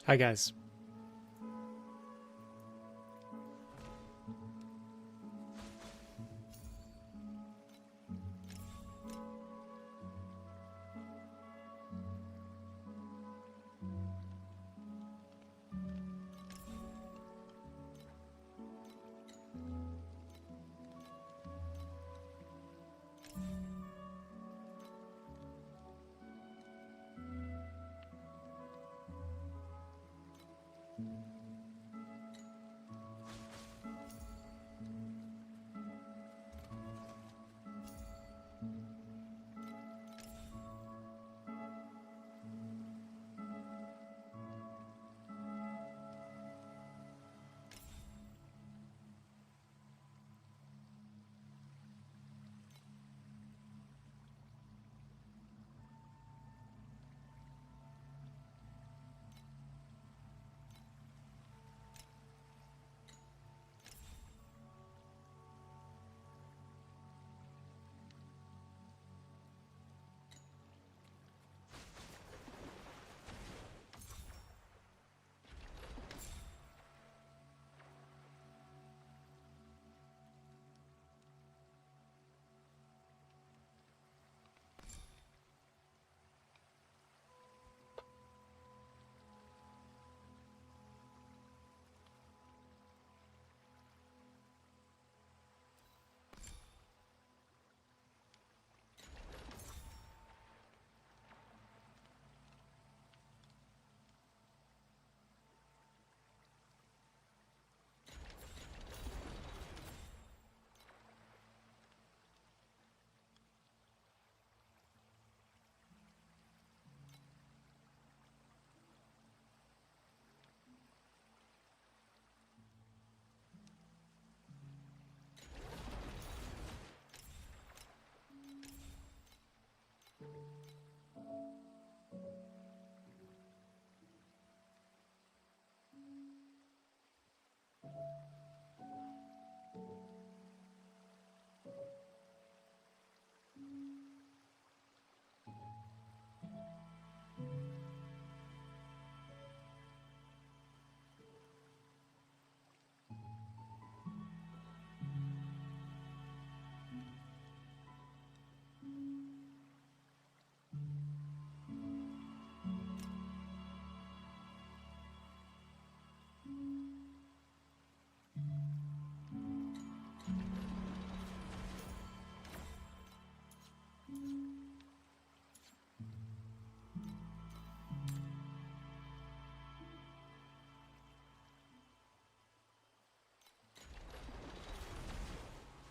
Hi guys.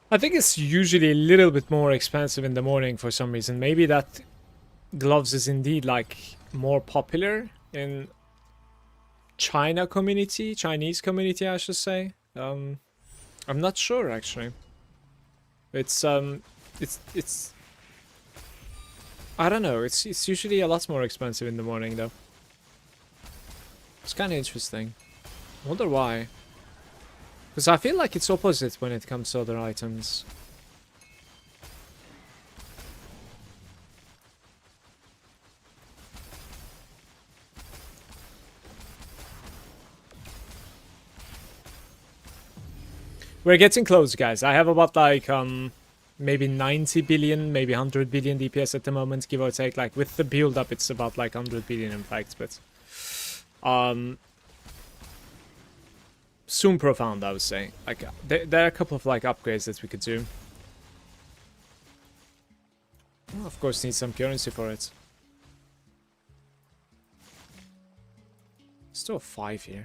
I think it's usually a little bit more expensive in the morning for some reason. Maybe that gloves is indeed like more popular in Chinese community, I should say. I'm not sure actually. It's I don't know. It's usually a lot more expensive in the morning though. It's kind of interesting. I wonder why. Because I feel like it's opposite when it comes to other items. We're getting close, guys. I have about like maybe 90 billion, maybe 100 billion DPS at the moment, give or take. Like with the build up, it's about like 100 billion in fact, but soon profound, I would say. Like there are a couple of like upgrades that we could do. Well, of course, need some currency for it. Still 5 here.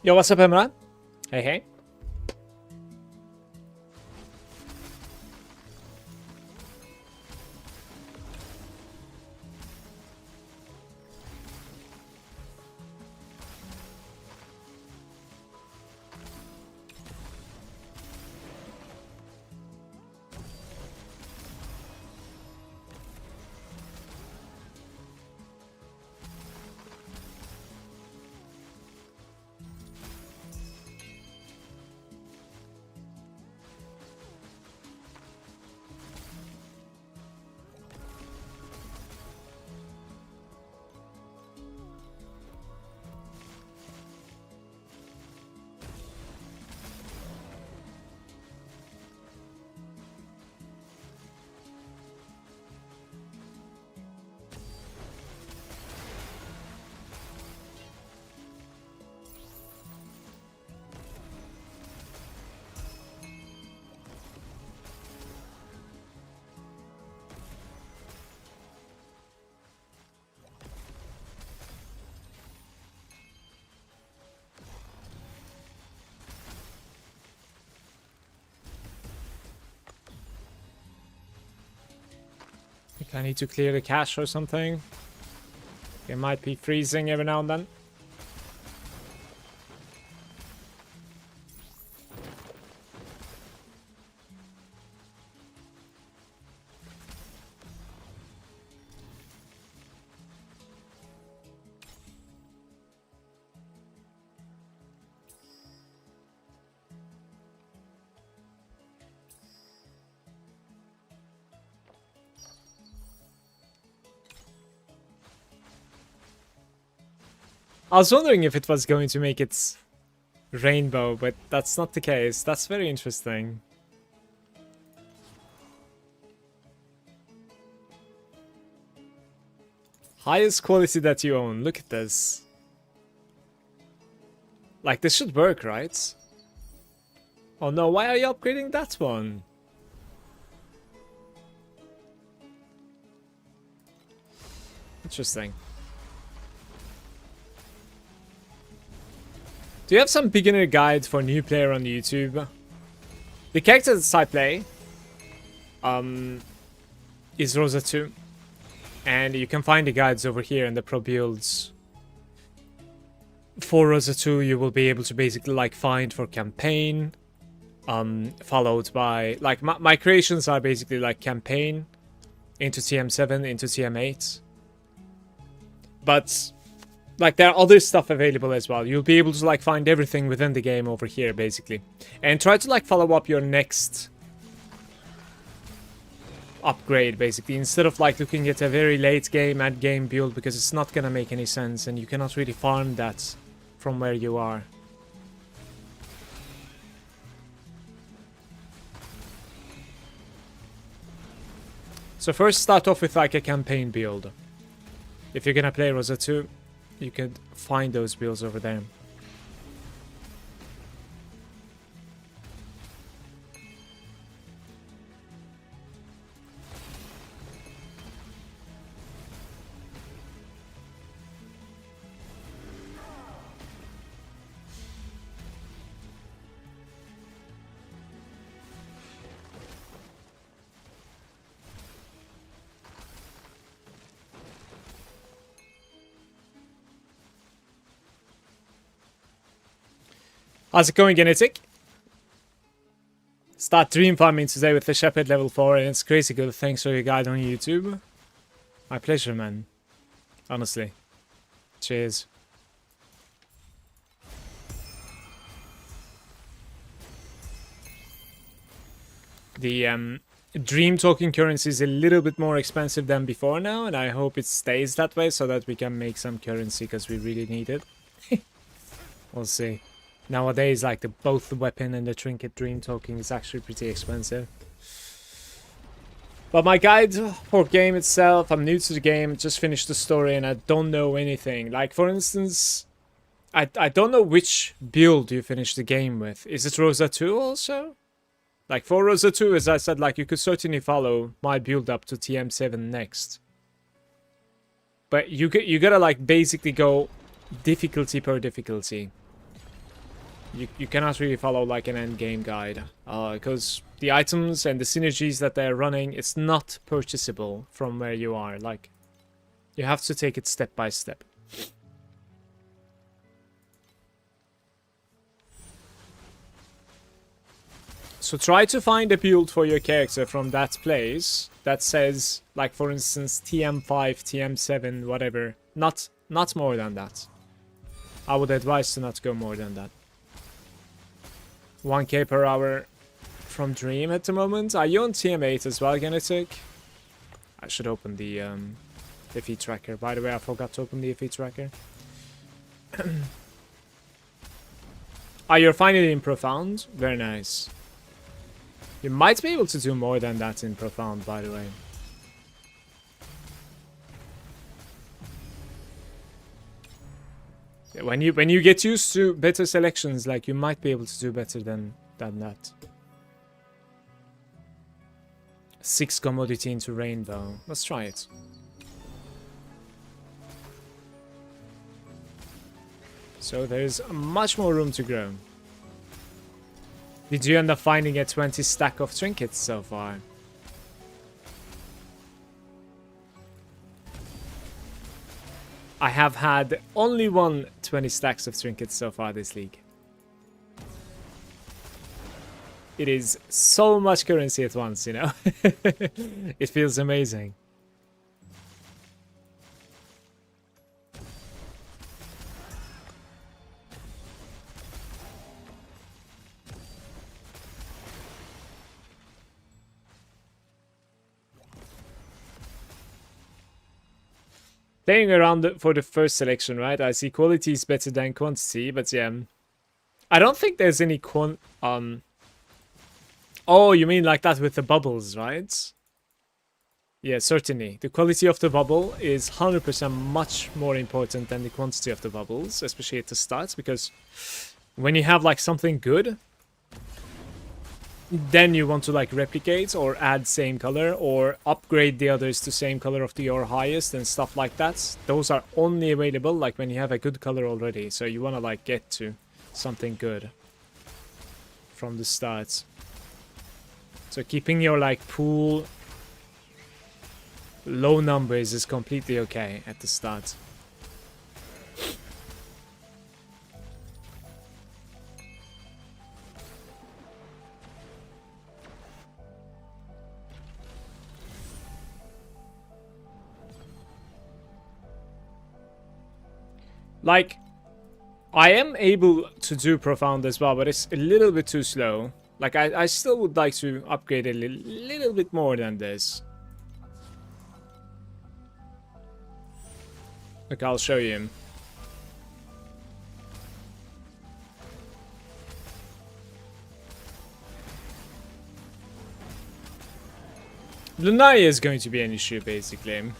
Yo, what's up, Emran? Hey, hey. I need to clear the cache or something. It might be freezing every now and then. I was wondering if it was going to make it rainbow, but that's not the case. That's very interesting. Highest quality that you own. Look at this. Like, this should work, right? Oh no, why are you upgrading that one? Interesting. Do you have some beginner guide for new player on YouTube? The character that I play is Rosa 2. And you can find the guides over here in the pro builds. For Rosa 2 you will be able to basically like find for campaign. Followed by like my creations are basically like campaign into TM7 into TM8. But like, there are other stuff available as well. You'll be able to, like, find everything within the game over here, basically. And try to, like, follow up your next upgrade, basically. Instead of, like, looking at a very late game, end game build, because it's not gonna make any sense. And you cannot really farm that from where you are. So first start off with, like, a campaign build. If you're gonna play Rosa 2, you could find those builds over there. How's it going, Genetic? Start dream farming today with the Shepherd level 4 and it's crazy good. Thanks for your guide on YouTube. My pleasure, man. Honestly. Cheers. The dream token currency is a little bit more expensive than before now, and I hope it stays that way so that we can make some currency because we really need it. We'll see. Nowadays, like both the weapon and the trinket dream token is actually pretty expensive. But my guide for game itself, I'm new to the game, just finished the story and I don't know anything. Like for instance, I don't know which build you finished the game with. Is it Rosa 2 also? Like for Rosa 2, as I said, like you could certainly follow my build up to TM7 next. But you gotta like basically go difficulty per difficulty. You cannot really follow like an endgame guide, because the items and the synergies that they're running, it's not purchasable from where you are. Like, you have to take it step by step. So try to find a build for your character from that place that says, like, for instance, TM5, TM7, whatever. Not more than that. I would advise to not go more than that. 1k per hour from Dream at the moment. Are you on TM8 as well, Genetic? I should open the FE tracker. By the way, I forgot to open the FE tracker. You're finally in Profound? Very nice. You might be able to do more than that in Profound, by the way. Yeah, when you get used to better selections, like, you might be able to do better than that. 6 commodity into Rainbow. Let's try it. So there's much more room to grow. Did you end up finding a 20 stack of trinkets so far? I have had only 20 stacks of trinkets so far this league. It is so much currency at once, you know? It feels amazing. Playing around for the first selection, right? I see quality is better than quantity, but yeah. I don't think there's any Oh, you mean like that with the bubbles, right? Yeah, certainly. The quality of the bubble is 100% much more important than the quantity of the bubbles, especially at the start, because when you have like something good, then you want to like replicate or add same color or upgrade the others to same color of your highest and stuff like that. Those are only available like when you have a good color already. So you want to like get to something good from the start. So keeping your like pool low numbers is completely okay at the start. Like, I am able to do Profound as well, but it's a little bit too slow. Like, I still would like to upgrade a little bit more than this. Look, I'll show you. Lunaria is going to be an issue, basically.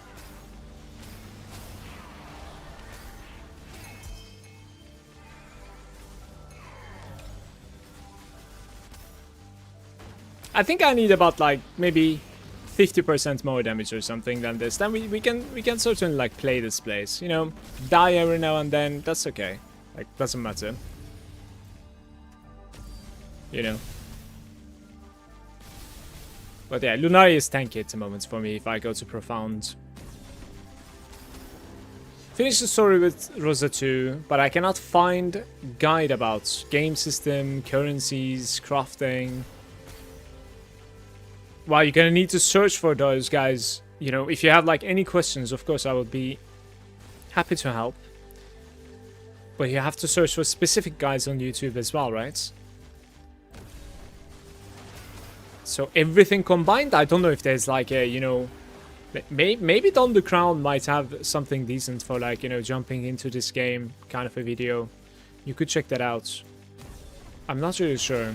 I think I need about like maybe 50% more damage or something than this. Then we can certainly like play this place. You know, die every now and then. That's okay. Like, doesn't matter. You know. But yeah, Lunaria is tanky at the moment for me if I go to Profound. Finish the story with Rosa 2, but I cannot find guide about game system, currencies, crafting. Well, you're gonna need to search for those, guys. You know, if you have like any questions, of course I would be happy to help. But you have to search for specific guides on YouTube as well, right? So everything combined, I don't know if there's like a, you know, maybe Don the Crown might have something decent for like, you know, jumping into this game kind of a video. You could check that out. I'm not really sure.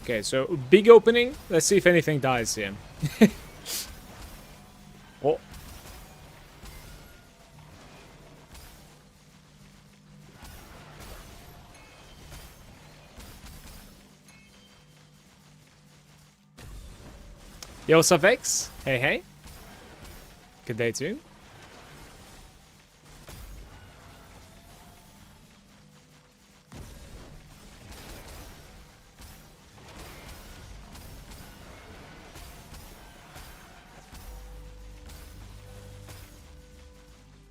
Okay, so big opening. Let's see if anything dies here. Oh. Yo, Suffolk. Hey, hey. Good day too.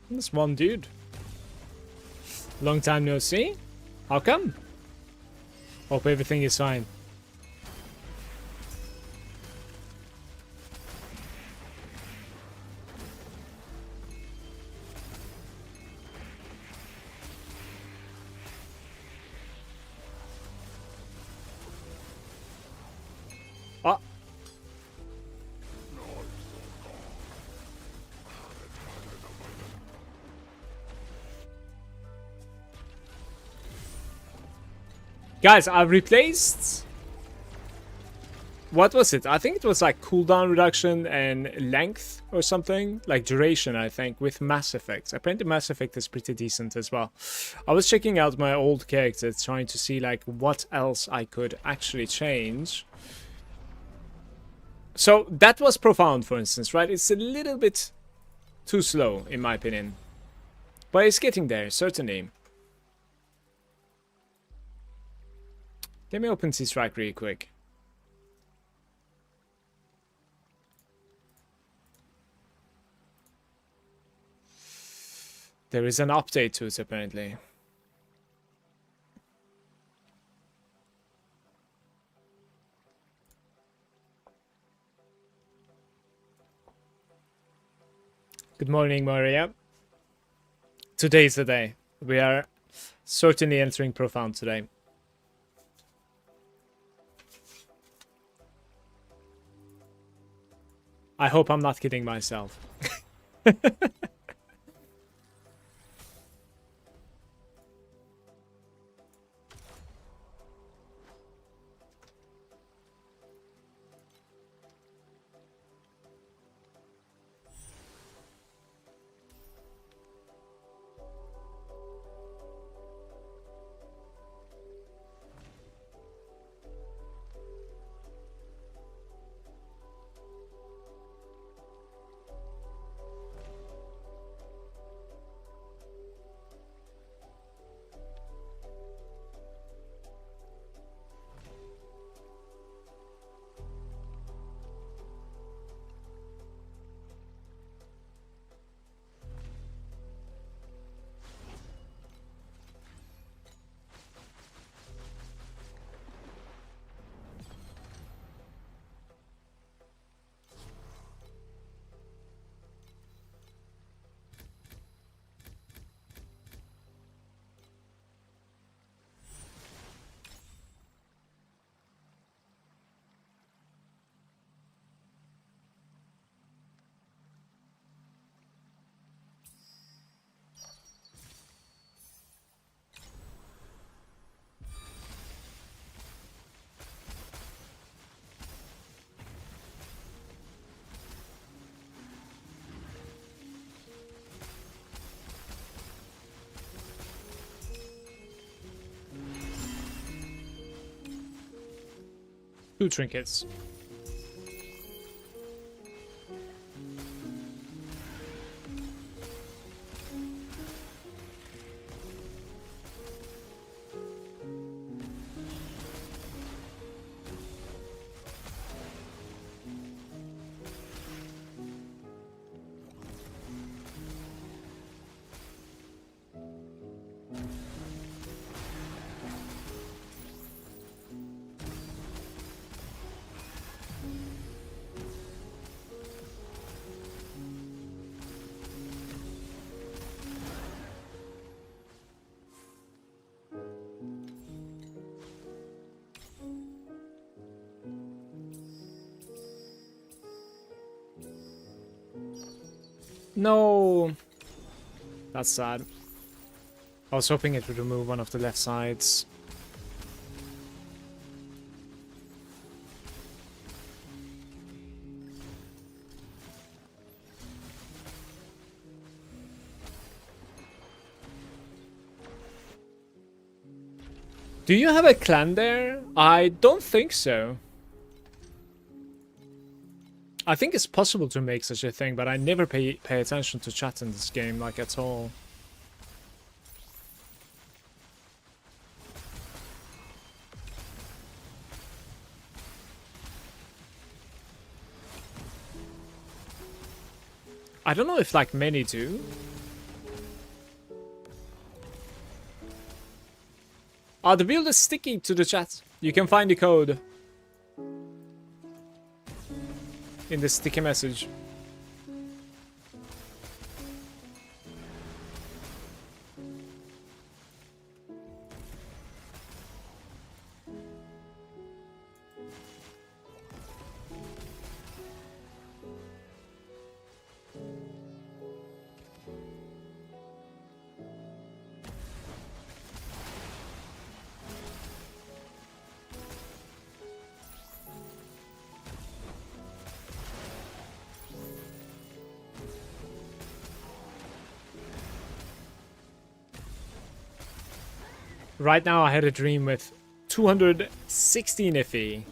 This one dude. Long time no see. How come? Hope everything is fine. Oh. Guys, I've replaced... What was it? I think it was like cooldown reduction and length or something. Like duration, I think, with Mass Effect. Apparently Mass Effect is pretty decent as well. I was checking out my old characters, trying to see like what else I could actually change. So that was profound, for instance, right? It's a little bit too slow, in my opinion. But it's getting there, certainly. Let me open C-Strike really quick. There is an update to it, apparently. Good morning, Maria. Today's the day. We are certainly entering profound today. I hope I'm not kidding myself. Two trinkets. No, that's sad. I was hoping it would remove one of the left sides. Do you have a clan there? I don't think so. I think it's possible to make such a thing, but I never pay attention to chat in this game, like, at all. I don't know if, like, many do. Oh, the build is sticking to the chat. You can find the code in the sticky message. Right now I had a dream with 216 iffy.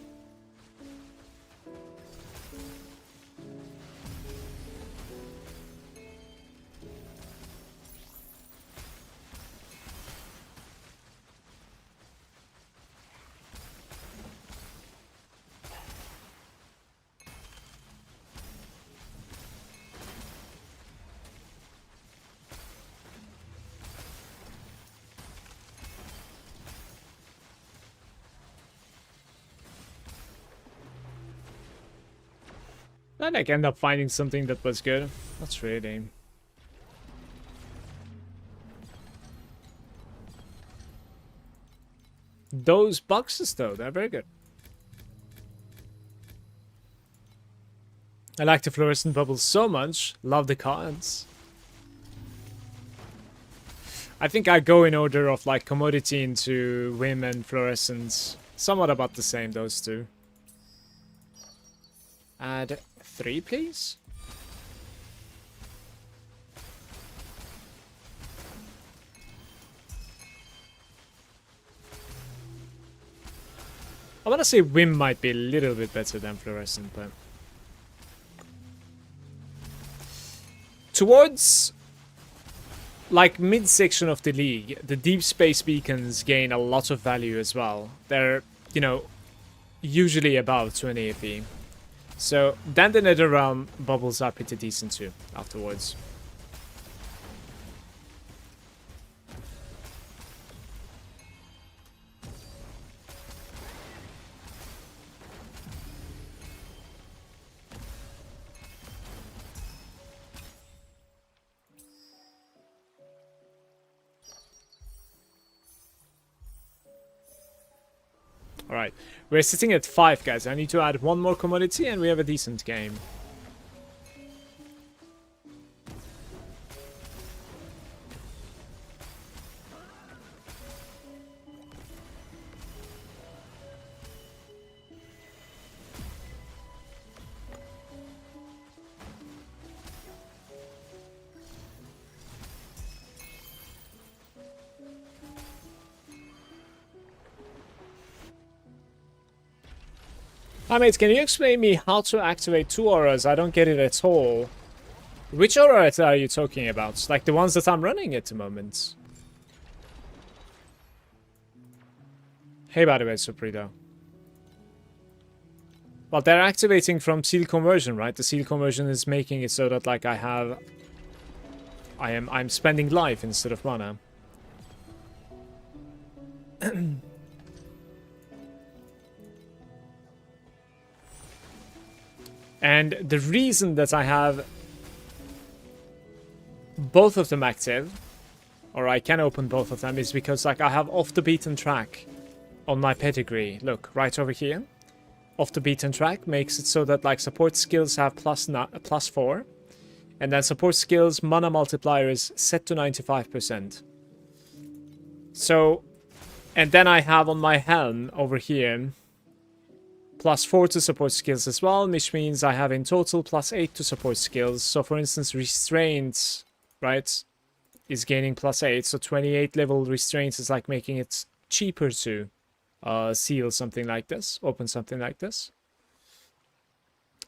Then I end up finding something that was good. That's really... Those boxes, though, they're very good. I like the fluorescent bubbles so much. Love the cards. I think I go in order of, like, commodity into whim and fluorescence. Somewhat about the same, those two. Add 3, please. I want to say whim might be a little bit better than fluorescent, but... Towards, like, mid-section of the league, the deep space beacons gain a lot of value as well. They're, you know, usually above 20 AP. So, then the Netherrealm bubbles are pretty decent too, afterwards. Alright, we're sitting at 5, guys. I need to add one more commodity and we have a decent game. Hi mates, can you explain me how to activate 2 auras? I don't get it at all. Which aura are you talking about? Like the ones that I'm running at the moment? Hey, by the way, Suprido. Well, they're activating from seal conversion, right? The seal conversion is making it so that, like, I'm spending life instead of mana. And the reason that I have both of them active, or I can open both of them, is because, like, I have off the beaten track on my pedigree. Look, right over here. Off the beaten track makes it so that, like, support skills have plus 4. And then support skills mana multiplier is set to 95%. So, and then I have on my helm over here plus 4 to support skills as well, which means I have in total plus 8 to support skills. So for instance, restraint, right, is gaining plus 8. So 28 level restraint is like making it cheaper to seal something like this, open something like this.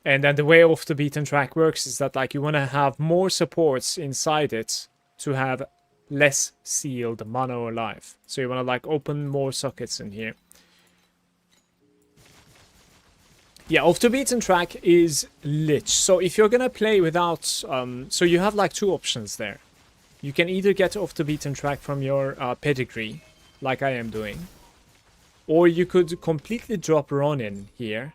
And then the way off the beaten track works is that like you want to have more supports inside it to have less sealed mana or life. So you want to like open more sockets in here. Yeah, off the beaten track is Lich. So if you're gonna play without, so you have like two options there. You can either get off the beaten track from your pedigree, like I am doing, or you could completely drop Ronin here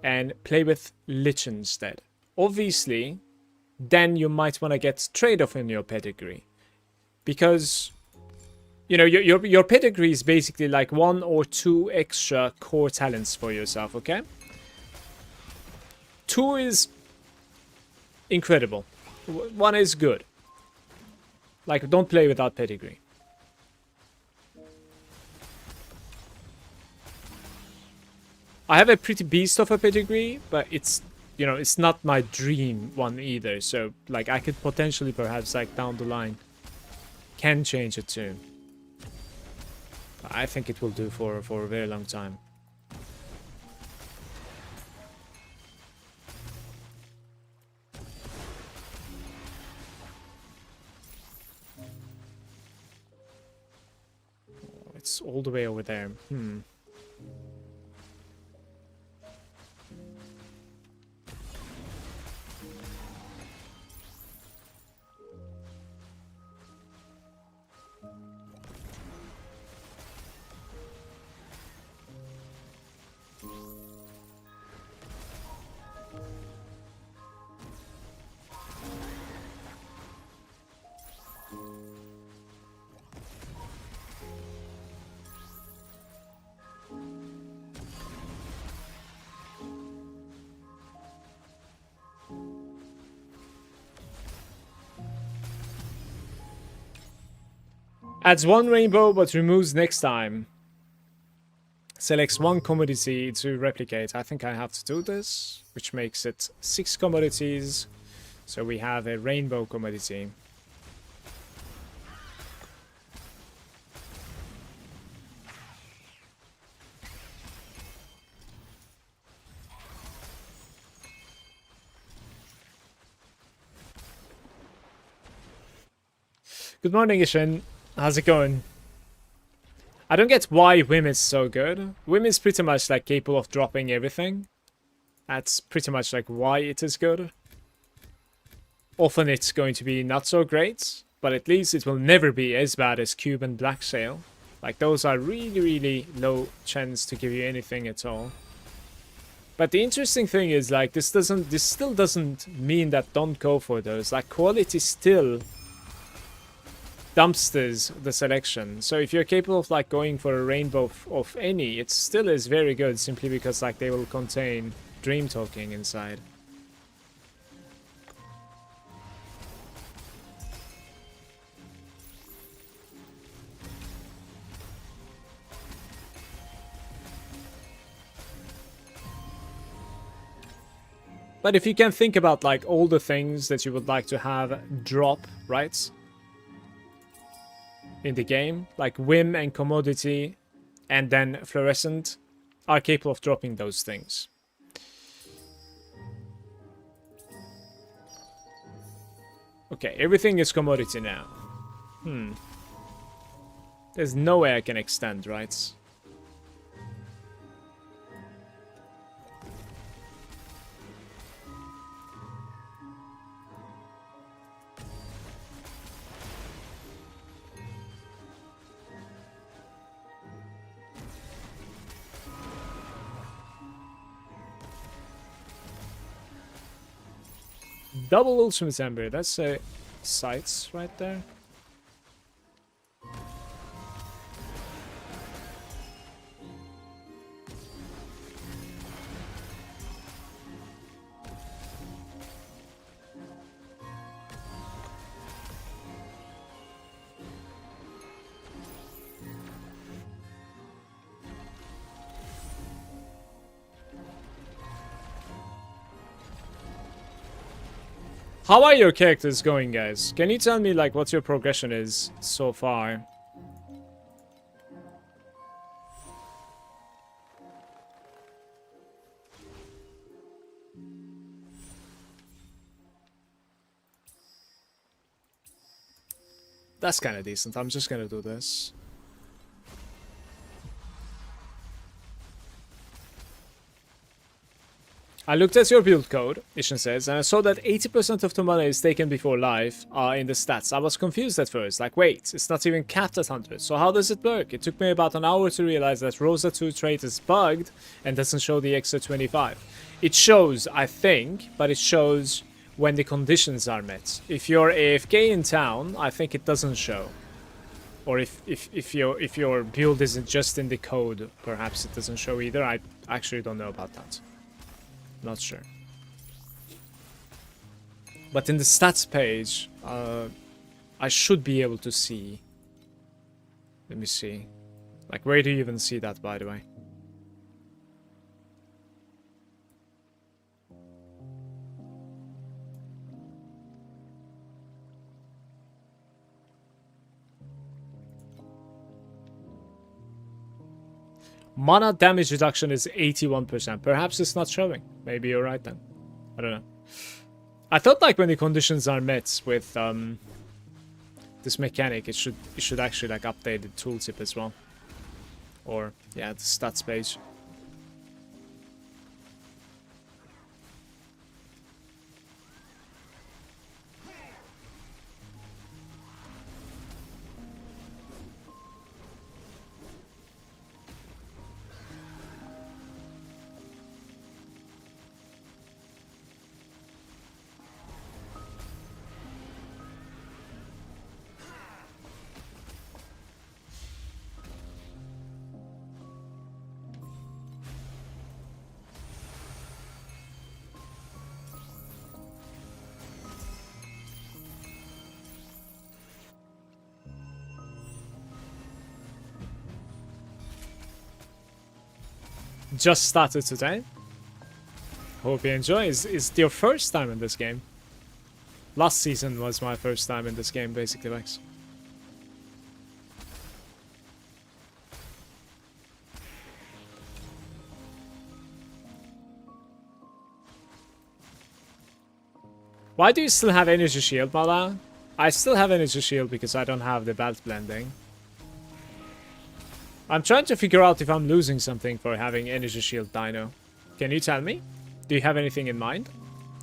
and play with Lich instead. Obviously, then you might want to get trade-off in your pedigree, because you know your pedigree is basically like 1 or 2 extra core talents for yourself. Okay. 2 is incredible. 1 is good. Like, don't play without pedigree. I have a pretty beast of a pedigree, but it's, you know, it's not my dream one either. So, like, I could potentially perhaps, like, down the line, can change it soon. I think it will do for a very long time. It's all the way over there. Adds 1 rainbow but removes next time. Selects 1 commodity to replicate. I think I have to do this, which makes it 6 commodities. So we have a rainbow commodity. Good morning, Ishin. How's it going? I don't get why Wim is so good. Wim is pretty much like capable of dropping everything. That's pretty much like why it is good. Often it's going to be not so great, but at least it will never be as bad as Cube and Black Sail. Like those are really, really low chance to give you anything at all. But the interesting thing is like this still doesn't mean that don't go for those. Like quality still dumpsters the selection. So if you're capable of like going for a rainbow of any, it still is very good simply because like they will contain dream talking inside. But if you can think about like all the things that you would like to have drop, right? In the game, like Whim and Commodity and then Fluorescent are capable of dropping those things. Okay, everything is Commodity now. There's no way I can extend, right? Double Ultimate Ember, that's sights right there. How are your characters going, guys? Can you tell me, like, what your progression is so far? That's kind of decent. I'm just gonna do this. I looked at your build code, Ishan says, and I saw that 80% of the money is taken before life in the stats. I was confused at first, like wait, it's not even capped at 100, so how does it work? It took me about an hour to realize that Rosa 2 trait is bugged and doesn't show the extra 25. It shows, I think, but it shows when the conditions are met. If you're AFK in town, I think it doesn't show. Or if your build isn't just in the code, perhaps it doesn't show either. I actually don't know about that. Not sure. But in the stats page, I should be able to see. Let me see. Like, where do you even see that, by the way? Mana damage reduction is 81%. Perhaps it's not showing. Maybe you're right then. I don't know. I thought like when the conditions are met with this mechanic, it should actually like update the tooltip as well. Or yeah, the stats page. Just started today. Hope you enjoy. Is it your first time in this game? Last season was my first time in this game, basically, Max. Why do you still have energy shield, Mala? I still have energy shield because I don't have the belt blending. I'm trying to figure out if I'm losing something for having energy shield dino. Can you tell me? Do you have anything in mind?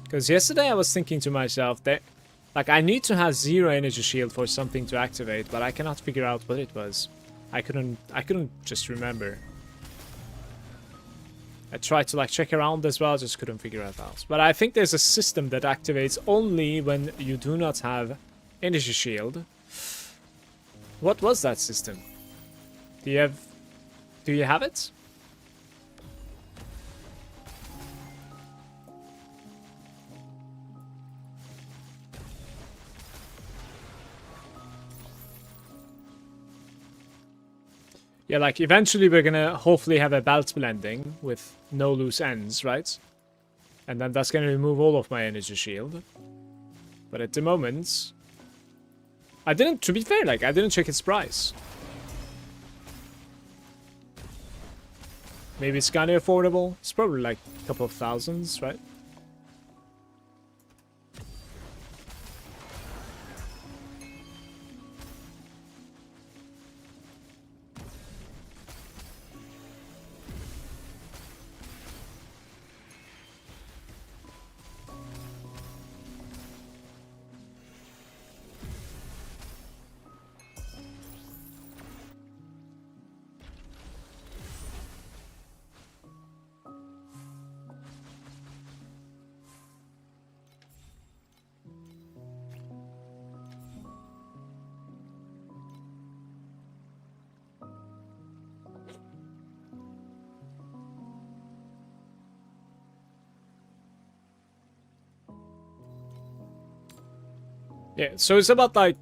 Because yesterday I was thinking to myself that like I need to have 0 energy shield for something to activate, but I cannot figure out what it was. I couldn't just remember. I tried to like check around as well, just couldn't figure it out. But I think there's a system that activates only when you do not have energy shield. What was that system? Do you have it? Yeah, like eventually we're gonna hopefully have a belt blending with no loose ends, right? And then that's gonna remove all of my energy shield. But at the moment, to be fair, like I didn't check its price. Maybe it's kind of affordable. It's probably like a couple of thousands, right? Yeah, so it's about like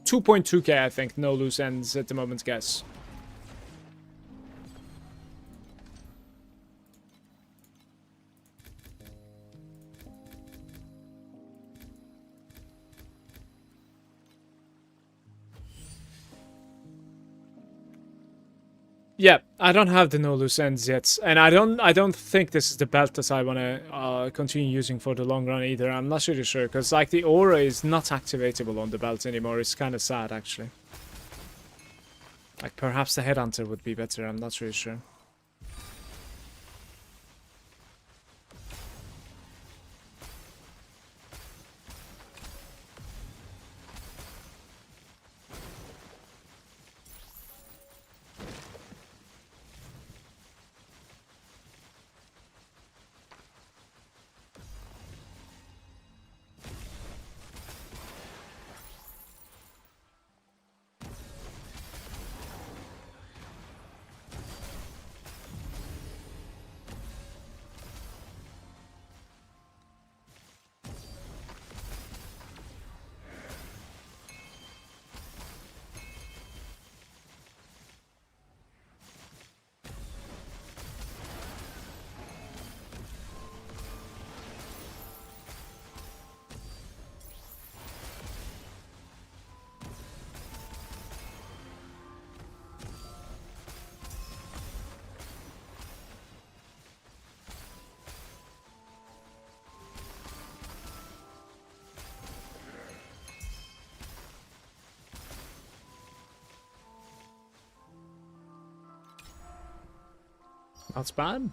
2.2k, I think, no loose ends at the moment, guess. Yeah, I don't have the no loose ends yet, and I don't think this is the belt that I want to continue using for the long run either. I'm not really sure because like the aura is not activatable on the belt anymore. It's kind of sad actually. Like perhaps the headhunter would be better. I'm not really sure. That's bad.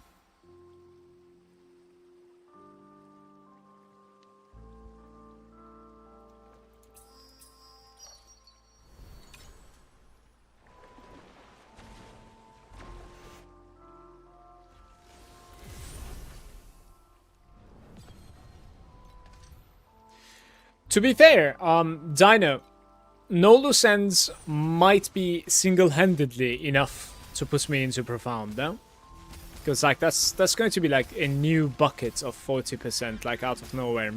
To be fair, Dino, no loose ends might be single-handedly enough to put me into profound, no? Because like that's going to be like a new bucket of 40%, like out of nowhere.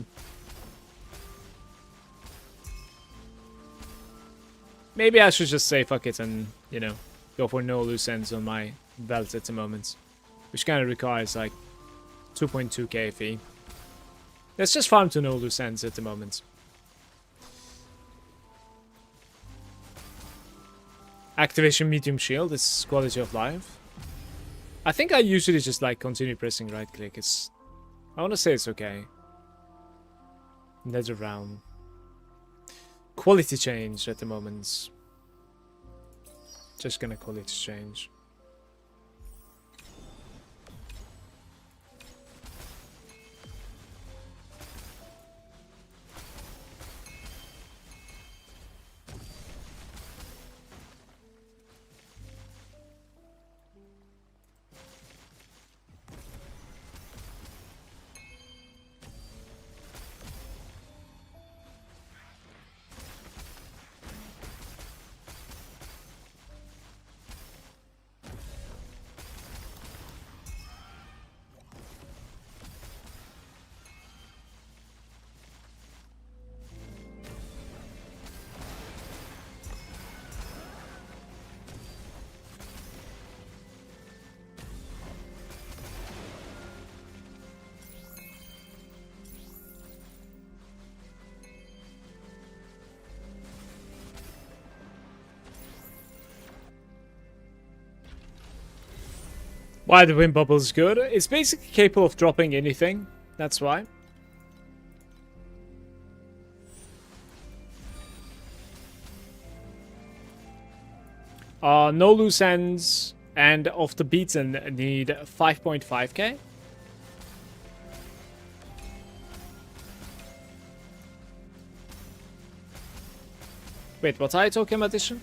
Maybe I should just say fuck it and, you know, go for no loose ends on my belt at the moment. Which kind of requires like 2.2k fee. Let's just farm to no loose ends at the moment. Activation medium shield is quality of life. I think I usually just like continue pressing right click. I want to say it's okay. Nether realm. Quality change at the moment. Just gonna quality change. Why the wind bubble is good? It's basically capable of dropping anything. That's why. No loose ends and off the beaten need 5.5k. Wait, what are you talking about, Edition?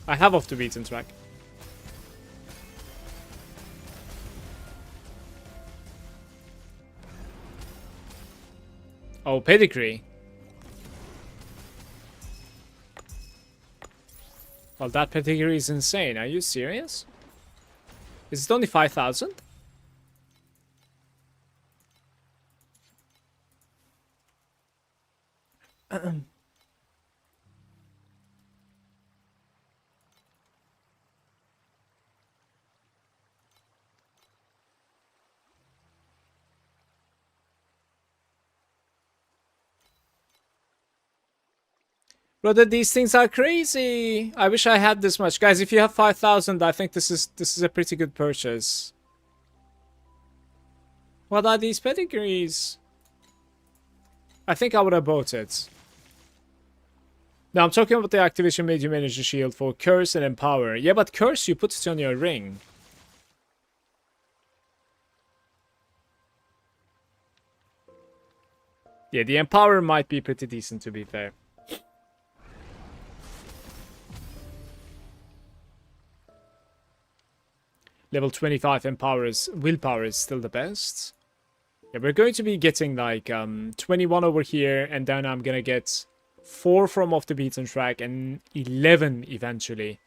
I have off the beaten track. Oh, pedigree. Well, that pedigree is insane. Are you serious? Is it only 5,000? Brother, these things are crazy. I wish I had this much. Guys, if you have 5,000, I think this is a pretty good purchase. What are these pedigrees? I think I would have bought it. Now, I'm talking about the activation medium energy shield for Curse and Empower. Yeah, but Curse, you put it on your ring. Yeah, the Empower might be pretty decent, to be fair. Level 25 Willpower is still the best. Yeah, we're going to be getting like 21 over here, and then I'm gonna get 4 from Off the Beaten Track and 11 eventually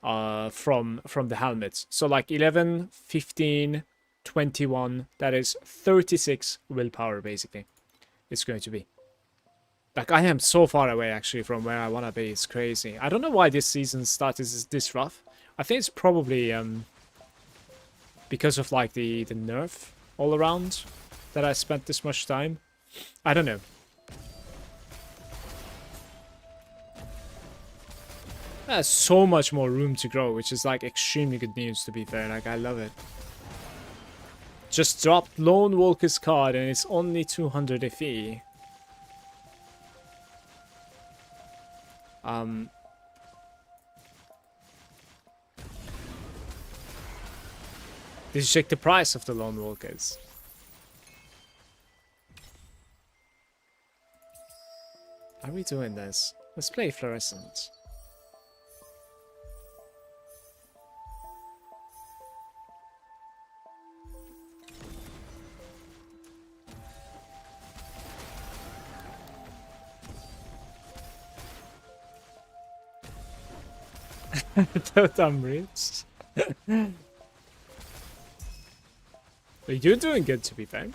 from the helmets. So like 11, 15, 21, that is 36 willpower basically. It's going to be. Like, I am so far away actually from where I want to be. It's crazy. I don't know why this season started this rough. I think it's probably because of like the nerf all around that I spent this much time. I don't know. There's so much more room to grow, which is like extremely good news, to be fair. Like, I love it. Just dropped Lone Walker's card and it's only 200 FE. Did you check the price of the Lone Walkers? Are we doing this? Let's play Fluorescent. I'm rich. But you're doing good, to be fair.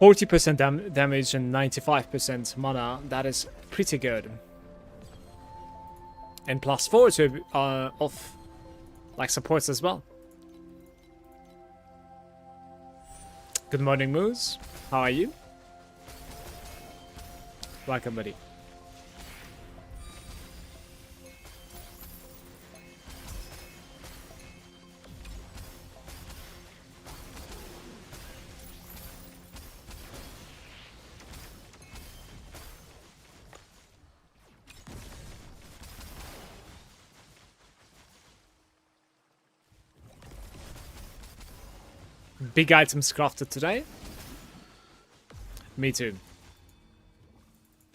%40 damage and 95% mana. That is pretty good. And +4 to off like supports as well. Good morning, Moose. How are you? Welcome, buddy. Big items crafted today. Me too.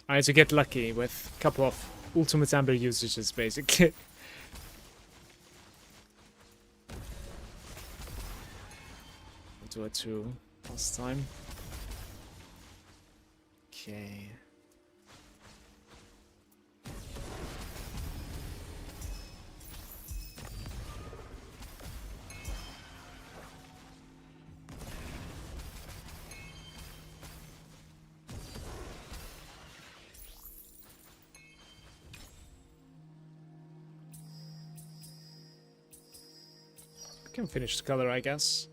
I had to get lucky with a couple of ultimate amber usages, basically. Do it too last time. Okay. Can finish the color, I guess.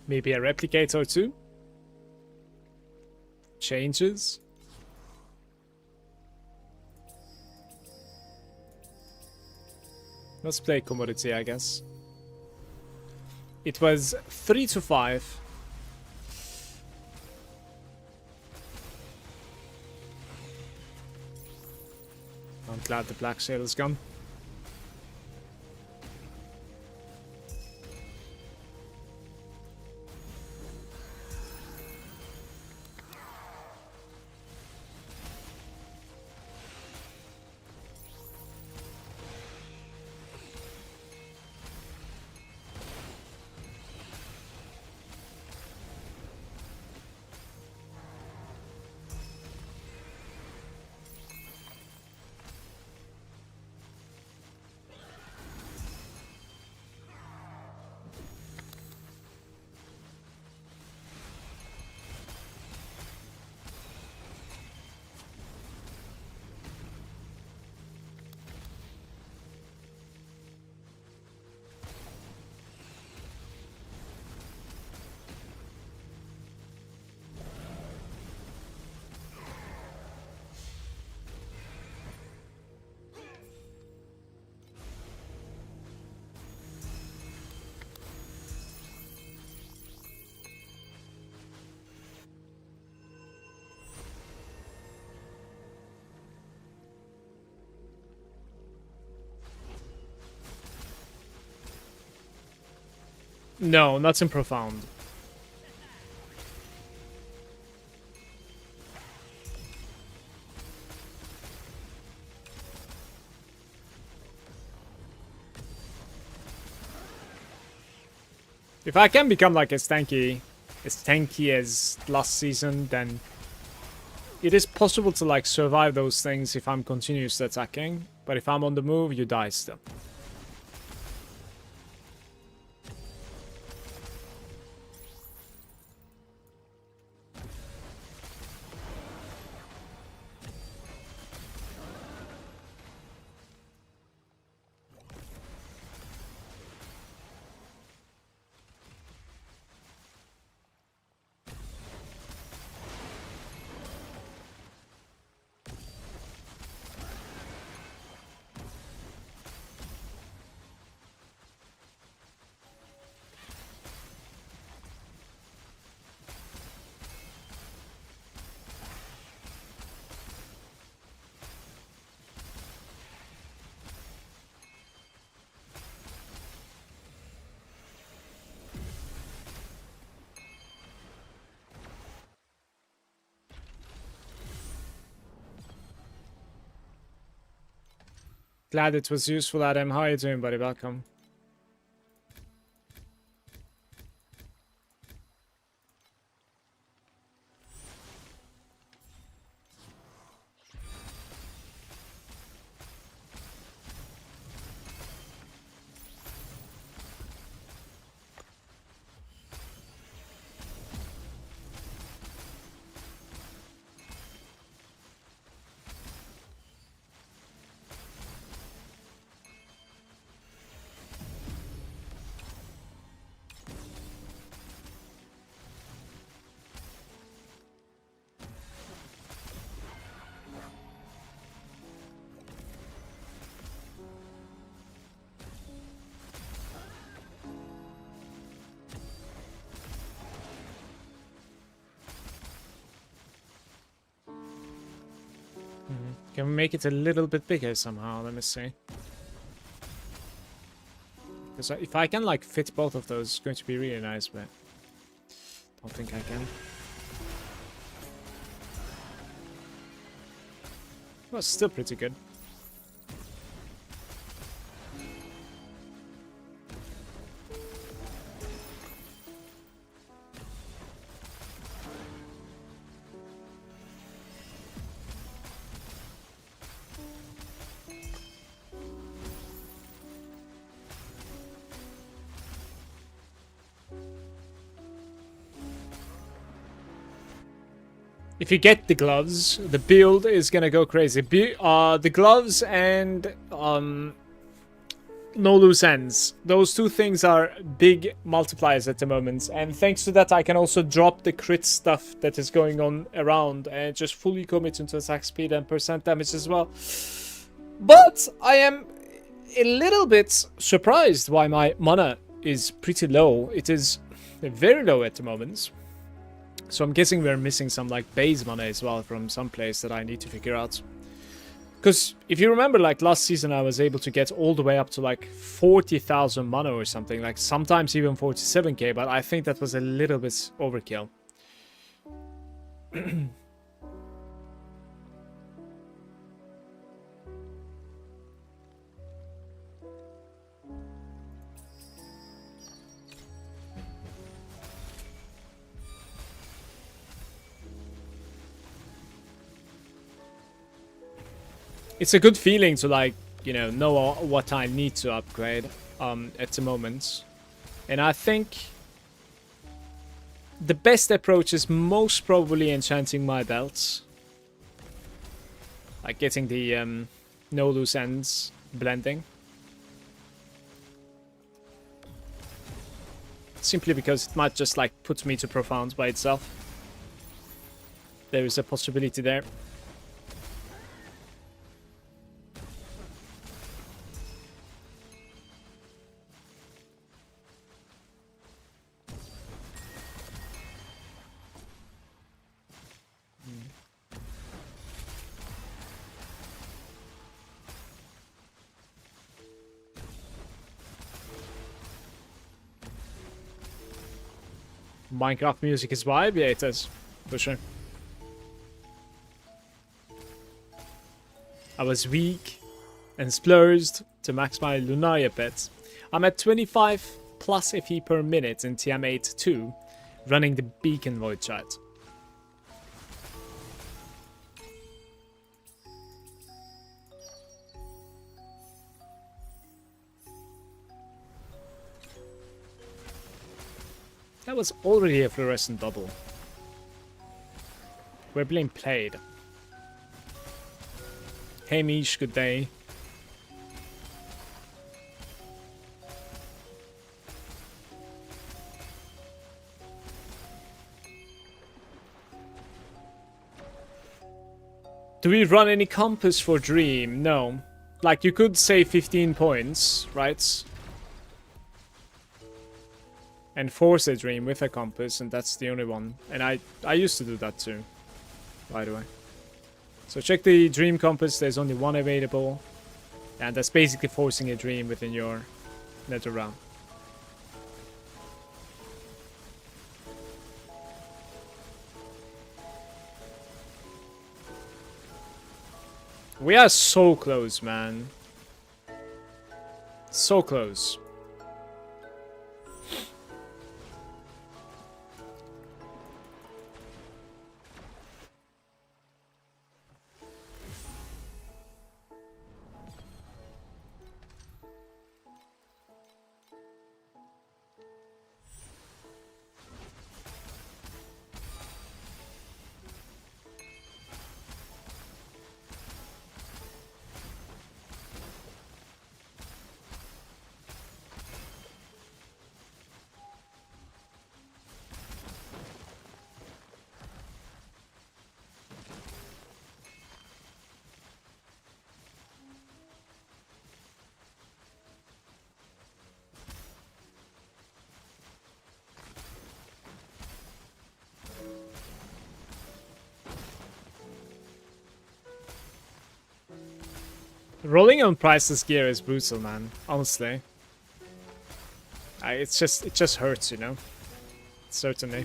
Maybe a replicator or two. Changes. Let's play commodity, I guess. It was 3 to 5. I'm glad the black sail is gone. No, not in profound. If I can become like as tanky as last season, then it is possible to like survive those things if I'm continuously attacking. But if I'm on the move, you die still. Glad it was useful, Adam. How are you doing, buddy? Welcome. Can we make it a little bit bigger somehow? Let me see. Because if I can like fit both of those, it's going to be really nice, but don't think I can. Well, still pretty good. If you get the gloves, the build is gonna go crazy. The gloves and no loose ends. Those two things are big multipliers at the moment. And thanks to that, I can also drop the crit stuff that is going on around and just fully commit into attack speed and percent damage as well. But I am a little bit surprised why my mana is pretty low. It is very low at the moment. So I'm guessing we're missing some like base mana as well from some place that I need to figure out. Because if you remember, like last season, I was able to get all the way up to like 40,000 mana or something, like sometimes even 47k, but I think that was a little bit overkill. It's a good feeling to like, you know what I need to upgrade at the moment. And I think the best approach is most probably enchanting my belts. Like getting the no loose ends blending. Simply because it might just like put me to profound by itself. There is a possibility there. Minecraft music is vibe? Yeah, it is. For sure. I was weak and splurged to max my Lunaria pets. I'm at 25 plus FE per minute in TM8 2, running the beacon void chat. That was already a fluorescent bubble. We're being played. Hey Mish, good day. Do we run any compass for Dream? No. Like, you could say 15 points, right? And force a Dream with a compass, and that's the only one. And I used to do that too, by the way. So check the Dream compass, there's only one available. And that's basically forcing a Dream within your nether realm. We are so close, man. So close. Rolling on priceless gear is brutal, man. Honestly. It just hurts, you know? Certainly.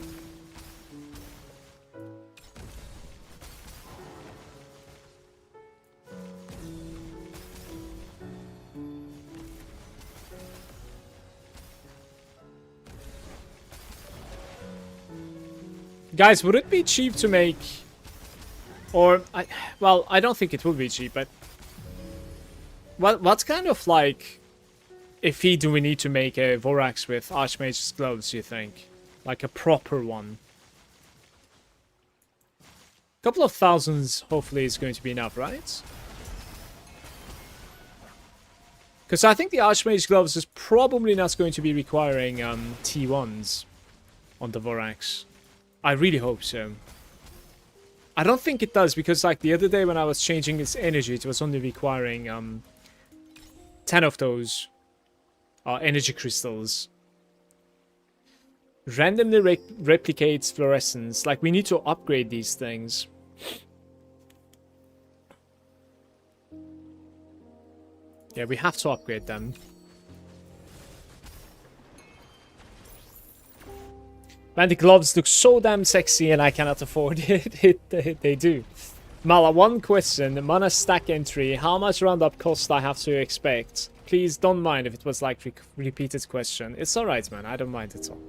Guys, would it be cheap to make... Or, well, I don't think it would be cheap, but... What's kind of like... If do we need to make a Vorax with Archmage's gloves, you think? Like a proper one. A couple of thousands, hopefully, is going to be enough, right? Because I think the Archmage gloves is probably not going to be requiring T1s on the Vorax. I really hope so. I don't think it does, because like the other day when I was changing its energy, it was only requiring 10 of those energy crystals. Randomly replicates fluorescence. Like, we need to upgrade these things. Yeah, we have to upgrade them. Man, the gloves look so damn sexy and I cannot afford it. They do. Mala, one question. Mana stack entry. How much roundup cost I have to expect? Please don't mind if it was like repeated question. It's alright, man. I don't mind at all.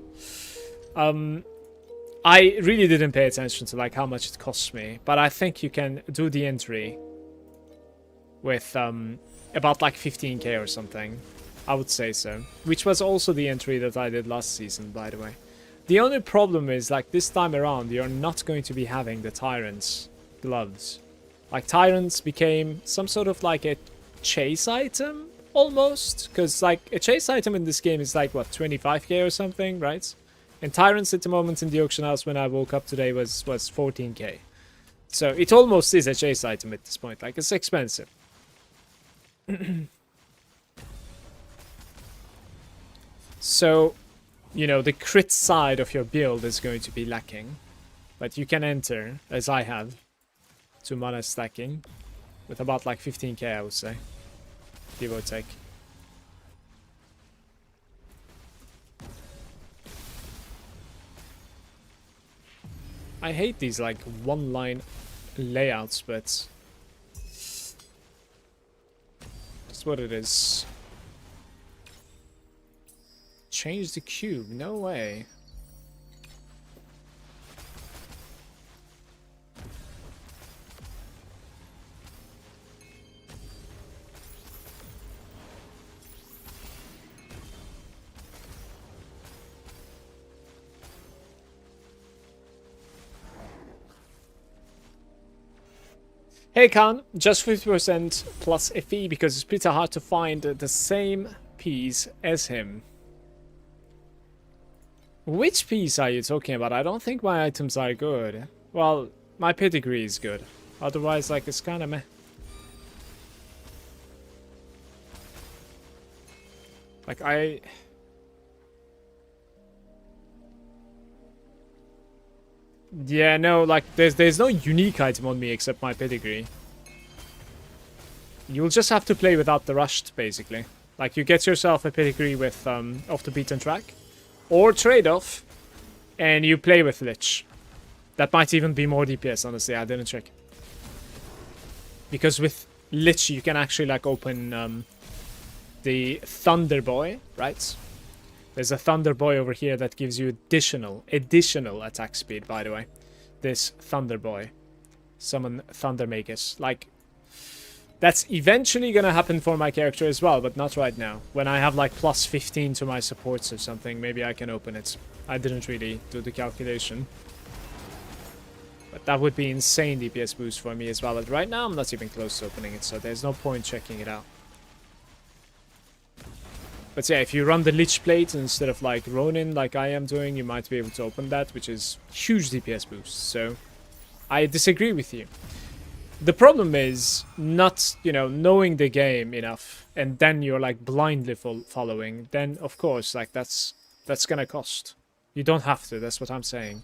I really didn't pay attention to like how much it costs me. But I think you can do the entry with about like 15k or something. I would say so. Which was also the entry that I did last season, by the way. The only problem is, like, this time around, you're not going to be having the Tyrant's gloves. Like, Tyrants became some sort of, like, a chase item, almost. Because, like, a chase item in this game is, like, what, 25k or something, right? And Tyrants at the moment in the auction house when I woke up today was 14k. So, it almost is a chase item at this point. Like, it's expensive. So... You know, the crit side of your build is going to be lacking. But you can enter, as I have, to mana stacking. With about like 15k, I would say. Give or take. I hate these like one-line layouts, but... That's what it is. Change the cube? No way. Hey Khan, just 50% plus a fee because it's pretty hard to find the same piece as him. Which piece are you talking about? I don't think my items are good. Well, my pedigree is good. Otherwise, like, it's kind of meh. Like, Yeah, no, like, there's no unique item on me except my pedigree. You'll just have to play without the rushed, basically. Like, you get yourself a pedigree with off the beaten track. Or trade-off, and you play with Lich. That might even be more DPS, honestly, I didn't check. Because with Lich, you can actually, like, open the Thunder Boy, right? There's a Thunder Boy over here that gives you additional attack speed, by the way. This Thunder Boy. Summon Thunder Magus. Like, that's eventually gonna happen for my character as well, but not right now. When I have like plus 15 to my supports or something, maybe I can open it. I didn't really do the calculation. But that would be insane DPS boost for me as well. But right now, I'm not even close to opening it, so there's no point checking it out. But yeah, if you run the Lich Plate instead of like Ronin, like I am doing, you might be able to open that, which is huge DPS boost. So, I disagree with you. The problem is not, you know, knowing the game enough and then you're like blindly following. Then, of course, like that's gonna cost. You don't have to, that's what I'm saying.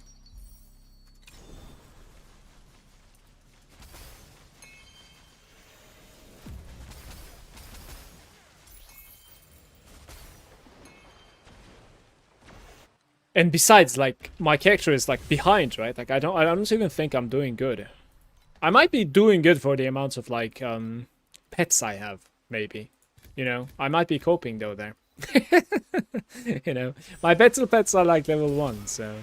And besides, like, my character is like behind, right? Like, I don't even think I'm doing good. I might be doing good for the amount of like pets I have, maybe. You know, I might be coping though there. You know, my battle pets are like level 1, so.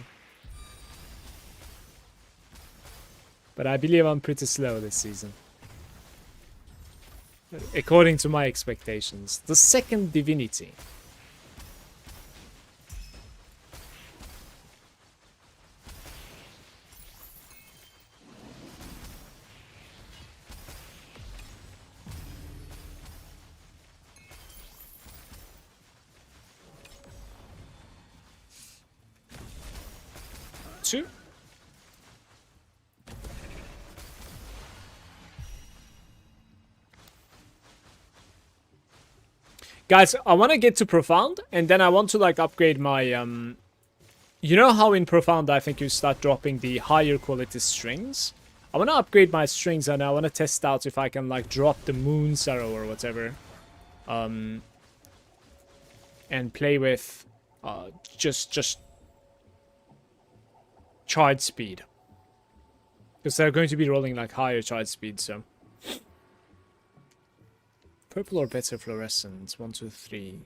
But I believe I'm pretty slow this season. According to my expectations. The second divinity. Two. Guys, I want to get to Profound, and then I want to like upgrade my you know how in Profound I think you start dropping the higher quality strings? I want to upgrade my strings, and I want to test out if I can like drop the Moon's Arrow or whatever. And play with just charge speed. Because they're going to be rolling like higher charge speed, so. Purple or better fluorescent? 1, 2, 3.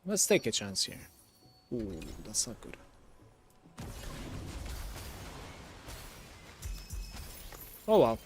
Let's take a chance here. Ooh, that's not good. Oh well.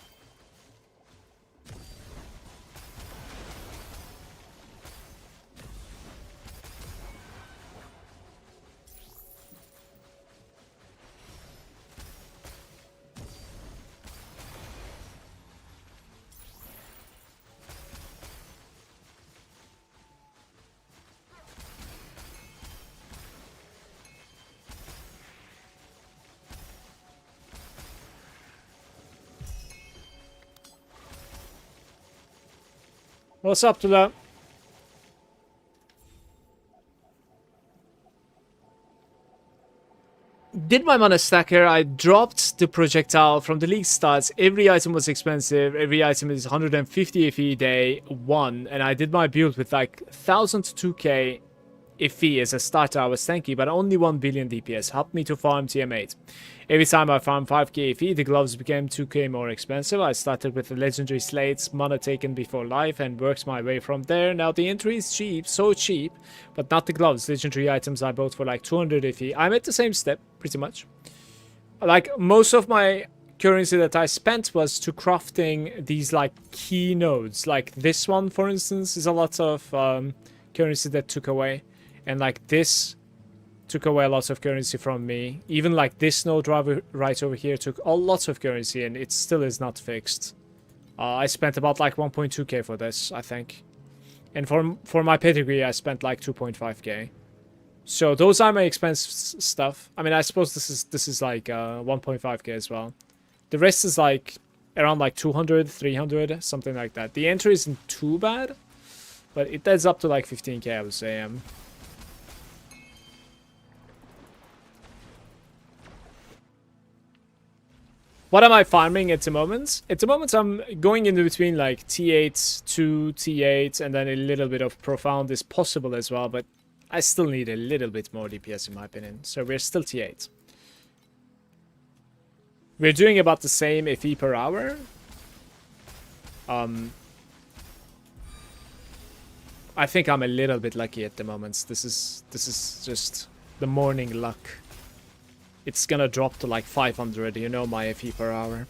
What's up to that? Did my mana stacker, I dropped the projectile from the league starts. Every item was expensive. Every item is 150 FE day 1. And I did my build with like 1000 to 2k FE as a starter. I was tanky, but only 1 billion DPS. Helped me to farm TM8. Every time I farmed 5k FE, the gloves became 2k more expensive. I started with the legendary slates, mana taken before life, and worked my way from there. Now the entry is cheap, so cheap, but not the gloves. Legendary items I bought for like 200 FE. I'm at the same step, pretty much. Like, most of my currency that I spent was to crafting these like key nodes. Like this one, for instance, is a lot of currency that took away. And like this took away lots of currency from me. Even like this node right over here took a lot of currency, and it still is not fixed. I spent about like 1.2k for this, I think. And for my pedigree, I spent like 2.5k. So those are my expensive stuff. I mean, I suppose this is like 1.5k as well. The rest is like around like 200, 300, something like that. The entry isn't too bad, but it adds up to like 15k, I would say. What am I farming at the moment? At the moment, I'm going in between like T8 to T8, and then a little bit of Profound is possible as well, but I still need a little bit more DPS in my opinion. So we're still T8. We're doing about the same FE per hour. I think I'm a little bit lucky at the moment. This is just the morning luck. It's gonna drop to like 500, you know, my FE per hour.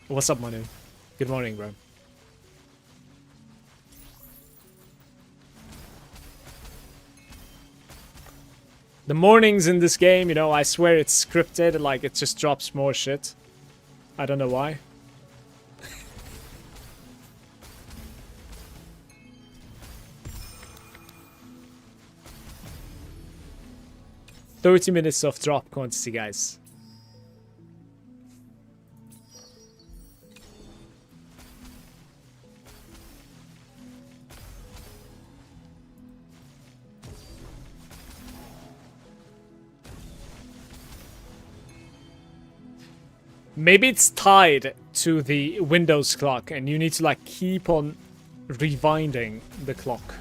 What's up, Manu? Good morning, bro. The mornings in this game, you know, I swear it's scripted, like it just drops more shit. I don't know why. 30 minutes of drop quantity, guys. Maybe it's tied to the Windows clock and you need to like keep on rewinding the clock.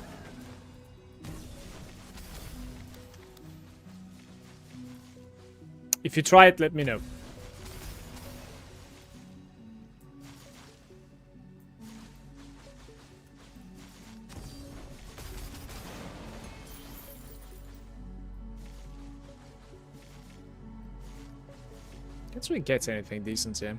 If you try it, let me know. Can't really get anything decent here.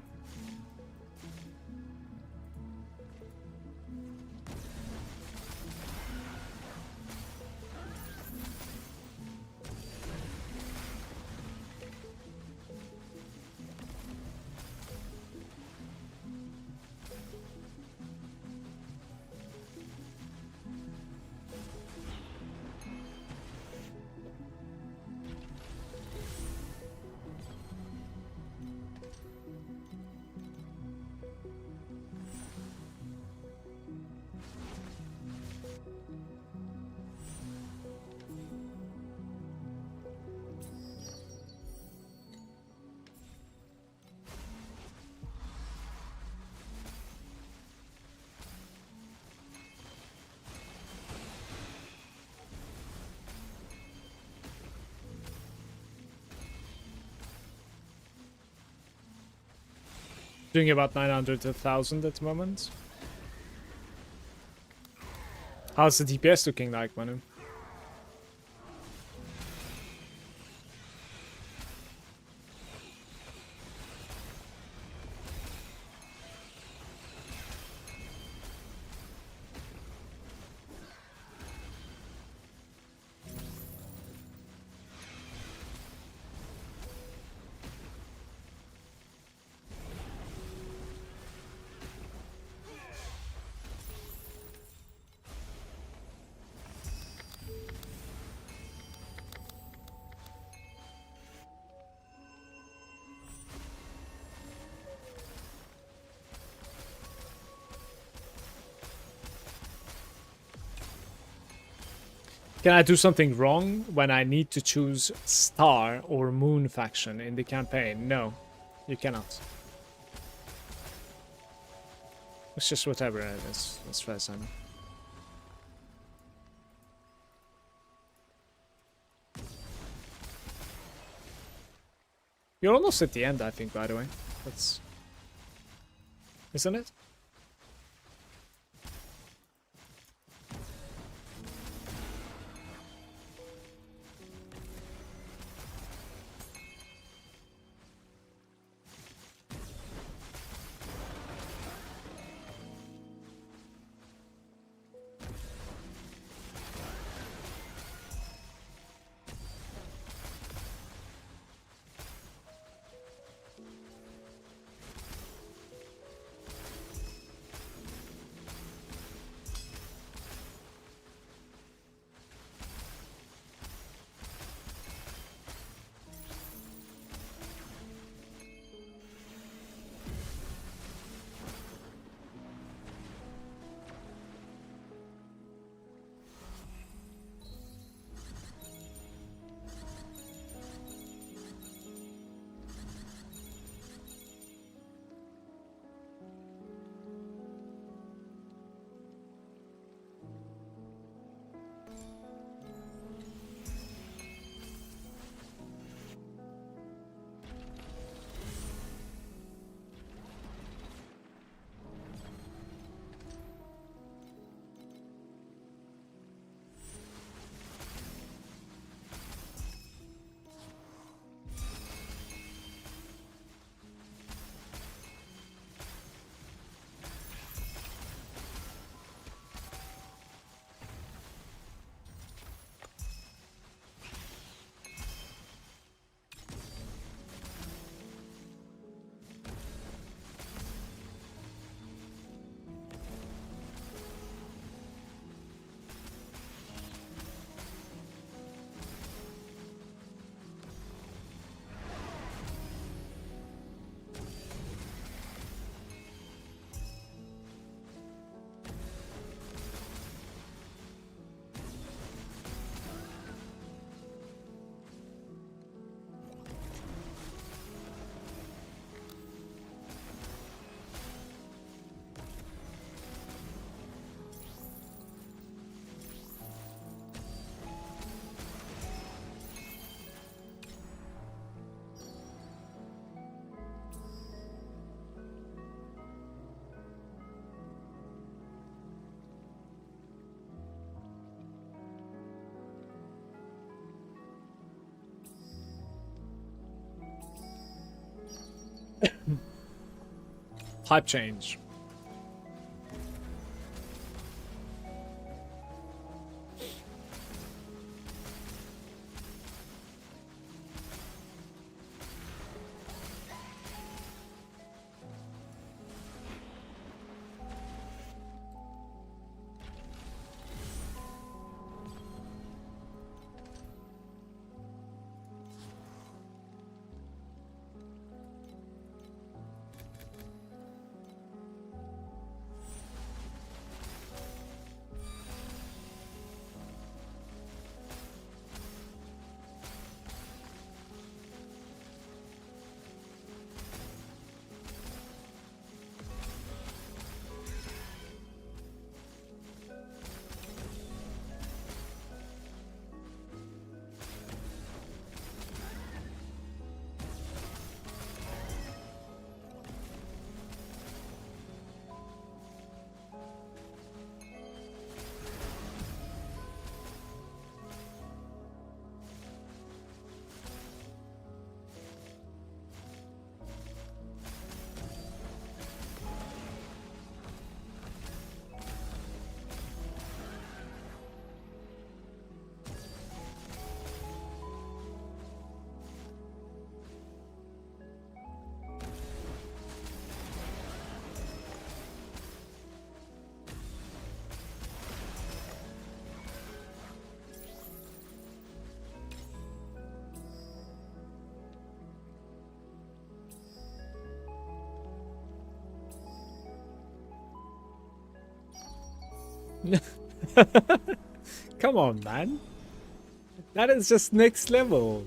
Doing about 900 to 1,000 at the moment. How's the DPS looking like, Manu? Can I do something wrong when I need to choose Star or Moon faction in the campaign? No, you cannot. It's just whatever it is, as far as I know. You're almost at the end, I think, by the way. That's... Isn't it? type change. Come on, man. That is just next level.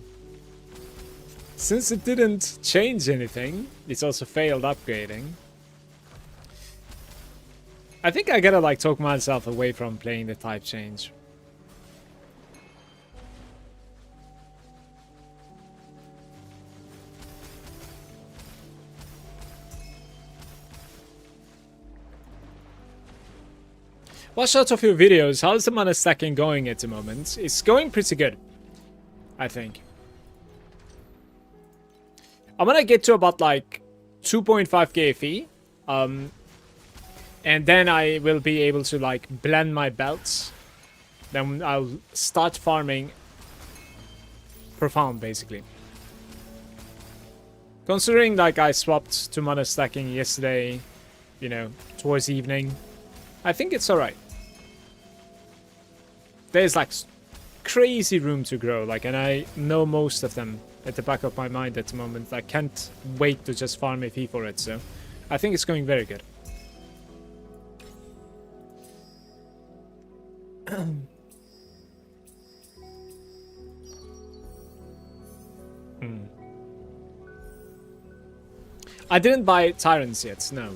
Since it didn't change anything, it's also failed upgrading. I think I gotta like talk myself away from playing the type change. Watch out of your videos. How's the mana stacking going at the moment? It's going pretty good, I think. I'm gonna get to about like 2.5k FE. And then I will be able to like blend my belts. Then I'll start farming profound basically. Considering like I swapped to mana stacking yesterday, you know, towards evening, I think it's alright. There's like crazy room to grow, like, and I know most of them at the back of my mind at the moment. I can't wait to just farm FE for it, so I think it's going very good. I didn't buy Tyrants yet, no.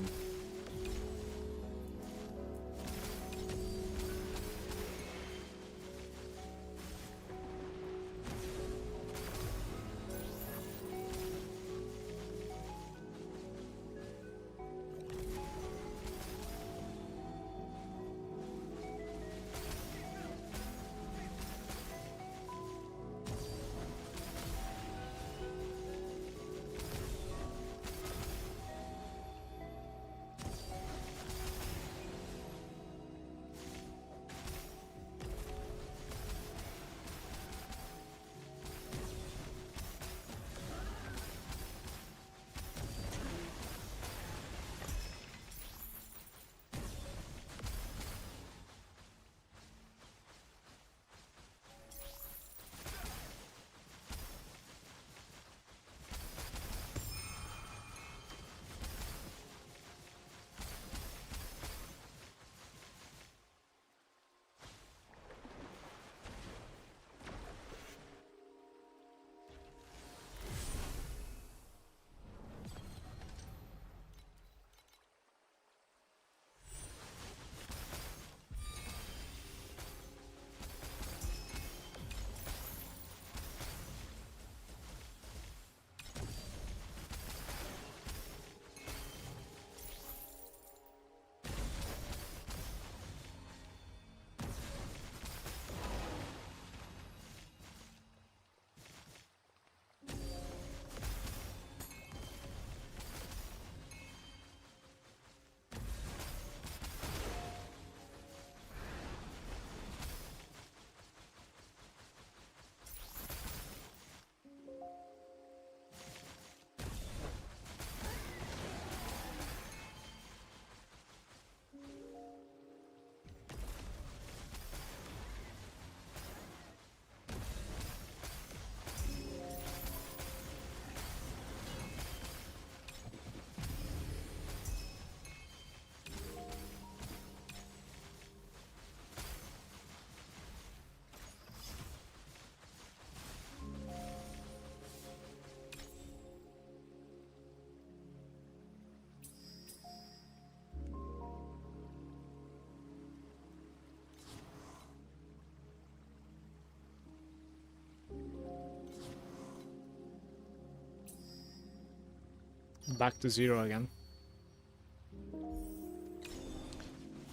Back to 0 again.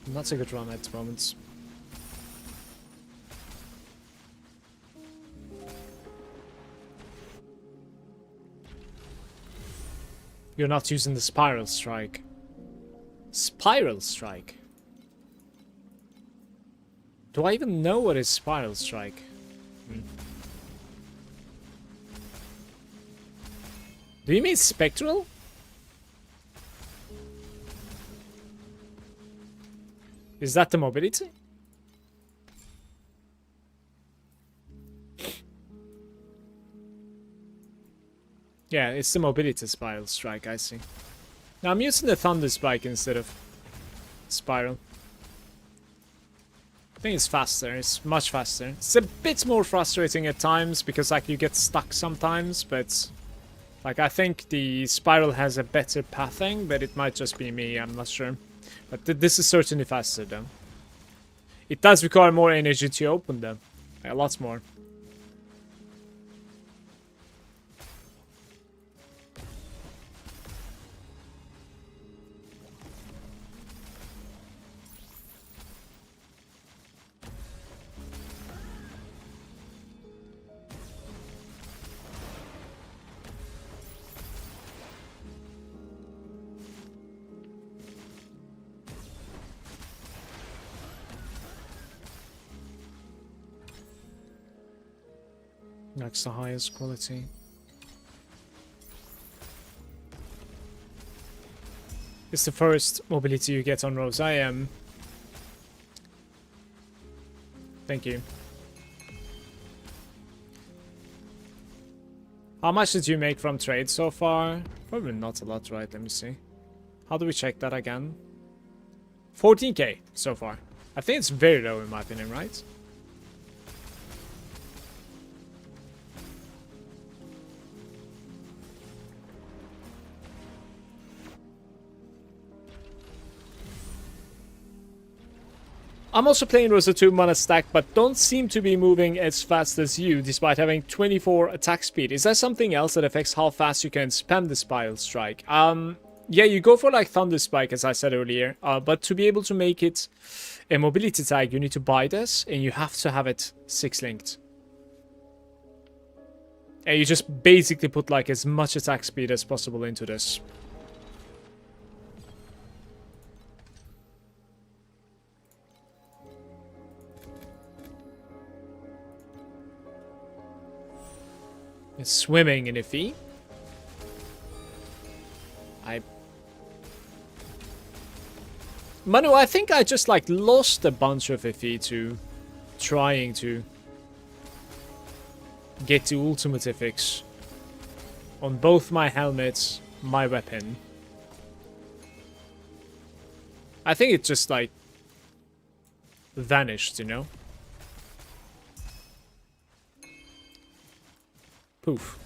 Not a good run at the moment. You're not using the Spiral Strike. Spiral Strike? Do I even know what is Spiral Strike? Do you mean Spectral? Is that the mobility? Yeah, it's the mobility Spiral Strike, I see. Now I'm using the Thunder Spike instead of Spiral. I think it's faster, it's much faster. It's a bit more frustrating at times because like you get stuck sometimes, but like I think the Spiral has a better pathing, but it might just be me, I'm not sure. But this is certainly faster though. It does require more energy to open them. A lot more. That's the highest quality. It's the first mobility you get on Rosa. I am. Thank you. How much did you make from trade so far? Probably not a lot, right? Let me see. How do we check that again? 14k so far. I think it's very low in my opinion, right? I'm also playing Rosa 2 mana stack, but don't seem to be moving as fast as you, despite having 24 attack speed. Is that something else that affects how fast you can spam the Spiral Strike? Yeah, you go for like Thunder Spike, as I said earlier, but to be able to make it a mobility tag, you need to buy this, and you have to have it 6-linked. And you just basically put like as much attack speed as possible into this. It's swimming in a fee. Manu, I think I just like lost a bunch of FE to trying to get the ultimate fix on both my helmets, my weapon. I think it just like vanished, you know? Poof.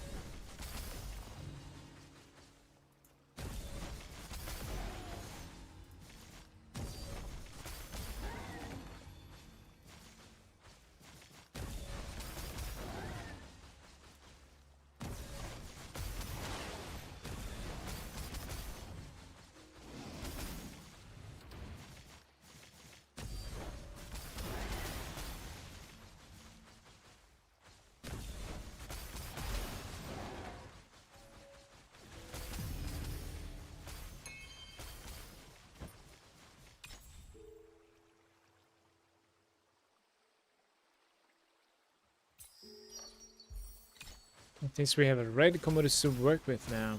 At least we have a red commodity to work with now.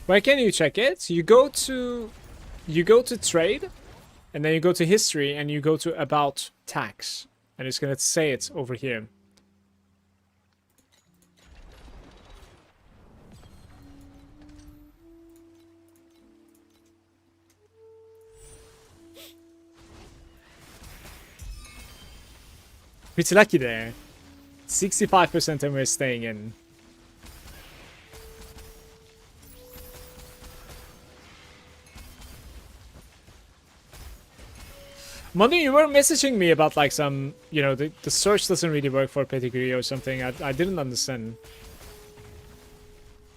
Where can you check it? You go to trade, and then you go to history, and you go to about tax, and it's gonna say it over here. Pretty lucky there. 65% and we're staying in. Manu, you were messaging me about like some, you know, the search doesn't really work for pedigree or something. I didn't understand.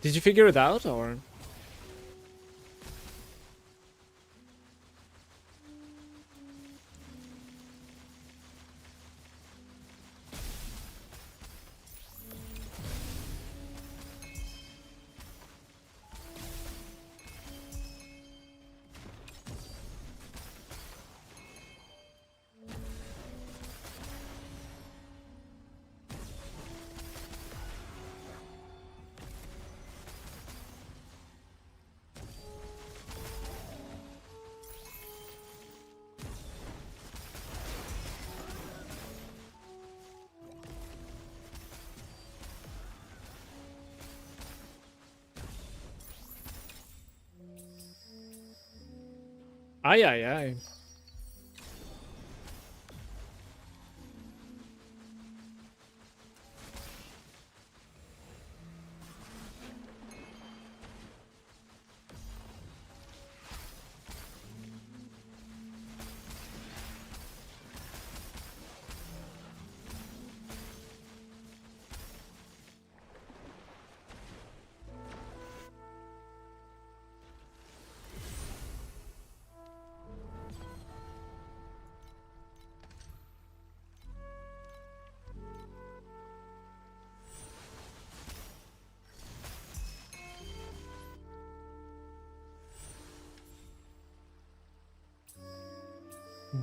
Did you figure it out or? Aye, aye, aye.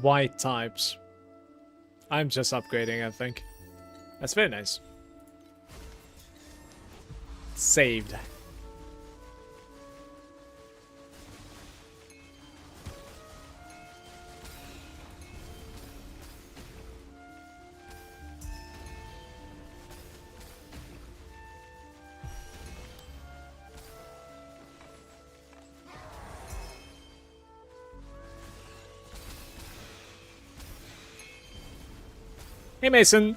White types. I'm just upgrading, I think. That's very nice. Saved. Hey, Mason.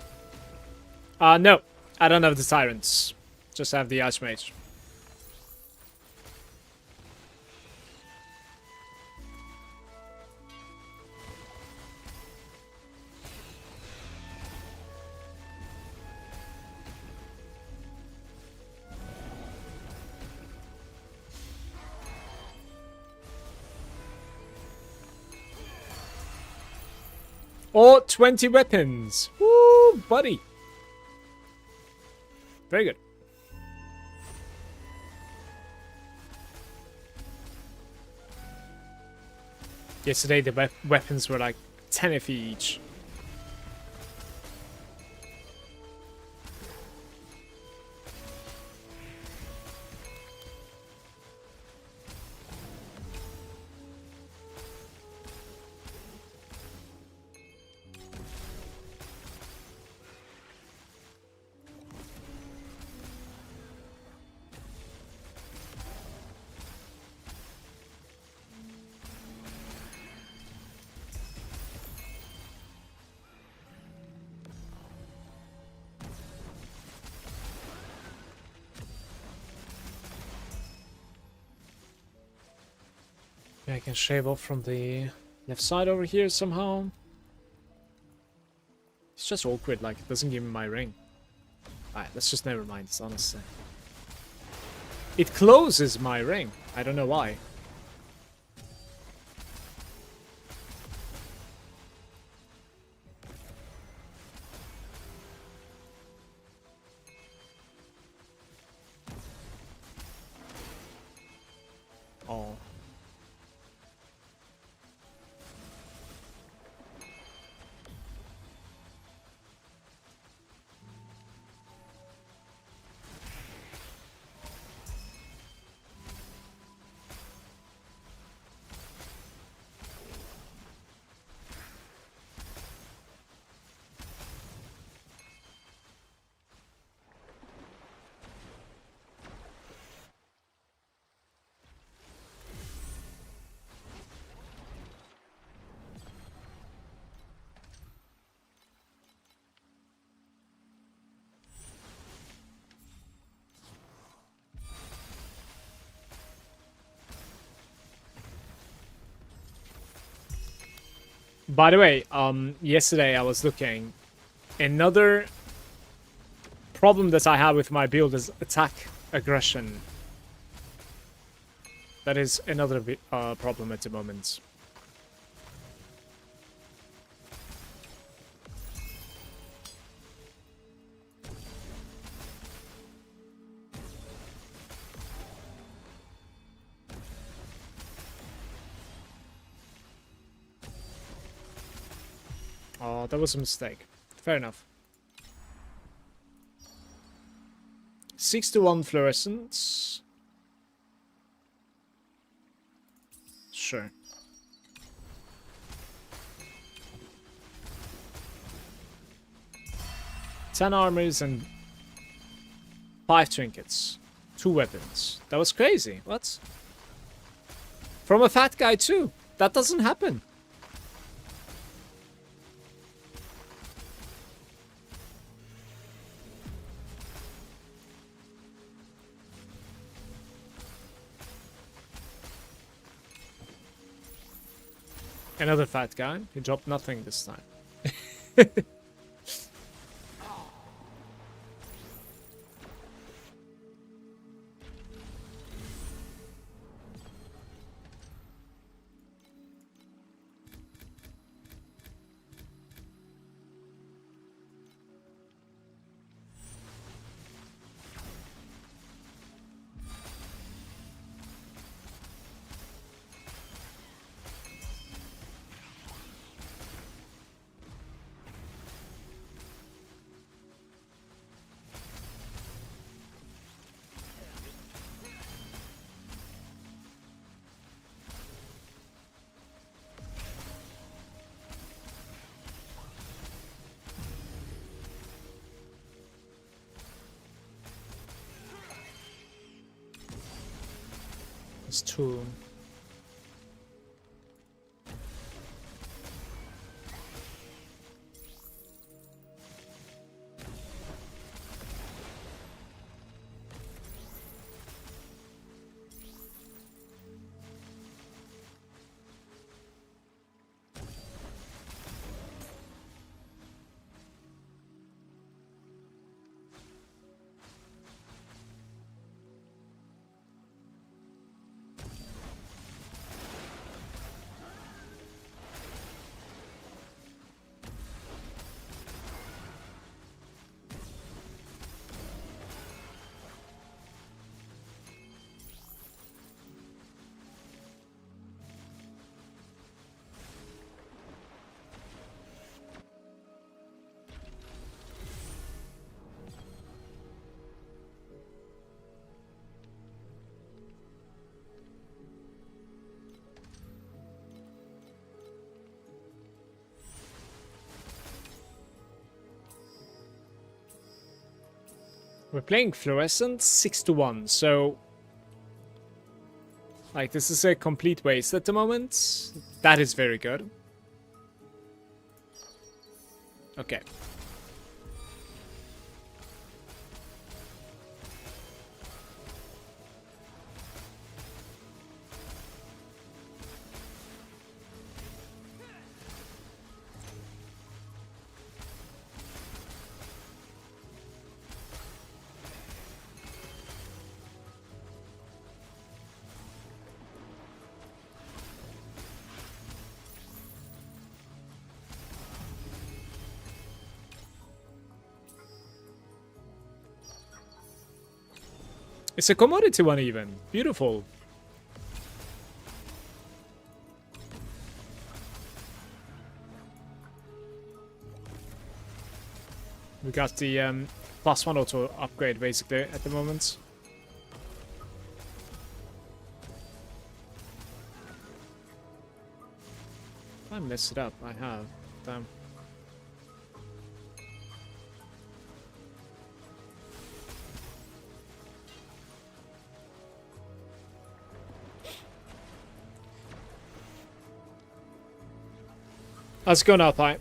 No. I don't have the Tyrants. Just have the Archmage. Or 20 weapons. Woo, buddy. Very good. Yesterday the weapons were like 10 if each. I can shave off from the left side over here somehow. It's just awkward, like it doesn't give me my ring. Alright, let's just never mind, it's honestly. It closes my ring. I don't know why. Oh. By the way, yesterday I was looking. Another problem that I have with my build is attack aggression. That is another problem at the moment. Oh, that was a mistake. Fair enough. 6-1 fluorescence. Sure. 10 armors and 5 trinkets. 2 weapons. That was crazy. What? From a fat guy too. That doesn't happen. Another fat guy. He dropped nothing this time. It's 2. We're playing fluorescent 6-1, so like this is a complete waste at the moment. That is very good. Okay. It's a commodity one even. Beautiful. We got the +1 auto upgrade basically at the moment. I messed it up. I have. Damn. Let's go now, Pi.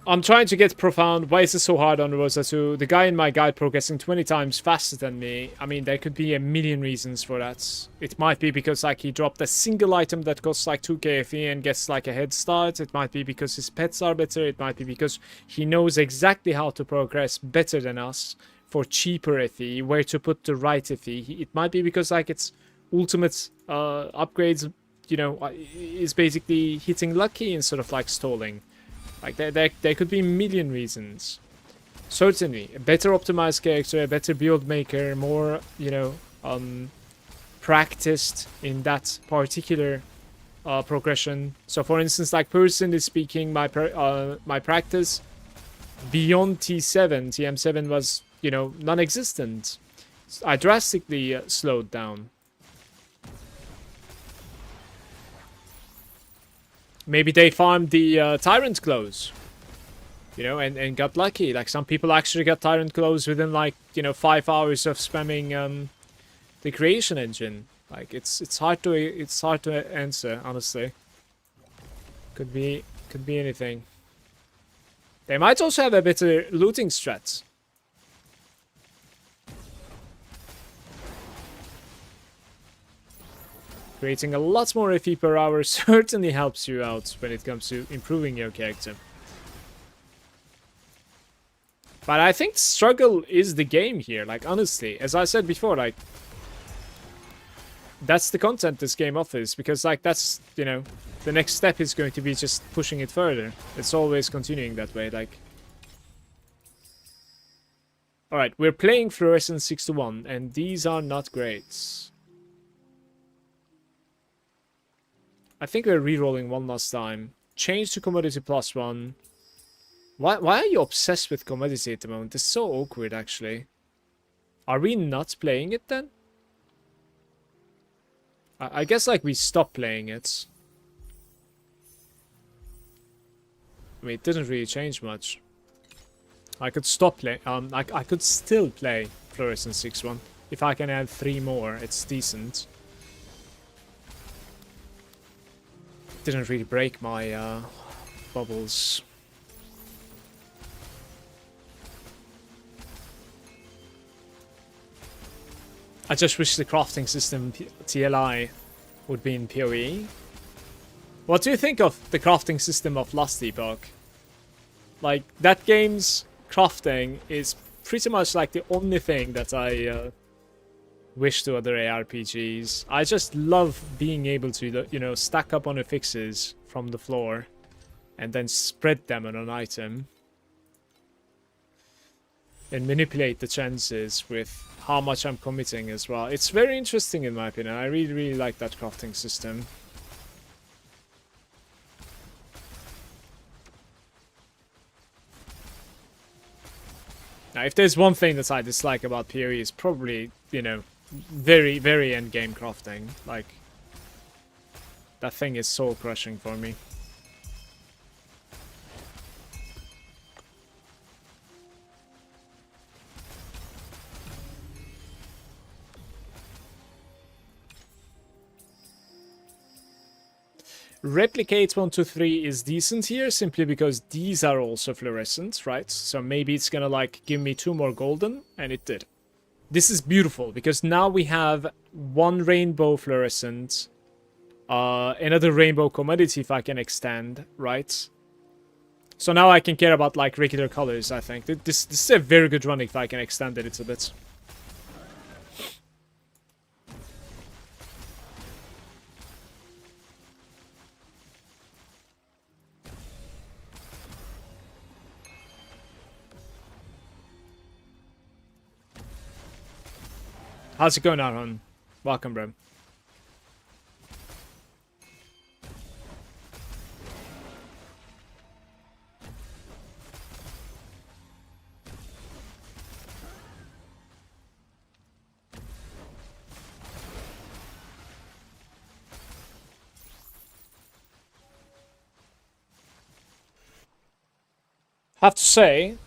I'm trying to get profound. Why is it so hard on Rosa 2? The guy in my guide progressing 20 times faster than me. I mean, there could be a million reasons for that. It might be because like he dropped a single item that costs like 2k FE and gets like a head start. It might be because his pets are better. It might be because he knows exactly how to progress better than us for cheaper FE, where to put the right FE. It might be because like its ultimate upgrades, you know, is basically hitting lucky instead of like stalling. Like, there could be a million reasons. Certainly, a better optimized character, a better build maker, more, you know, practiced in that particular progression. So, for instance, like, personally speaking, my practice beyond T7, TM7 was, you know, non-existent. I drastically slowed down. Maybe they farmed the Tyrant Clothes, you know, and got lucky. Like, some people actually got Tyrant Clothes within, like, you know, 5 hours of spamming the creation engine. Like, it's hard to answer, honestly. Could be anything. They might also have a better looting strat. Creating a lot more FE per hour certainly helps you out when it comes to improving your character. But I think struggle is the game here. Like, honestly, as I said before, like, that's the content this game offers. Because, like, that's, you know, the next step is going to be just pushing it further. It's always continuing that way, like. Alright, we're playing Fluorescent 6-1, and these are not great. I think we're rerolling one last time. Change to commodity +1. Why are you obsessed with commodity at the moment? It's so awkward, actually. Are we not playing it then? I guess, like, we stopped playing it. I mean, it didn't really change much. I could stop playing. I could still play Fluorescent 6-1. If I can add 3 more, it's decent. Didn't really break my bubbles. I just wish the crafting system TLI would be in PoE. What do you think of the crafting system of Last Epoch? Like, that game's crafting is pretty much like the only thing that I wish to other ARPGs. I just love being able to, you know, stack up on the fixes from the floor and then spread them on an item and manipulate the chances with how much I'm committing as well. It's very interesting in my opinion. I really like that crafting system. Now, if there's one thing that I dislike about PoE, is probably, you know, very endgame crafting. Like, that thing is soul crushing for me. Replicate 123 is decent here, simply because these are also fluorescent, right? So maybe it's gonna, like, give me 2 more golden, and it did. This is beautiful, because now we have 1 rainbow fluorescent, another rainbow commodity if I can extend, right? So now I can care about, like, regular colors, I think. This is a very good run if I can extend it a bit. How's it going, Arhon? Welcome, bro. Have to say,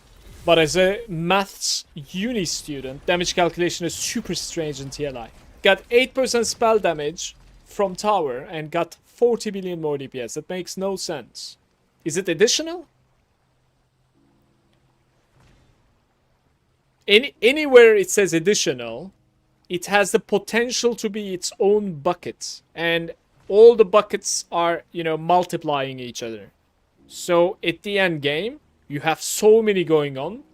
but as a maths uni student, damage calculation is super strange in TLI. Got 8% spell damage from tower and got 40 billion more DPS. That makes no sense. Is it additional? Anywhere it says additional, it has the potential to be its own bucket, and all the buckets are, you know, multiplying each other. So at the end game, you have so many going on.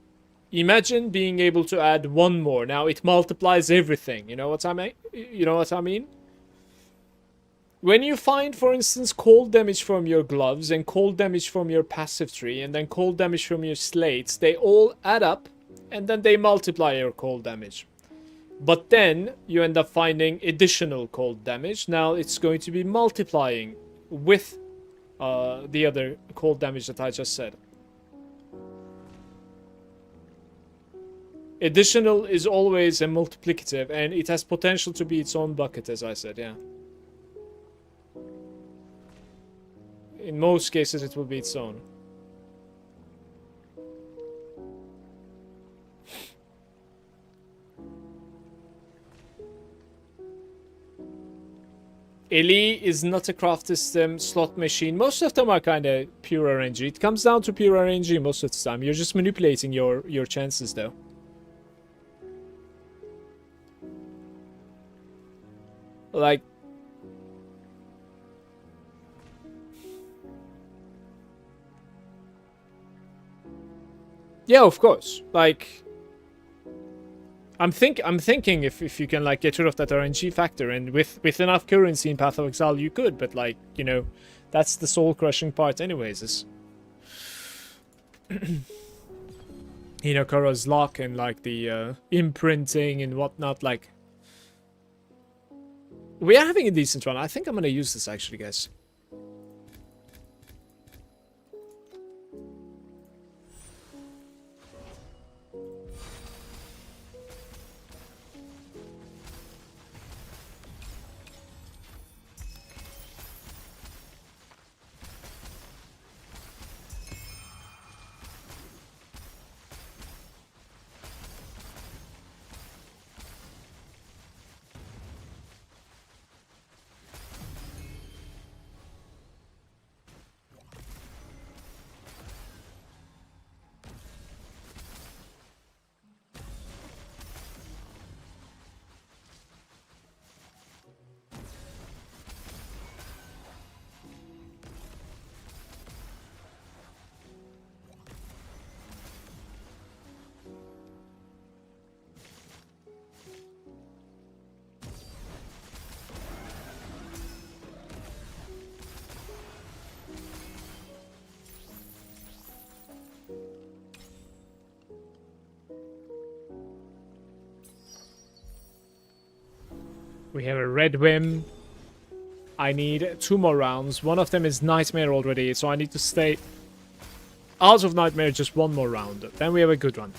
Imagine being able to add one more. Now it multiplies everything. You know what I mean? You know what I mean? When you find, for instance, cold damage from your gloves and cold damage from your passive tree and then cold damage from your slates, they all add up and then they multiply your cold damage. But then you end up finding additional cold damage. Now it's going to be multiplying with the other cold damage that I just said. Additional is always a multiplicative, and it has potential to be its own bucket, as I said, yeah. In most cases, it will be its own. Ellie is not a craft system slot machine. Most of them are kind of pure RNG. It comes down to pure RNG most of the time. You're just manipulating your chances, though. Like, yeah, of course. Like, I'm thinking if you can like get rid of that RNG factor, and with enough currency in Path of Exile you could, but like, you know, that's the soul crushing part anyways, is you know, Kara's lock and like the imprinting and whatnot. Like, we are having a decent run. I think I'm gonna use this actually, guys. We have a red whim. I need 2 more rounds. One of them is Nightmare already, so I need to stay out of Nightmare just 1 more round. Then we have a good run.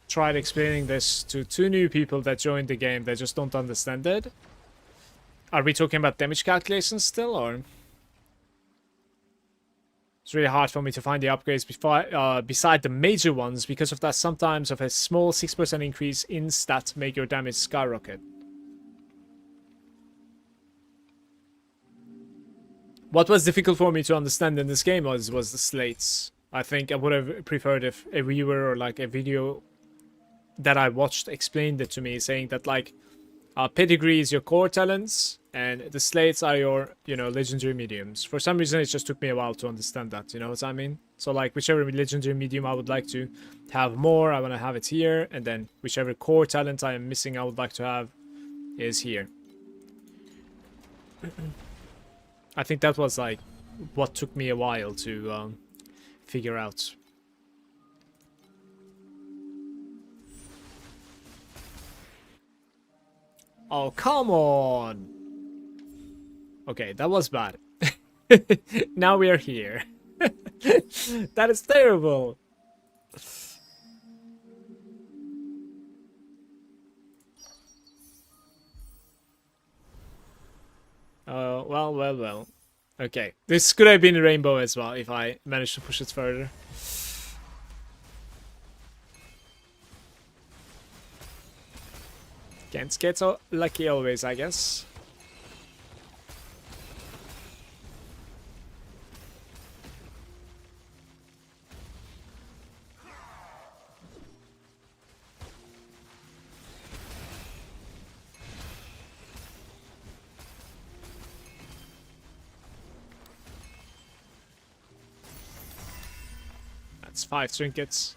Tried explaining this to 2 new people that joined the game. They just don't understand it. Are we talking about damage calculations still, or? It's really hard for me to find the upgrades beside the major ones because of that. Sometimes of a small 6% increase in stat make your damage skyrocket. What was difficult for me to understand in this game was the slates. I think I would have preferred if a viewer or like a video that I watched explained it to me, saying that like pedigree is your core talents and the slates are your, you know, legendary mediums. For some reason it just took me a while to understand that, you know what I mean? So like whichever legendary medium I would like to have more, I want to have it here, and then whichever core talent I am missing I would like to have is here. I think that was like what took me a while to figure out. Oh, come on! Okay, that was bad. Now we are here. That is terrible. Well. Okay, this could have been a rainbow as well if I managed to push it further. Can't get so lucky always, I guess. That's 5 trinkets.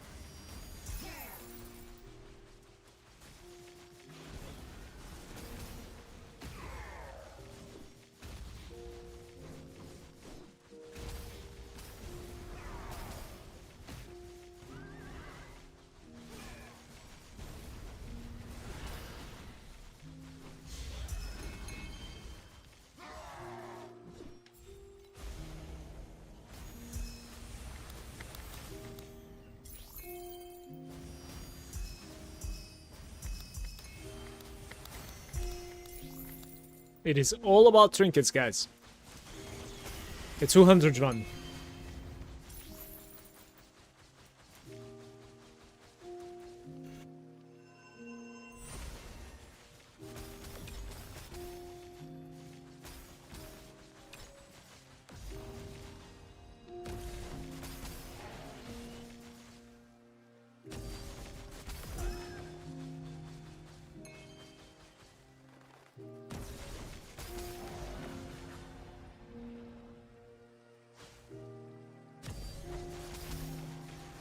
It is all about trinkets, guys. The 200 run.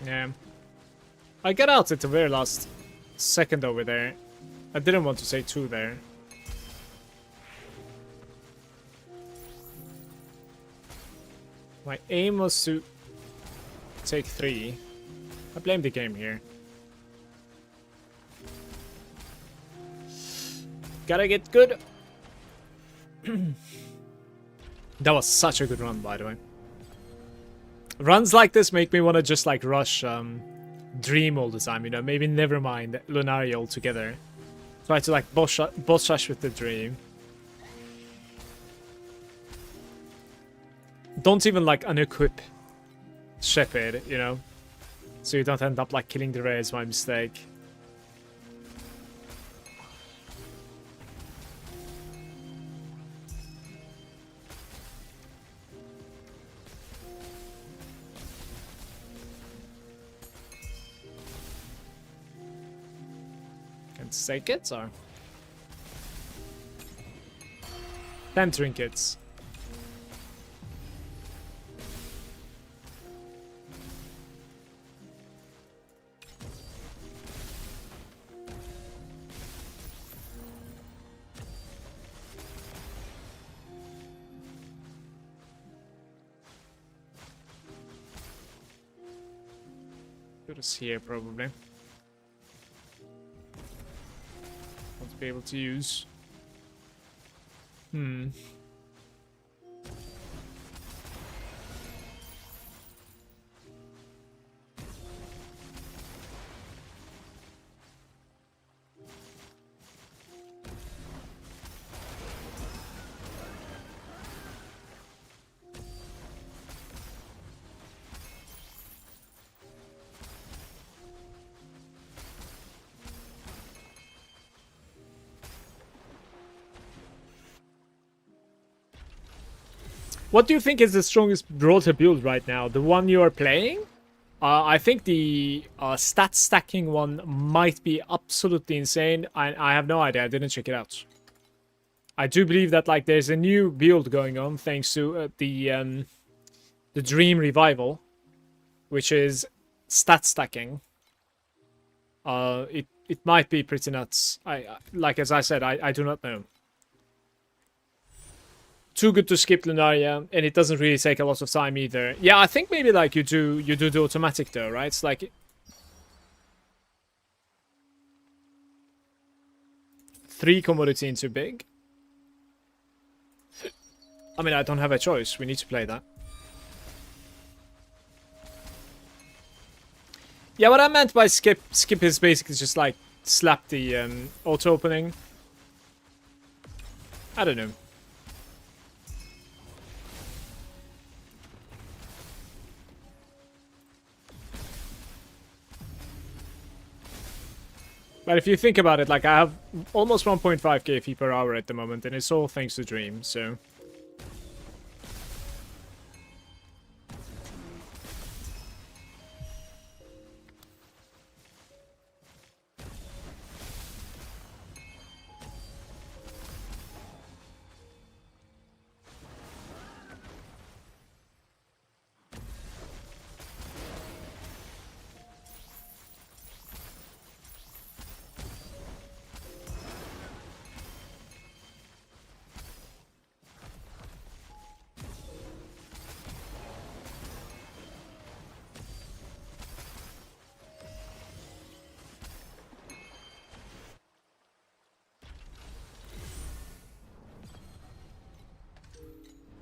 Yeah. I got out at the very last second over there. I didn't want to say 2 there. My aim was to take 3. I blame the game here. Gotta get good. That was such a good run, by the way. Runs like this make me want to just like rush Dream all the time, you know, maybe never mind Lunaria altogether. Try to like boss rush with the Dream. Don't even like unequip Shepherd, you know, so you don't end up like killing the rares by mistake. Trinkets or 10 trinkets. Put us here probably. Be able to use. What do you think is the strongest Rosa build right now? The one you are playing? I think the stat stacking one might be absolutely insane. I have no idea. I didn't check it out. I do believe that like there's a new build going on thanks to the Dream Revival, which is stat stacking. It might be pretty nuts. Like as I said, I do not know. Too good to skip Lunaria, and it doesn't really take a lot of time either. Yeah, I think maybe like you do the automatic though, right? It's like 3 commodity into big. I mean, I don't have a choice. We need to play that. Yeah, what I meant by skip is basically just like slap the auto opening. I don't know. But if you think about it, like I have almost 1.5k fee per hour at the moment, and it's all thanks to Dream, so...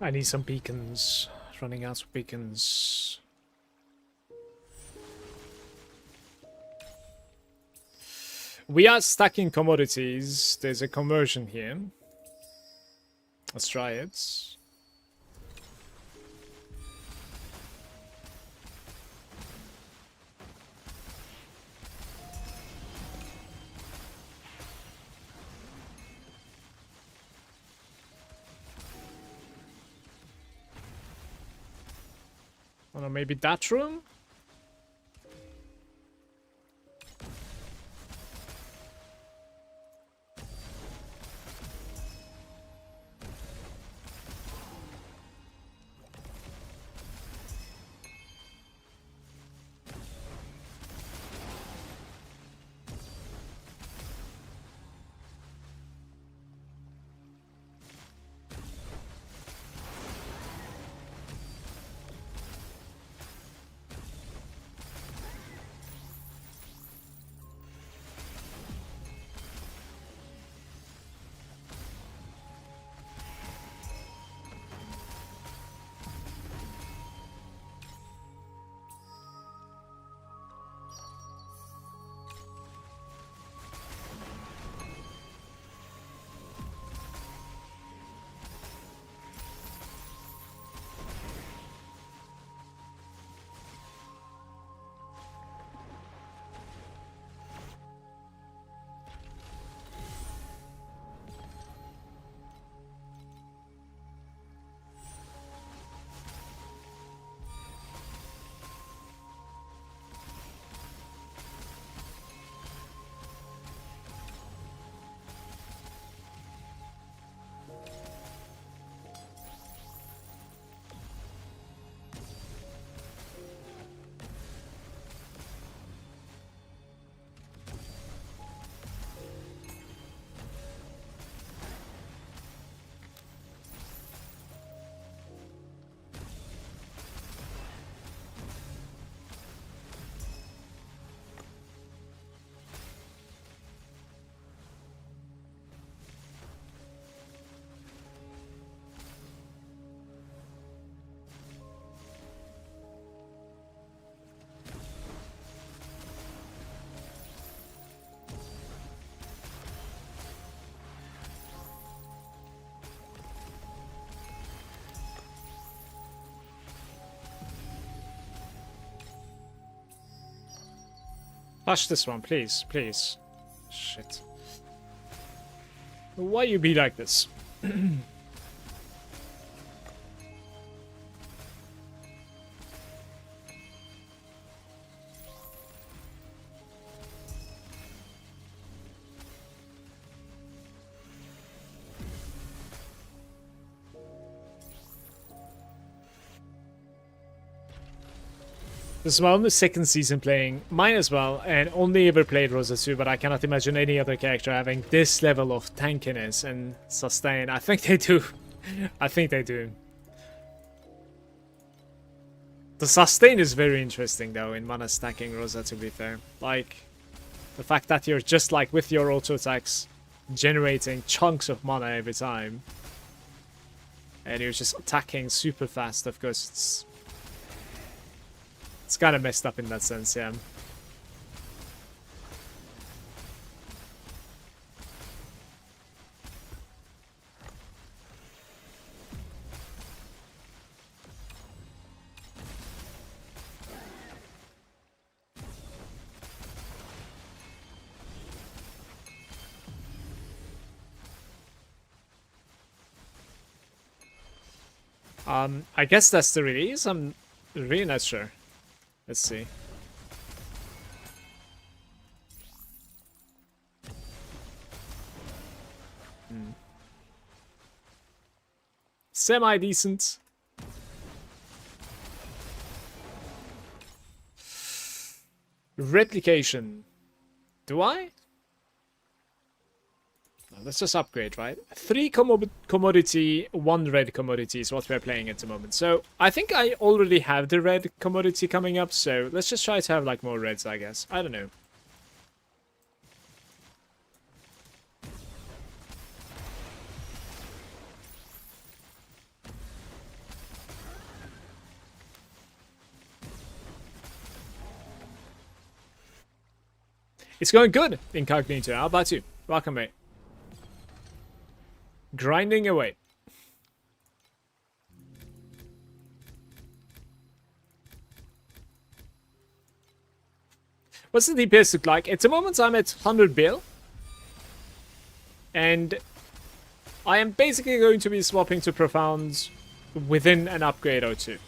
I need some beacons. Running out of beacons. We are stacking commodities. There's a conversion here. Let's try it. Oh no, maybe that room? Flash this one, please, please. Shit. Why you be like this? This is my only second season playing, mine as well, and only ever played Rosa 2, but I cannot imagine any other character having this level of tankiness and sustain. I think they do. I think they do. The sustain is very interesting though in mana stacking Rosa, to be fair. Like, the fact that you're just like with your auto attacks generating chunks of mana every time. And you're just attacking super fast, of course it's kind of messed up in that sense, yeah. I guess that's the release. I'm really not sure. Let's see. Semi-decent. Replication. Do I? No, let's just upgrade, right? 3 commodity, 1 red commodity is what we're playing at the moment. So I think I already have the red commodity coming up. So let's just try to have like more reds, I guess. I don't know. It's going good, Incognito. How about you? Welcome, mate. Grinding away. What's the DPS look like? At the moment, I'm at 100 bill. And I am basically going to be swapping to Profound within an upgrade or two.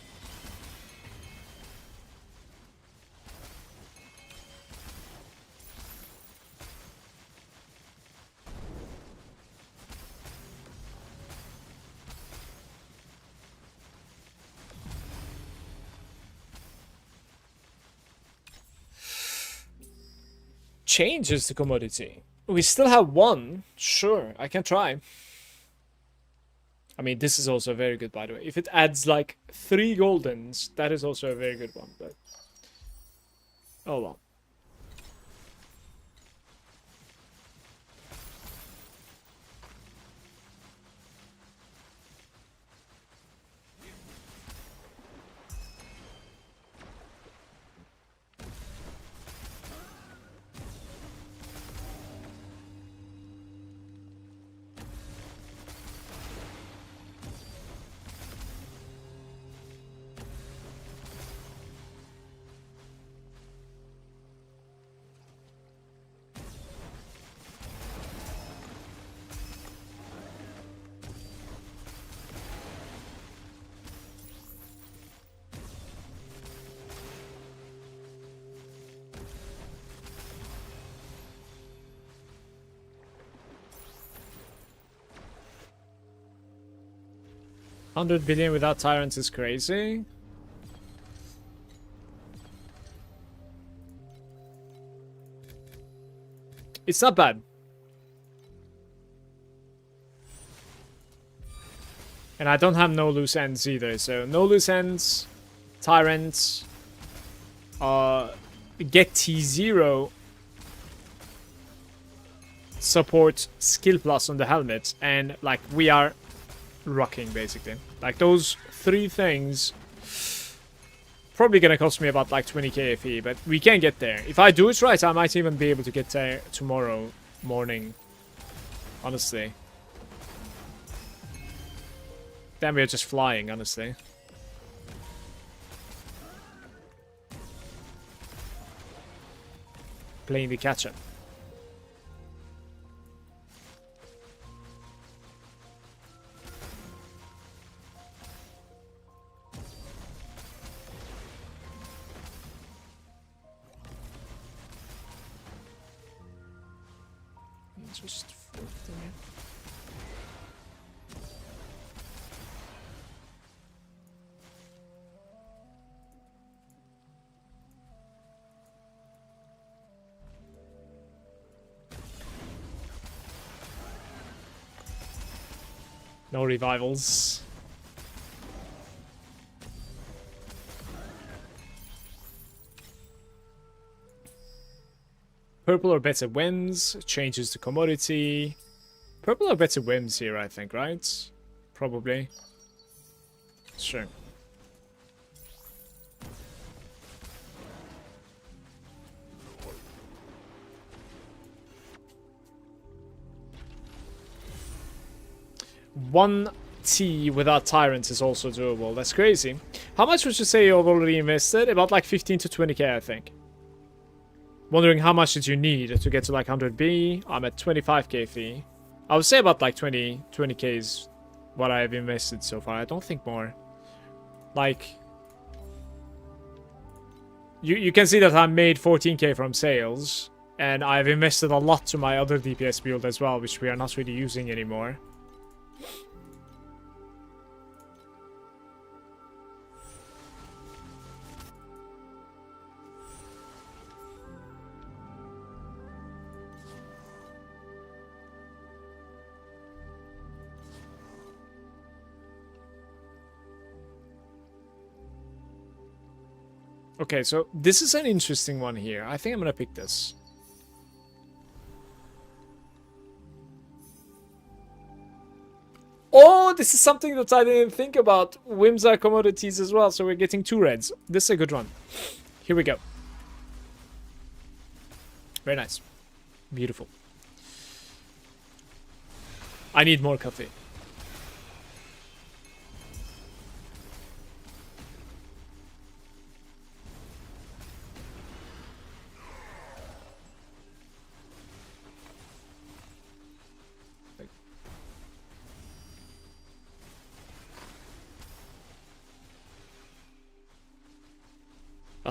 Changes the commodity. We still have 1. Sure, I can try. I mean, this is also very good, by the way. If it adds like 3 goldens, that is also a very good one. But oh well. $100 billion without tyrants is crazy. It's not bad. And I don't have no loose ends either, so no loose ends, tyrants, get T0, support skill plus on the helmet, and like we are rocking basically. Like those 3 things probably gonna cost me about like 20k FE, but we can get there. If I do it right, I might even be able to get there tomorrow morning, honestly. Then we're just flying, honestly. Playing the catch-up. Just no revivals. Purple or better wins, changes the commodity. Purple or better wins here, I think, right? Probably. Sure. One T without tyrants is also doable. That's crazy. How much would you say you've already invested? About like 15 to 20k, I think. Wondering how much did you need to get to like 100B? I'm at 25k fee. I would say about like 20k is what I've invested so far. I don't think more. Like, you can see that I made 14k from sales, and I've invested a lot to my other DPS build as well, which we are not really using anymore. Okay, so this is an interesting one here. I think I'm gonna pick this. Oh, this is something that I didn't think about. Whims are commodities as well, so we're getting 2 reds. This is a good one. Here we go. Very nice. Beautiful. I need more coffee.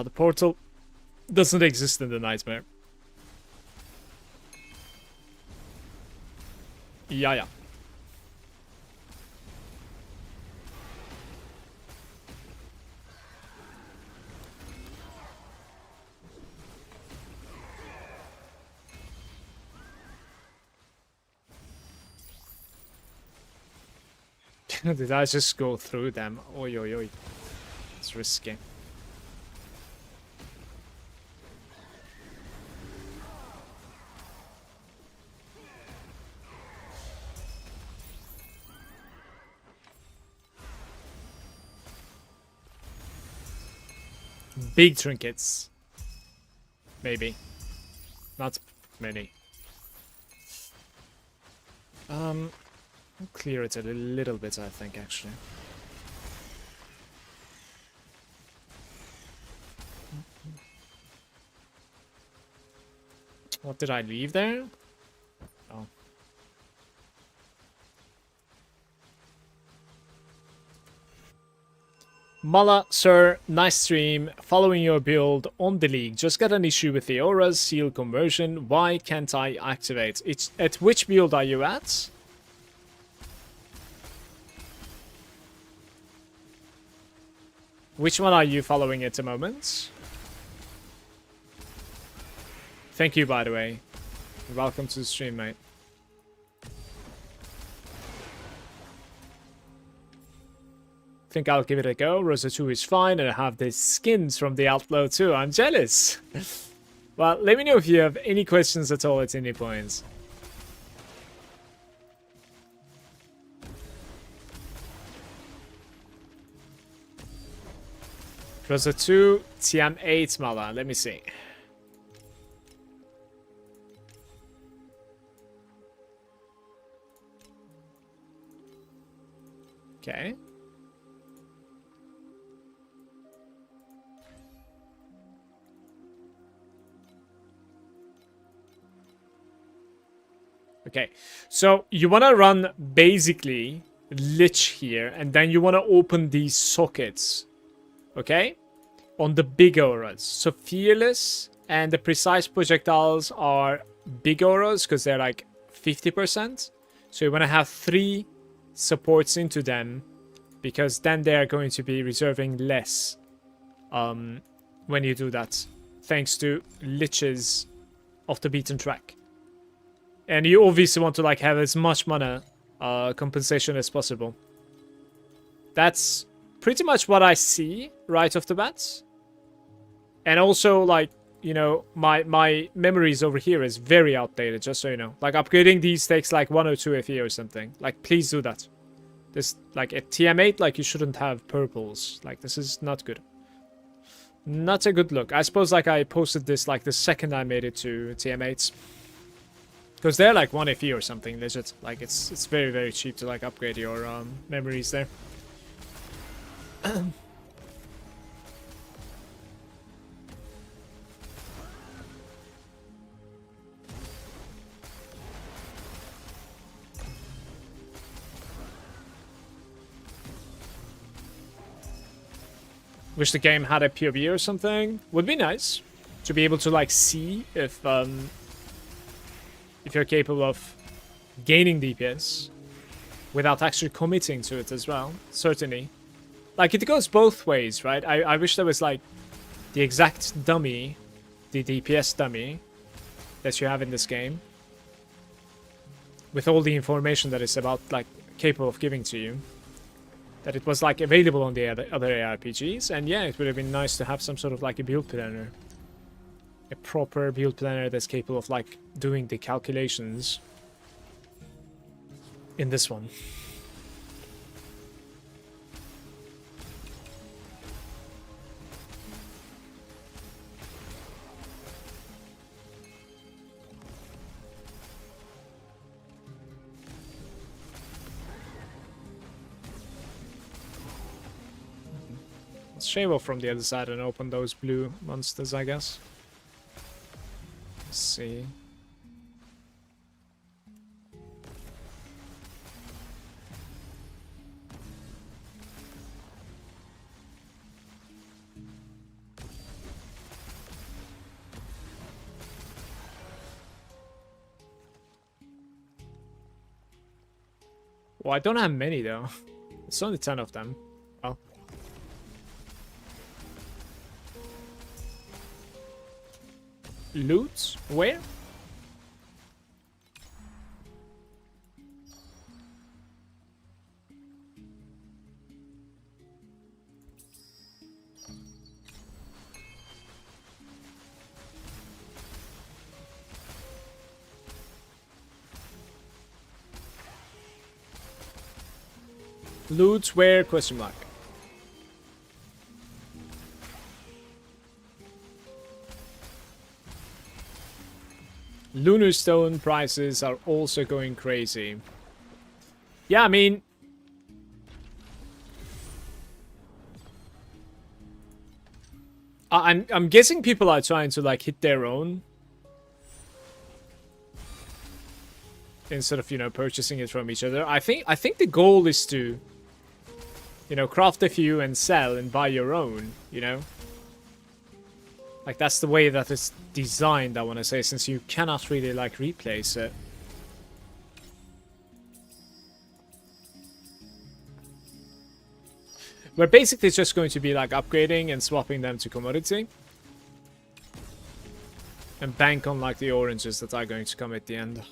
The portal doesn't exist in the nightmare. Yeah. Did I just go through them? Oi, oi, oi. It's risky. Big trinkets. Maybe. Not many. I'll clear it a little bit, I think, actually. What did I leave there? Oh. Mala, sir, nice stream. Following your build on the league. Just got an issue with the Aura's seal conversion. Why can't I activate? It's at which build are you at? Which one are you following at the moment? Thank you, by the way. Welcome to the stream, mate. Think I'll give it a go. Rosa 2 is fine, and I have the skins from the Outlaw too. I'm jealous. Well, let me know if you have any questions at all at any points. Rosa 2, TM8, Mala. Let me see. Okay. Okay, so you want to run basically Lich here, and then you want to open these sockets, okay, on the big auras. So Fearless and the Precise Projectiles are big auras because they're like 50%. So you want to have 3 supports into them, because then they are going to be reserving less when you do that, thanks to Liches off the beaten track. And you obviously want to like have as much mana compensation as possible. That's pretty much what I see right off the bat. And also, like, you know, my memories over here is very outdated, just so you know. Like, upgrading these takes like 1 or 2 FE or something. Like, please do that. This, like, at TM8, like, you shouldn't have purples. Like, this is not good. Not a good look. I suppose, like, I posted this, like, the second I made it to TM8s. Because they're like 1 FE or something, legit. Like, it's very, very cheap to, like, upgrade your memories there. Wish the game had a POV or something. Would be nice to be able to like see if you're capable of gaining DPS without actually committing to it as well. Certainly. Like, it goes both ways, right? I wish there was like the exact dummy, the DPS dummy that you have in this game, with all the information that it's about, like, capable of giving to you. That it was like available on the other ARPGs, and yeah, it would have been nice to have some sort of like a build planner. A proper build planner that's capable of like doing the calculations in this one. Let's shave off from the other side and open those blue monsters, I guess. Let's see. Well, I don't have many though. It's only 10 of them. Well. Loot? Where? Loot where? Question mark. Lunar stone prices are also going crazy. Yeah, I mean, I'm guessing people are trying to like hit their own instead of, you know, purchasing it from each other. I think the goal is to, you know, craft a few and sell and buy your own, you know? Like, that's the way that it's designed, I want to say, since you cannot really, like, replace it. We're basically just going to be, like, upgrading and swapping them to commodity. And bank on, like, the oranges that are going to come at the end.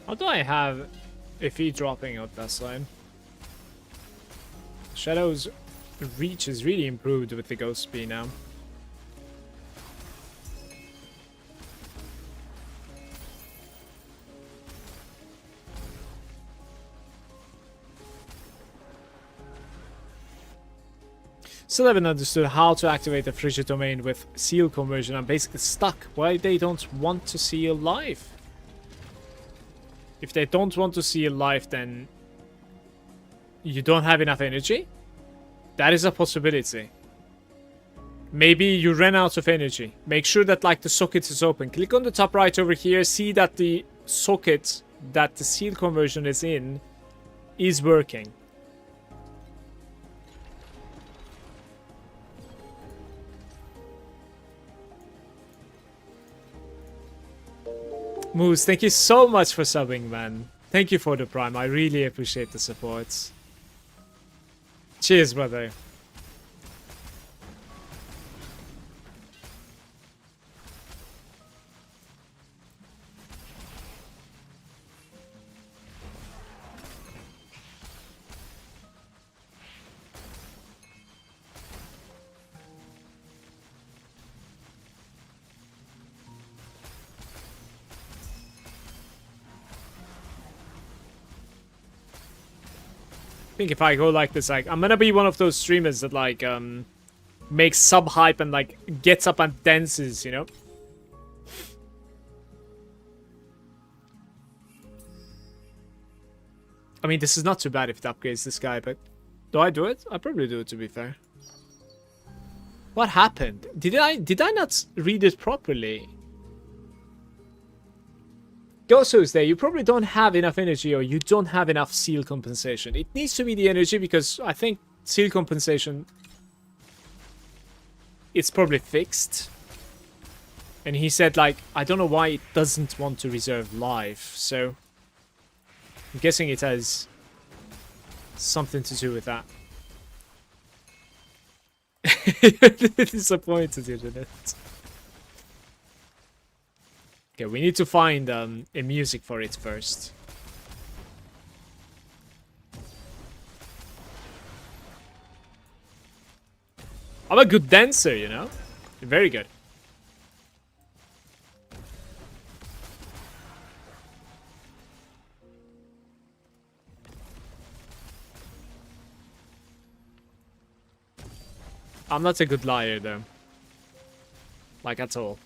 How do I have a feed dropping out that side? Shadow's reach is really improved with the ghost speed now. Still haven't understood how to activate the frigid domain with seal conversion. I'm basically stuck. Why they don't want to seal life? If they don't want to seal life, then you don't have enough energy? That is a possibility. Maybe you ran out of energy. Make sure that like the socket is open. Click on the top right over here. See that the socket that the seal conversion is in is working. Moose, thank you so much for subbing, man. Thank you for the prime. I really appreciate the support. Cheers, brother. think if I go like this, like, I'm gonna be one of those streamers that, like, makes sub-hype and, like, gets up and dances, you know? I mean, this is not too bad if it upgrades this guy, but... Do I do it? I probably do it, to be fair. What happened? Did I not read it properly? Goso's there. You probably don't have enough energy, or you don't have enough seal compensation. It needs to be the energy, because I think seal compensation... It's probably fixed. And he said, like, I don't know why it doesn't want to reserve life, so... I'm guessing it has something to do with that. You're disappointed, isn't it? Okay, we need to find a music for it first. I'm a good dancer, you know? Very good. I'm not a good liar, though. Like, at all.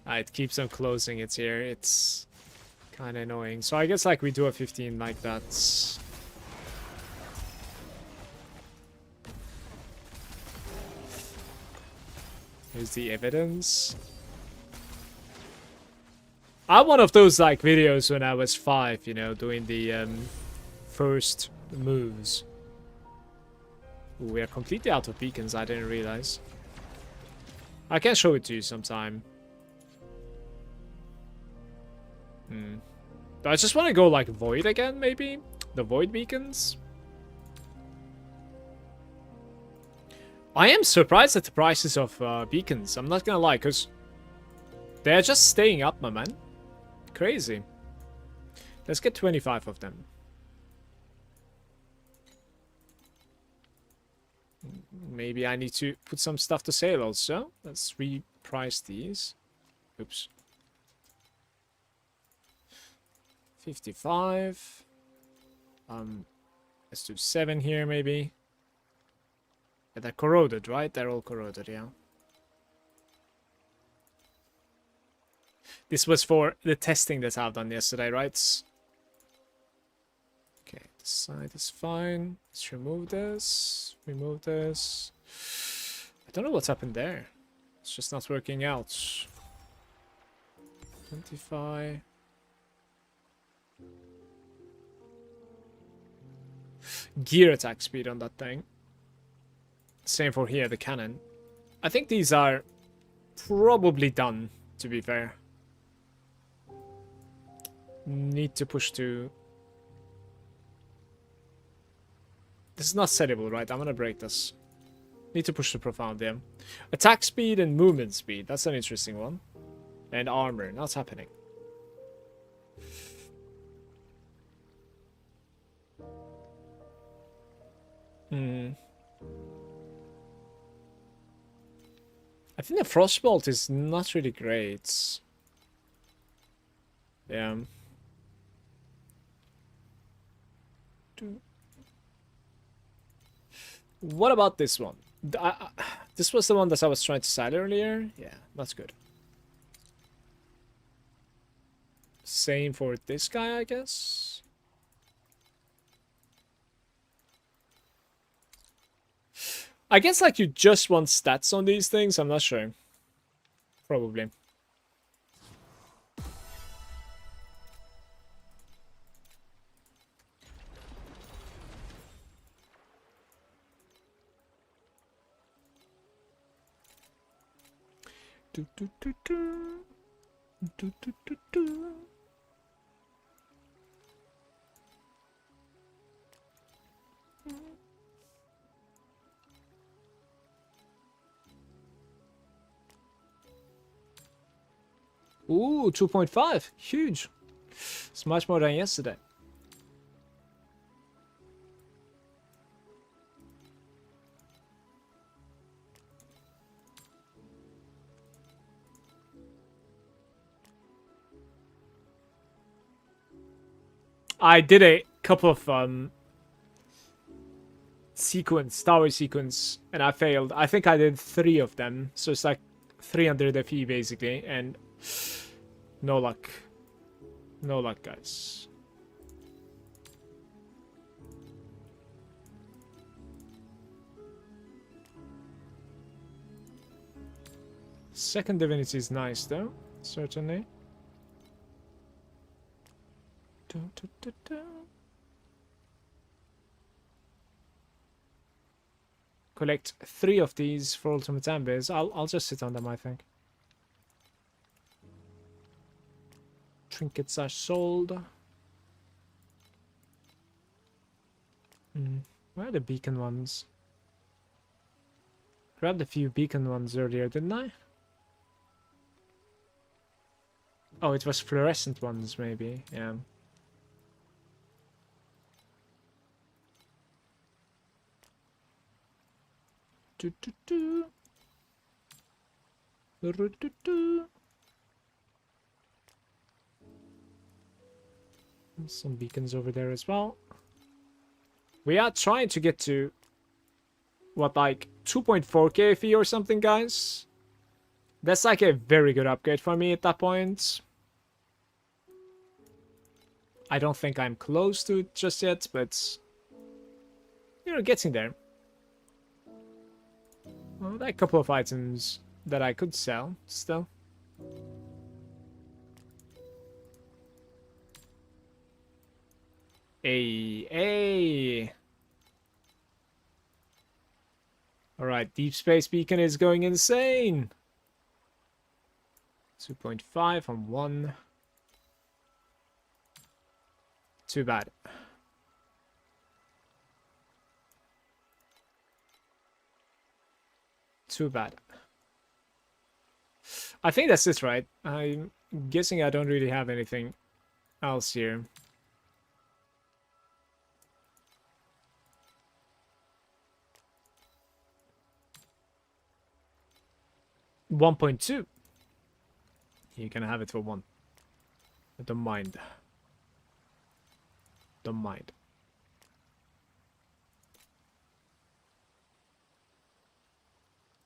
It keeps on closing it here. It's kind of annoying. So I guess, like, we do a 15 like that. Here's the evidence. I'm one of those, like, videos when I was 5, you know, doing the first moves. Ooh, we are completely out of beacons, I didn't realize. I can show it to you sometime. I just want to go, like, Void again, maybe? The Void beacons? I am surprised at the prices of beacons, I'm not gonna lie, because they're just staying up, my man. Crazy. Let's get 25 of them. Maybe I need to put some stuff to sale also. Let's reprice these. Oops. 55. Let's do 7 here, maybe. Yeah, they're corroded, right? They're all corroded, yeah. This was for the testing that I've done yesterday, right? Okay, this side is fine. Let's remove this. Remove this. I don't know what's happened there. It's just not working out. 25. Gear attack speed on that thing. Same for here, the cannon. I think these are probably done, to be fair. Need to push to... This is not settable, right? I'm gonna break this. Need to push to profound, yeah. Attack speed and movement speed. That's an interesting one. And armor. Not happening. I think the Frostbolt is not really great. Yeah. What about this one? This was the one that I was trying to sell earlier. Yeah, that's good. Same for this guy, I guess. I guess, like, you just want stats on these things. I'm not sure. Probably. Do, do, do, do. Do, do, do, do. Ooh, 2.5. Huge. It's much more than yesterday. I did a couple of tower sequence, and I failed. I think I did 3 of them, so it's like 300 FE basically, and no luck. No luck, guys. Second divinity is nice though, certainly. Collect 3 of these for ultimate ambies. I'll just sit on them, I think. Trinkets are sold. Where are the beacon ones? Grabbed a few beacon ones earlier, didn't I? Oh, it was fluorescent ones, maybe. Yeah. Some beacons over there as well. We are trying to get to what, like 2.4k fee or something, guys. That's like a very good upgrade for me at that point. I don't think I'm close to it just yet, but you know, getting there. Well, there are a couple of items that I could sell still. Hey. Alright, Deep Space Beacon is going insane. 2.5 on 1. Too bad. Too bad. I think that's it, right? I'm guessing I don't really have anything else here. $1.2. You can have it for 1. I don't mind. Don't mind.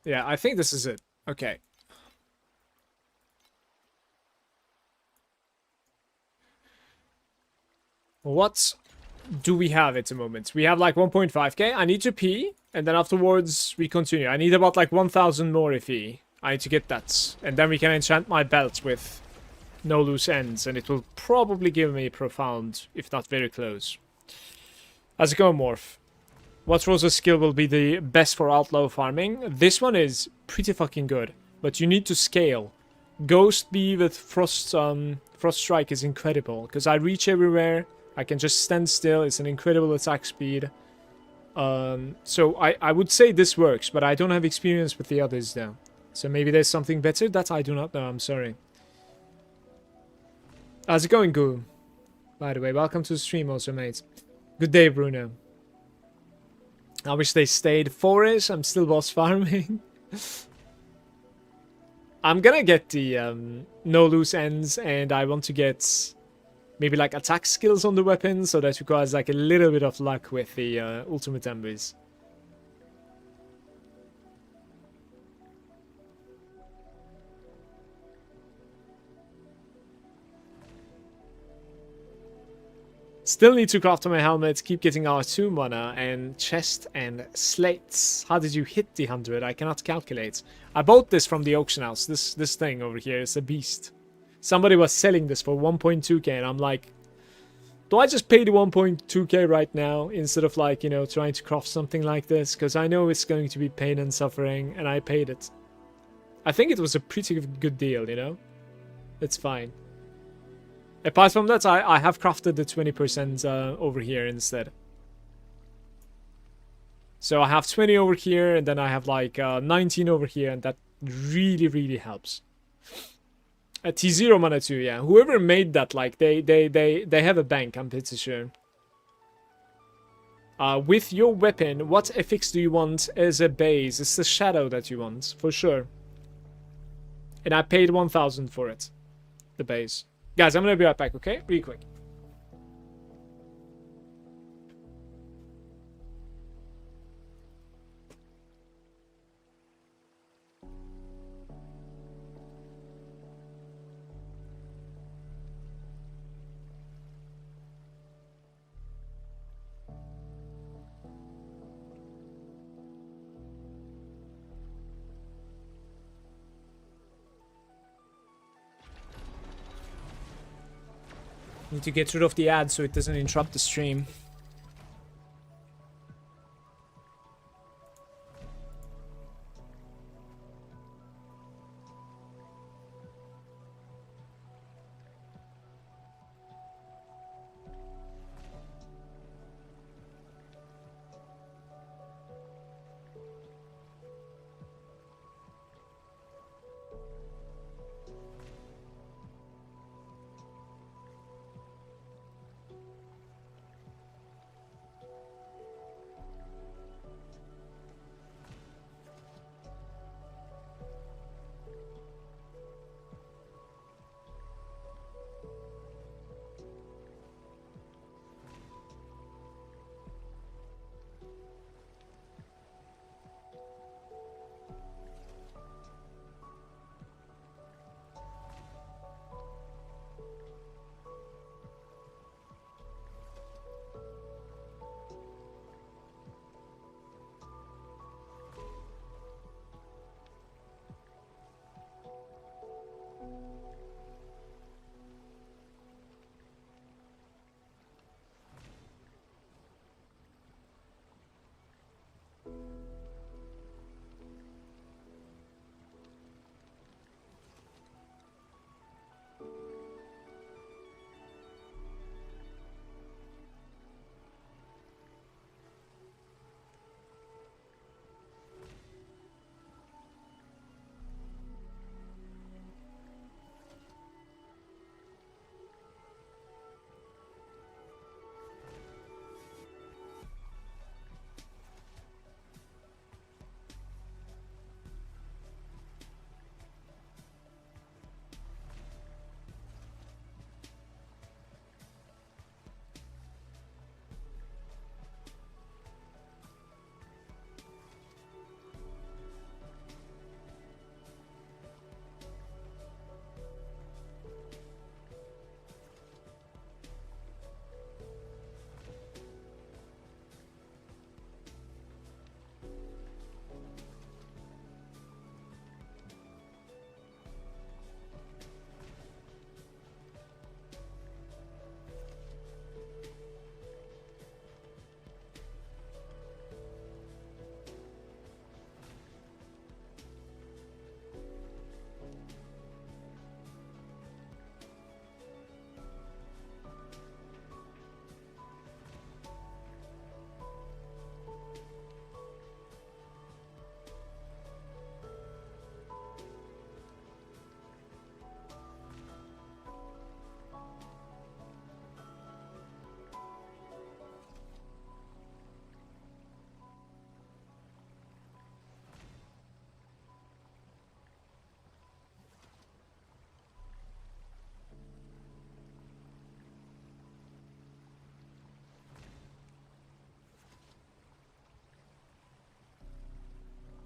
Yeah, I think this is it. Okay. What do we have at the moment? We have like 1.5k. I need to pee, and then afterwards we continue. I need about like 1,000 more FE. I need to get that. And then we can enchant my belt with no loose ends, and it will probably give me profound, if not very close. How's it going, Morph? What Rosa's skill will be the best for outlaw farming? This one is pretty fucking good, but you need to scale. Ghost Bee with Frost Strike is incredible, because I reach everywhere. I can just stand still. It's an incredible attack speed. So I would say this works, but I don't have experience with the others though. So maybe there's something better that I do not know. I'm sorry. How's it going, Goo? By the way, welcome to the stream also, mate. Good day, Bruno. I wish they stayed forest. I'm still boss farming. I'm gonna get the no loose ends, and I want to get maybe like attack skills on the weapon, so that requires like a little bit of luck with the ultimate embers. Still need to craft my helmet, keep getting R2 mana, and chest and slates. How did you hit the 100? I cannot calculate. I bought this from the auction house. This thing over here is a beast. Somebody was selling this for 1.2k, and I'm like, do I just pay the 1.2k right now instead of, like, you know, trying to craft something like this? Because I know it's going to be pain and suffering, and I paid it. I think it was a pretty good deal, you know? It's fine. Apart from that, I have crafted the 20% over here instead. So I have 20 over here, and then I have like 19 over here, and that really, really helps. T0 mana too, yeah. Whoever made that, like, they have a bank, I'm pretty sure. With your weapon, what effects do you want as a base? It's the shadow that you want, for sure. And I paid 1,000 for it. The base. Guys, I'm gonna be right back, okay? Really quick. Need to get rid of the ad so it doesn't interrupt the stream.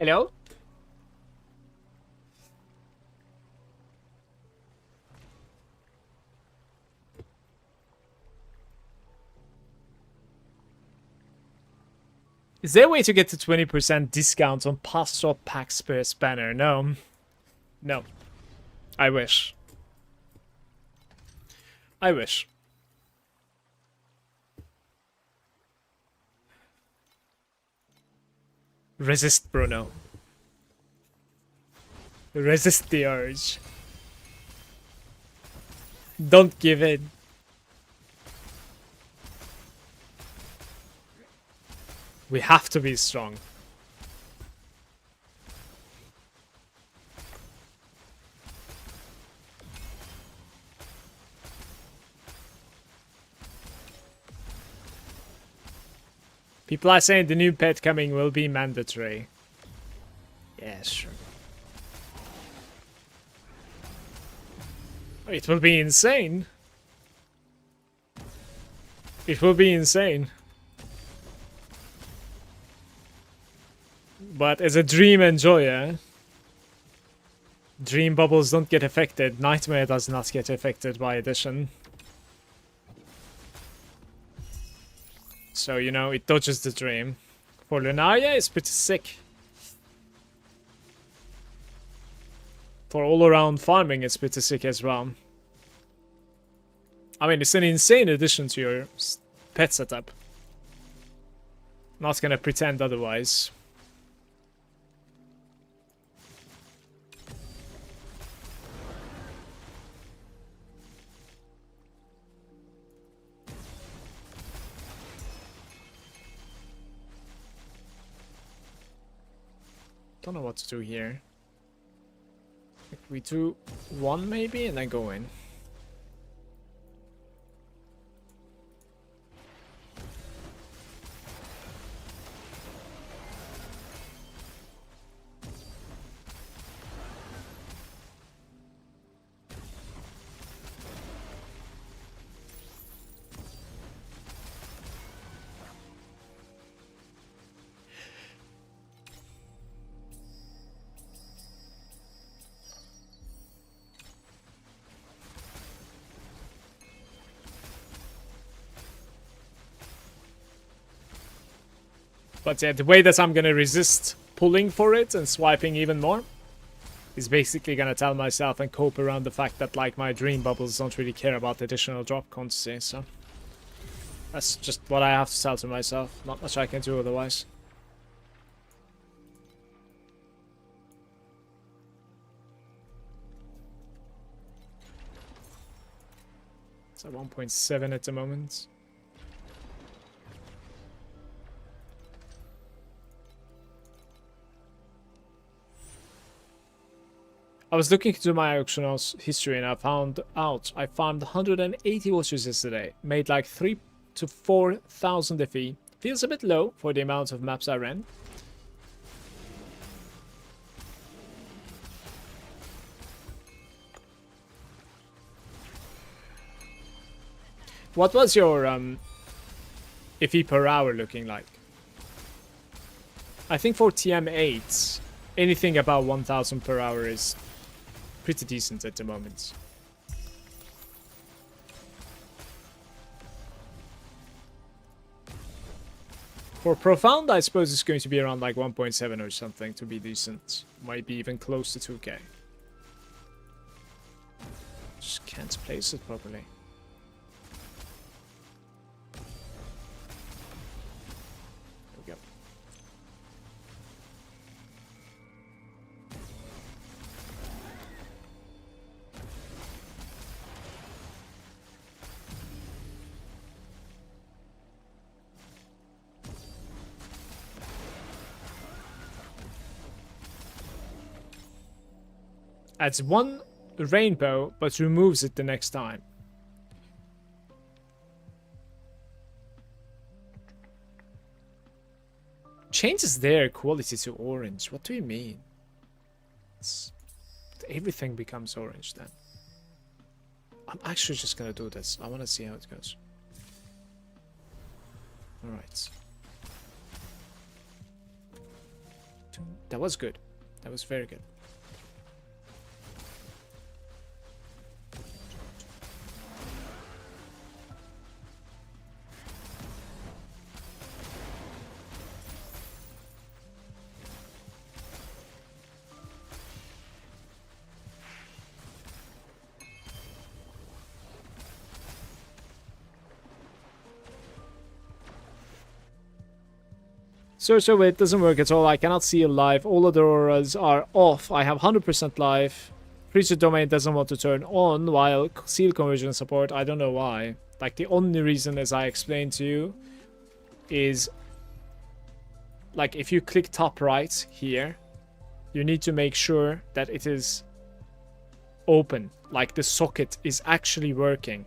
Hello? Is there a way to get to 20% discount on pasta packs per spanner? No. No. I wish. I wish. Resist, Bruno. Resist the urge. Don't give in. We have to be strong. People are saying the new pet coming will be mandatory. Yeah, sure. It will be insane. It will be insane. But as a dream enjoyer, dream bubbles don't get affected. Nightmare does not get affected by addition. So, you know, it dodges the dream. For Lunaria, it's pretty sick. For all-around farming, it's pretty sick as well. I mean, it's an insane addition to your pet setup. Not gonna pretend otherwise. Don't know what to do here. We do one maybe and then go in. But yeah, the way that I'm gonna resist pulling for it and swiping even more is basically gonna tell myself and cope around the fact that like my dream bubbles don't really care about additional drop quantity, so that's just what I have to tell to myself. Not much I can do otherwise. It's at 1.7 at the moment. I was looking into my auction's history and I found out I farmed 180 watches yesterday. Made like 3 to 4,000 FE. Feels a bit low for the amount of maps I ran. What was your FE per hour looking like? I think for TM8, anything about 1,000 per hour is pretty decent at the moment. For Profound, I suppose it's going to be around like 1.7 or something to be decent. Might be even close to 2k. Just can't place it properly. There we go. Adds one rainbow, but removes it the next time. Changes their quality to orange. What do you mean? Everything becomes orange then. I'm actually just gonna do this. I want to see how it goes. Alright. That was good. That was very good. So it doesn't work at all. I cannot see it live. All of the auras are off. I have 100% live. Creature domain doesn't want to turn on while seal conversion support. I don't know why. Like the only reason, as I explained to you, is like if you click top right here, you need to make sure that it is open. Like the socket is actually working.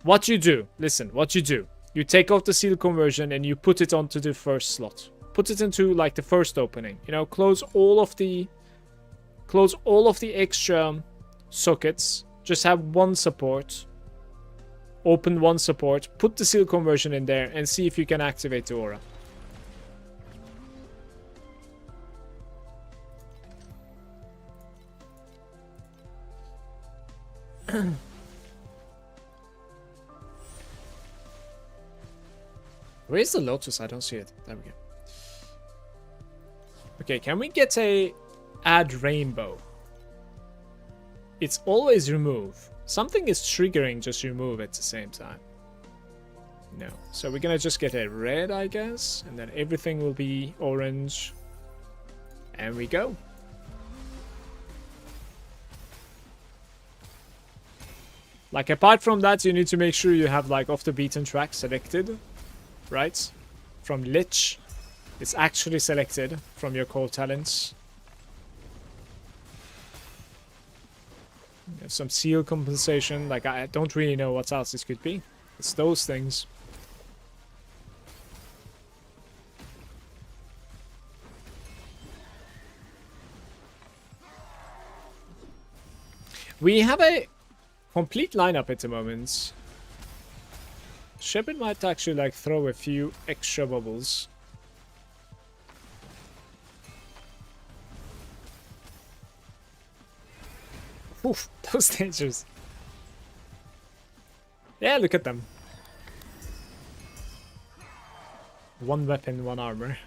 What you do, listen, what you do. You take off the seal conversion and you put it onto the first slot. Put it into like the first opening. You know, close all of the extra sockets. Just have one support. Open one support. Put the seal conversion in there and see if you can activate the aura. Where's the Lotus? I don't see it. There we go. Okay, can we get a add rainbow? It's always remove. Something is triggering just remove at the same time. No. So we're gonna just get a red, I guess. And then everything will be orange. And we go. Like, apart from that, you need to make sure you have, like, off the beaten track selected. Right? From Lich. It's actually selected from your core talents. You have some seal compensation. Like, I don't really know what else this could be. It's those things. We have a complete lineup at the moment. Shepherd might actually like throw a few extra bubbles. Oof, those dangers. Yeah, look at them. One weapon, one armor.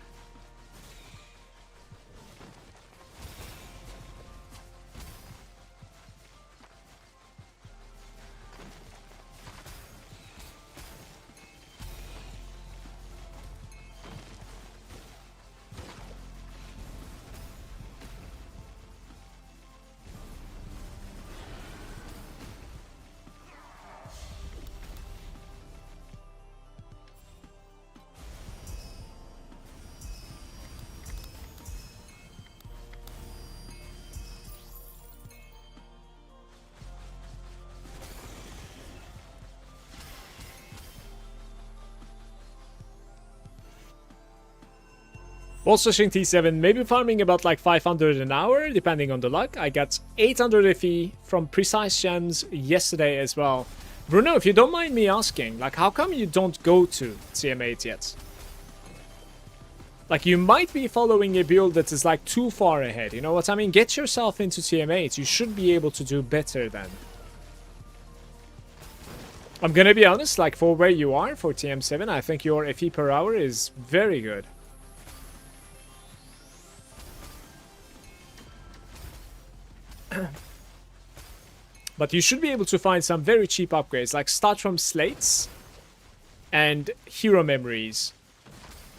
Also, Shin T7, maybe farming about like 500 an hour, depending on the luck. I got 800 FE from Precise Gems yesterday as well. Bruno, if you don't mind me asking, like, how come you don't go to TM8 yet? Like, you might be following a build that is like too far ahead, you know what I mean? Get yourself into TM8, you should be able to do better then. I'm gonna be honest, like, for where you are for TM7, I think your FE per hour is very good. But you should be able to find some very cheap upgrades, like start from slates and hero memories.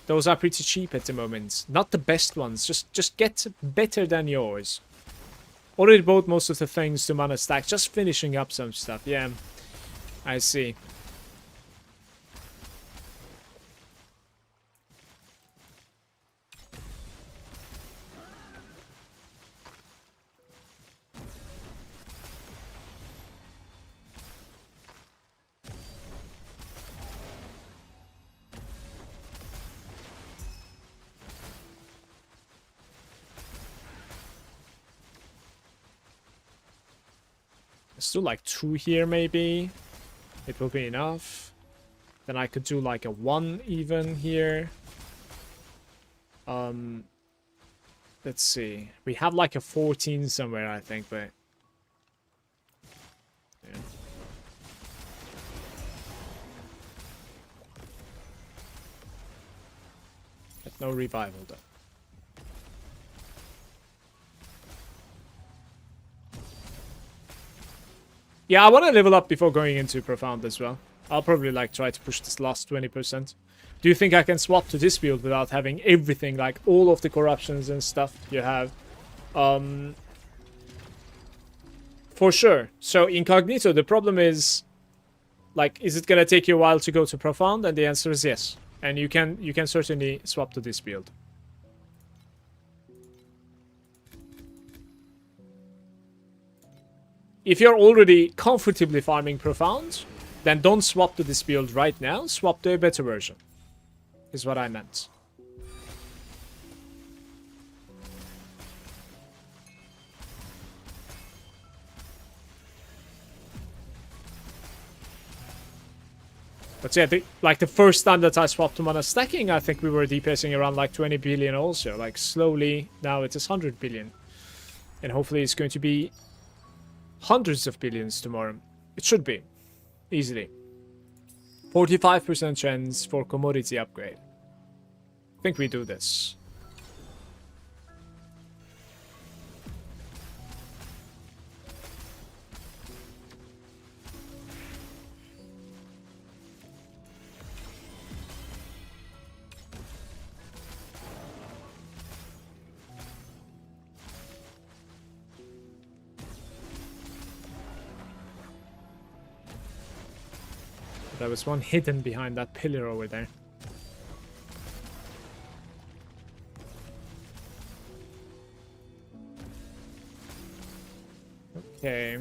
Those are pretty cheap at the moment. Not the best ones, just get better than yours. Already bought most of the things to mana stack, just finishing up some stuff. Yeah, I see. Let's do like 2 here maybe. It will be enough. Then I could do like a 1 even here. Let's see. We have like a 14 somewhere, I think, but yeah. But no revival though. Yeah, I want to level up before going into Profound as well. I'll probably like try to push this last 20%. Do you think I can swap to this build without having everything, like all of the corruptions and stuff you have? For sure. So Incognito, the problem is, like, is it gonna take you a while to go to Profound? And the answer is yes. And you can certainly swap to this build. If you're already comfortably farming Profound, then don't swap to this build right now. Swap to a better version, is what I meant. But yeah, like the first time that I swapped to mana stacking, I think we were DPSing around like 20 billion also. Like slowly, now it is 100 billion. And hopefully it's going to be hundreds of billions tomorrow. It should be. Easily. 45% chance for commodity upgrade. I think we do this. There was one hidden behind that pillar over there. Okay.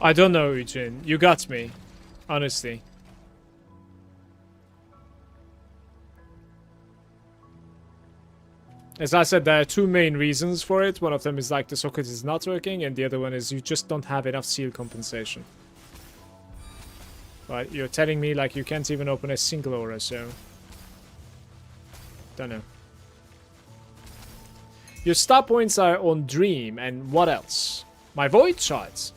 I don't know, Eugene. You got me. Honestly. As I said, there are two main reasons for it. One of them is like the socket is not working, and the other one is you just don't have enough seal compensation. But you're telling me like you can't even open a single aura, so... Don't know. Your star points are on Dream, and what else? My Void Shards.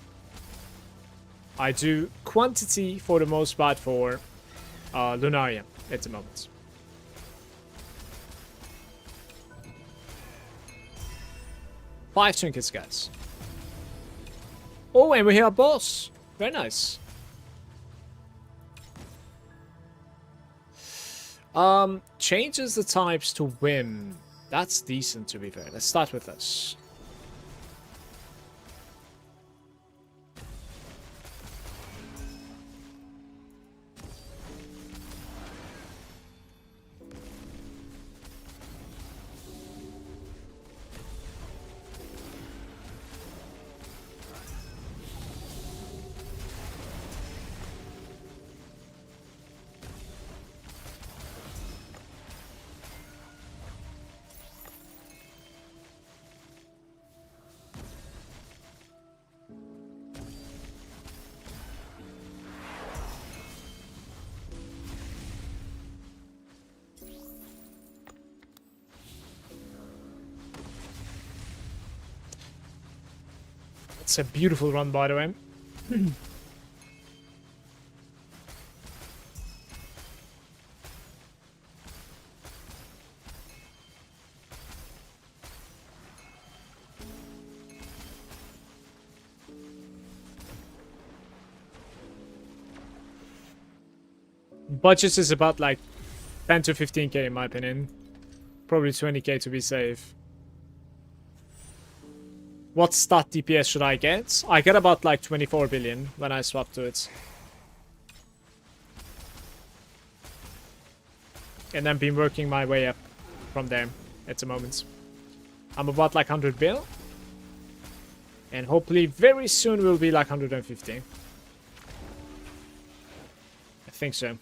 I do quantity for the most part for Lunaria at the moment. Five trinkets, guys. Oh, and we hear a boss. Very nice. Changes the types to Whim. That's decent, to be fair. Let's start with this. It's a beautiful run, by the way. Budget is about like 10 to 15k in my opinion. Probably 20k to be safe. What stat DPS should I get? I get about like 24 billion when I swap to it. And then been working my way up from there at the moment. I'm about like 100 bill. And hopefully very soon we'll be like 150. I think so.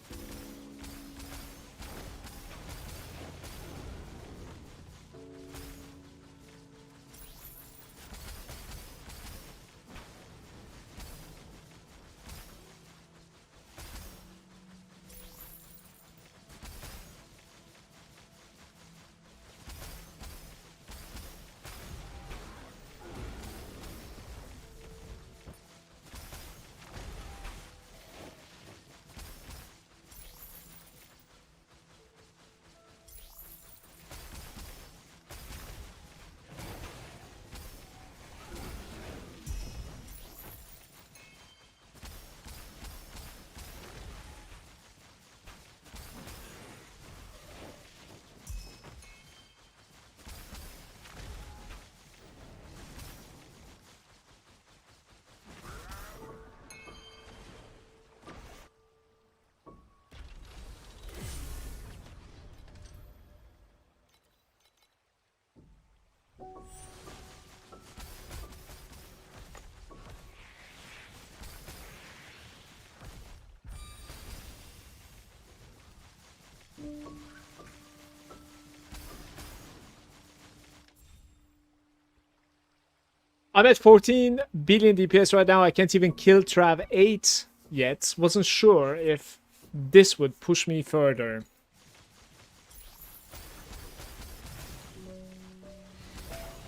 I'm at 14 billion DPS right now. I can't even kill Trav 8. yet. Wasn't sure if this would push me further.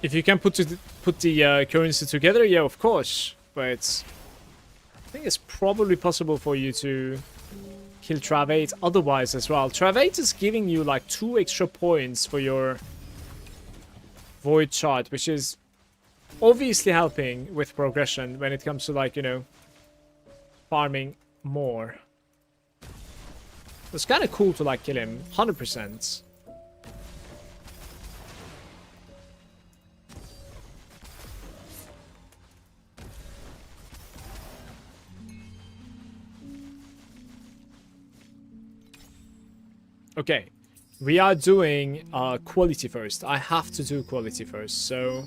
If you can put the currency together, yeah, of course. But I think it's probably possible for you to kill Trav 8 otherwise as well. Trav 8 is giving you like 2 extra points for your Void Shard, which is obviously helping with progression when it comes to, like, you know, farming more. It's kind of cool to, like, kill him 100%. Okay, we are doing quality first. I have to do quality first, so...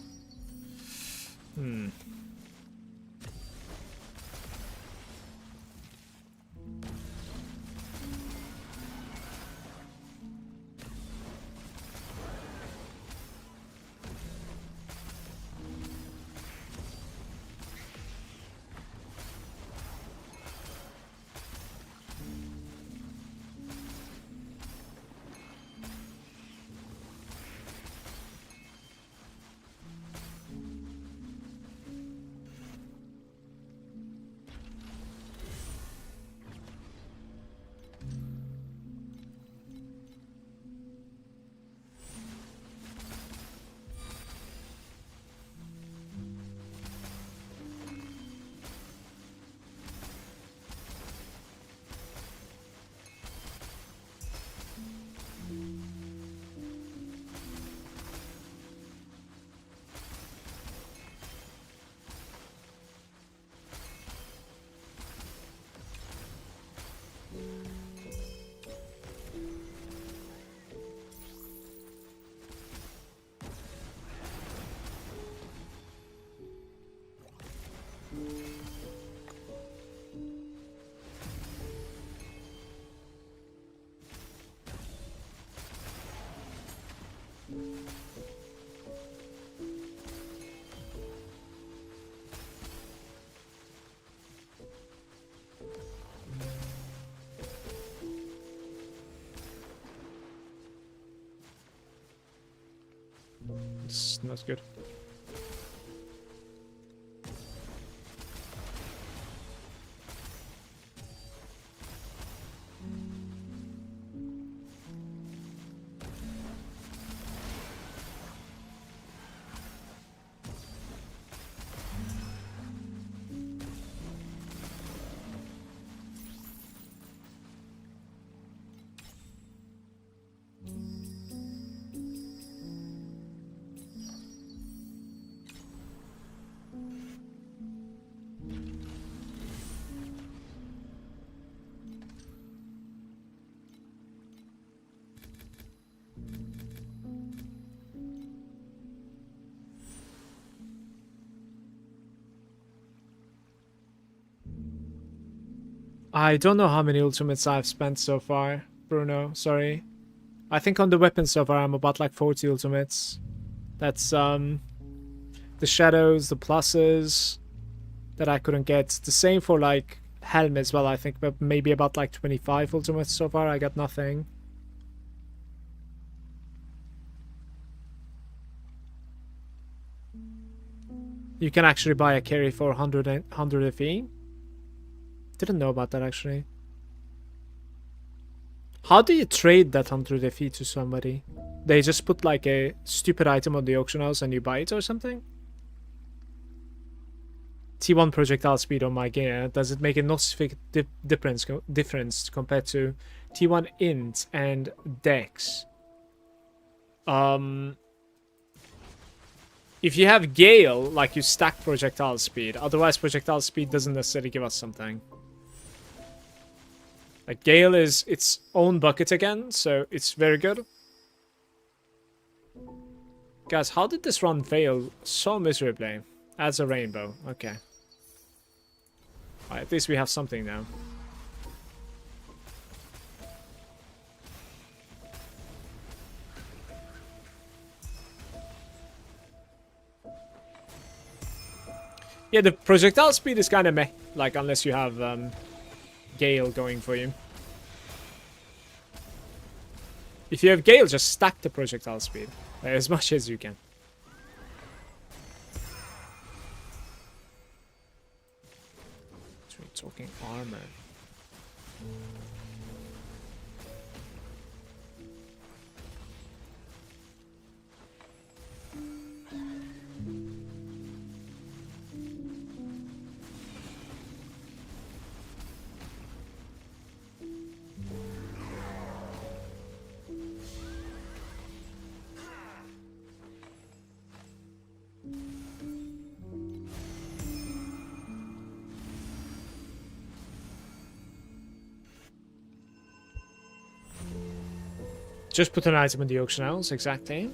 It's not good. I don't know how many ultimates I've spent so far, Bruno. Sorry. I think on the weapon so far I'm about like 40 ultimates. That's the shadows, the pluses that I couldn't get. The same for like helm as well, I think, but maybe about like 25 ultimates so far. I got nothing. You can actually buy a carry for 100 FE. Didn't know about that actually. How do you trade that 100 FE to somebody? They just put like a stupid item on the auction house and you buy it or something? T1 projectile speed on my gear. Does it make a noticeable difference compared to T1 int and dex? If you have Gale, like, you stack projectile speed. Otherwise, projectile speed doesn't necessarily give us something. Like, Gale is its own bucket again, so it's very good. Guys, how did this run fail so miserably? Adds a rainbow. Okay. Alright, at least we have something now. Yeah, the projectile speed is kind of meh. Like, unless you have Gale going for you. If you have Gale, just stack the projectile speed as much as you can. So we're talking armor. Just put an item in the auction house, exactly.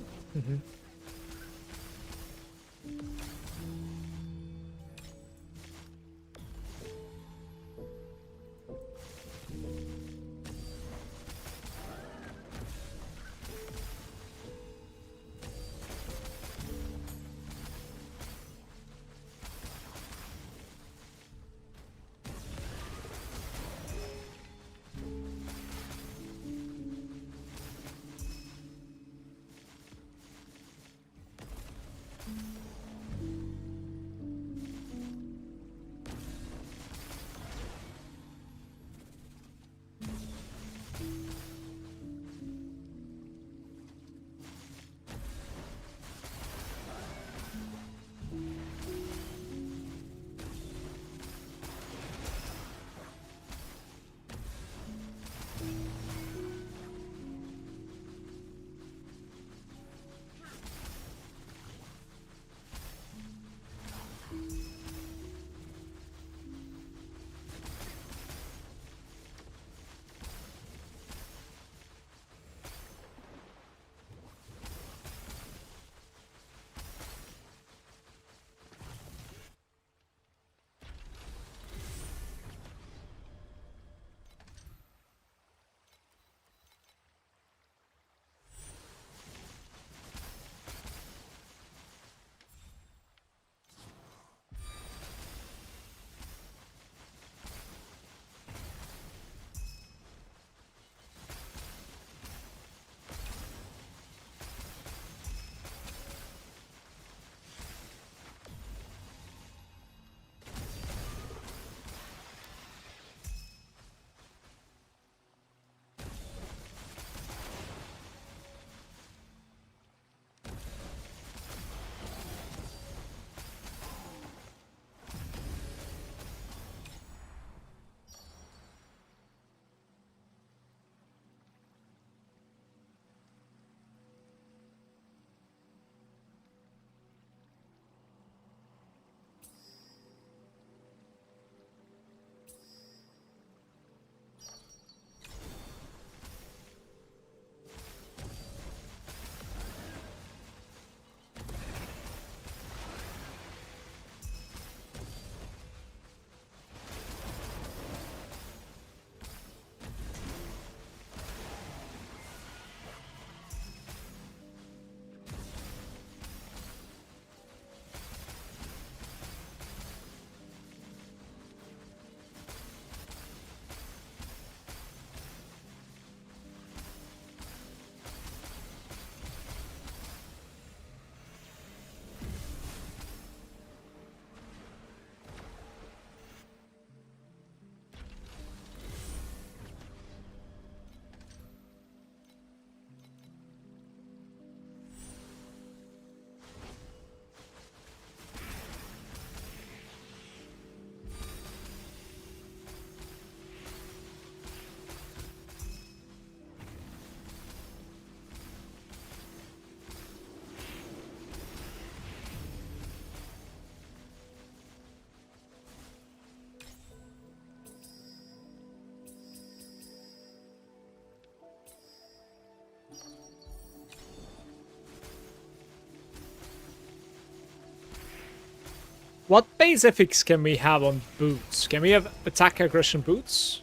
What base effects can we have on boots? Can we have attack aggression boots?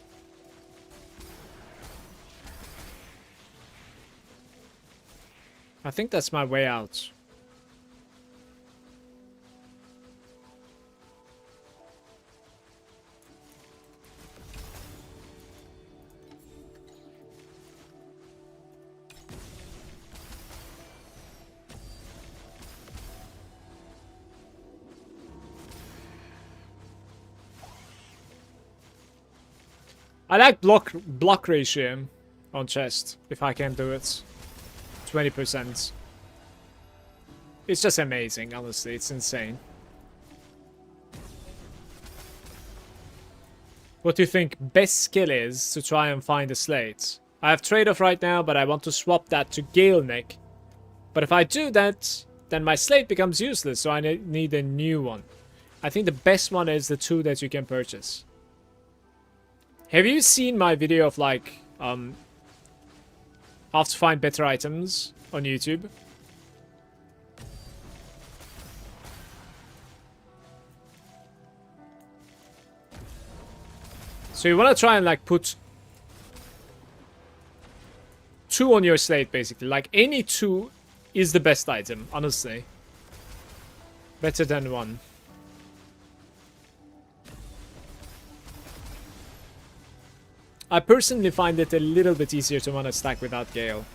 I think that's my way out. I like block ratio on chest, if I can do it. 20%. It's just amazing, honestly. It's insane. What do you think best skill is to try and find a slate? I have trade-off right now, but I want to swap that to Gale Neck. But if I do that, then my slate becomes useless, so I need a new one. I think the best one is the 2 that you can purchase. Have you seen my video of like how to find better items on YouTube? So you want to try and like put 2 on your slate, basically. Like any 2 is the best item, honestly. Better than 1. I personally find it a little bit easier to mana stack without Gale.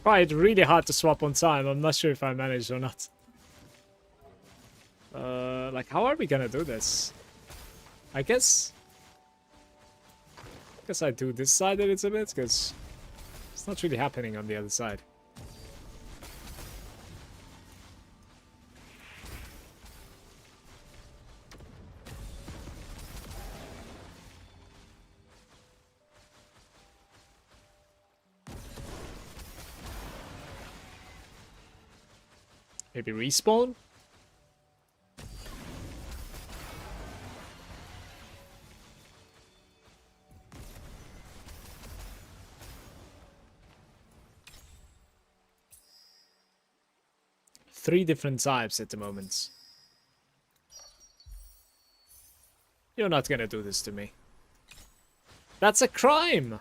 Tried really hard to swap on time. I'm not sure if I managed or not. Like, how are we gonna do this? I guess I do this side a little bit, because it's not really happening on the other side. Maybe respawn? Three different types at the moment. You're not gonna do this to me. That's a crime!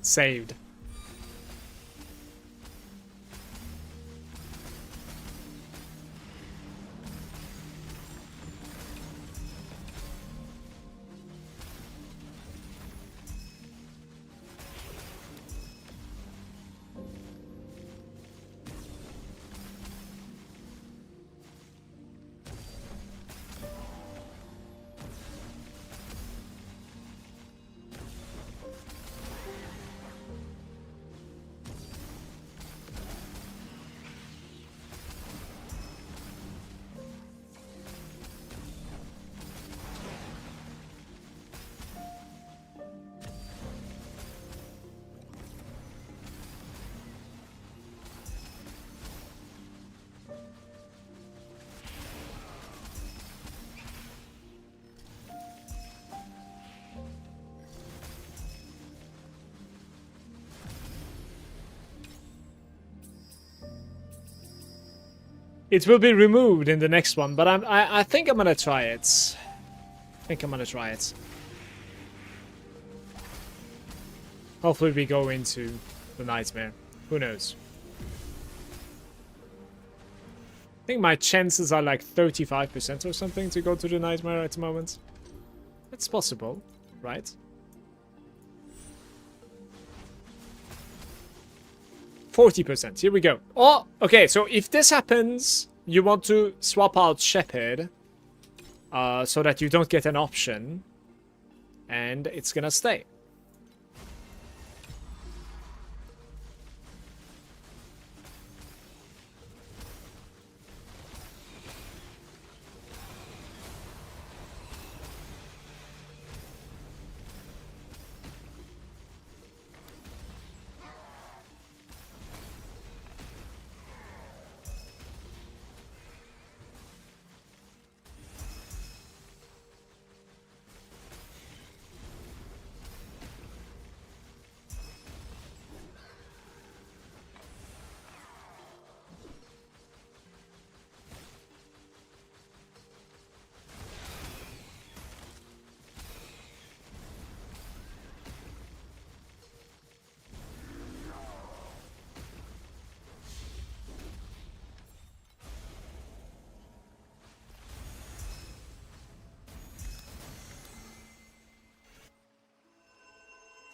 Saved. It will be removed in the next one, but I think I'm gonna try it. Hopefully we go into the nightmare. Who knows? I think my chances are like 35% or something to go to the nightmare at the moment. That's possible, right? 40%. Here we go. Oh, okay. So if this happens, you want to swap out Shepherd so that you don't get an option. And it's gonna stay.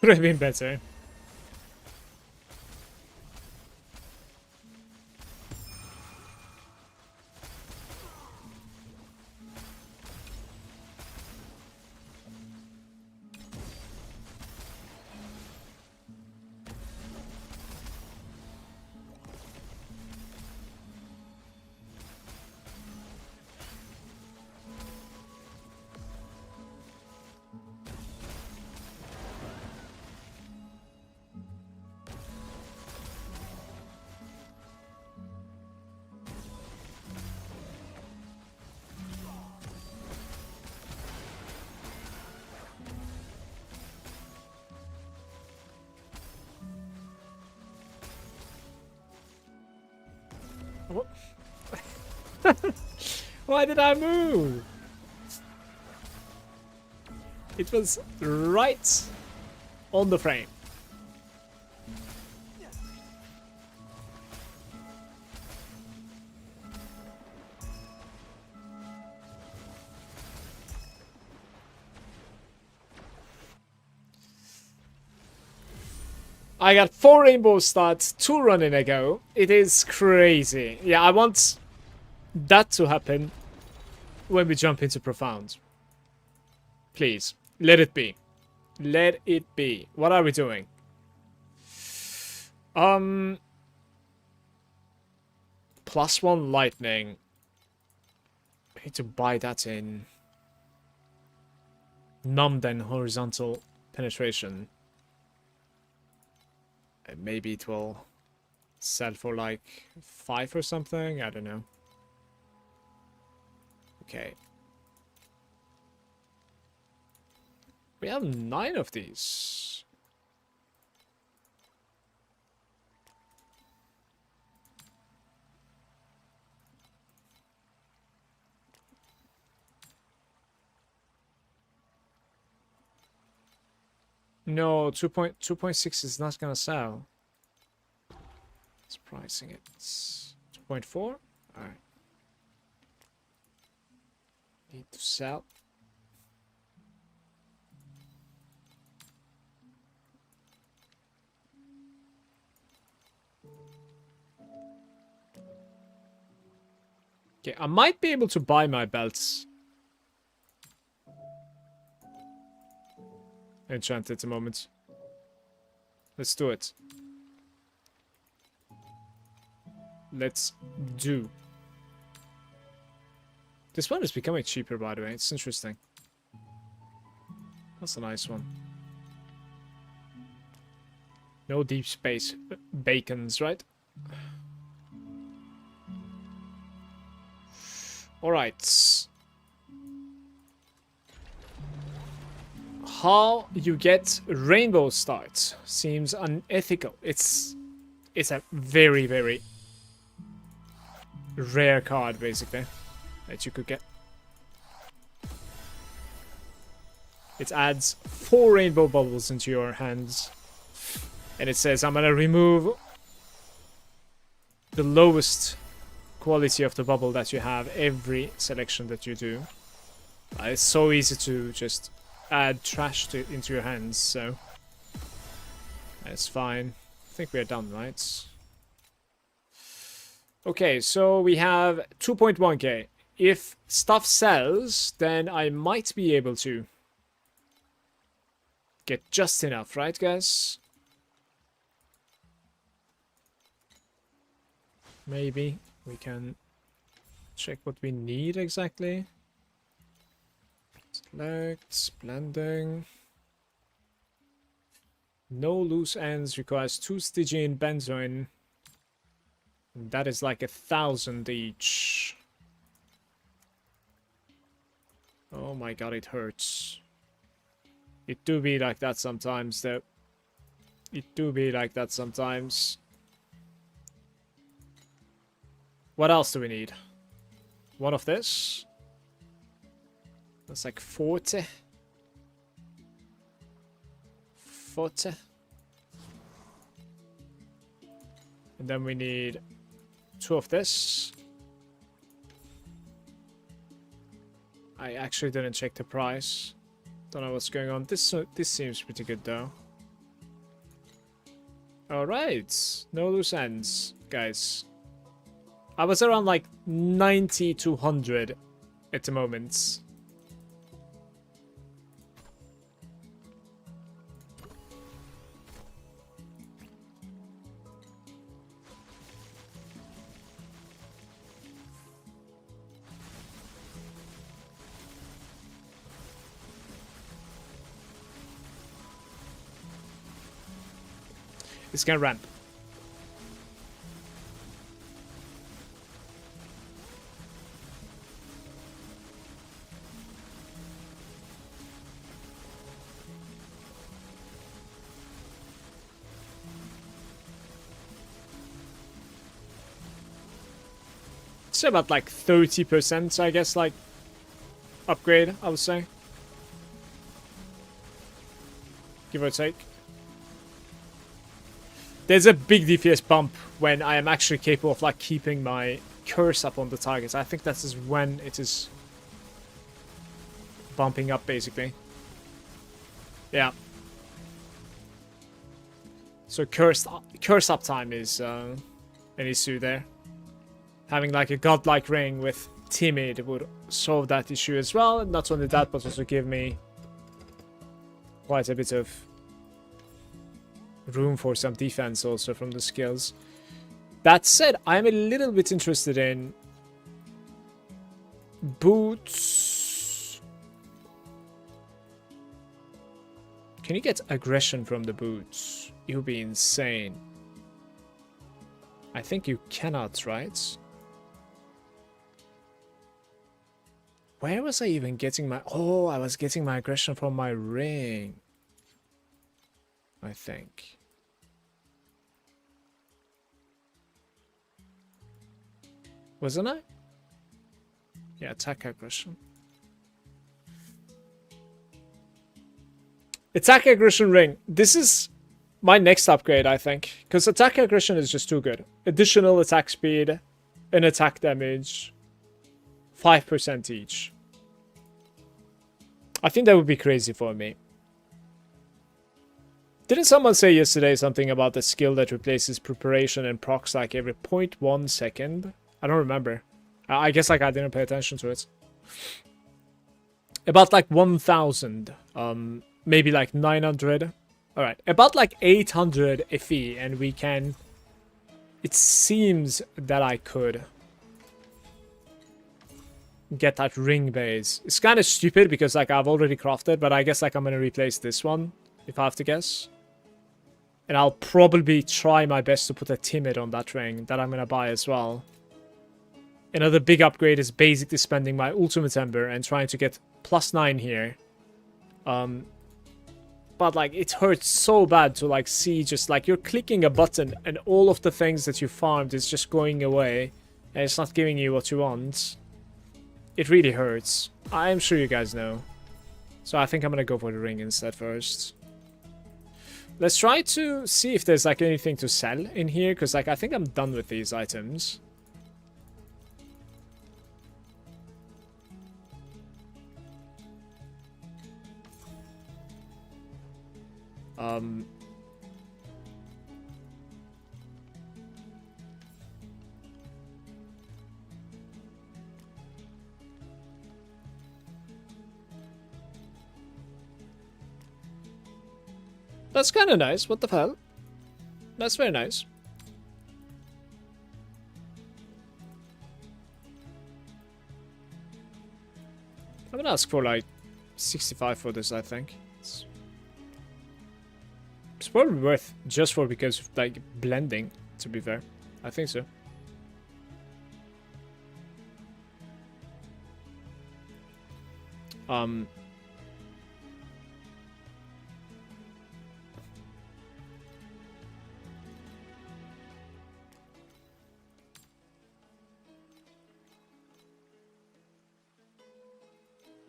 Could have been better. What? Why did I move? It was right on the frame. I got 4 rainbow starts, 2 running ago. It is crazy. Yeah, I want that to happen when we jump into Profound. Please, let it be. Let it be. What are we doing? +1 lightning. I need to buy that in. Numbed and horizontal penetration. And maybe it will sell for like 5 or something. I don't know. Okay. We have 9 of these. No, 2.6 is not gonna sell. It's pricing it. 2.4? Alright. Need to sell. Okay, I might be able to buy my belts. Enchanted at the moment. Let's do it. Let's do. This one is becoming cheaper, by the way. It's interesting. That's a nice one. No deep space bacons, right? Alright. How you get rainbow starts seems unethical. It's a very, very rare card, basically, that you could get. It adds 4 rainbow bubbles into your hands. And it says, I'm gonna remove the lowest quality of the bubble that you have every selection that you do. It's so easy to just add trash into your hands, so that's fine. I think we're done, right? Okay, so we have 2.1k. If stuff sells, then I might be able to get just enough, right, guys? Maybe we can check what we need exactly. Select, blending. No loose ends requires 2 Stygian benzoin. And that is like 1,000 each. Oh my god, it hurts. It do be like that sometimes, though. It do be like that sometimes. What else do we need? One of this. That's like 40. 40. And then we need 2 of this. I actually didn't check the price. Don't know what's going on. This seems pretty good though. Alright. No loose ends, guys. I was around like 90 to 100 at the moment. It's gonna ramp. It's about like 30%, I guess, like upgrade, I would say. Give or take. There's a big DPS bump when I am actually capable of like keeping my curse up on the targets. I think that is when it is bumping up, basically. Yeah. So curse uptime is an issue there. Having like a godlike ring with timid would solve that issue as well. And not only that, but also give me quite a bit of room for some defense also from the skills. That said, I'm a little bit interested in boots. Can you get aggression from the boots? It would be insane. I think you cannot, right? Where was I even getting my... Oh, I was getting my aggression from my ring. I think. Wasn't I? Yeah, attack aggression. Attack aggression ring. This is my next upgrade, I think. Because attack aggression is just too good. Additional attack speed and attack damage. 5% each. I think that would be crazy for me. Didn't someone say yesterday something about the skill that replaces preparation and procs like every 0.1 second? I don't remember. I guess like I didn't pay attention to it. About like 1,000. Maybe like 900. Alright, about like 800 FE, and we can... It seems that I could get that ring base. It's kind of stupid because like I've already crafted, but I guess like I'm gonna replace this one, if I have to guess. And I'll probably try my best to put a timid on that ring that I'm gonna buy as well. Another big upgrade is basically spending my ultimate ember and trying to get +9 here. But like it hurts so bad to like see just like you're clicking a button and all of the things that you farmed is just going away and it's not giving you what you want. It really hurts. I'm sure you guys know. So I think I'm gonna go for the ring instead first. Let's try to see if there's like anything to sell in here, because like I think I'm done with these items. That's kind of nice. What the hell? That's very nice. I'm gonna ask for like 65 for this, I think. It's probably worth just for because of like blending, to be fair. I think so.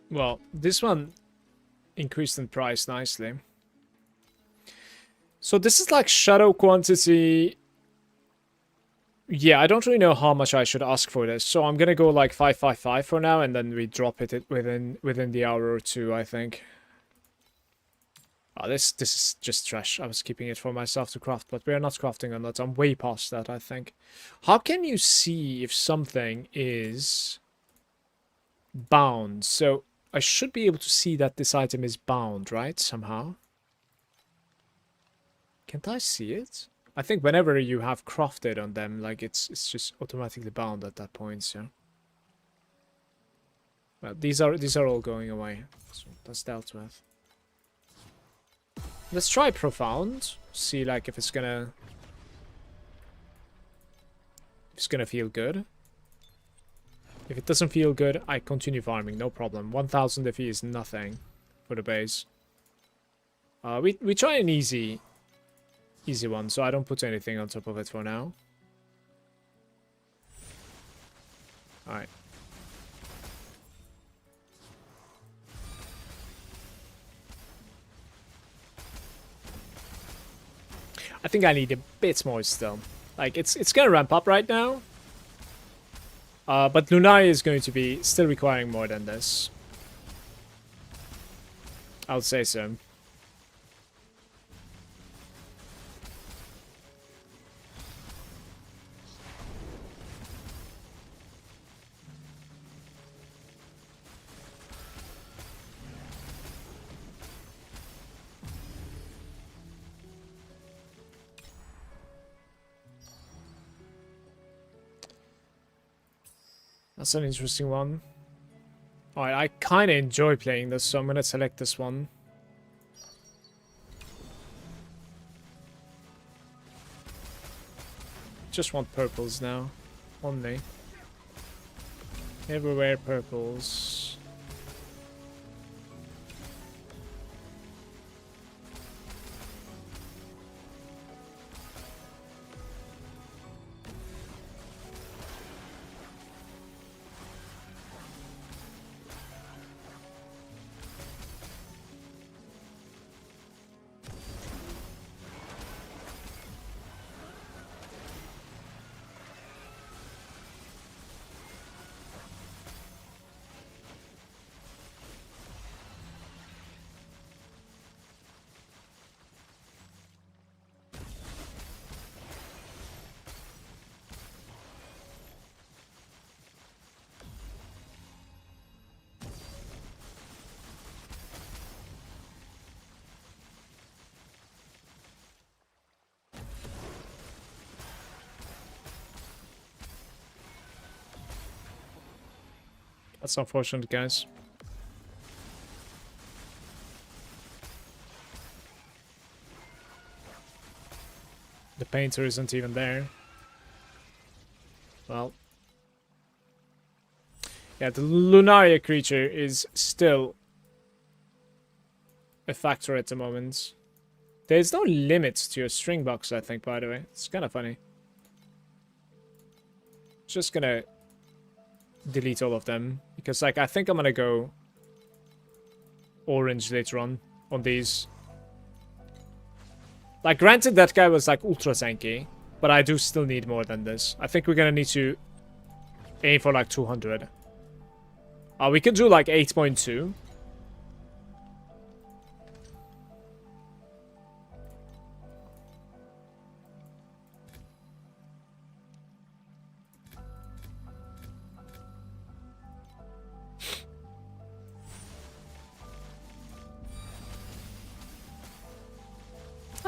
Well, this one increased in price nicely. So this is like shadow quantity. Yeah, I don't really know how much I should ask for this. So I'm gonna go like 555 for now, and then we drop it within the hour or two, I think. Oh, this is just trash. I was keeping it for myself to craft, but we are not crafting on that. I'm way past that, I think. How can you see if something is bound? So I should be able to see that this item is bound, right? Somehow. Can't I see it? I think whenever you have crafted on them, like it's just automatically bound at that point, so. Well, these are all going away. So that's dealt with. Let's try profound. See like if it's gonna feel good. If it doesn't feel good, I continue farming, no problem. 1000 FE is nothing for the base. We try an easy one, so I don't put anything on top of it for now. Alright. I think I need a bit more still. Like it's gonna ramp up right now. But Lunaria is going to be still requiring more than this. I'll say so. That's an interesting one. Alright, I kind of enjoy playing this, so I'm going to select this one. Just want purples now. Only. Everywhere purples. That's unfortunate, guys. The painter isn't even there. Well. Yeah, the Lunaria creature is still a factor at the moment. There's no limits to your string box, I think, by the way. It's kind of funny. Just gonna delete all of them. Because, like, I think I'm gonna go orange later on these. Like, granted, that guy was, like, ultra tanky. But I do still need more than this. I think we're gonna need to aim for, like, 200. We could do, like, 8.2.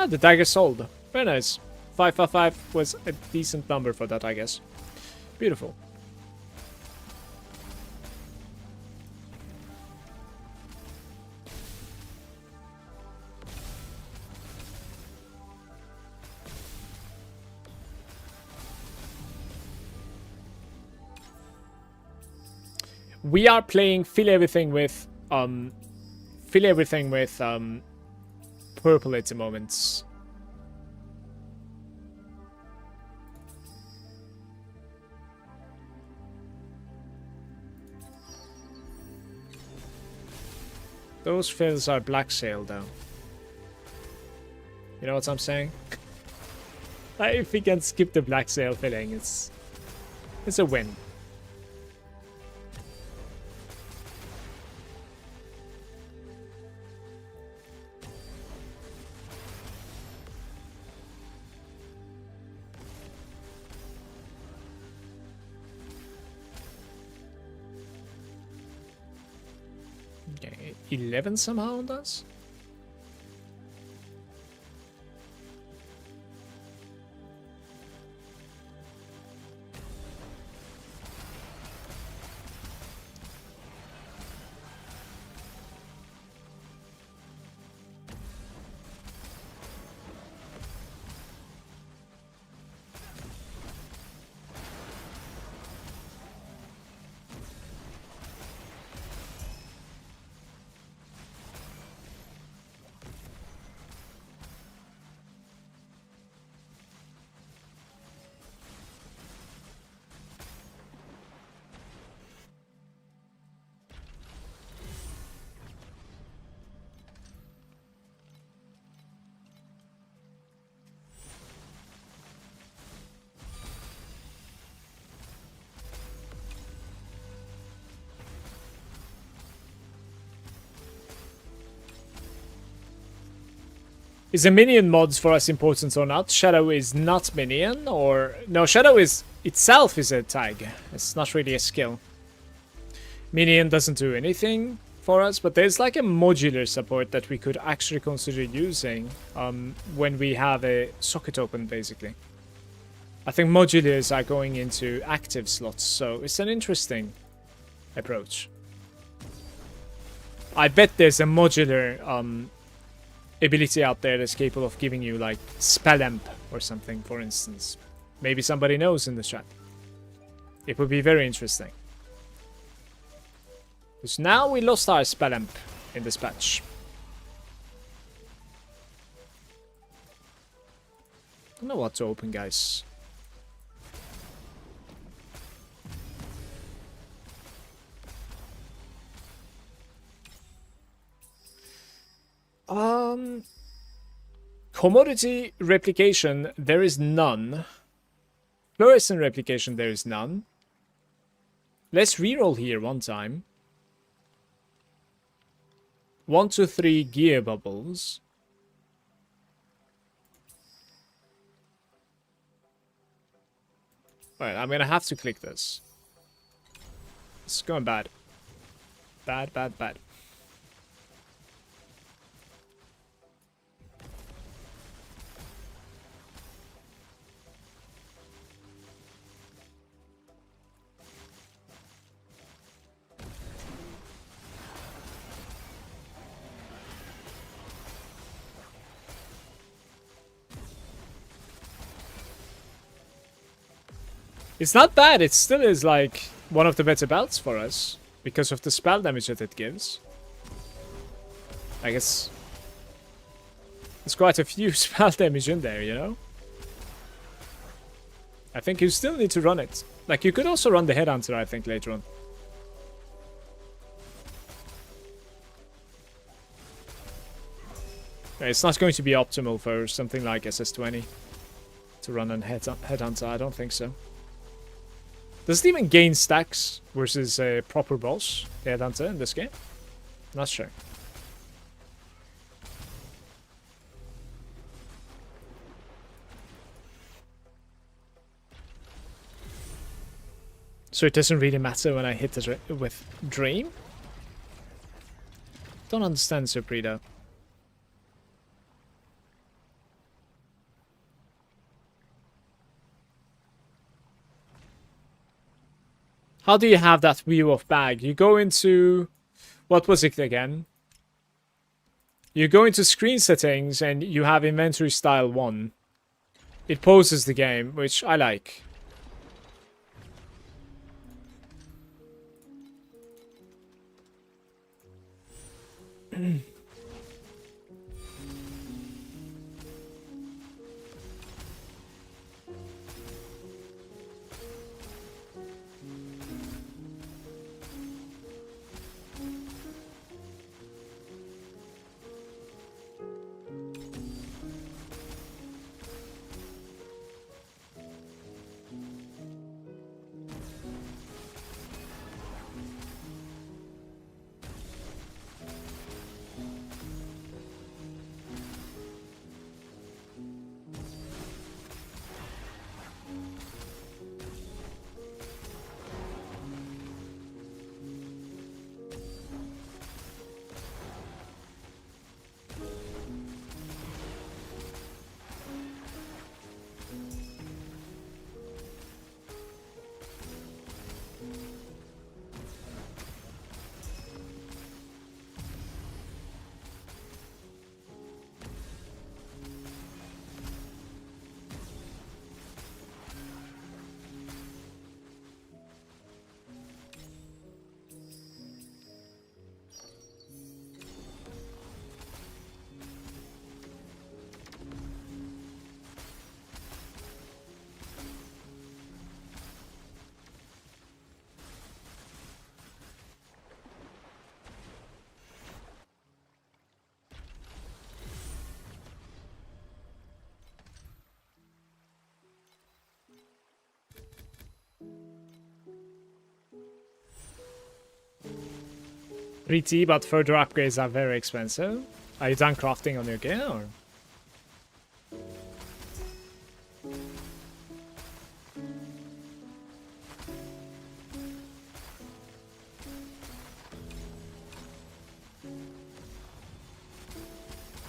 Ah, the dagger sold. Very nice. 555 was a decent number for that, I guess. Beautiful. We are playing fill everything with purple at the moment. Those fills are black sail though. You know what I'm saying? If we can skip the black sail filling, it's a win. Okay, 11 somehow on that? Is the minion mods for us important or not? Shadow is not minion, or... No, Shadow is itself is a tag. It's not really a skill. Minion doesn't do anything for us, but there's like a modular support that we could actually consider using when we have a socket open, basically. I think modulars are going into active slots, so it's an interesting approach. I bet there's a modular ability out there that's capable of giving you like spell amp or something, for instance. Maybe somebody knows in the chat. It would be very interesting. Because now we lost our spell amp in this patch. I don't know what to open, guys. Commodity replication, there is none. Fluorescent replication, there is none. Let's reroll here one time. 1, 2, 3 gear bubbles. Alright, I'm gonna have to click this. It's going bad. Bad, bad, bad. It's not bad. It still is like one of the better belts for us because of the spell damage that it gives. I guess there's quite a few spell damage in there, you know? I think you still need to run it. Like, you could also run the Headhunter, I think, later on. It's not going to be optimal for something like SS20 to run on Headhunter. I don't think so. Does it even gain stacks versus a proper boss, Headhunter, in this game? Not sure. So it doesn't really matter when I hit it with Dream? Don't understand, Suprito. How do you have that view of bag? You go into... What was it again? You go into screen settings and you have inventory style 1. It pauses the game, which I like. Pretty, but further upgrades are very expensive. Are you done crafting on your gear, or?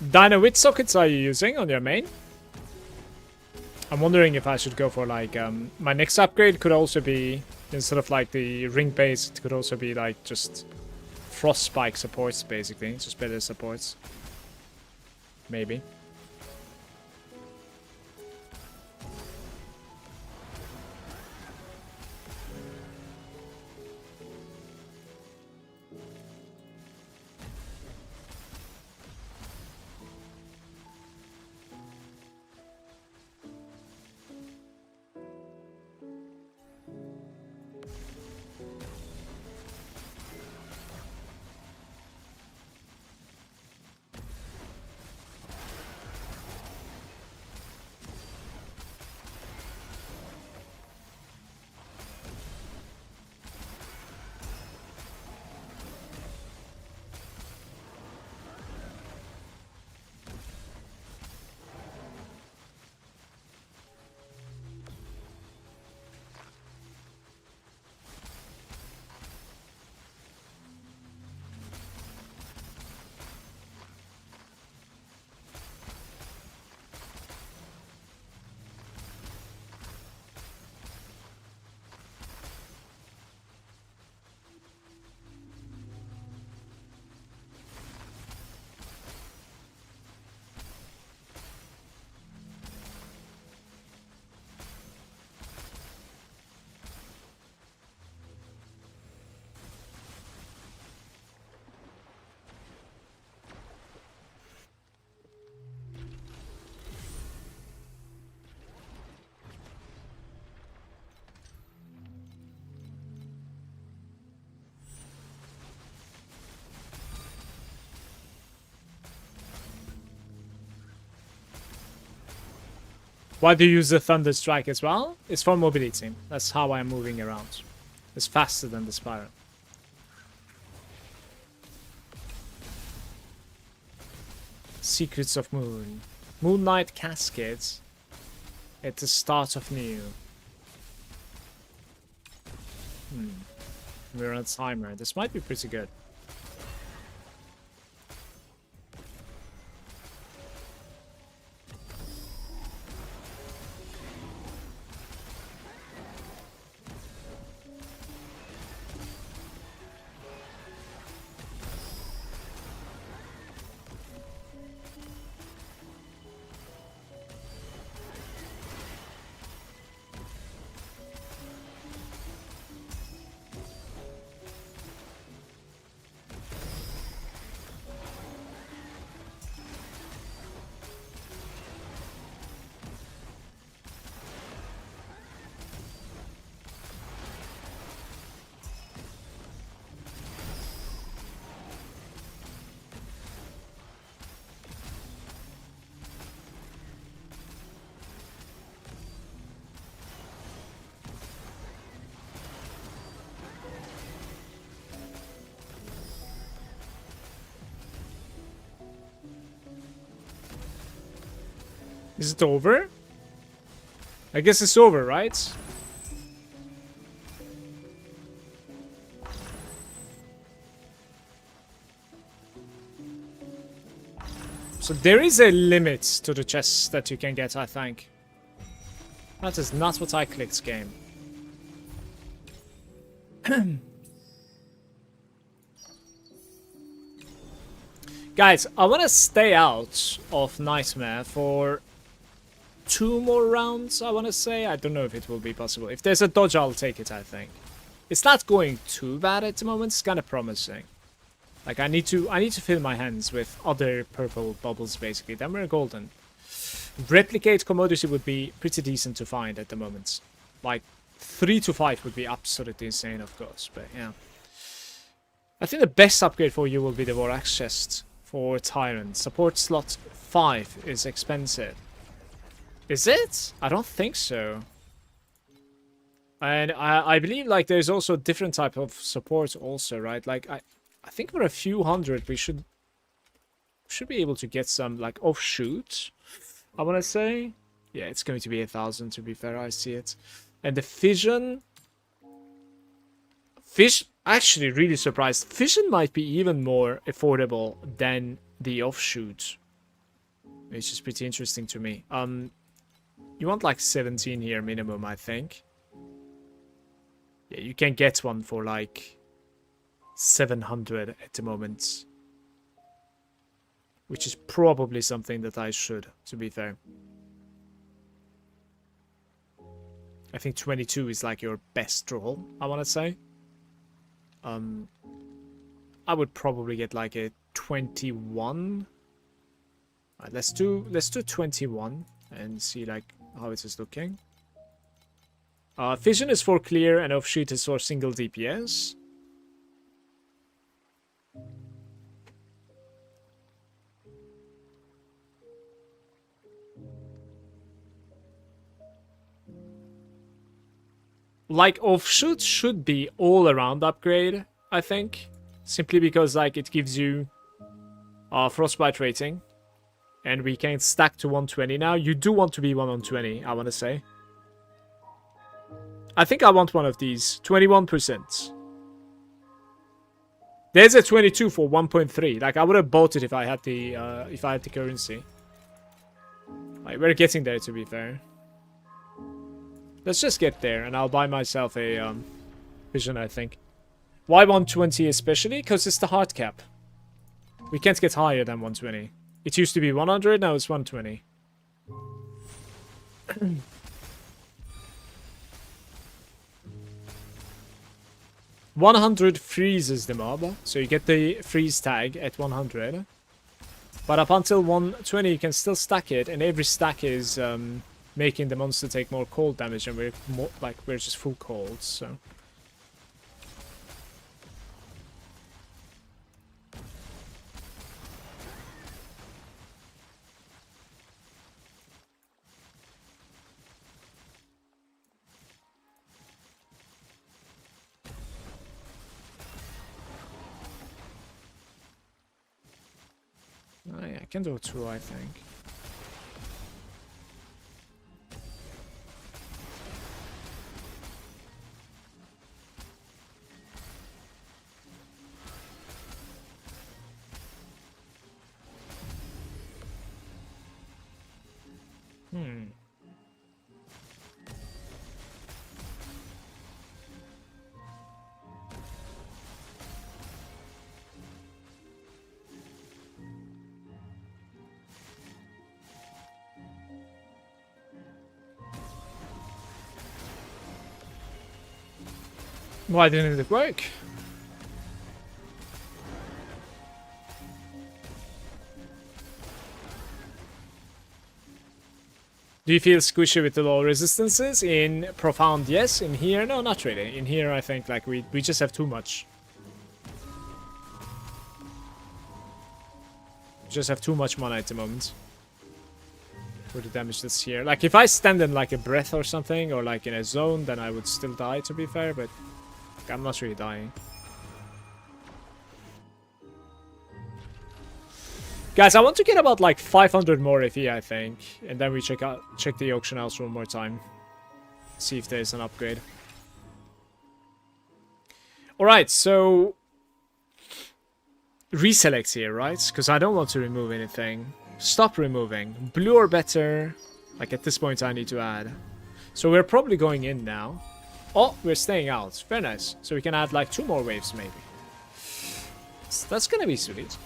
Dino, which sockets are you using on your main? I'm wondering if I should go for like, my next upgrade could also be, instead of like the ring base, it could also be like just frost spike supports, basically. Just better supports. Maybe. Why do you use the Thunder Strike as well? It's for mobility. That's how I'm moving around. It's faster than the Spiral. Secrets of Moon. Moonlight Cascades. At the start of new. We're on timer. This might be pretty good. Is it over? I guess it's over, right? So there is a limit to the chests that you can get, I think. That is not what I clicked, game. Guys, I want to stay out of Nightmare for 2 more rounds, I want to say. I don't know if it will be possible. If there's a dodge, I'll take it, I think. It's not going too bad at the moment. It's kind of promising. Like, I need to fill my hands with other purple bubbles, basically. Then we're golden. Replicate commodity would be pretty decent to find at the moment. Like, 3 to 5 would be absolutely insane, of course. But, yeah. I think the best upgrade for you will be the War Axe chest for Tyrant. Support slot 5 is expensive. Is it? I don't think so. And I believe, like, there's also a different type of support also, right? Like, I think for a few hundred, we should be able to get some, like, offshoot, I want to say. Yeah, it's going to be 1,000, to be fair. I see it. And the Fission... Actually, really surprised. Fission might be even more affordable than the offshoot. Which is pretty interesting to me. You want like 17 here minimum, I think. Yeah, you can get one for like 700 at the moment. Which is probably something that I should, to be fair. I think 22 is like your best roll, I want to say. I would probably get like a 21. Right, let's do 21 and see like how it is looking. Fission is for clear and offshoot is for single DPS. Like, offshoot should be all around upgrade, I think. Simply because, like, it gives you frostbite rating. And we can stack to 120 now. You do want to be 120, I want to say. I think I want one of these. 21%. There's a 22 for 1.3. Like, I would have bought it if I had the currency. Like, we're getting there, to be fair. Let's just get there, and I'll buy myself a Vision, I think. Why 120 especially? Because it's the hard cap. We can't get higher than 120. It used to be 100, now it's 120. 100 freezes the mob, so you get the freeze tag at 100. But up until 120 you can still stack it, and every stack is making the monster take more cold damage, and we're just full cold, so... Oh, yeah, I can do 2, I think. Why didn't it work? Do you feel squishy with the low resistances? In Profound, yes. In here, no, not really. In here, I think like we just have too much. Just have too much mana at the moment for the damage that's here. Like if I stand in like a breath or something, or like in a zone, then I would still die, to be fair, but I'm not really dying. Guys, I want to get about like 500 more FE, I think, and then we check the auction house one more time. See if there's an upgrade. Alright, so reselect here, right? Because I don't want to remove anything. Stop removing. Blue or better. Like at this point I need to add. So we're probably going in now. Oh, we're staying out. Very nice. So we can add like 2 more waves maybe. So that's gonna be sweet.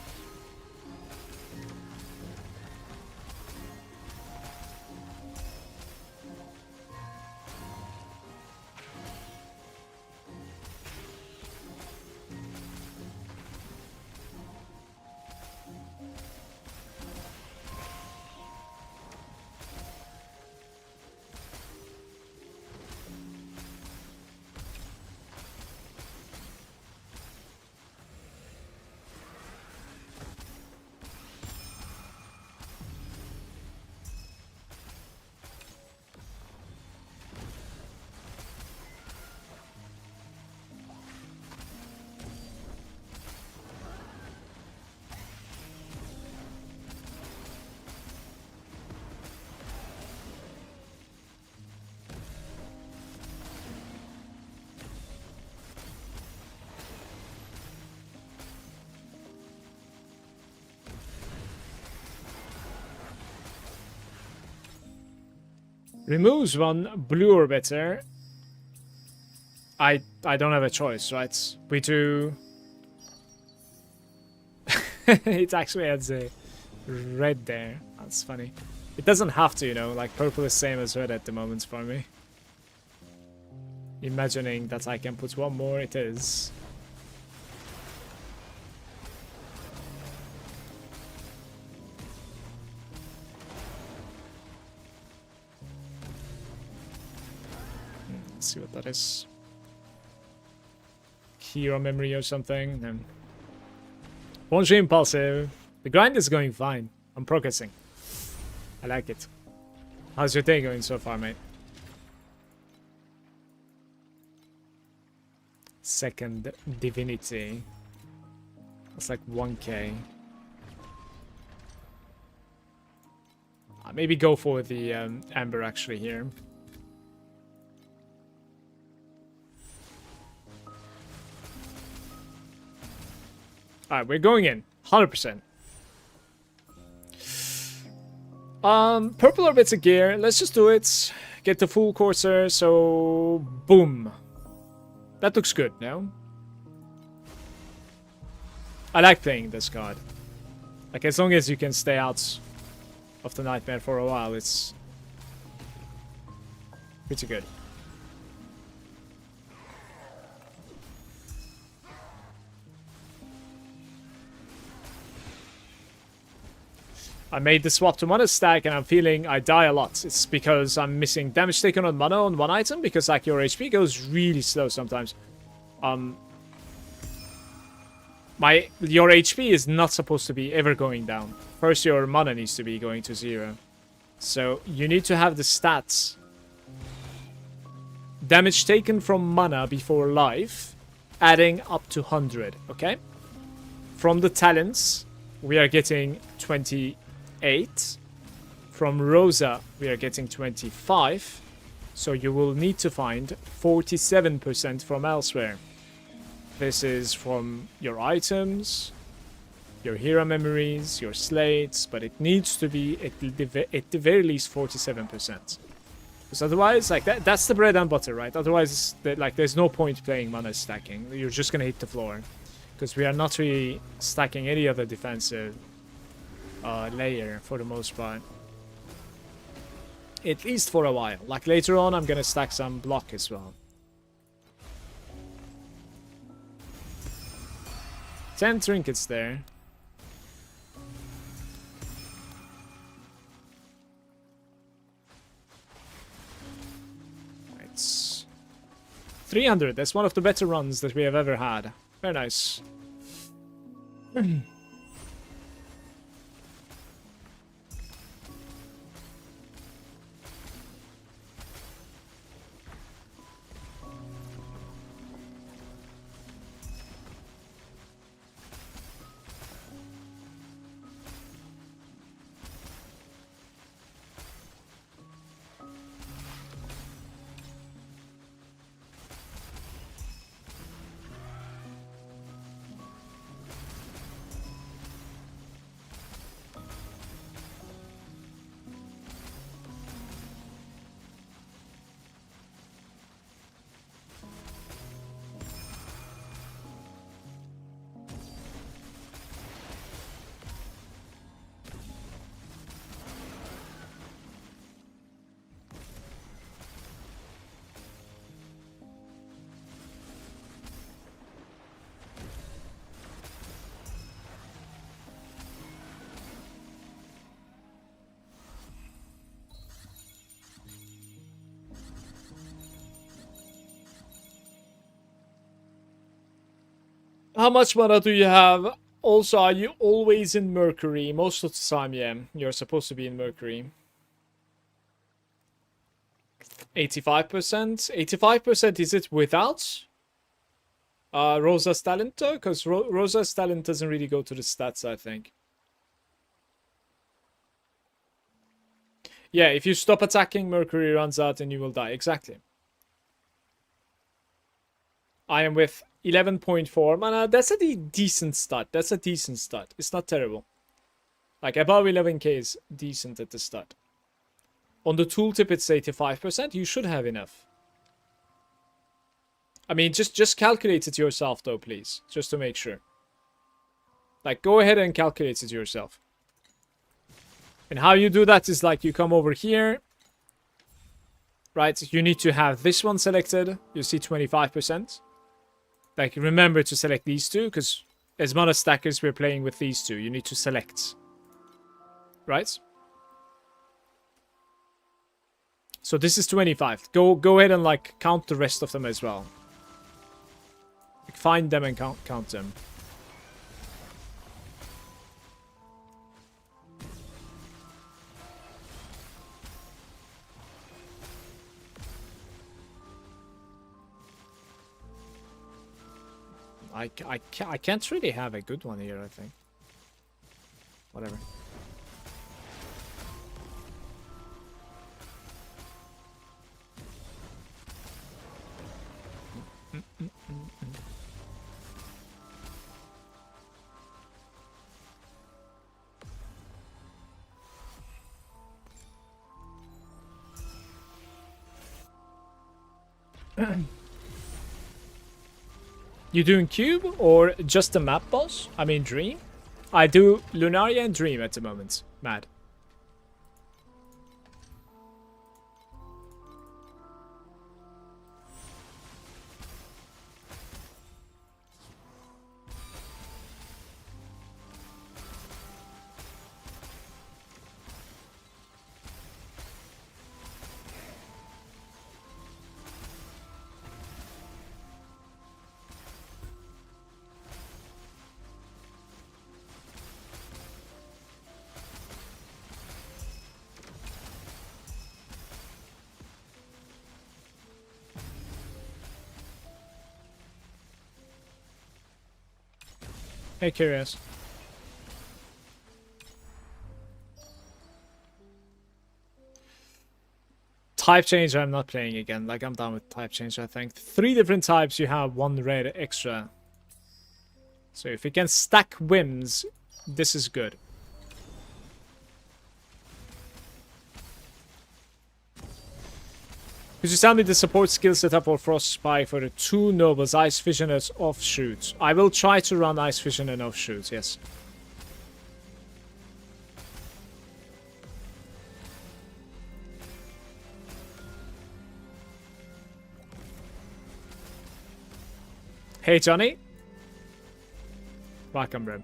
Removes 1, blue or better. I don't have a choice, right? We do. It actually adds a red there. That's funny. It doesn't have to, you know, like purple is same as red at the moment for me. Imagining that I can put 1 more, it is. Let's see what that is. Hero memory or something. No. Bonjour impulsive. The grind is going fine. I'm progressing. I like it. How's your day going so far, mate? Second divinity. That's like 1k. Maybe go for the amber actually here. Alright, we're going in. 100%. Purple orbits of gear. Let's just do it. Get the full courser, so boom. That looks good, no? I like playing this card. Like, as long as you can stay out of the nightmare for a while, it's pretty good. I made the swap to mana stack and I'm feeling I die a lot. It's because I'm missing damage taken on mana on one item because like your HP goes really slow sometimes. Your HP is not supposed to be ever going down. First your mana needs to be going to 0. So you need to have the stats. Damage taken from mana before life adding up to 100, okay? From the talents we are getting 28. From Rosa, we are getting 25. So you will need to find 47% from elsewhere. This is from your items, your hero memories, your slates, but it needs to be at the very least 47%. Because otherwise, like that's the bread and butter, right? Otherwise, like there's no point playing mana stacking. You're just gonna hit the floor. Because we are not really stacking any other defensive layer for the most part. At least for a while. Like later on, I'm gonna stack some block as well. 10 trinkets there. It's 300. That's one of the better runs that we have ever had. Very nice. How much mana do you have? Also, are you always in Mercury? Most of the time, yeah. You're supposed to be in Mercury. 85%? 85% is it without Rosa's talent though? Because Rosa's talent doesn't really go to the stats, I think. Yeah, if you stop attacking, Mercury runs out and you will die. Exactly. I am with 11.4 mana. That's a decent stat. That's a decent stat. It's not terrible. Like above 11k is decent at the start. On the tooltip, it's 85%. You should have enough. I mean, just calculate it yourself, though, please. Just to make sure. Like, go ahead and calculate it yourself. And how you do that is like you come over here. Right? You need to have this one selected. You see 25%. Like, remember to select these two, because as mana stackers, we're playing with these two. You need to select. Right? So this is 25. Go ahead and, like, count the rest of them as well. Like, find them and count them. I can't really have a good one here, I think. Whatever. You doing Cube or just the map boss? I mean Dream? I do Lunaria and Dream at the moment. Mad. Hey, curious. Type change I'm not playing again. Like, I'm done with type change, I think. 3 different types, you have 1 red extra. So if you can stack whims, this is good. Could you tell me the support skill setup for Frost Spy for the 2 nobles, Ice Vision and Offshoot? I will try to run Ice Vision and Offshoot, yes. Hey, Johnny. Welcome, bro.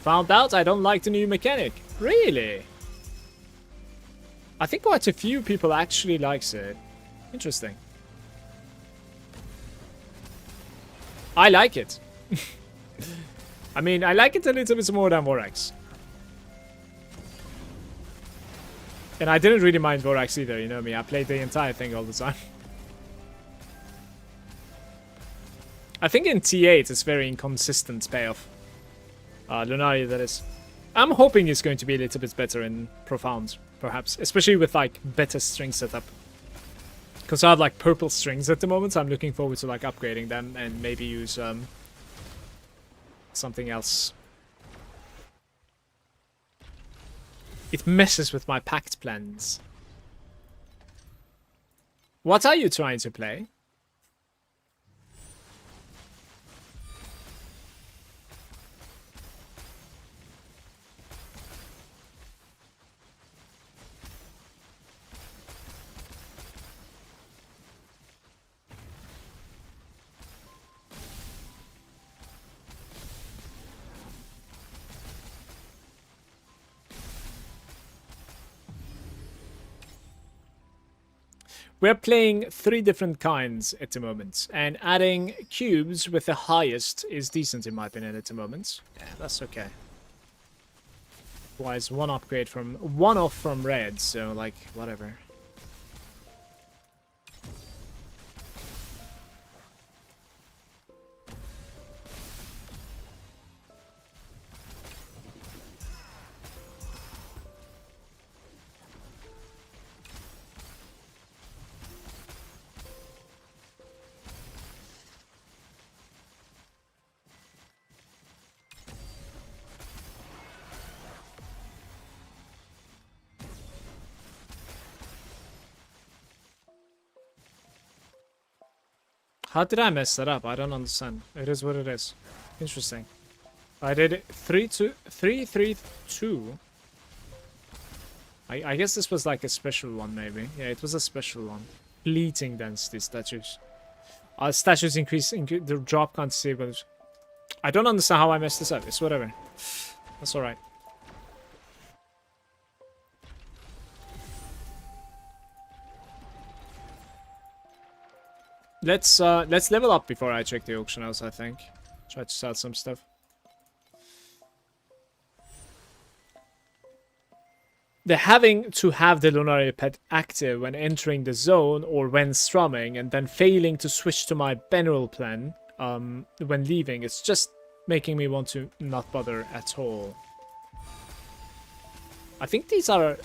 Found out I don't like the new mechanic. Really? I think quite a few people actually likes it. Interesting. I like it. I mean, I like it a little bit more than Vorax. And I didn't really mind Vorax either, you know me. I played the entire thing all the time. I think in T8 it's very inconsistent payoff. Lunaria, that is. I'm hoping it's going to be a little bit better in Profound, perhaps. Especially with, like, better string setup. Because I have, like, purple strings at the moment, so I'm looking forward to, like, upgrading them and maybe use, something else. It messes with my pact plans. What are you trying to play? We're playing 3 different kinds at the moment, and adding cubes with the highest is decent in my opinion at the moment. Yeah, that's okay. Otherwise, one off from red, so like whatever. How did I mess that up? I don't understand. It is what it is. Interesting. I did it 3-3-2. I guess this was like a special one, maybe. Yeah, it was a special one. Fleeting density statues. Statues increase the drop quantity. I don't understand how I messed this up. It's whatever. That's alright. Let's level up before I check the auction house, I think. Try to sell some stuff. The having to have the Lunaria pet active when entering the zone or when strumming and then failing to switch to my general plan when leaving, it's just making me want to not bother at all. I think these are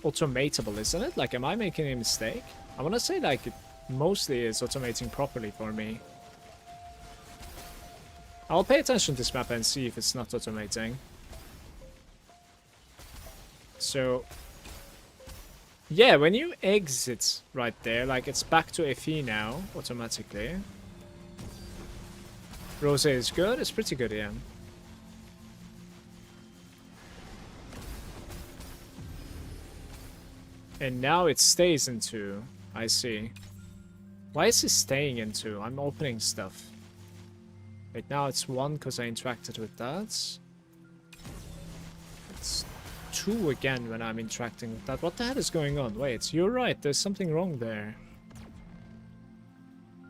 automatable, isn't it? Like, am I making a mistake? I want to say like it mostly is automating properly for me. I'll pay attention to this map and see if it's not automating. So, yeah, when you exit right there, like it's back to FE now, automatically. Rosa is good, it's pretty good, yeah. And now it stays in 2, I see. Why is it staying in 2? I'm opening stuff. Wait, now it's 1 because I interacted with that. It's 2 again when I'm interacting with that. What the hell is going on? Wait, you're right. There's something wrong there.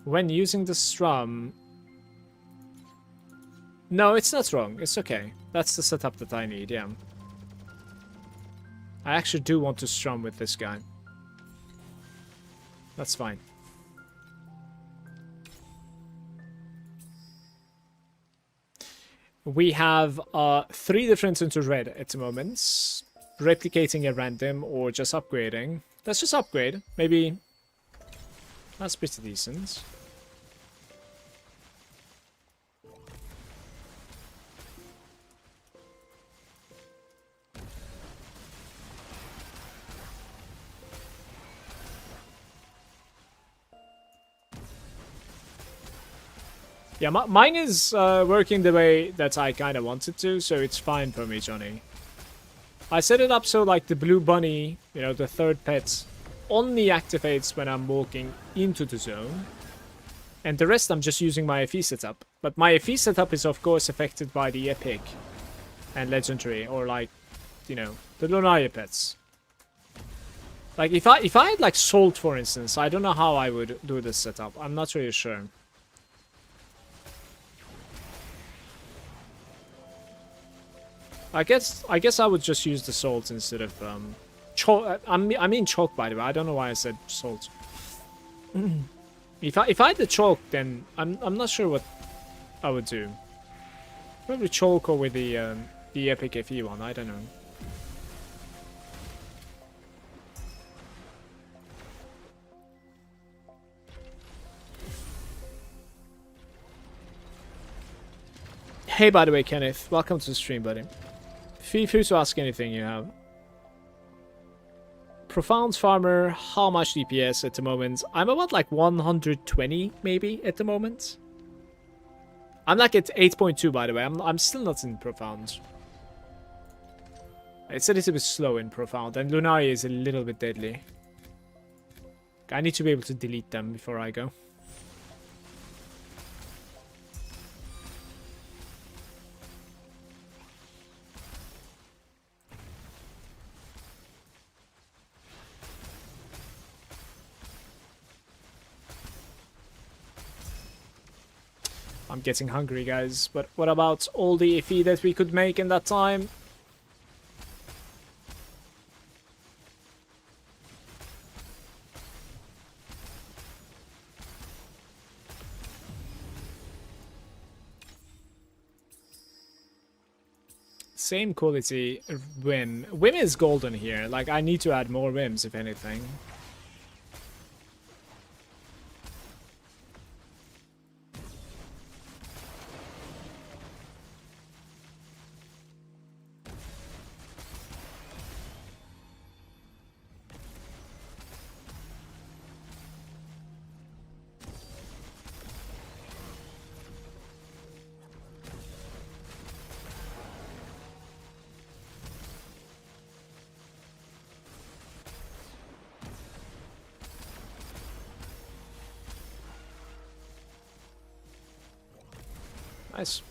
When using the strum... No, it's not wrong. It's okay. That's the setup that I need, yeah. I actually do want to strum with this guy. That's fine. We have 3 different into red at the moment. Replicating at random or just upgrading. Let's just upgrade. Maybe that's pretty decent. Yeah, mine is working the way that I kind of wanted to, so it's fine for me, Johnny. I set it up so like the blue bunny, you know, the third pet, only activates when I'm walking into the zone. And the rest I'm just using my FE setup. But my FE setup is of course affected by the epic and legendary, or like, you know, the Lunaria pets. Like if I had like Salt, for instance, I don't know how I would do this setup. I'm not really sure. I guess I would just use the Salt instead of chalk. I mean chalk, by the way. I don't know why I said Salt. If I had the chalk, then I'm not sure what I would do. Probably chalk or with the epic FE one. I don't know. Hey, by the way, Kenneth, welcome to the stream, buddy. Feel free to ask anything you have. Profound Farmer, how much DPS at the moment? I'm about like 120 maybe at the moment. I'm like at 8.2, by the way. I'm still not in Profound. It's a little bit slow in Profound, and Lunaria is a little bit deadly. I need to be able to delete them before I go. I'm getting hungry, guys. But what about all the FE that we could make in that time? Same quality Whim. Whim is golden here. Like, I need to add more Whims, if anything. Nice.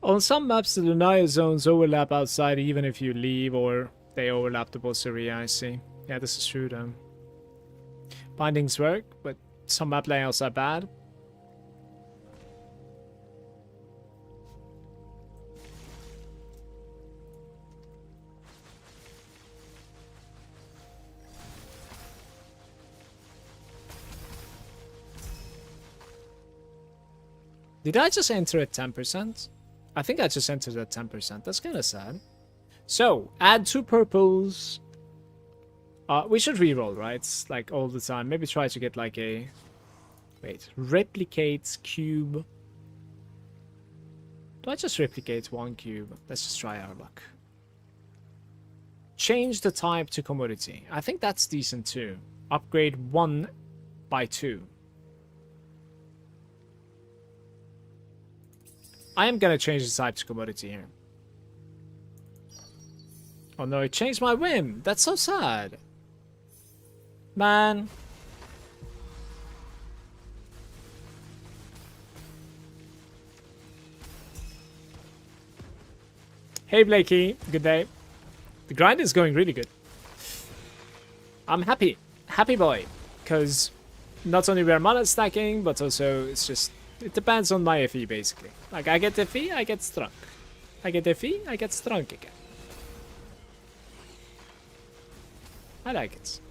On some maps, the Lunaria zones overlap outside even if you leave, or they overlap the boss area, I see. Yeah, this is true, though. Bindings work, but some map layouts are bad. Did I just enter at 10%? I think I just entered at 10%. That's kind of sad. So, add 2 purples. We should reroll, right? Like, all the time. Maybe try to get like a... Wait. Replicate cube. Do I just replicate 1 cube? Let's just try our luck. Change the type to commodity. I think that's decent too. Upgrade 1 by 2. I am gonna change the type to commodity here. Oh no, it changed my whim. That's so sad. Man. Hey Blakey, good day. The grind is going really good. I'm happy. Happy boy. Because not only we're mana stacking, but also it's just... It depends on my FE basically. Like I get FE, I get strong. I get FE, I get strong again. I like it.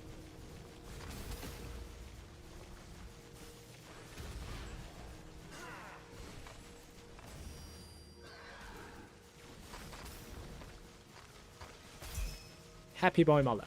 Happy boy Mala.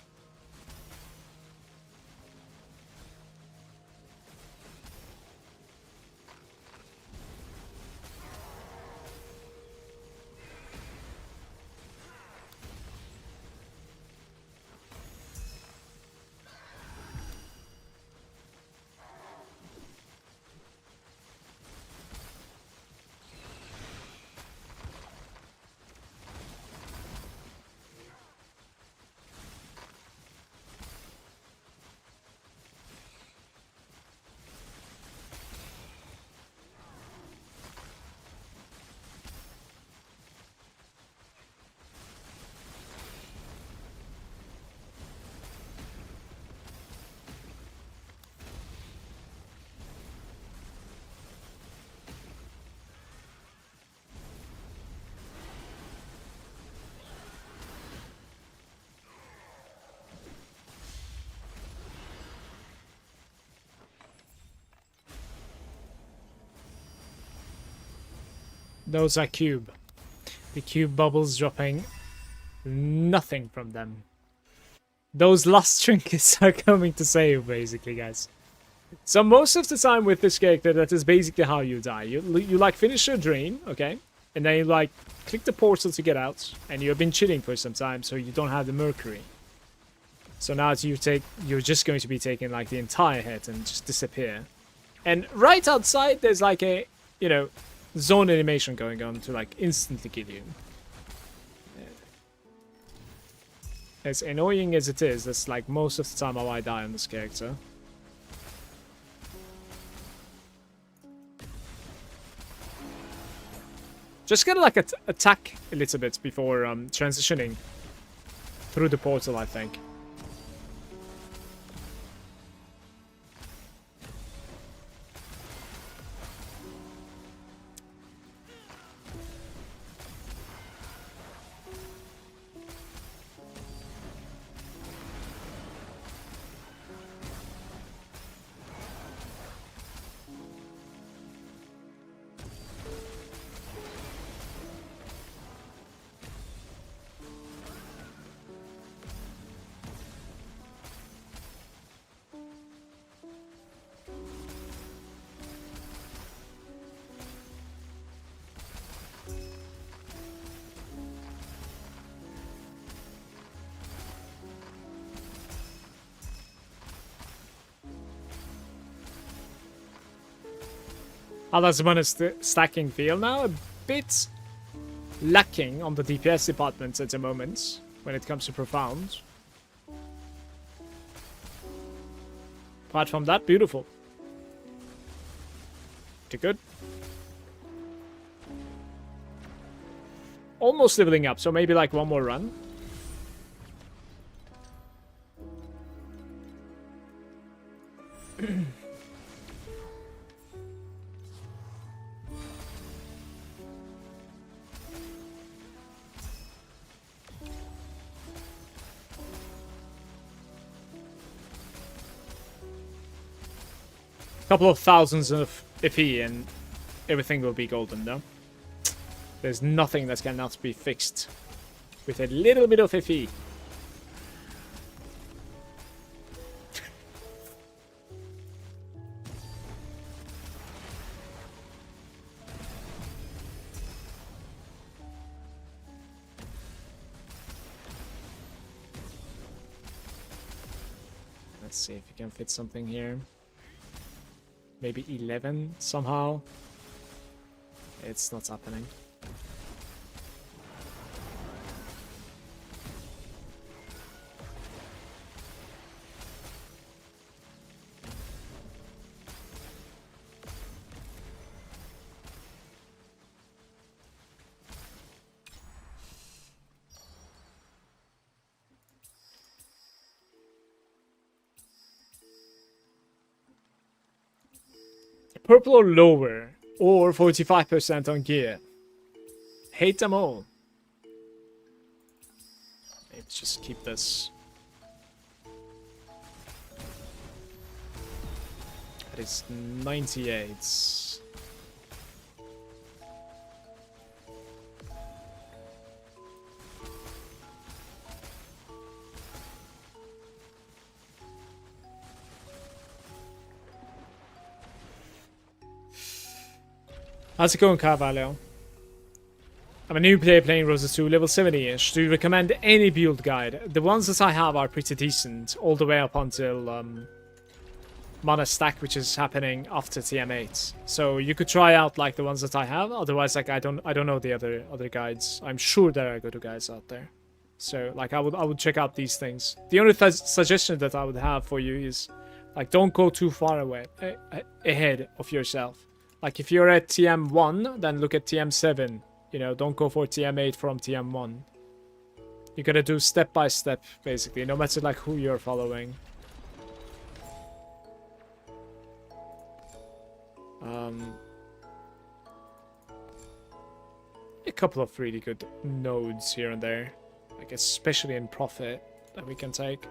Those are cube. The cube bubbles dropping nothing from them. Those last trinkets are coming to save, basically, guys. So most of the time with this character, that is basically how you die. You like finish your drain, okay? And then you like click the portal to get out. And you've been chilling for some time, so you don't have the mercury. So now you're just going to be taking like the entire hit and just disappear. And right outside, there's like a, you know, zone animation going on to like instantly kill you. As annoying as it is, that's like most of the time how I die on this character. Just gotta like attack a little bit before transitioning through the portal, I think. How does one stacking feel now? A bit lacking on the DPS department at the moment when it comes to profound. Apart from that, beautiful. Pretty good. Almost leveling up, so maybe like one more run. Couple of thousands of FE and everything will be golden, though. There's nothing that cannot be fixed with a little bit of FE. Let's see if we can fit something here. Maybe 11 somehow. It's not happening. Purple or lower, or 45% on gear. Hate them all. Let's just keep this. That is 98. How's it going, Carvalho? I'm a new player playing Rosa 2, level 70-ish. Do you recommend any build guide? The ones that I have are pretty decent, all the way up until Mana Stack, which is happening after TM8. So you could try out like the ones that I have. Otherwise, like I don't know the other guides. I'm sure there are good guides out there. So like I would check out these things. The only suggestion that I would have for you is like don't go too far away ahead of yourself. Like if you're at TM1, then look at TM7. You know, don't go for TM8 from TM1. You gotta do step by step, basically, no matter like who you're following. A couple of really good nodes here and there, like especially in Prophet, that we can take.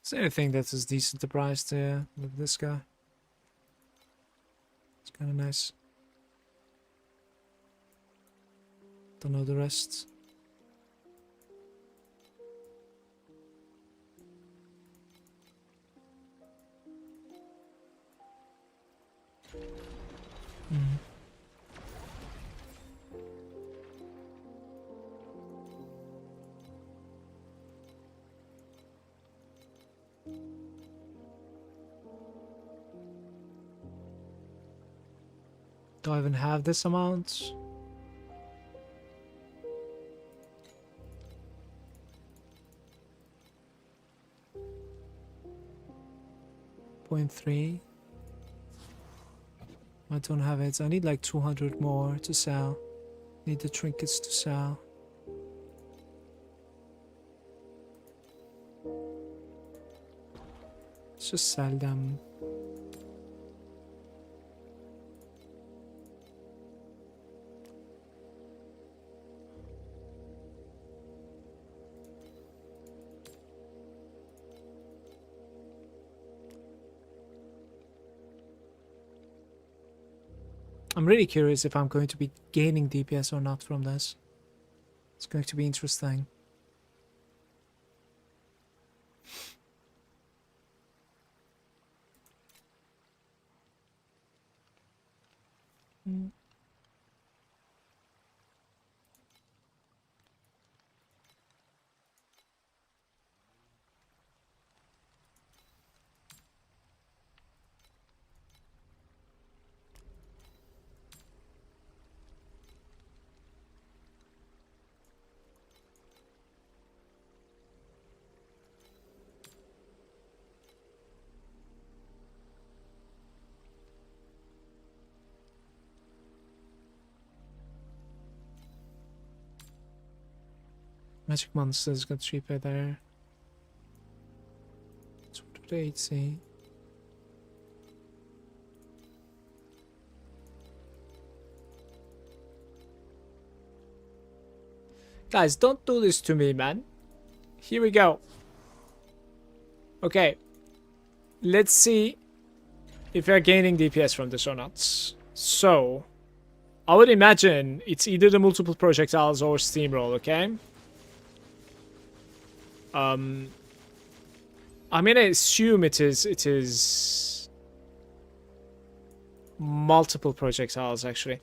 Is there anything that's as decent a price to with this guy? It's kind of nice. Don't know the rest. Do I even have this amount? .3. I don't have it. I need like 200 more to sell. Need the trinkets to sell. Let's just sell them. I'm really curious if I'm going to be gaining DPS or not from this. It's going to be interesting. Magic monsters got cheaper there. So what do they say? Guys, don't do this to me, man. Here we go. Okay. Let's see if we're gaining DPS from this or not. So, I would imagine it's either the multiple projectiles or steamroll, okay? I'm gonna assume it is multiple projectiles, actually.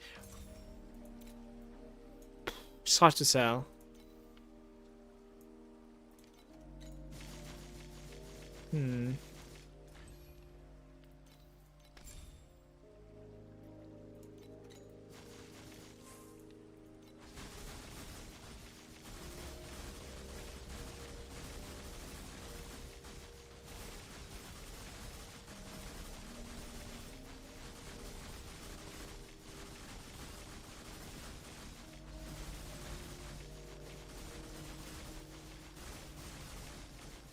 It's hard to tell.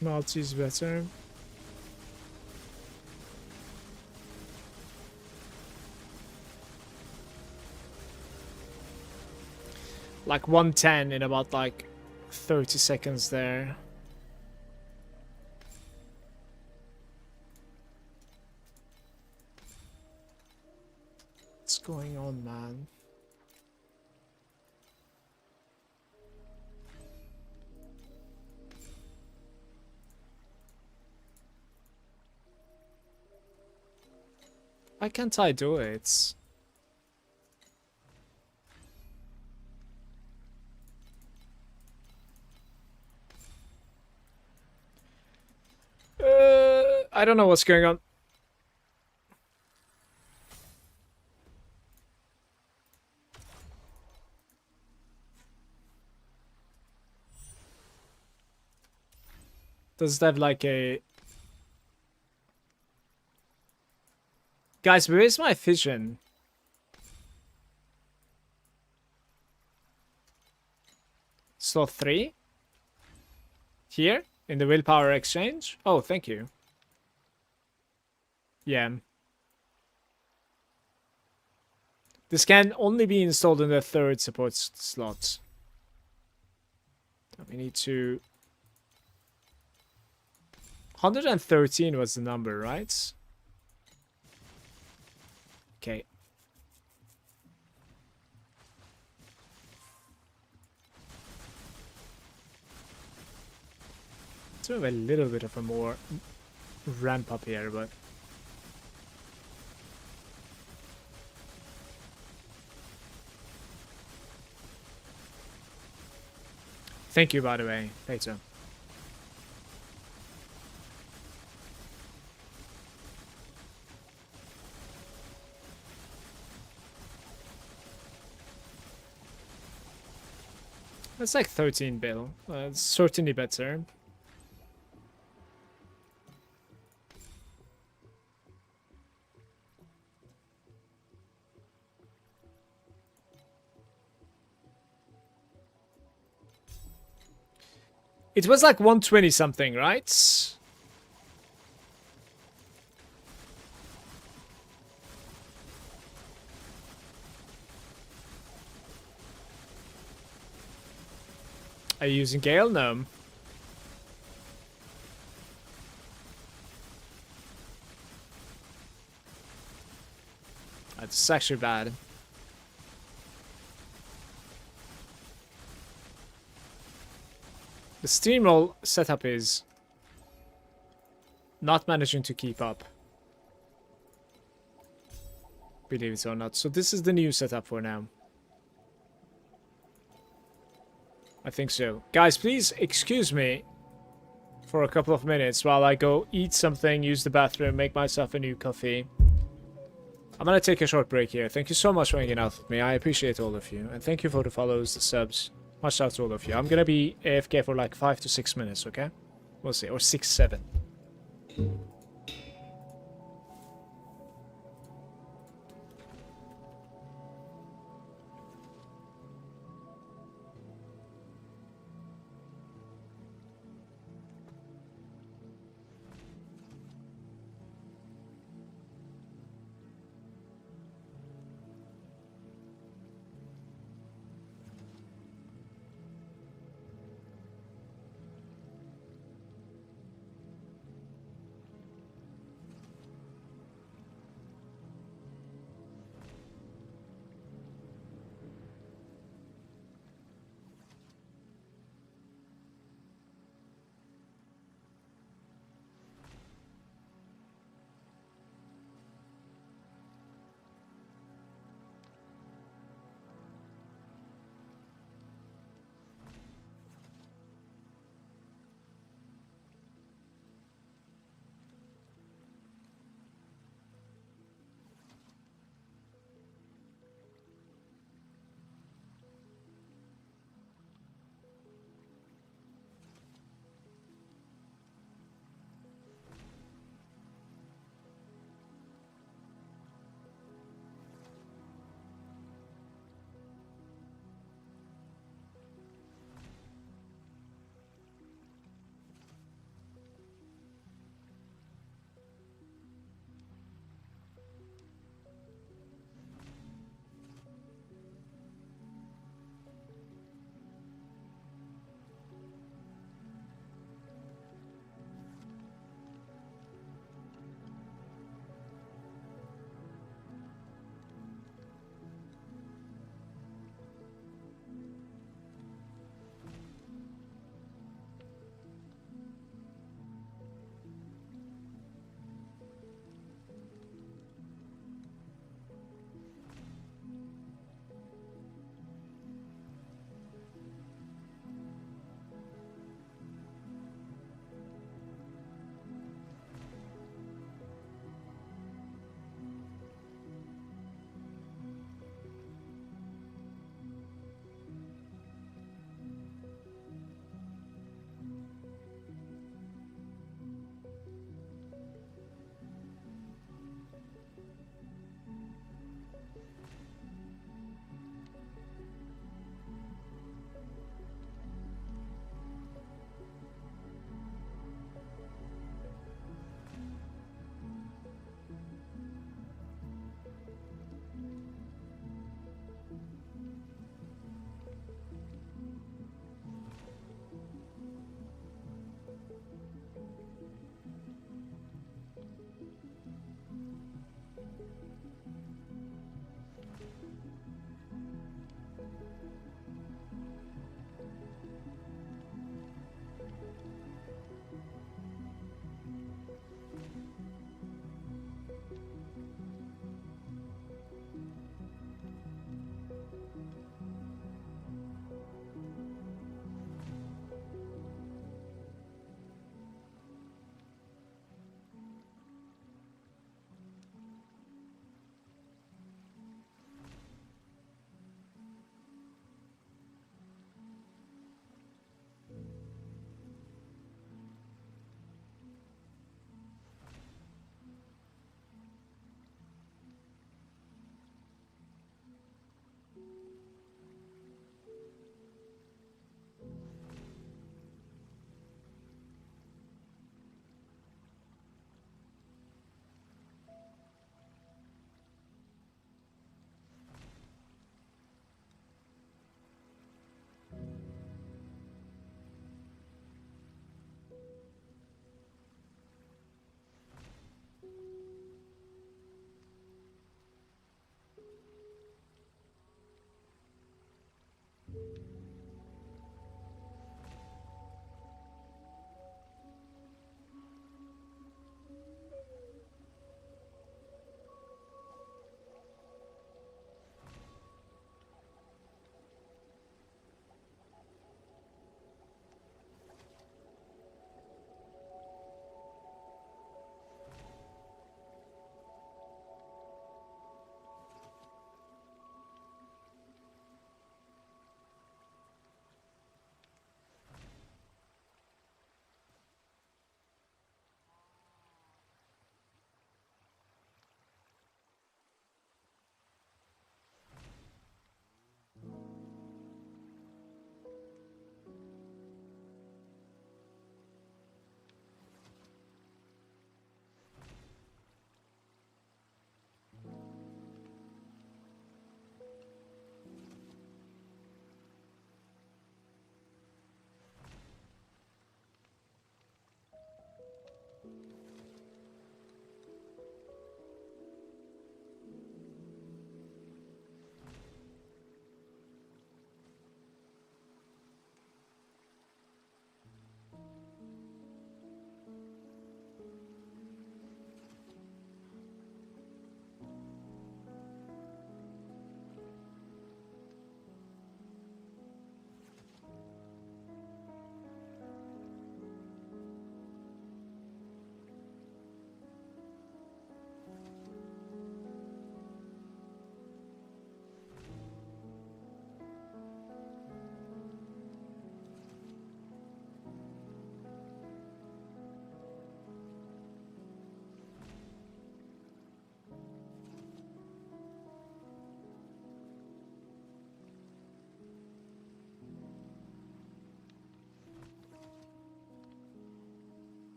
Multi is better. Like 110 in about like 30 seconds there. What's going on, man? Why can't I do it? I don't know what's going on. Does it have like a... Guys, where is my vision? Slot 3? Here? In the willpower exchange? Oh, thank you. Yeah. This can only be installed in the 3rd support slot. We need to... 113 was the number, right? Okay. Let's have a little bit of a more ramp up here, but... Thank you, by the way, Peter. That's like 13 bill. It's certainly better. It was like 120 something, right? Are you using Gale? No. That's actually bad. The steamroll setup is not managing to keep up. Believe it or not. So this is the new setup for now. I think so. Guys, please excuse me for a couple of minutes while I go eat something, use the bathroom, make myself a new coffee. I'm gonna take a short break here. Thank you so much for hanging out with me. I appreciate all of you. And thank you for the follows, the subs. Much love to all of you. I'm gonna be AFK for like 5 to 6 minutes, okay? We'll see. Or 6, 7.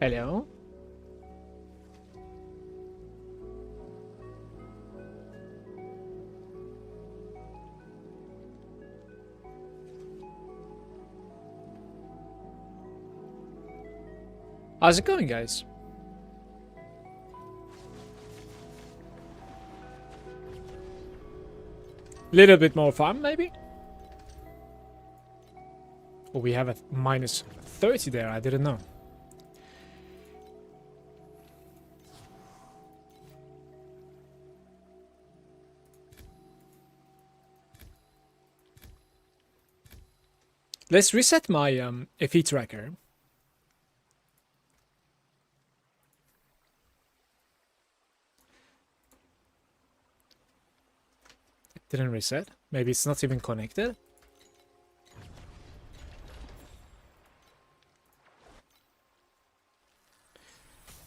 Hello. How's it going, guys? Little bit more farm, maybe? Oh, we have a minus 30 there. I didn't know. Let's reset my FE tracker. It didn't reset. Maybe it's not even connected.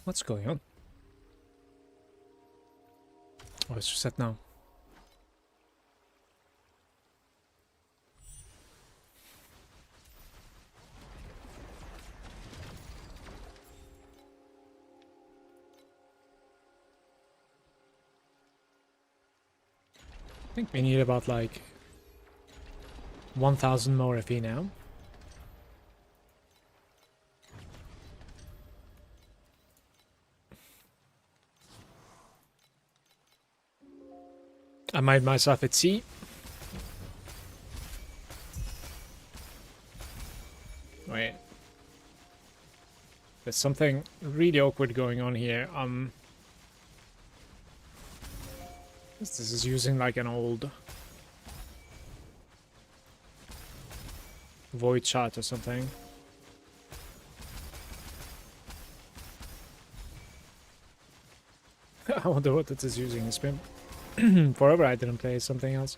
What's going on? Oh, it's reset now. I think we need about like 1,000 more FE now. I made myself at sea. Wait. There's something really awkward going on here. This is using like an old void chart or something. I wonder what it is using. It's been forever I didn't play something else.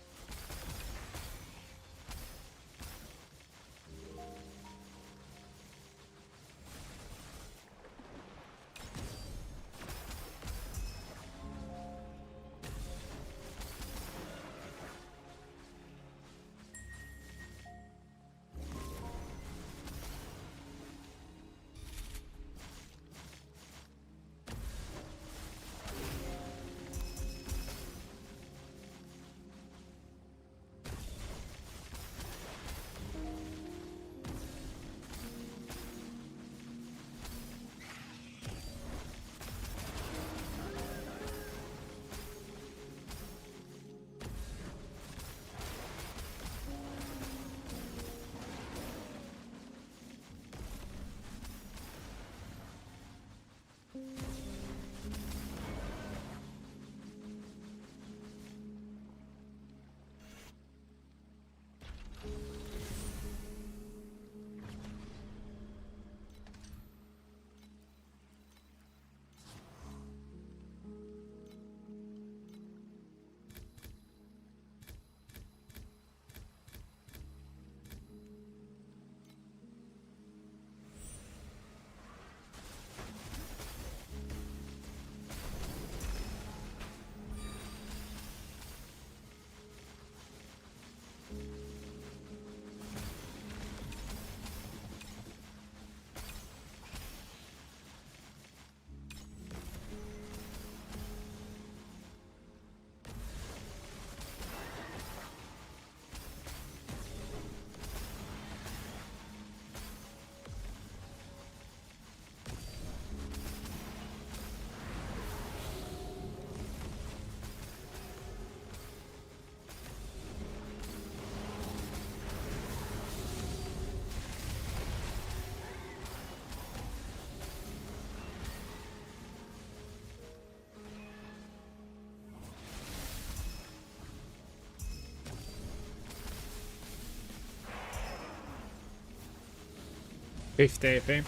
Fifth AP.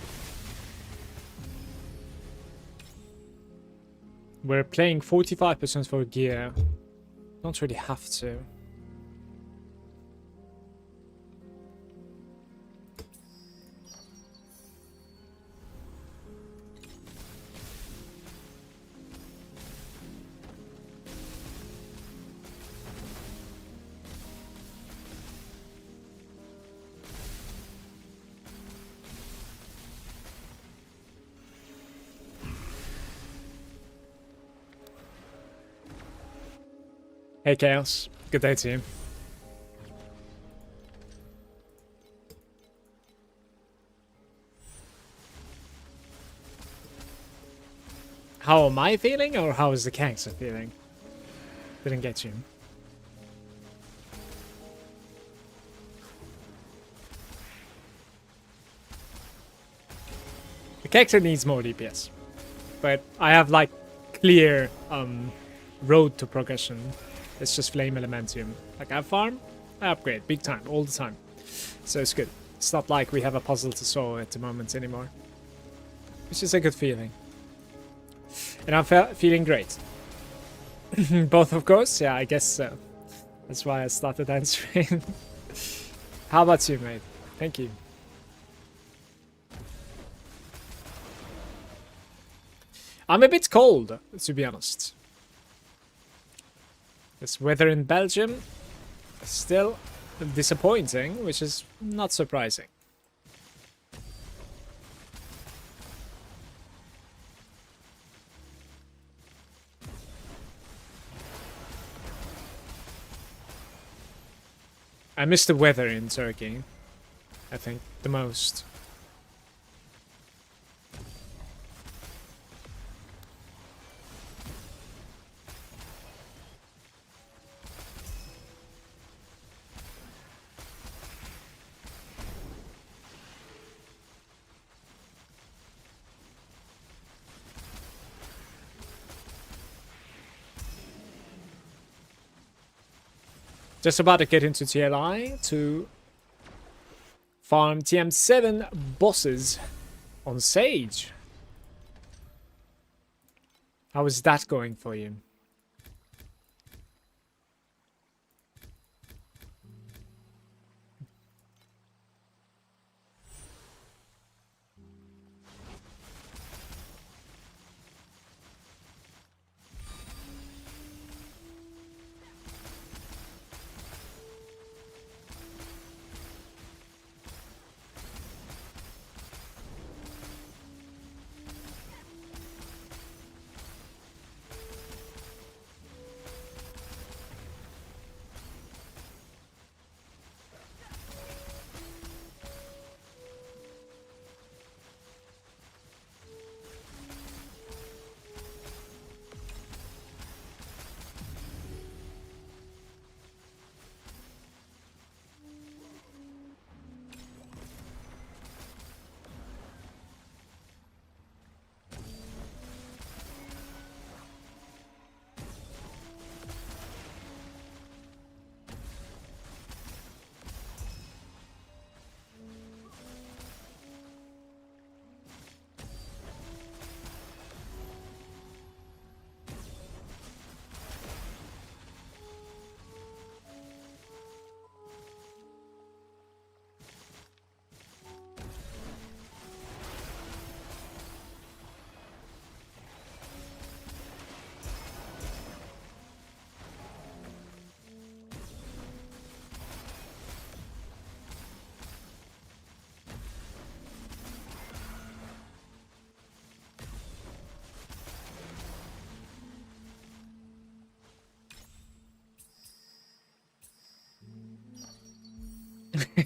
We're playing 45% for gear. Don't really have to. Hey Chaos, good day to you. How am I feeling, or how is the gangster feeling? Didn't get you. The character needs more DPS, but I have like clear road to progression. It's just flame elementium. Like I farm, I upgrade big time all the time, so it's good. It's not like we have a puzzle to solve at the moment anymore, which is a good feeling. And I'm feeling great. Both, of course. Yeah, I guess so. That's why I started answering. How about you, mate? Thank you. I'm a bit cold, to be honest. This weather in Belgium is still disappointing, which is not surprising. I miss the weather in Turkey, I think, the most. Just about to get into TLI to farm TM7 bosses on Sage. How is that going for you?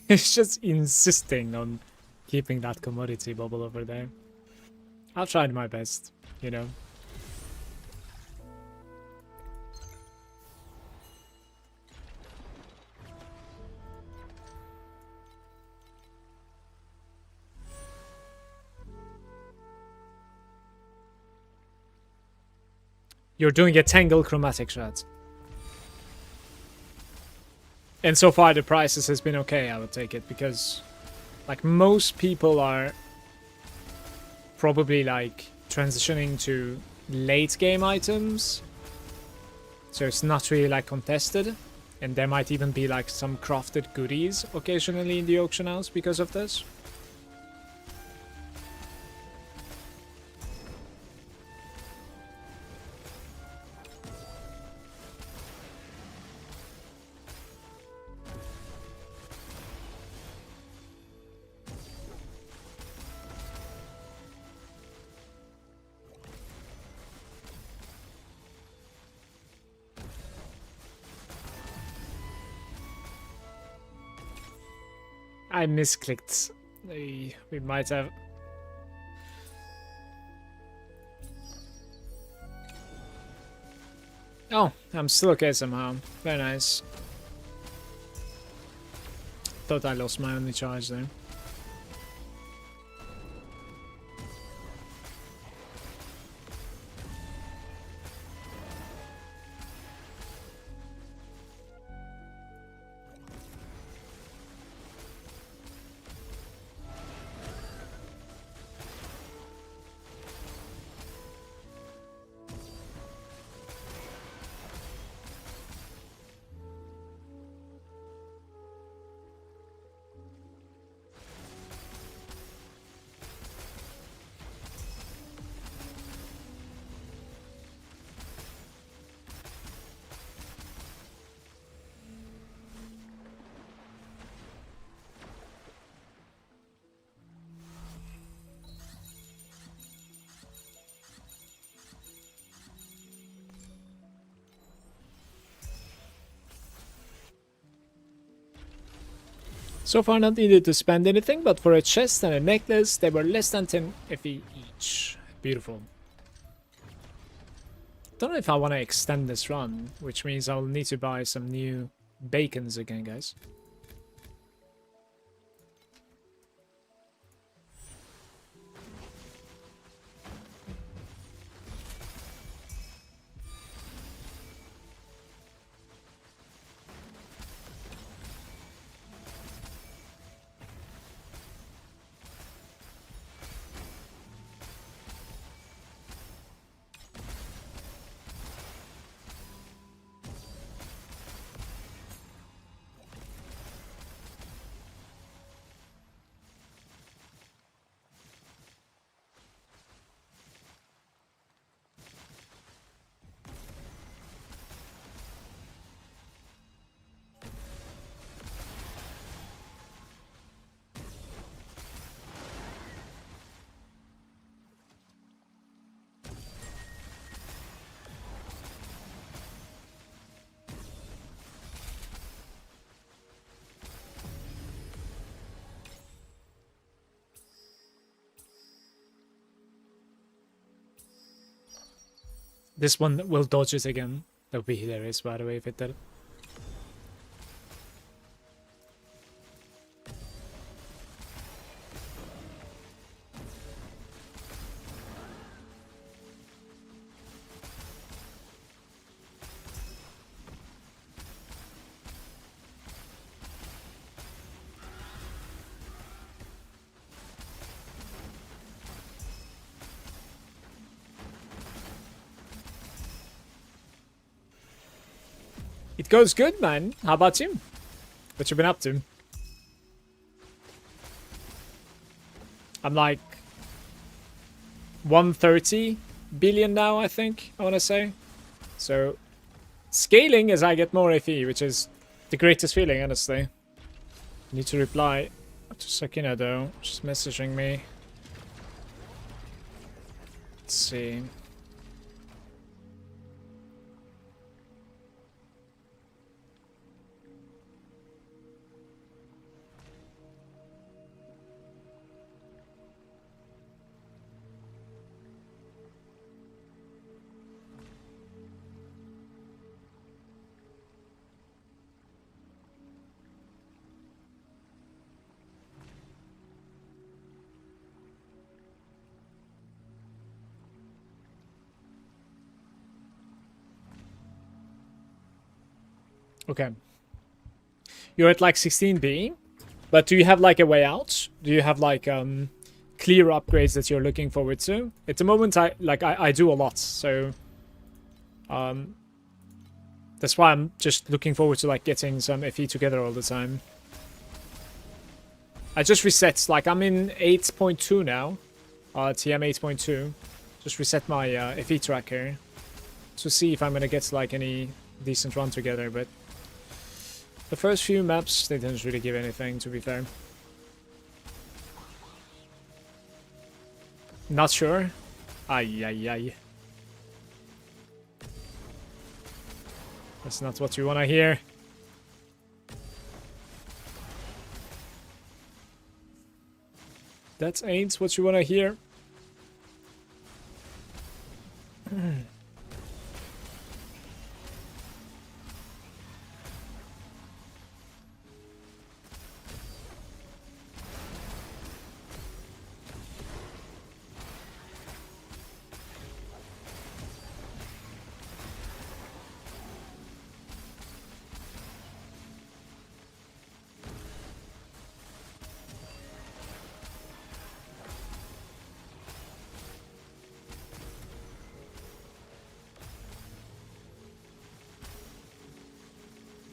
It's just insisting on keeping that commodity bubble over there. I've tried my best, you know. You're doing a Tangle chromatic shot. And so far the prices has been okay, I would take it, because like most people are probably like transitioning to late game items. So it's not really like contested. And there might even be like some crafted goodies occasionally in the auction house because of this. I misclicked. We might have... Oh, I'm still okay somehow. Very nice. Thought I lost my only charge there. So far not needed to spend anything, but for a chest and a necklace, they were less than 10 FE each. Beautiful. Don't know if I want to extend this run, which means I'll need to buy some new bacons again, guys. This one will dodge it again. That would be hilarious, by the way, if it did. It goes good, man. How about you? What you been up to? I'm like 130 billion now, I think, I want to say. So, scaling as I get more FE, which is the greatest feeling, honestly. Need to reply to Sakina, though. She's messaging me. Let's see. Okay. You're at like 16B, but do you have like a way out? Do you have like clear upgrades that you're looking forward to? At the moment, I do a lot, so that's why I'm just looking forward to like getting some FE together all the time. I just reset, like I'm in 8.2 now, TM 8.2. Just reset my FE tracker to see if I'm gonna get like any decent run together, but the first few maps, they didn't really give anything, to be fair. Not sure. Ay, ay, ay. That's not what you want to hear. That ain't what you want to hear.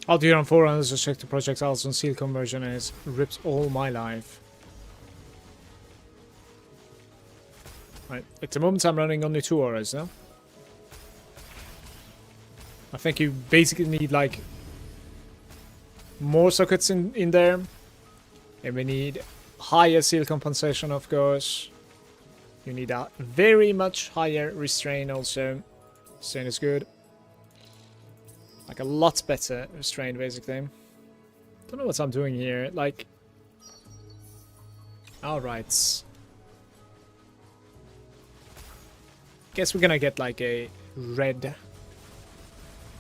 I'll do it on forerunners, just check the projectiles on seal conversion and it's ripped all my life. Right, at the moment I'm running only 2 auras now. I think you basically need like more sockets in there. And we need higher seal compensation, of course. You need a very much higher restrain also. Restrain is good. Like a lot better restrained, basically. Don't know what I'm doing here. Like, alright. Guess we're gonna get like a red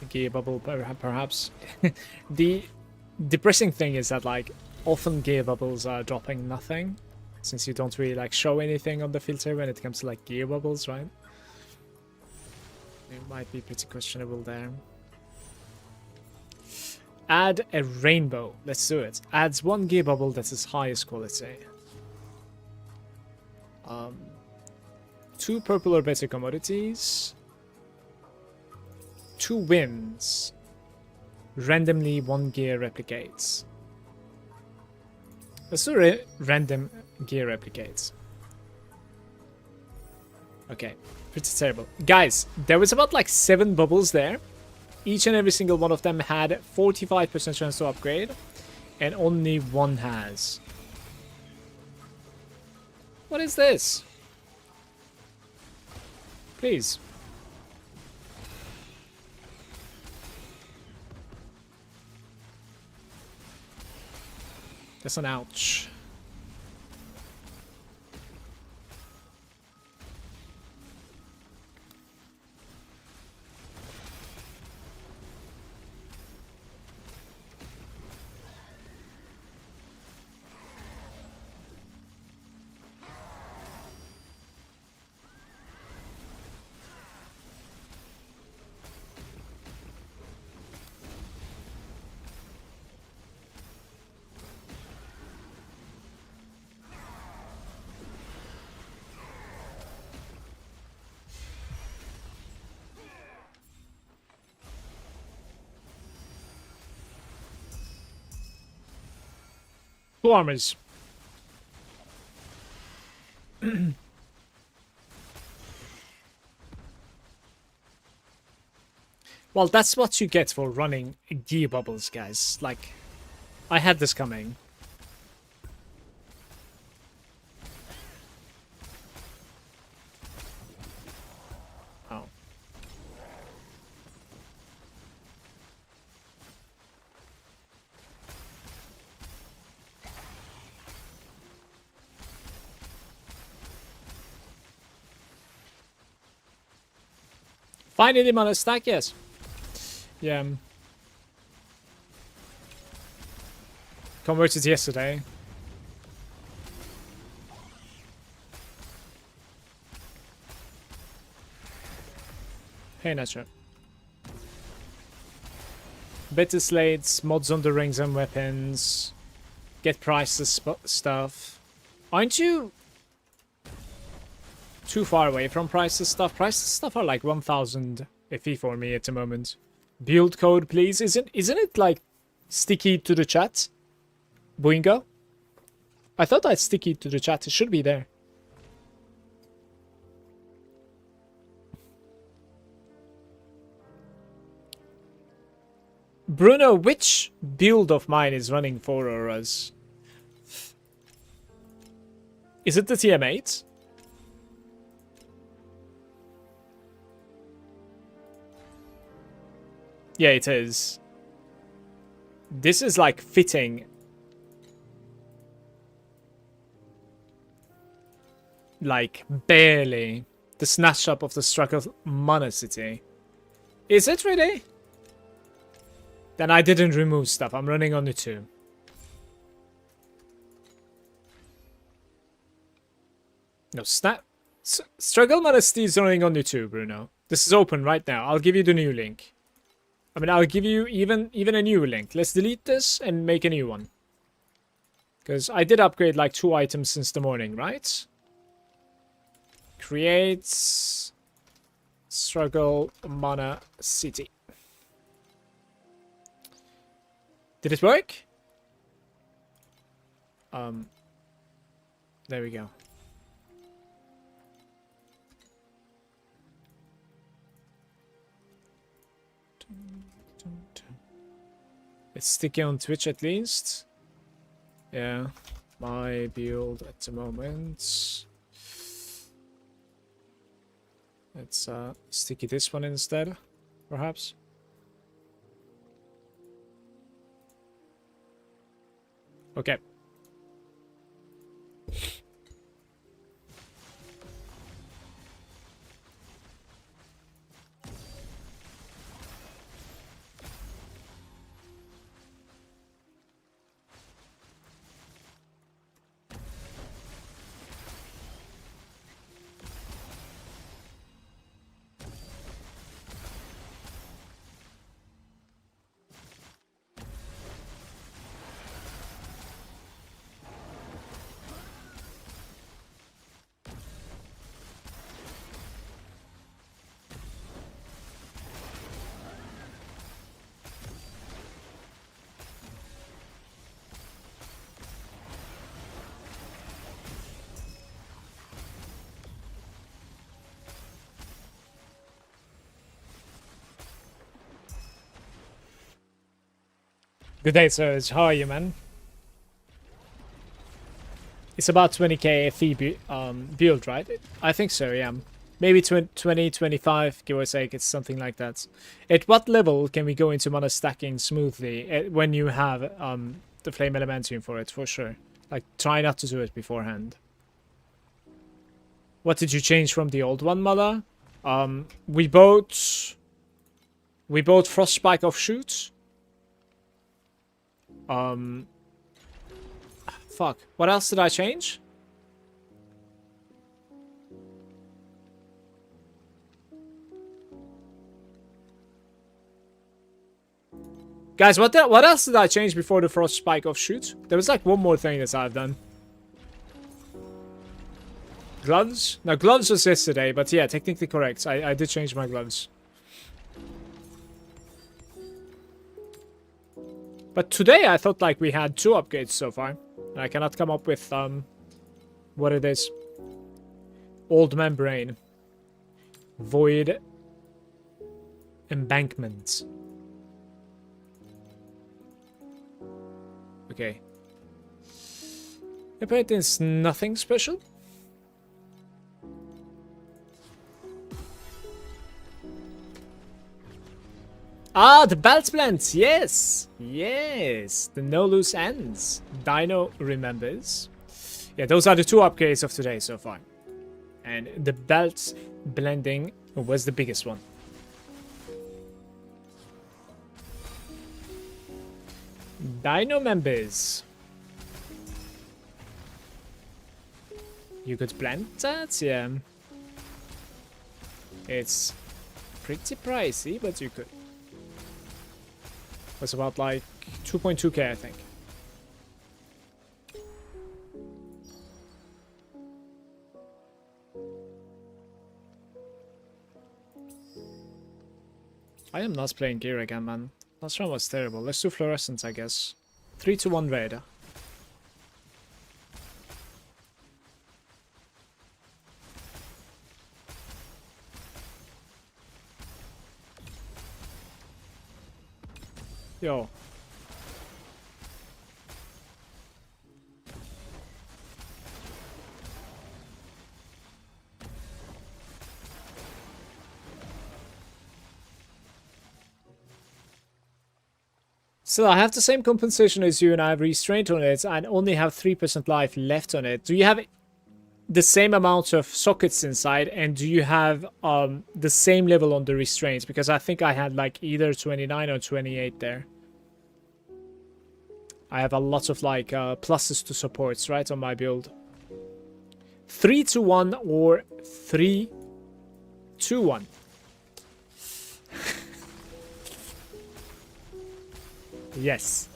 gear bubble, perhaps. The depressing thing is that like often gear bubbles are dropping nothing, since you don't really like show anything on the filter when it comes to like gear bubbles, right? It might be pretty questionable there. Add a rainbow. Let's do it. Adds 1 gear bubble that is highest quality. 2 purple or better commodities. 2 wins. Randomly 1 gear replicates. Let's do random gear replicates. Okay, pretty terrible. Guys, there was about like 7 bubbles there. Each and every single one of them had 45% chance to upgrade, and only 1 has. What is this? Please. That's an ouch. Two armors. Well, that's what you get for running gear bubbles, guys. Like, I had this coming. Oh. Finding him on a stack, yes. Yeah. Converted yesterday. Hey, Nacho. Better slates, mods on the rings and weapons. Get prices stuff. Aren't you too far away from prices stuff? Prices stuff are like 1,000 FE for me at the moment. Build code, please. Isn't it like sticky to the chat? Boingo? I thought I'd sticky to the chat. It should be there. Bruno, which build of mine is running 4 auras? Is it the TM8? Yeah, it is. This is like fitting. Like, barely. The snatch up of the struggle mana city. Is it really? Then I didn't remove stuff. I'm running on the 2. No, struggle mana city is running on the 2, Bruno. This is open right now. I'll give you the new link. I mean, I'll give you even a new link. Let's delete this and make a new one. Because I did upgrade like 2 items since the morning, right? Creates struggle mana city. Did it work? There we go. It's sticky on Twitch at least. Yeah, my build at the moment. Let's sticky this one instead, perhaps. Okay. Good day, sirs. How are you, man? It's about 20k FE build, right? I think so, yeah. Maybe 20, 25, give or take. It's something like that. At what level can we go into mana stacking smoothly when you have the Flame Elementum for it, for sure? Like, try not to do it beforehand. What did you change from the old one, Mala? We bought Frostspike Offshoot. Fuck. What else did I change? Guys, what else did I change before the Frostspike Offshoot? There was like one more thing that I've done. Gloves? No, gloves was yesterday, but yeah, technically correct. I did change my gloves. But today I thought like we had 2 upgrades so far. I cannot come up with what it is. Old Membrane. Void Embankment. Okay. Apparently it's nothing special. Ah, the belt blends, yes! Yes! The no loose ends. Dino remembers. Yeah, those are the 2 upgrades of today so far. And the belt blending was the biggest one. Dino members. You could blend that? Yeah. It's pretty pricey, but you could. Was about like 2.2k, I think. I am not playing gear again, man. Last round was terrible. Let's do fluorescence, I guess. 3 to 1 red. Yo. So I have the same compensation as you and I have restraint on it and only have 3% life left on it. Do you have the same amount of sockets inside, and do you have the same level on the restraints? Because I think I had like either 29 or 28 there. I have a lot of like pluses to supports, right, on my build. 3-1 or 3-2-1. Yes.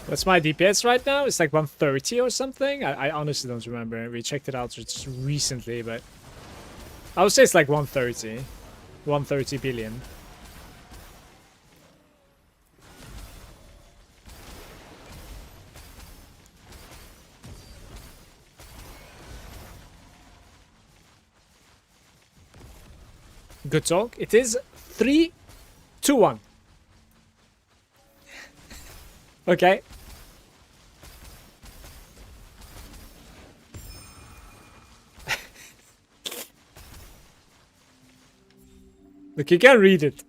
What's my DPS right now? It's like 130 or something. I honestly don't remember. We checked it out just recently, but I would say it's like 130. 130 billion. Good talk. It is 3-2-1. Okay. Look, you can read it.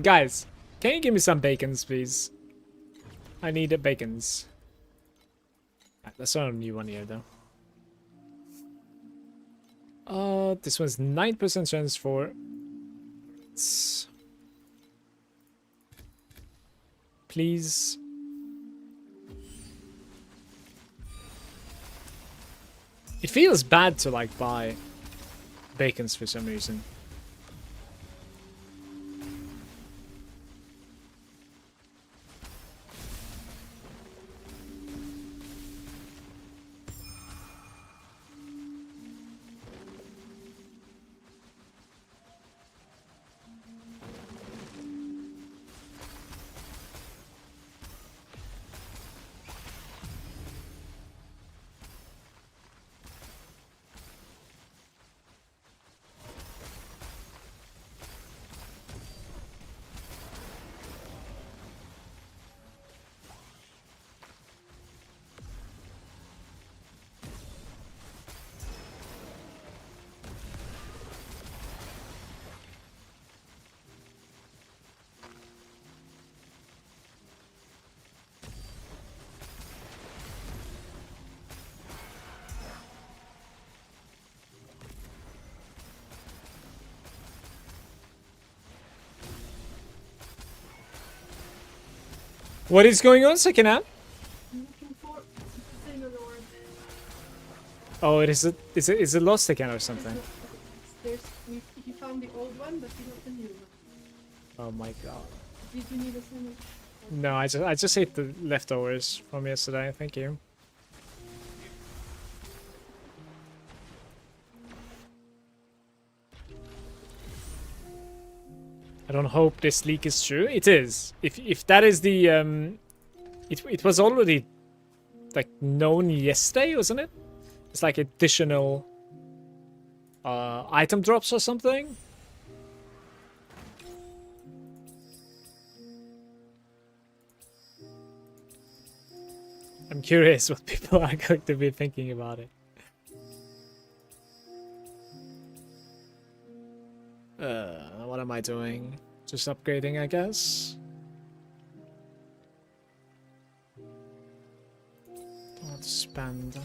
Guys, can you give me some bacons, please? I need bacons. That's not a new one here, though. This one's 9% chance for... Please. It feels bad to, like, buy bacons for some reason. What is going on, second hand? I'm looking for the thing on the word. Oh, is it lost again or something? He found the old one, but he got the new one. Oh my god. Did you need a sandwich? No, I just ate the leftovers from yesterday. Thank you. I don't hope this leak is true. It is. If that is the it was already like known yesterday, wasn't it? It's like additional item drops or something. I'm curious what people are going to be thinking about it. What am I doing? Just upgrading, I guess. Don't want to spend.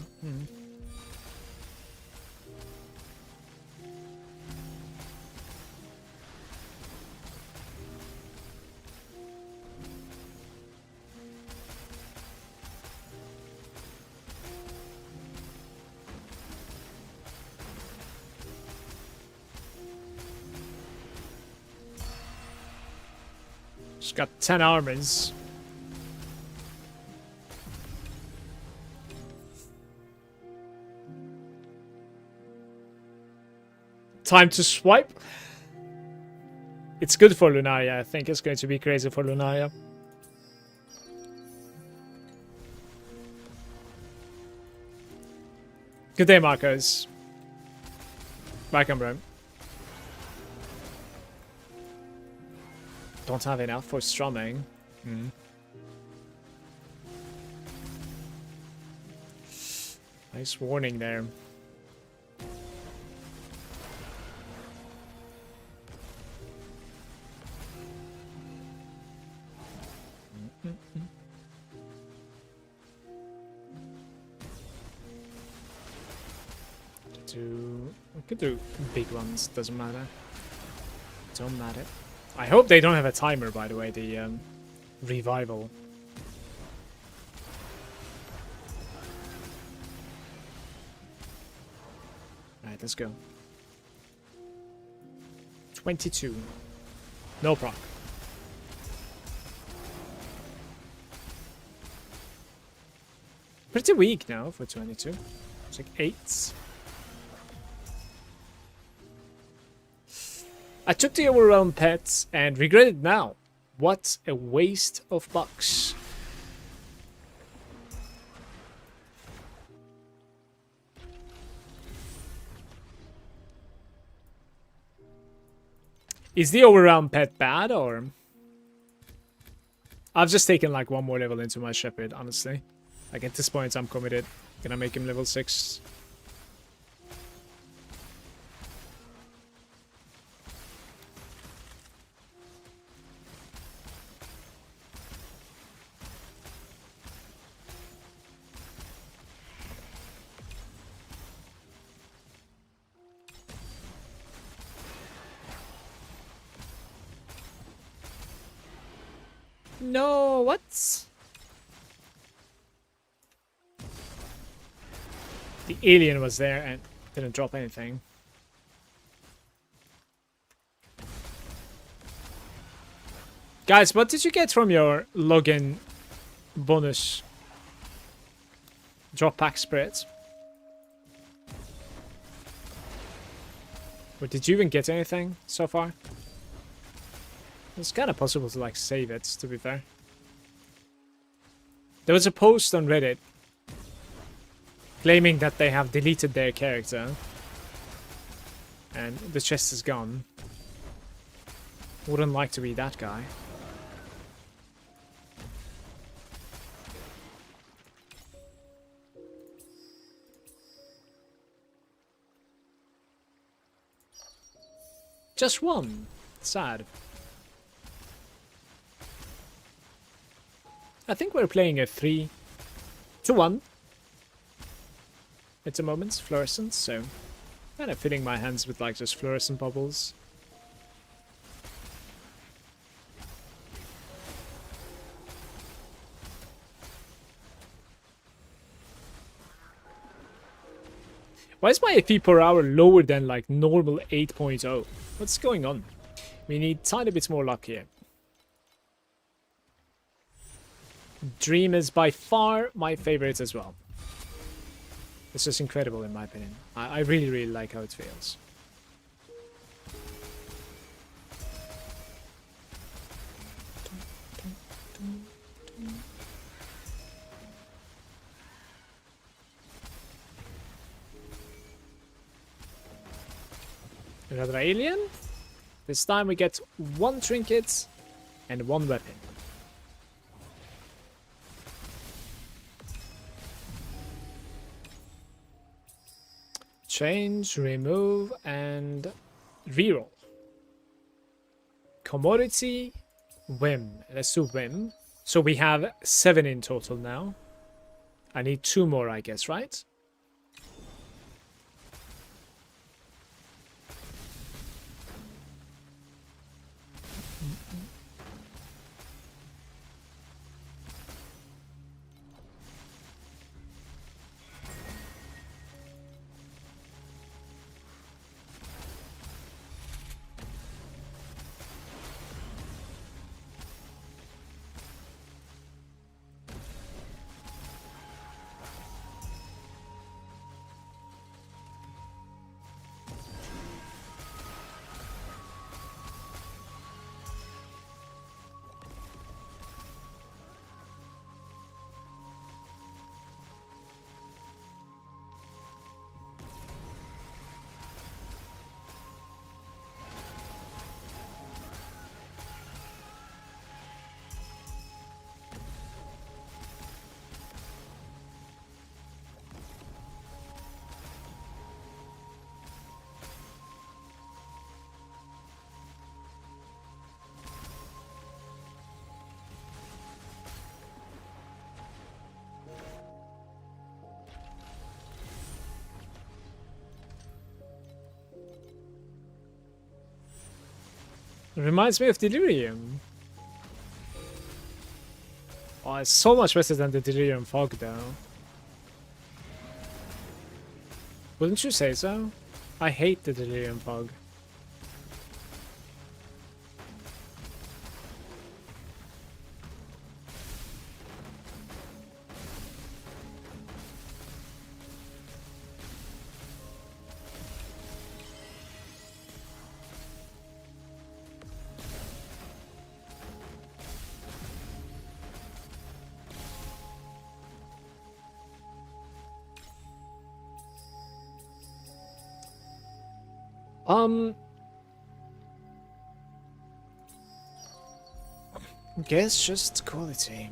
Just got 10 armors. Time to swipe. It's good for Lunaria. I think it's going to be crazy for Lunaria. Good day, Marcos. Back on, bro. Don't have enough for strumming. Nice warning there. We could do big ones, doesn't matter. Don't matter. I hope they don't have a timer, by the way, the revival. Alright, let's go. 22. No proc. Pretty weak now for 22. It's like 8s. I took the overwhelmed pets and regret it now. What a waste of bucks. Is the overwhelmed pet bad, or? I've just taken like one more level into my shepherd, honestly. Like at this point I'm committed. Gonna make him level 6. No, what? The alien was there and didn't drop anything. Guys, what did you get from your login bonus drop pack spreads? Or did you even get anything so far? It's kind of possible to like save it, to be fair. There was a post on Reddit claiming that they have deleted their character and the chest is gone. Wouldn't like to be that guy. Just one. Sad. I think we're playing a 3-1 at the moment, fluorescent, so kind of filling my hands with like just fluorescent bubbles. Why is my FP per hour lower than like normal 8.0? What's going on? We need tiny bit more luck here. Dream is by far my favorite as well. It's just incredible in my opinion. I really, really like how it feels. Another alien. This time we get 1 trinket and 1 weapon. Change, remove, and reroll. Commodity, whim. Let's do whim. So we have 7 in total now. I need 2 more, I guess, right? Reminds me of Delirium. Oh, it's so much better than the Delirium Fog, though. Wouldn't you say so? I hate the Delirium Fog. Guess just quality.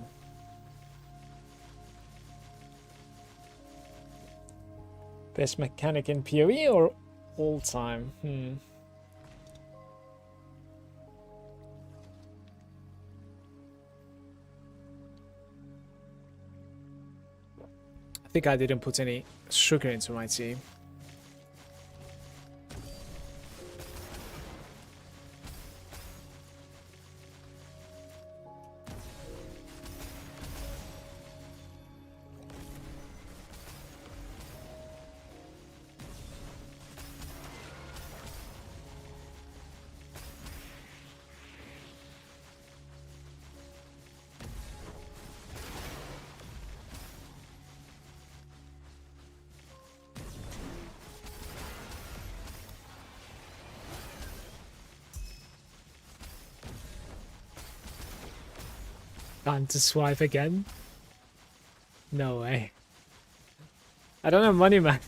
Best mechanic in PoE or all time? I think I didn't put any sugar into my tea. Time to swipe again? No way. I don't have money, man.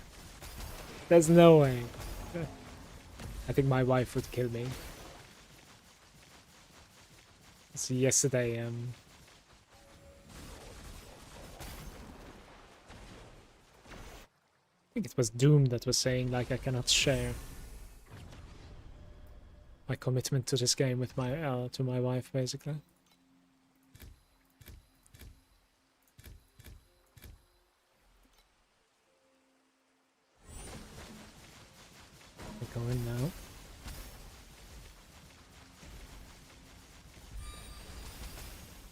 There's no way. I think my wife would kill me. So yesterday, I think it was Doom that was saying, like, I cannot share my commitment to this game with my to my wife, basically. Go in now.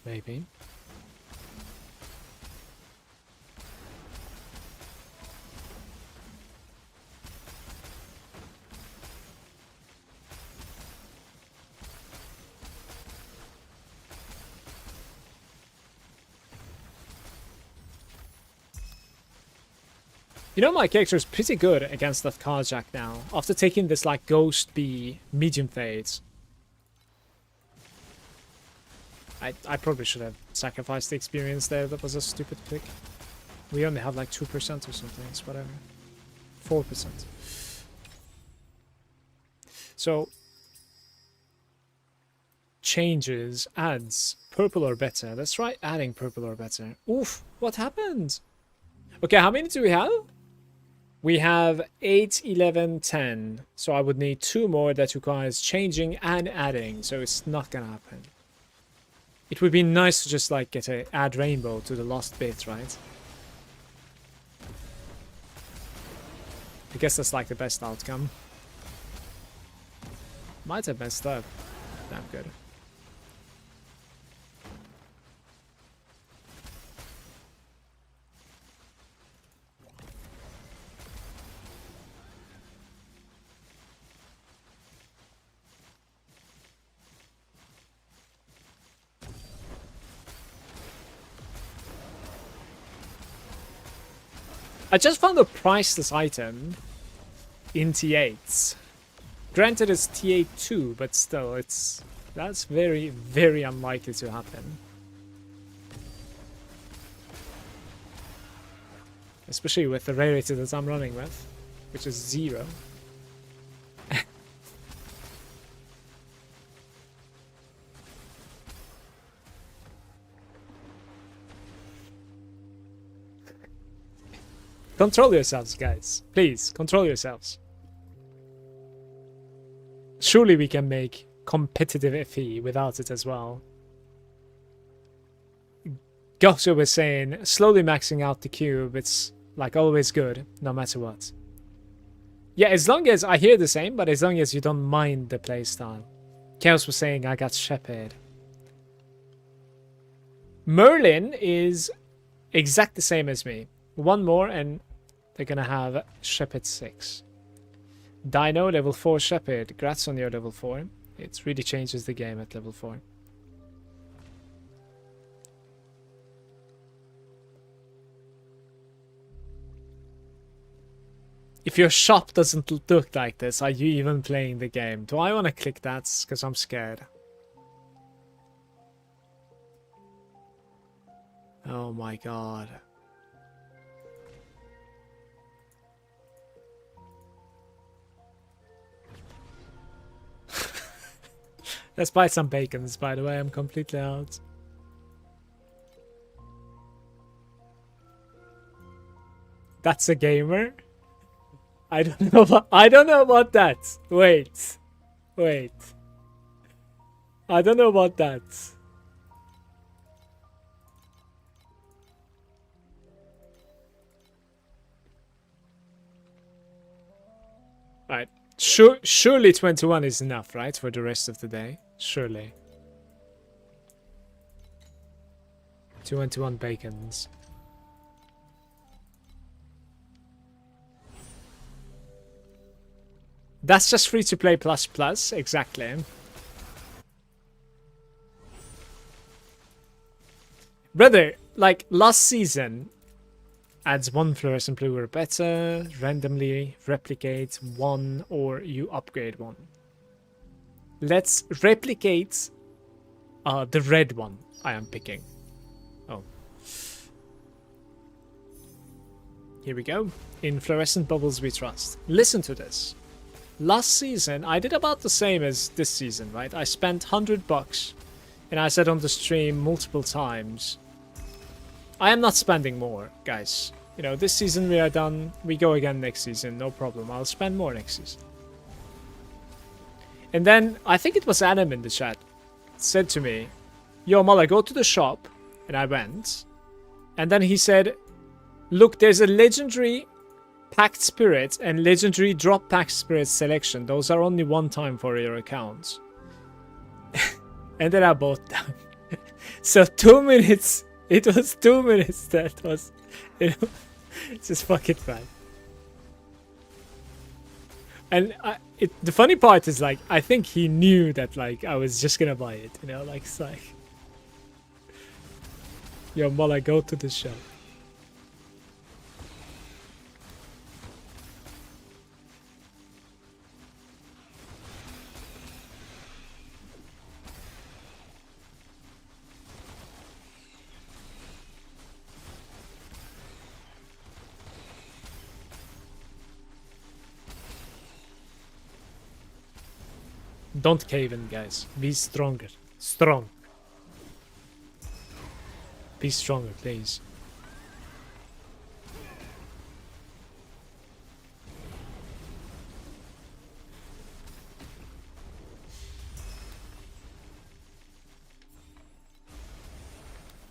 Maybe. You know, my character is pretty good against that carjack now. After taking this, like, Ghost B medium fades. I probably should have sacrificed the experience there. That was a stupid pick. We only have like 2% or something. It's whatever. 4%. So, changes, adds, purple or better. Let's try adding purple or better. Oof, what happened? Okay, how many do we have? We have 8, 11, 10. So I would need 2 more that requires changing and adding. So it's not gonna happen. It would be nice to just like get a add rainbow to the last bit, right? I guess that's like the best outcome. Might have messed up. Damn good. I just found a priceless item in T8s. Granted, it's T8 too, but still, that's very, very unlikely to happen. Especially with the rarity that I'm running with, which is 0. Control yourselves, guys. Please, control yourselves. Surely we can make competitive FE without it as well. Goxo was saying, slowly maxing out the cube, it's like always good, no matter what. Yeah, as long as I hear the same, but as long as you don't mind the playstyle. Chaos was saying I got Shepherd. Merlin is exact the same as me. One more and they're gonna have Shepherd 6. Dino, level 4 Shepherd. Grats on your level 4. It really changes the game at level 4. If your shop doesn't look like this, are you even playing the game? Do I want to click that? Because I'm scared. Oh my god. Let's buy some bacons, by the way. I'm completely out. That's a gamer? I don't know about that. Wait. I don't know about that. Right. Surely 21 is enough, right? For the rest of the day. Surely. 21 bacons. That's just free to play plus plus, exactly. Brother, like last season, adds 1 fluorescent blue or better, randomly replicate 1 or you upgrade 1. Let's replicate the red one I am picking. Oh. Here we go. In fluorescent bubbles we trust. Listen to this. Last season, I did about the same as this season, right? I spent $100 and I said on the stream multiple times, I am not spending more, guys. You know, this season we are done. We go again next season, no problem. I'll spend more next season. And then, I think it was Adam in the chat, said to me, yo, Mala, go to the shop. And I went. And then he said, look, there's a legendary Packed Spirit and legendary drop Packed Spirit selection. Those are only one time for your accounts. And then I bought them. So 2 minutes. It was 2 minutes that was, you know, just fucking fine. And the funny part is, like, I think he knew that, like, I was just gonna buy it, you know, like, it's like, yo, Mola, go to the shop. Don't cave in, guys. Be stronger. Strong. Be stronger, please.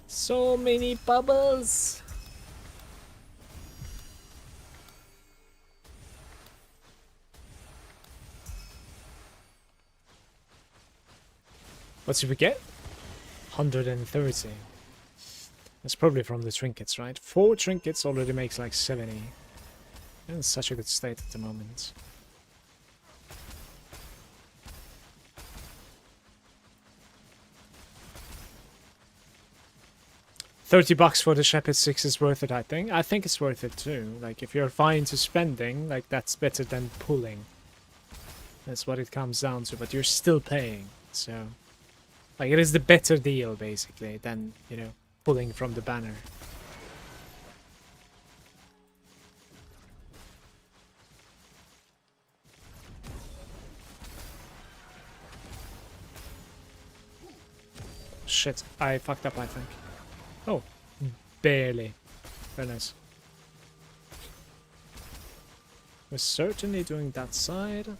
So many bubbles. What did we get? 130. That's probably from the trinkets, right? 4 trinkets already makes like 70. In such a good state at the moment. $30 for the Shepherd 6 is worth it, I think. I think it's worth it too. Like, if you're fine to spending, like, that's better than pulling. That's what it comes down to, but you're still paying, so... Like, it is the better deal, basically, than, you know, pulling from the banner. Shit, I fucked up, I think. Oh, barely. Very nice. We're certainly doing that side.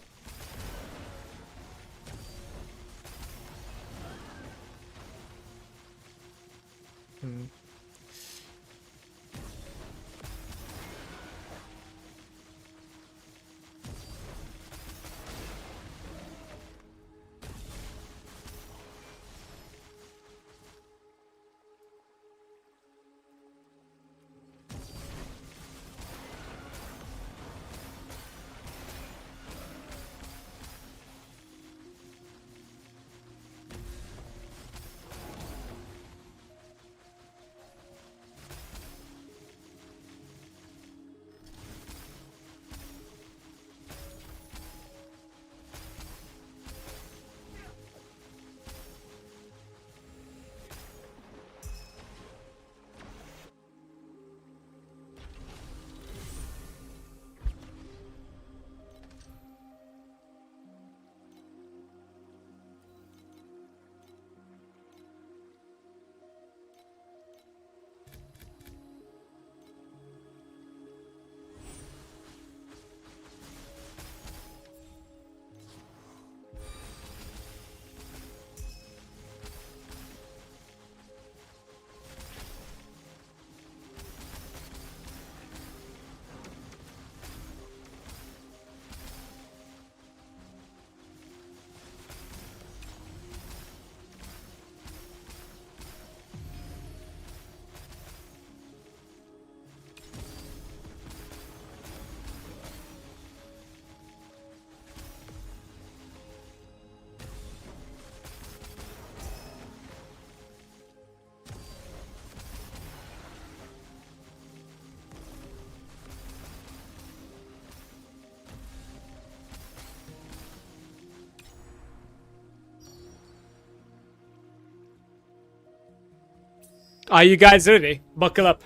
Are you guys ready? Buckle up.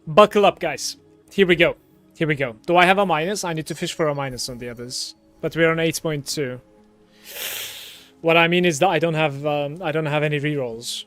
Buckle up, guys. Here we go. Here we go. Do I have a minus? I need to fish for a minus on the others. But we're on 8.2. What I mean is that I don't have any rerolls.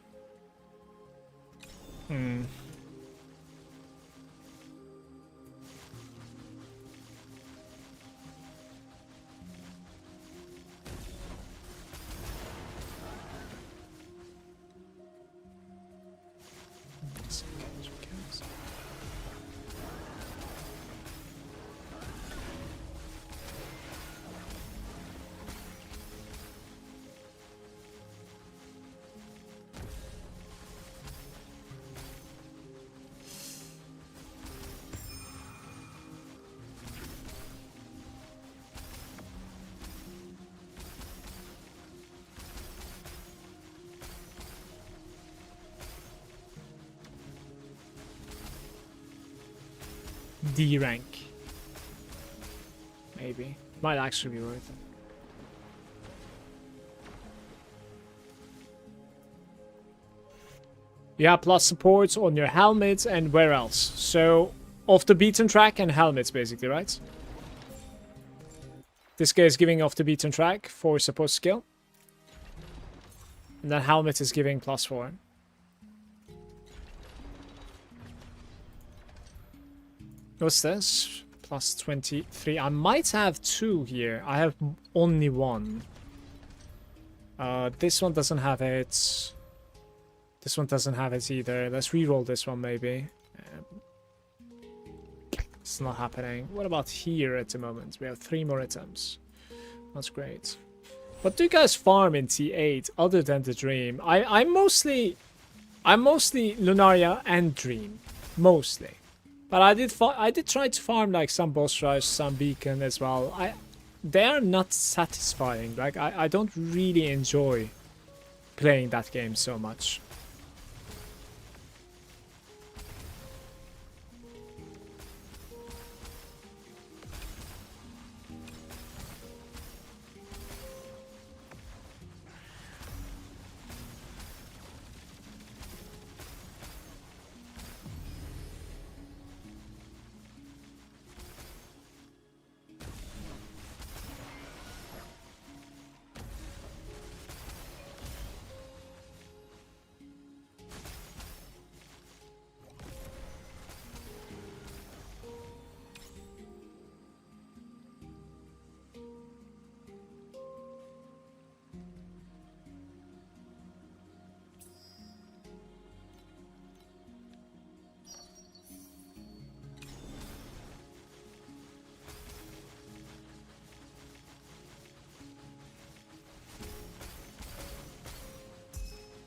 D rank. Maybe. Might actually be worth it. You have plus supports on your helmets and where else? So, off the beaten track and helmets basically, right? This guy is giving off the beaten track for support skill. And then helmet is giving +4. What's this? +23. I might have 2 here. I have only 1. This one doesn't have it. This one doesn't have it either. Let's reroll this one maybe. It's not happening. What about here at the moment? We have 3 more items. That's great. What do you guys farm in T8 other than the Dream? I'm mostly Lunaria and Dream. Mostly. But I did try to farm like some boss rush, some beacon as well. They are not satisfying. Like I don't really enjoy playing that game so much.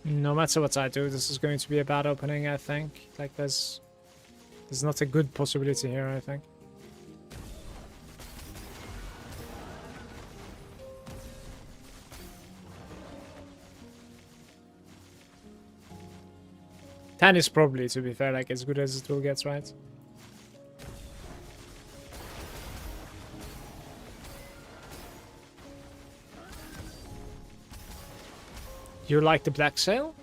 No matter what I do, this is going to be a bad opening, I think. Like, there's not a good possibility here, I think. Ten is probably, to be fair, like as good as it will get, right? You like the Black Sail?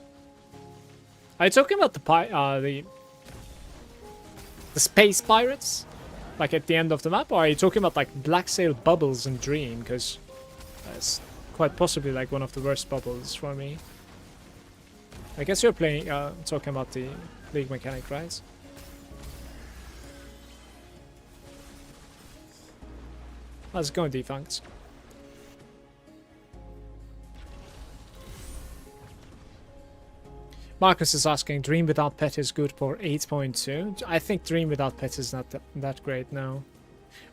Are you talking about the space pirates? Like at the end of the map? Or are you talking about like Black Sail bubbles in Dream? Because that's quite possibly like one of the worst bubbles for me. I guess you're playing, talking about the League mechanic, right? How's it going, Defunct? Marcus is asking, Dream without pet is good for 8.2. I think Dream without pet is not that great now.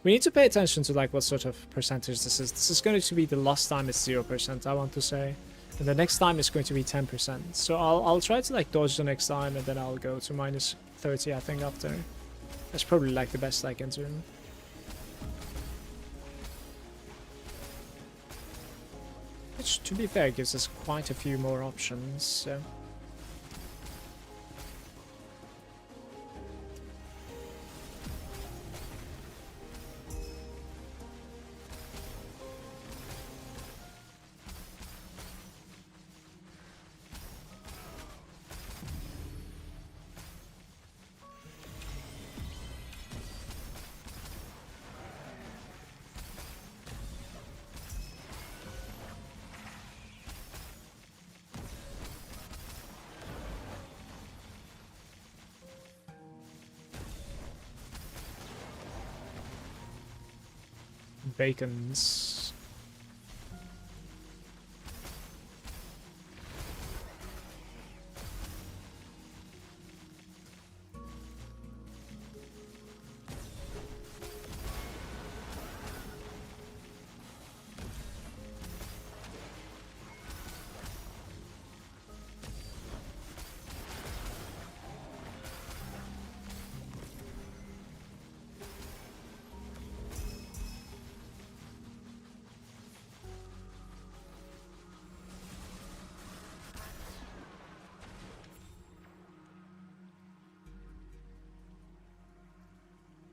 We need to pay attention to like what sort of percentage this is. This is going to be the last time it's 0%, I want to say. And the next time is going to be 10%. So I'll try to like dodge the next time and then I'll go to -30, I think, after. That's probably like the best I can do. Which, to be fair, gives us quite a few more options, so... Bacons.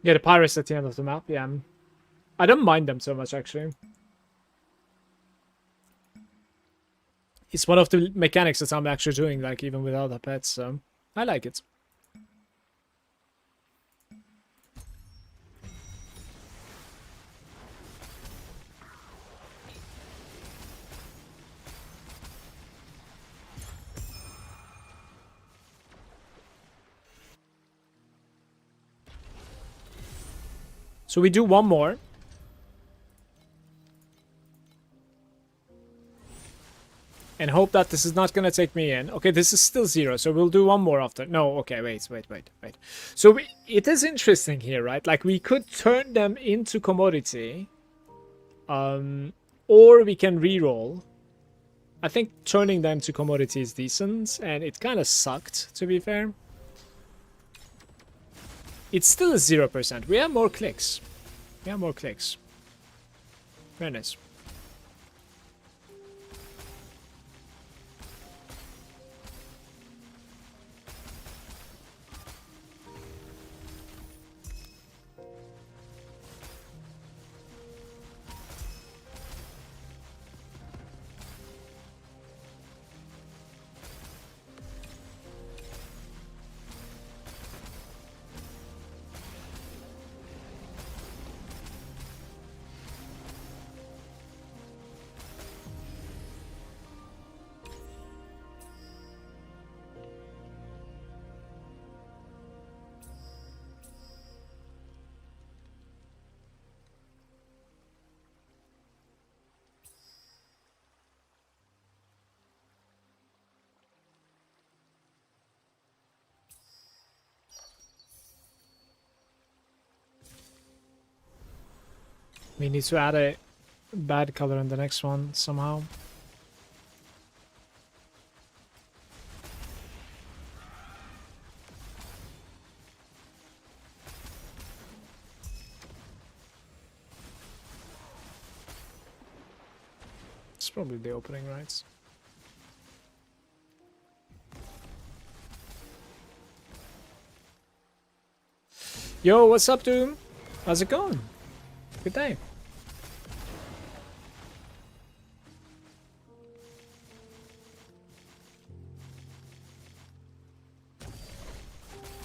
Yeah, the pirates at the end of the map, yeah. I don't mind them so much, actually. It's one of the mechanics that I'm actually doing, like, even without a pet, so I like it. So we do one more. And hope that this is not going to take me in. Okay, this is still 0, so we'll do one more after. No, okay, wait. So it is interesting here, right? Like, we could turn them into commodity. Or we can reroll. I think turning them to commodity is decent, and it kind of sucked, to be fair. It's still 0%. We have more clicks. Very nice. We need to add a bad color in the next one somehow. It's probably the opening rights. Yo, what's up, Doom? How's it going? Good day.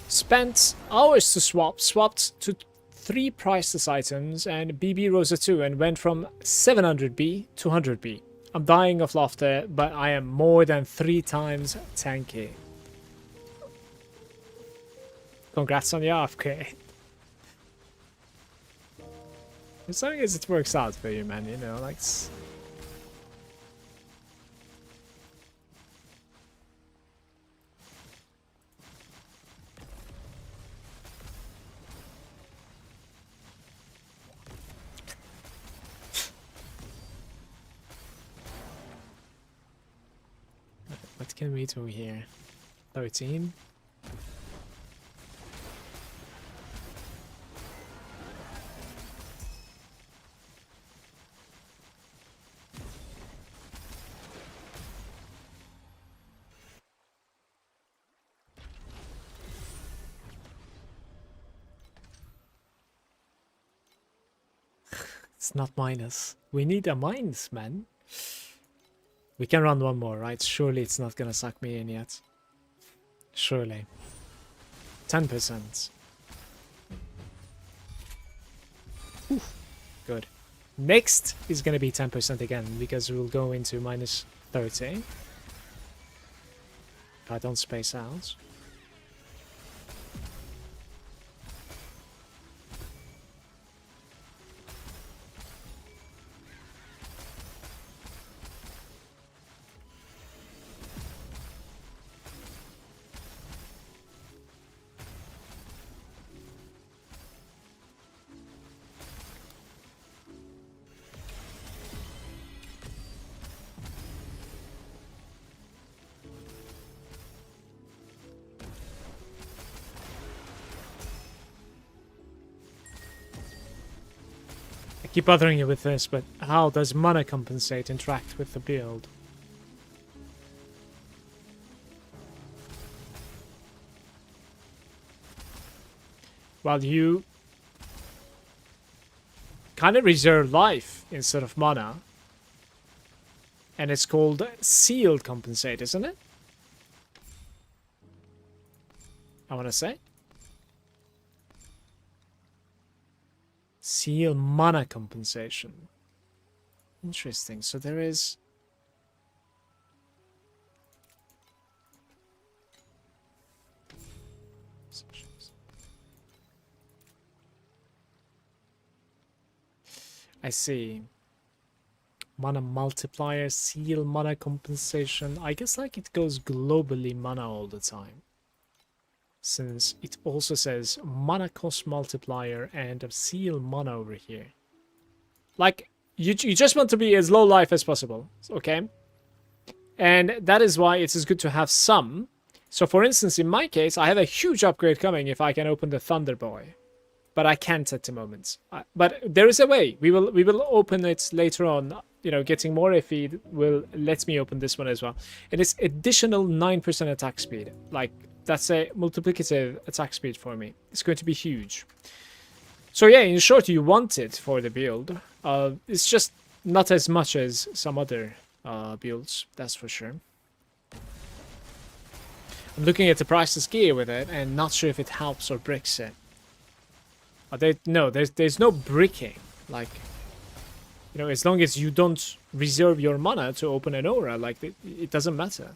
Spent hours to swapped to 3 priceless items and BB Rosa 2 and went from 700B to 100B. I'm dying of laughter, but I am more than 3 times tanky. Congrats on your upgrade. As long as it works out for you, man, you know, like... What can we do here? 13? It's not minus. We need a minus, man. We can run one more, right? Surely it's not gonna suck me in yet. Surely. 10%. Oof. Good. Next is gonna be 10% again, because we'll go into minus 30. If I don't space out. keep bothering you with this, but how does mana compensate interact with the build? Well, you kind of reserve life instead of mana. And it's called sealed compensate, isn't it? I want to say. Seal mana compensation. Interesting. So there is... I see. Mana multiplier, seal mana compensation. I guess like it goes globally mana all the time. Since it also says mana cost multiplier and a seal mana over here. Like, you just want to be as low life as possible, okay? And that is why it is good to have some. So for instance, in my case, I have a huge upgrade coming if I can open the Thunder Boy. But I can't at the moment. But there is a way. We will open it later on. You know, getting more FE will let me open this one as well. And it's additional 9% attack speed. Like, that's a multiplicative attack speed for me. It's going to be huge. So yeah, in short, you want it for the build. It's just not as much as some other builds, that's for sure. I'm looking at the priceless gear with it and not sure if it helps or bricks it. No, there's no bricking. Like, you know, as long as you don't reserve your mana to open an aura, like, it doesn't matter.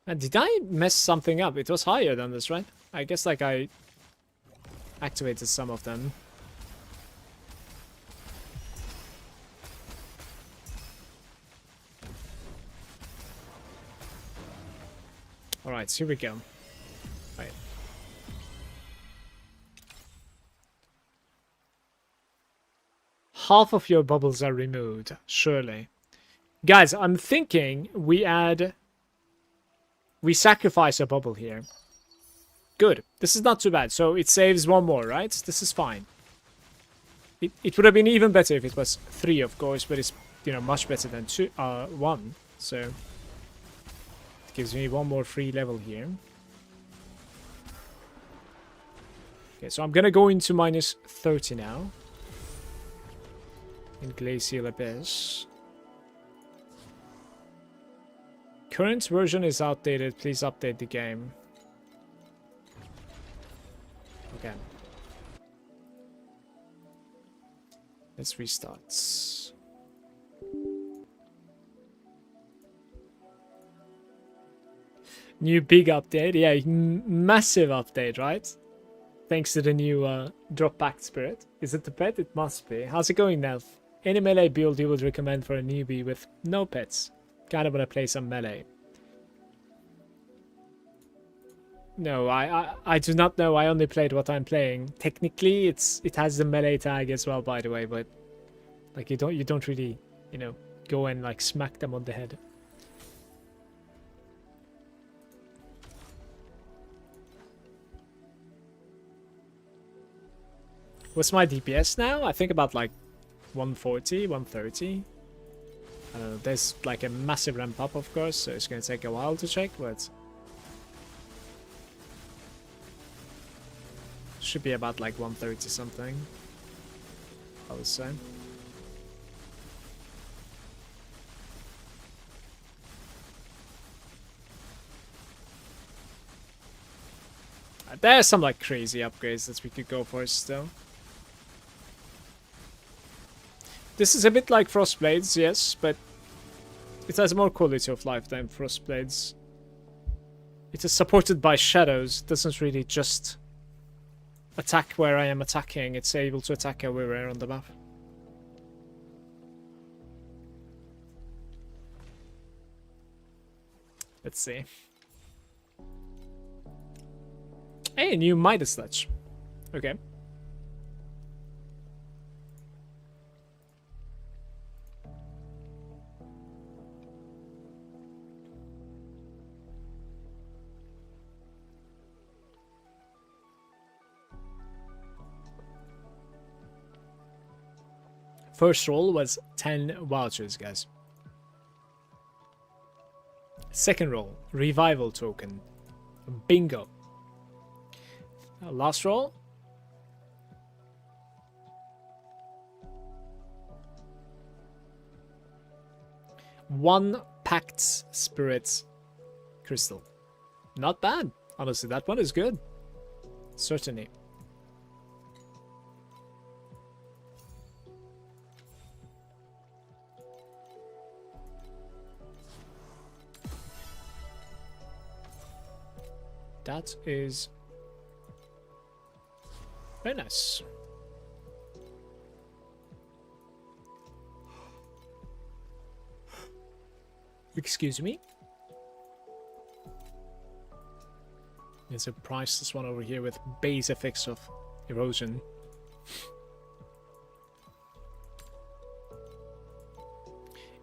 And did I mess something up? It was higher than this, right? I guess, like, I activated some of them. Alright, so here we go. Right. Half of your bubbles are removed, surely. Guys, I'm thinking we sacrifice a bubble here. Good. This is not too bad. So it saves one more, right? This is fine. It would have been even better if it was 3, of course, but it's, you know, much better than 1. So it gives me one more free level here. Okay, so I'm gonna go into minus 30 now. In Glacial Abyss. Current version is outdated. Please update the game. Okay. Let's restart. New big update. Yeah, massive update, right? Thanks to the new drop back spirit. Is it the pet? It must be. How's it going, Nelf? Any melee build you would recommend for a newbie with no pets? Kind of want to play some melee. No, I do not know. I only played what I'm playing. Technically, it has the melee tag as well, by the way, but like you don't really, you know, go and like smack them on the head. What's my DPS now? I think about like 140, 130. I don't know. There's like a massive ramp up, of course, so it's gonna take a while to check, but should be about like 130 something, I would say. There's some like crazy upgrades that we could go for still. This is a bit like Frostblades, yes, but it has more quality of life than Frostblades. It is supported by shadows. It doesn't really just attack where I am attacking. It's able to attack everywhere on the map. Let's see. Hey, a new Midas Sledge. Okay. First roll was 10 vouchers, guys. Second roll, revival token. Bingo. Last roll. One packed spirits crystal. Not bad. Honestly, that one is good. Certainly. That is very nice. Excuse me. There's a priceless one over here with base effects of erosion.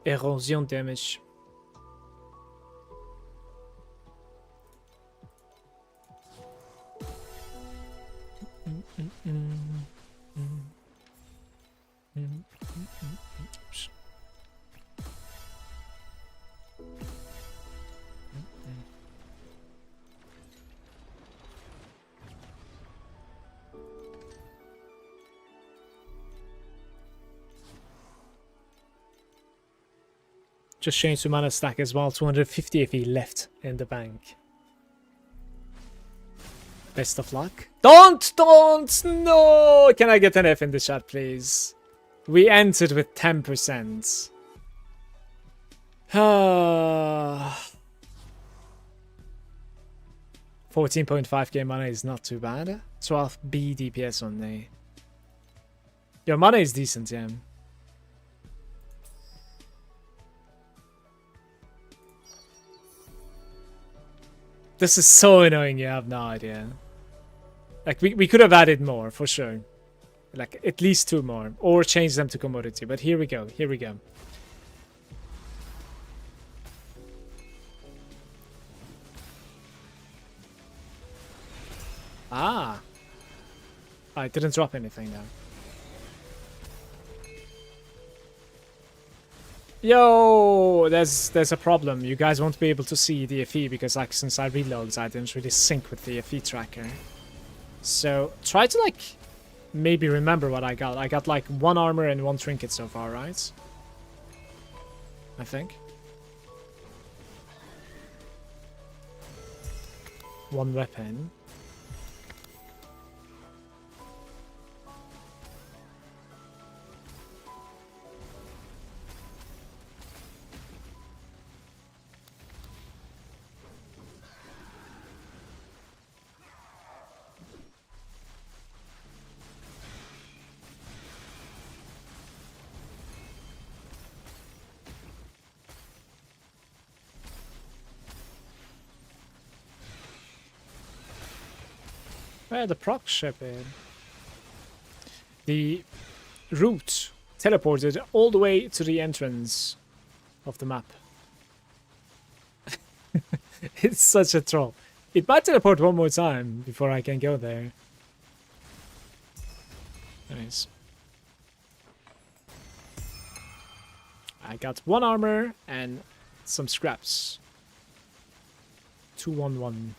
Erosion damage. Oops. Just changed to mana stack as well. 250 FE left in the bank. Best of luck. Don't! No! Can I get an F in the chat, please? We entered with 10%. 14.5k mana is not too bad. 12B DPS only. Your mana is decent, yeah. This is so annoying, you have no idea. Like, we could have added more, for sure. Like, at least 2 more. Or change them to commodity. But here we go, here we go. Ah. I didn't drop anything now. Yo, there's a problem. You guys won't be able to see the FE because, like, since I reloads, I didn't really sync with the FE tracker. So try to, like, maybe remember what I got. I got like 1 armor and 1 trinket so far, right? I think. 1 weapon. Where the proc ship in? The route teleported all the way to the entrance of the map. It's such a troll. It might teleport one more time before I can go there. Nice. I got 1 armor and some scraps. 211.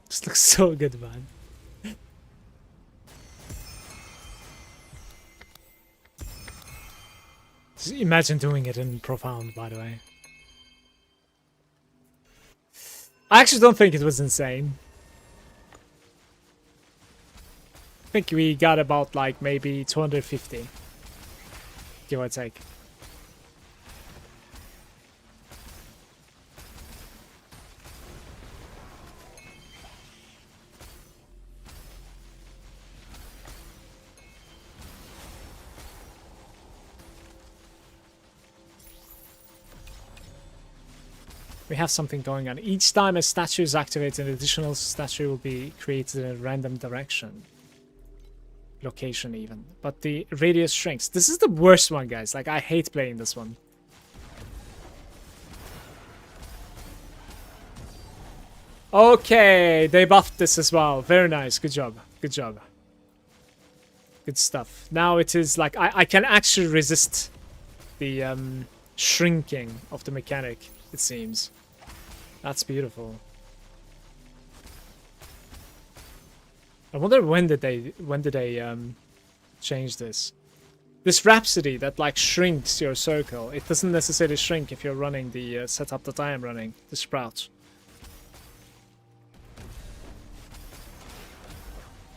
This looks so good, man. Just imagine doing it in Profound, by the way. I actually don't think it was insane. I think we got about, like, maybe 250. Give or take. We have something going on. Each time a statue is activated, an additional statue will be created in a random direction. Location even. But the radius shrinks. This is the worst one, guys. Like, I hate playing this one. Okay, they buffed this as well. Very nice. Good job. Good job. Good stuff. Now it is like I can actually resist the shrinking of the mechanic, it seems. That's beautiful. I wonder when did they change this? This Rhapsody that like shrinks your circle. It doesn't necessarily shrink if you're running the setup that I am running, the Sprout.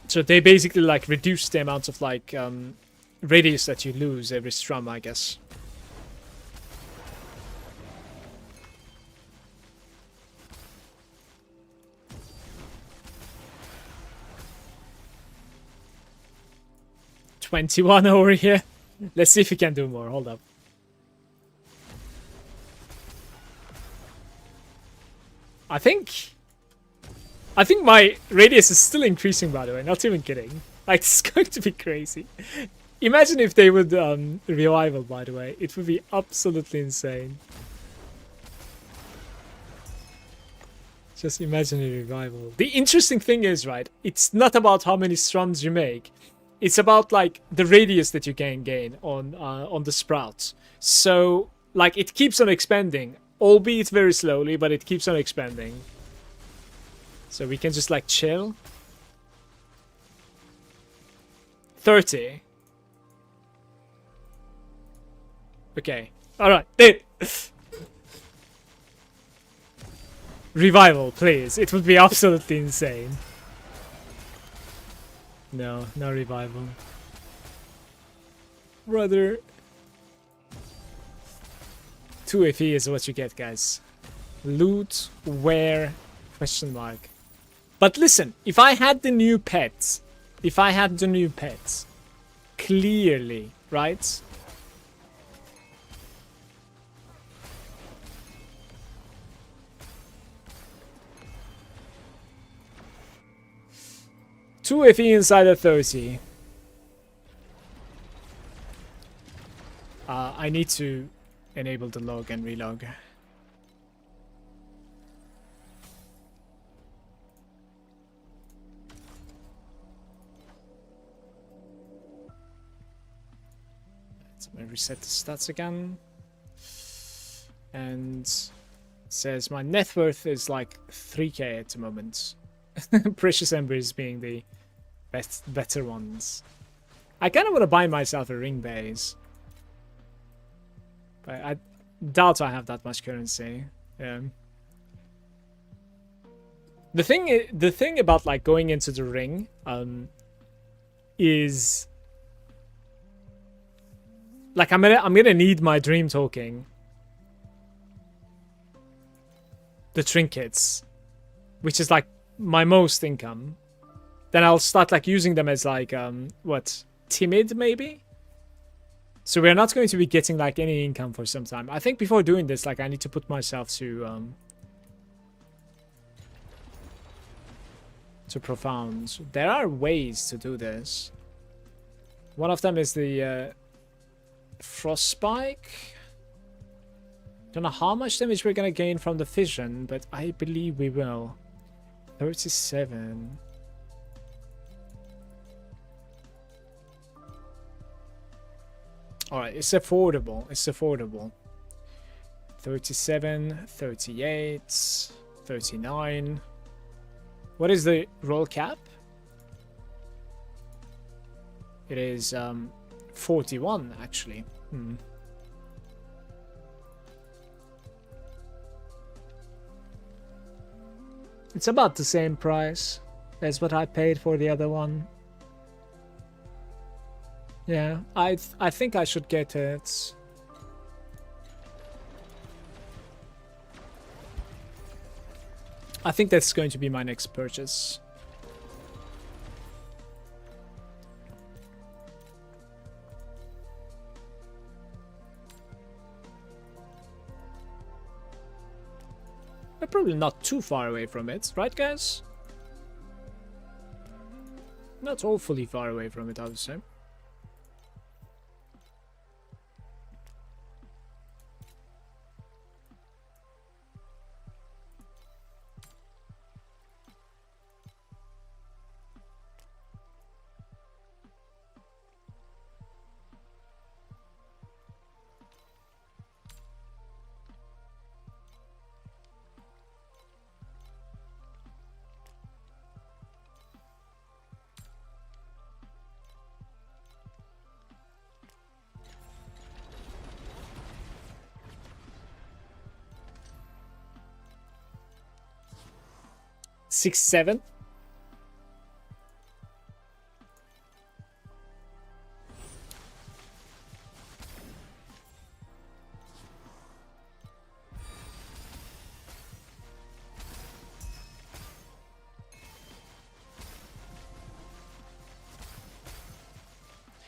So they basically like reduce the amount of like radius that you lose every strum, I guess. $21 over here. Let's see if we can do more. Hold up. I think my radius is still increasing, by the way. Not even kidding. Like, it's going to be crazy. Imagine if they would revival, by the way. It would be absolutely insane. Just imagine a revival. The interesting thing is, right, it's not about how many strums you make. It's about, like, the radius that you can gain on the sprouts. So, like, it keeps on expanding. Albeit very slowly, but it keeps on expanding. So we can just like chill. 30. Okay. Alright. Revival, please. It would be absolutely insane. No, no revival. Brother. 2 FE is what you get, guys. Loot, where, question mark. But listen, if I had the new pets, clearly, right? Two FE inside of 30. I need to enable the log and relog. Let me reset the stats again. And it says my net worth is like 3k at the moment. Precious Embers being the better ones. I kind of want to buy myself a ring base. But I doubt I have that much currency. Yeah. The thing about like going into the ring is like I'm gonna need my dream talking. The trinkets, which is like my most income. Then I'll start like using them as like what, timid maybe? So we're not going to be getting like any income for some time. I think before doing this, like I need to put myself to profound. There are ways to do this. One of them is the Frostspike. Don't know how much damage we're gonna gain from the fission, but I believe we will. 37. Alright, it's affordable. It's affordable. 37, 38, 39. What is the roll cap? It is 41 actually. It's about the same price as what I paid for the other one. Yeah, I think I should get it. I think that's going to be my next purchase. We're probably not too far away from it, right guys? Not awfully far away from it, I would say. Six, 7.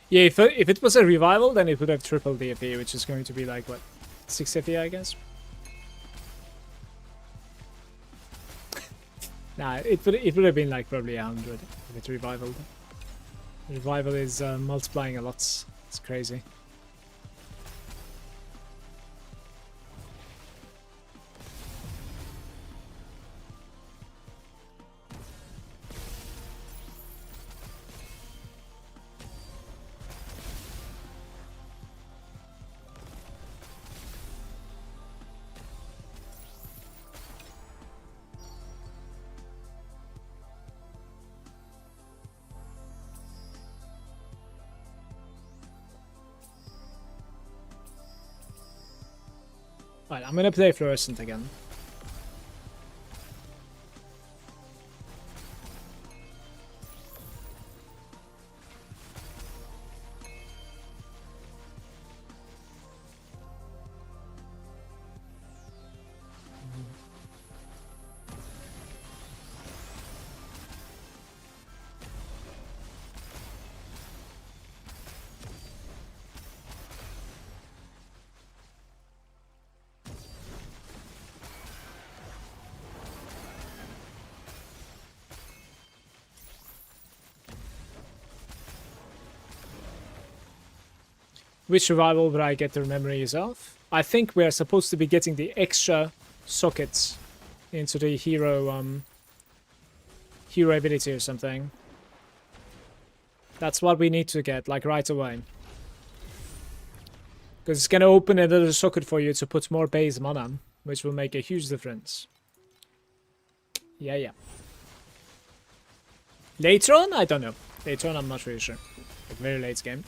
Yeah, if it was a revival, then it would have tripled the FE, which is going to be like, what, 6 FE, I guess? Nah, it would have been like probably 100 if it revivaled. Revival is multiplying a lot. It's crazy. Alright, I'm gonna play Fluorescent again. Which revival would I get the memories of? I think we are supposed to be getting the extra sockets into the hero ability or something. That's what we need to get, like right away. Because it's gonna open another socket for you to put more base mana, which will make a huge difference. Yeah. Later on? I don't know. Later on, I'm not really sure. Like very late game.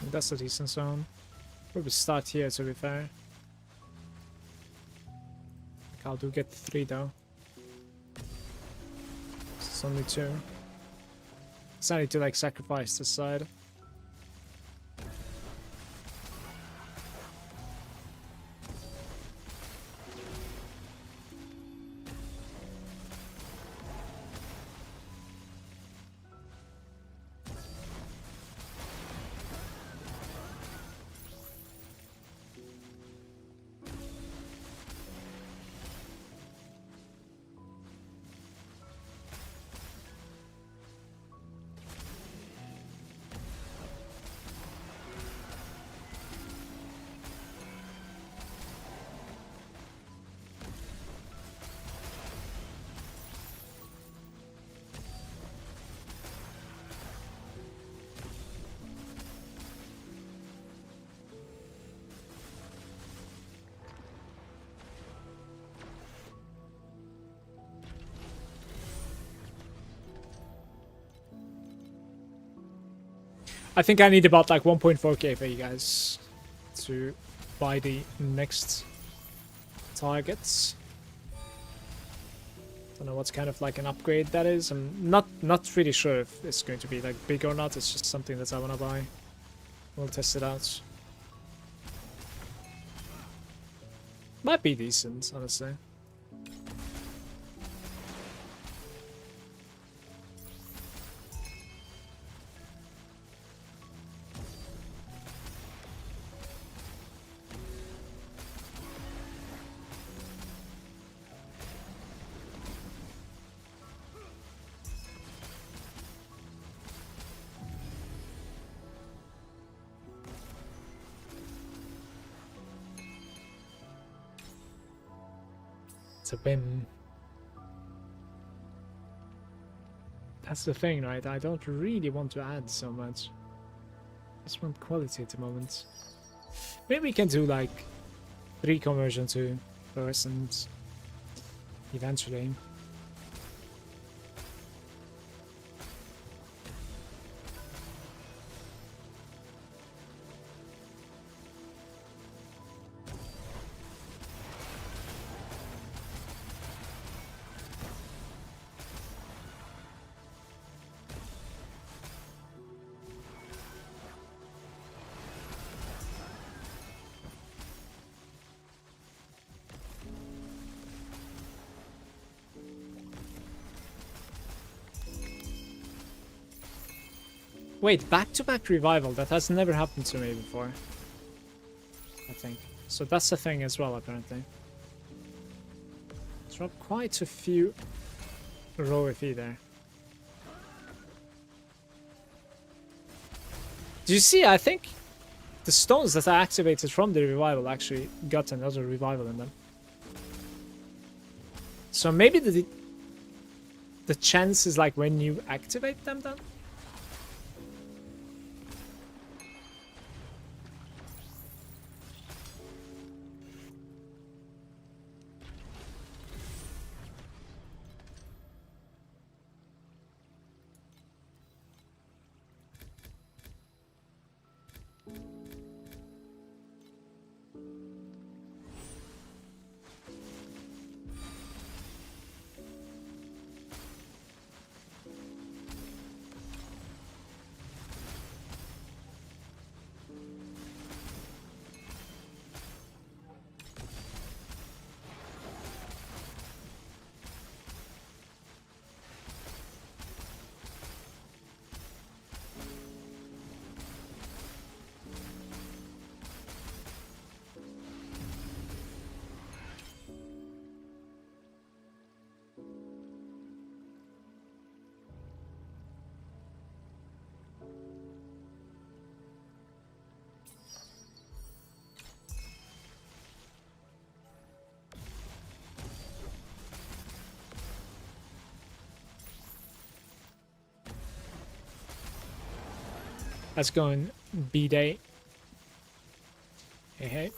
That's a decent zone. Probably start here to be fair. I'll do get 3 though. It's only 2. So I need to like sacrifice this side. I think I need about like 1.4k for you guys to buy the next targets. Don't know what's kind of like an upgrade that is. I'm not really sure if it's going to be like big or not. It's just something that I want to buy. We'll test it out. Might be decent, honestly. It's a whim. That's the thing, right? I don't really want to add so much. I just want quality at the moment. Maybe we can do like 3 conversion to first and eventually. Wait, back-to-back revival? That has never happened to me before. I think. So that's a thing as well, apparently. Drop quite a few raw FE there. Do you see? I think the stones that I activated from the revival actually got another revival in them. So maybe the chance is like when you activate them then? Let's go in B-Day. Hey, hey.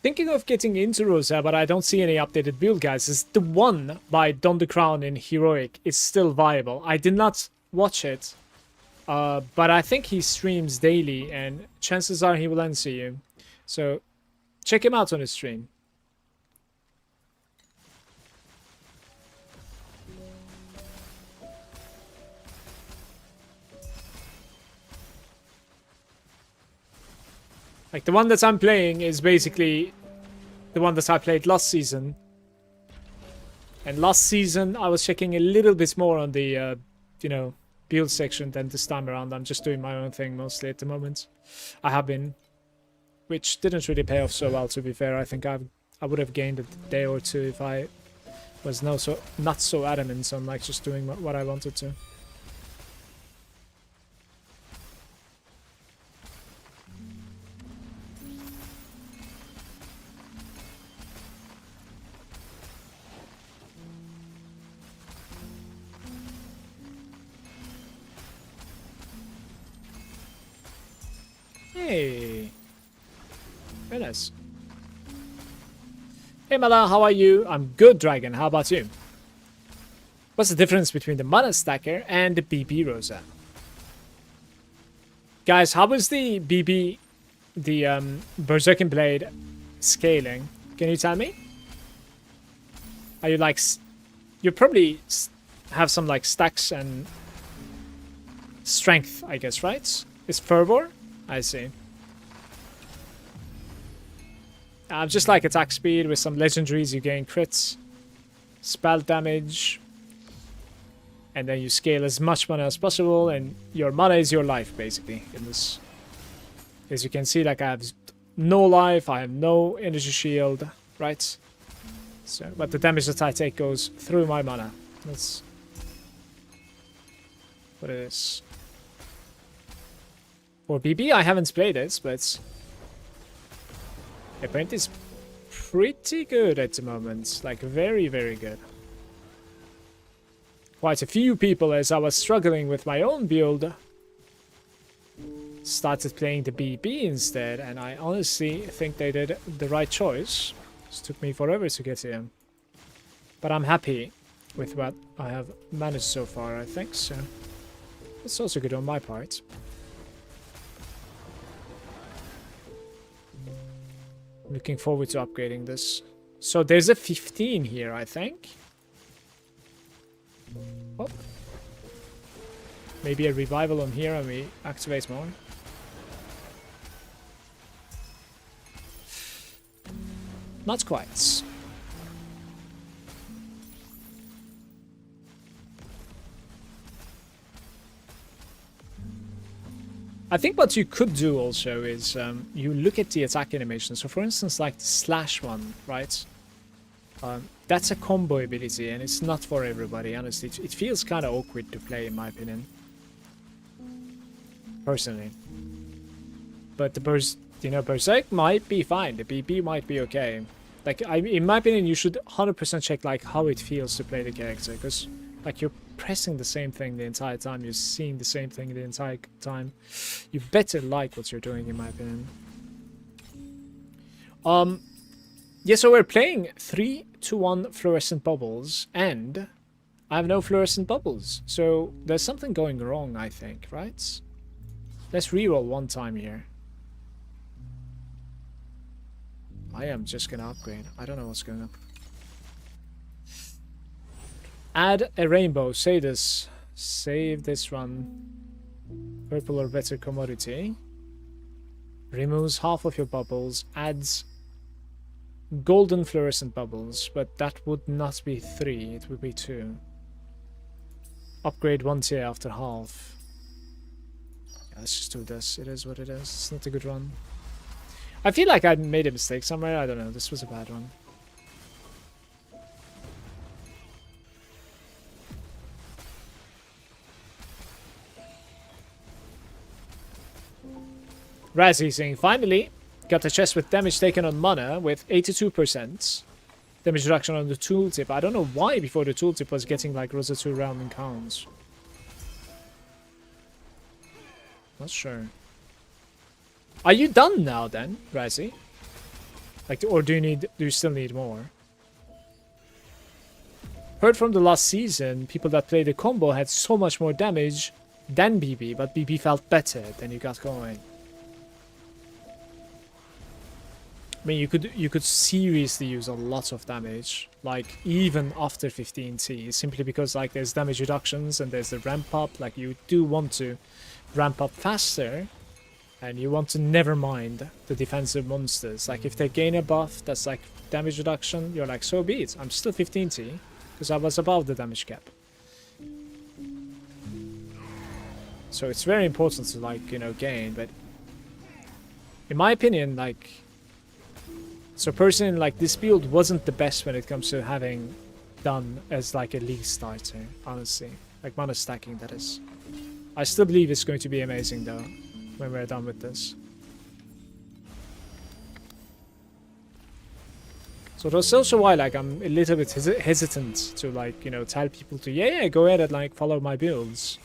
Thinking of getting into Rosa, but I don't see any updated build, guys. Is the one by Don the Crown in Heroic is still viable? I did not watch it, but I think he streams daily, and chances are he will answer you. So check him out on his stream. Like, the one that I'm playing is basically the one that I played last season. And last season, I was checking a little bit more on the, you know, build section than this time around. I'm just doing my own thing mostly at the moment. I have been, which didn't really pay off so well, to be fair. I think I would have gained a day or two if I was not so adamant on like just doing what I wanted to. Hey, very nice. Hey Mala, how are you? I'm good, Dragon. How about you? What's the difference between the mana stacker and the BB Rosa? Guys, how is the BB, the Berserking Blade scaling? Can you tell me? Are you like, you probably have some like stacks and strength, I guess, right? It's fervor? I see. Just like attack speed with some legendaries, you gain crits, spell damage, and then you scale as much mana as possible, and your mana is your life, basically, in this. As you can see, like I have no life, I have no energy shield, right? So, but the damage that I take goes through my mana. That's what it is. For BB, I haven't played it, but apparently it's pretty good at the moment. Like, very, very good. Quite a few people, as I was struggling with my own build, started playing the BB instead, and I honestly think they did the right choice. It took me forever to get here. But I'm happy with what I have managed so far, I think, so it's also good on my part. Looking forward to upgrading this. So there's a 15 here, I think. Oh. Maybe a revival on here and we activate more. Not quite. I think what you could do also is you look at the attack animation. So for instance, like the slash one, right? That's a combo ability and it's not for everybody, honestly. It feels kind of awkward to play, in my opinion. Personally. But the Berserk might be fine. The BB might be okay. Like, in my opinion, you should 100% check like how it feels to play the character. Because like you're pressing the same thing the entire time. You're seeing the same thing the entire time. You better like what you're doing, in my opinion. Yeah, so we're playing 3-1 fluorescent bubbles, and I have no fluorescent bubbles. So there's something going wrong, I think, right? Let's reroll one time here. I am just gonna upgrade. I don't know what's going on. Add a rainbow. Save this. Save this run. Purple or better commodity. Removes half of your bubbles. Adds golden fluorescent bubbles, but that would not be 3, it would be 2. Upgrade 1 tier after half. Yeah, let's just do this. It is what it is. It's not a good run. I feel like I made a mistake somewhere. I don't know. This was a bad one. Razzie saying, finally, got a chest with damage taken on mana with 82%. Damage reduction on the tooltip. I don't know why before the tooltip was getting like Rosa 2 round and counts. Not sure. Are you done now then, Razzie? Like, or do you still need more? Heard from the last season, people that played the combo had so much more damage than BB, but BB felt better than you got going. I mean, you could seriously use a lot of damage, like even after 15T, simply because like there's damage reductions and there's the ramp up. Like you do want to ramp up faster, and you want to never mind the defensive monsters. Like if they gain a buff that's like damage reduction, you're like, so be it. I'm still 15T. because I was above the damage cap. So it's very important to, like, you know, gain, but in my opinion, like, so personally, like, this build wasn't the best when it comes to having done as, like, a league starter, honestly. Like, mana stacking, that is. I still believe it's going to be amazing, though, when we're done with this. So that's also why, like, I'm a little bit hesitant to, like, you know, tell people to, yeah, go ahead and, like, follow my builds.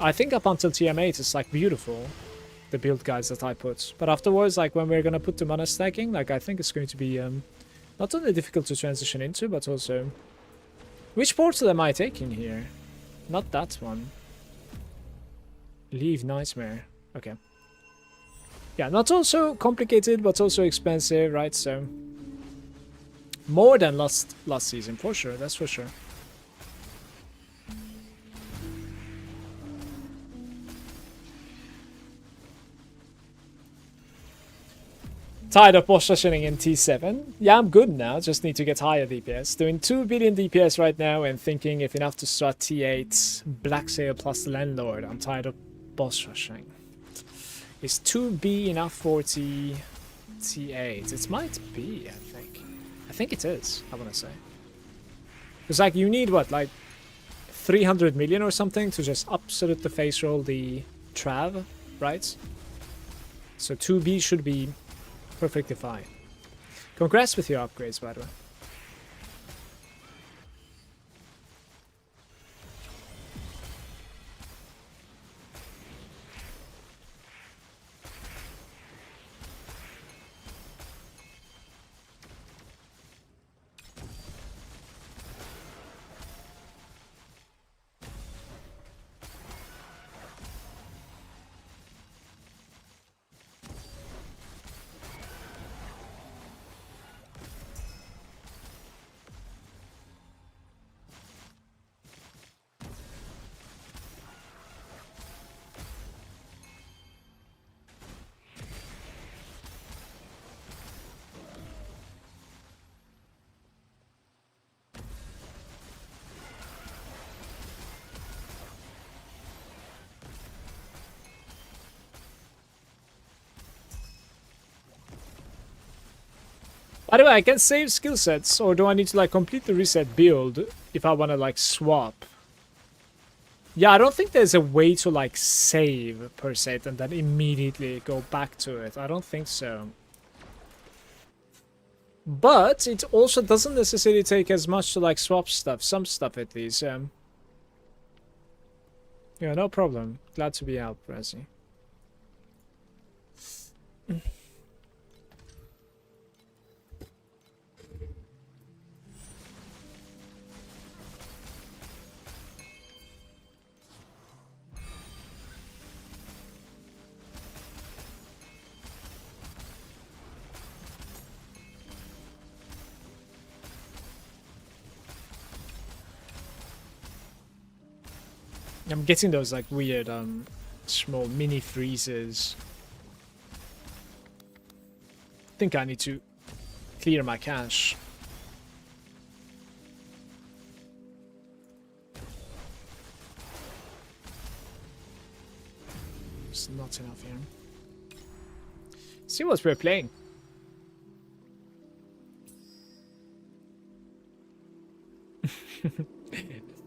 I think up until TM8 it's, like, beautiful, the build guides that I put. But afterwards, like, when we're gonna put the mana stacking, like, I think it's going to be, not only difficult to transition into, but also... Which portal am I taking here? Not that one. Leave Nightmare. Okay. Yeah, not also complicated, but also expensive, right? So... More than last season, for sure. That's for sure. Tired of boss rushing in T7. Yeah, I'm good now, just need to get higher DPS. Doing 2 billion DPS right now and thinking if enough to start T8, Black Sail plus Landlord. I'm tired of boss rushing. Is 2B enough for T8? It might be, I think. I think it is, I want to say. Because, like, you need, what, like 300 million or something to just absolutely face roll the Trav, right? So 2B should be perfectly fine. Congrats with your upgrades, by the way. By the way, I can save skill sets, or do I need to, like, complete the reset build if I want to, like, swap? Yeah, I don't think there's a way to, like, save per se and then immediately go back to it. I don't think so. But it also doesn't necessarily take as much to, like, swap stuff, some stuff at least. Yeah, no problem. Glad to be out, Prezi. I'm getting those, like, weird, small mini freezes. I think I need to clear my cache. It's not enough here. See what we're playing.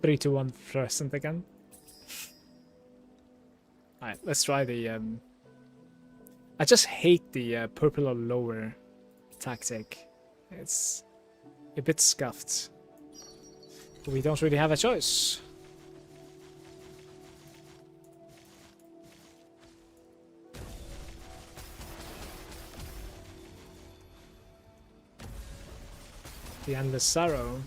Three to 1 fluorescent again. Alright, let's try the I just hate the purple or lower tactic. It's a bit scuffed. We don't really have a choice. The Endless Sorrow.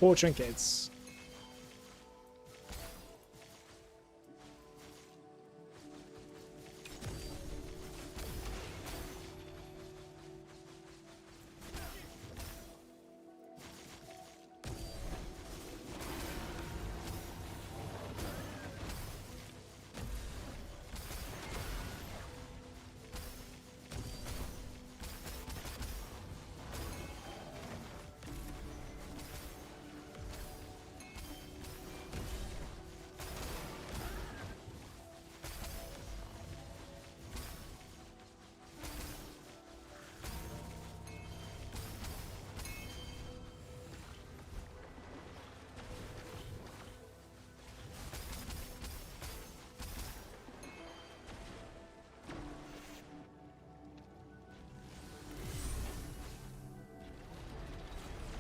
4 trinkets.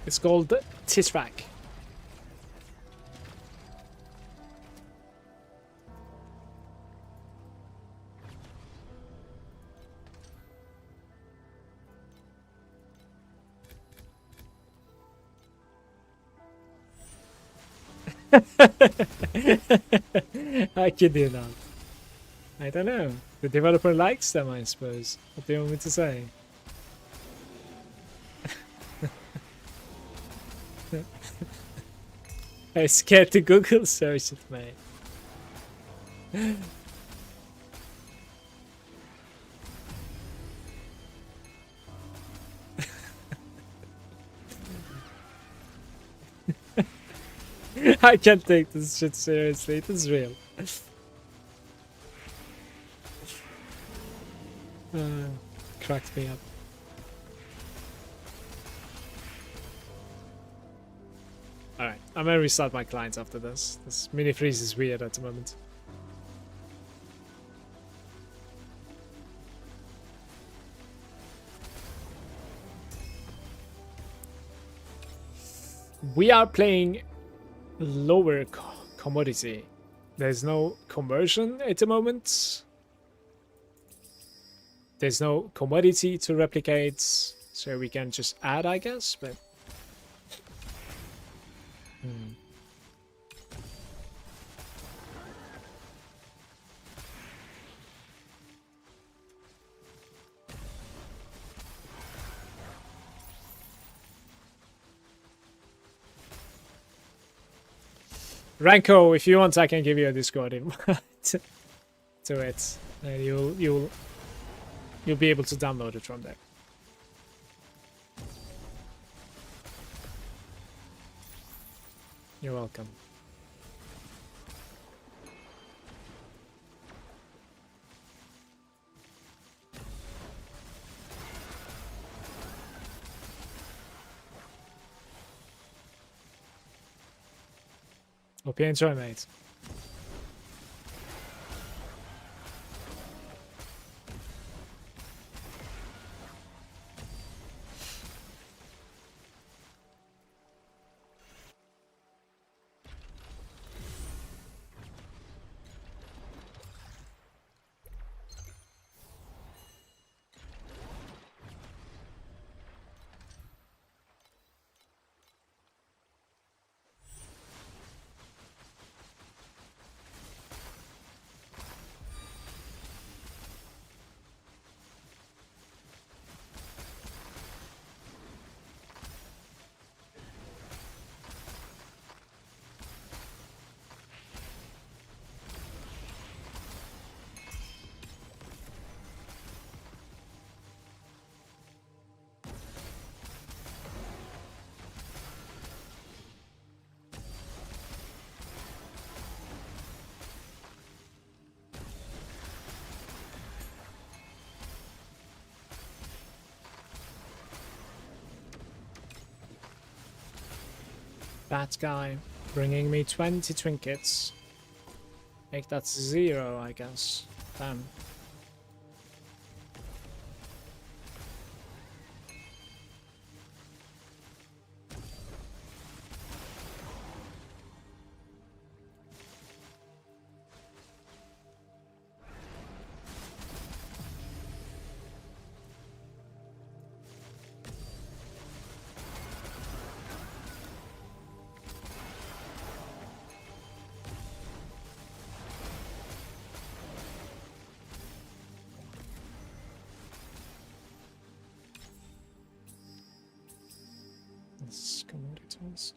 It's called Titrak. I kid you not. I don't know. The developer likes them, I suppose. What do you want me to say? I'm scared to Google search it, mate. I can't take this shit seriously. It is real. Cracked me up. Alright, I'm gonna restart my clients after this. This mini freeze is weird at the moment. We are playing lower commodity. There's no conversion at the moment. There's no commodity to replicate, so we can just add, I guess, but... Ranko, if you want, I can give you a Discord invite to it, and you'll be able to download it from there. You're welcome. Hope you enjoy, mate. That guy bringing me 20 trinkets. Make that 0, I guess. Damn. Let's commodities.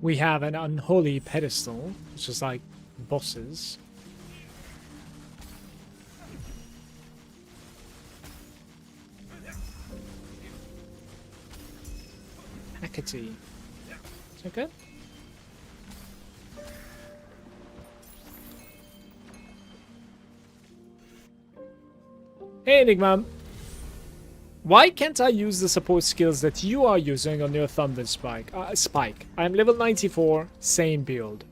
We have an unholy pedestal, which is like bosses. Hecate. Is that good? Hey Enigma, why can't I use the support skills that you are using on your Thunder Spike? I'm level 94, same build.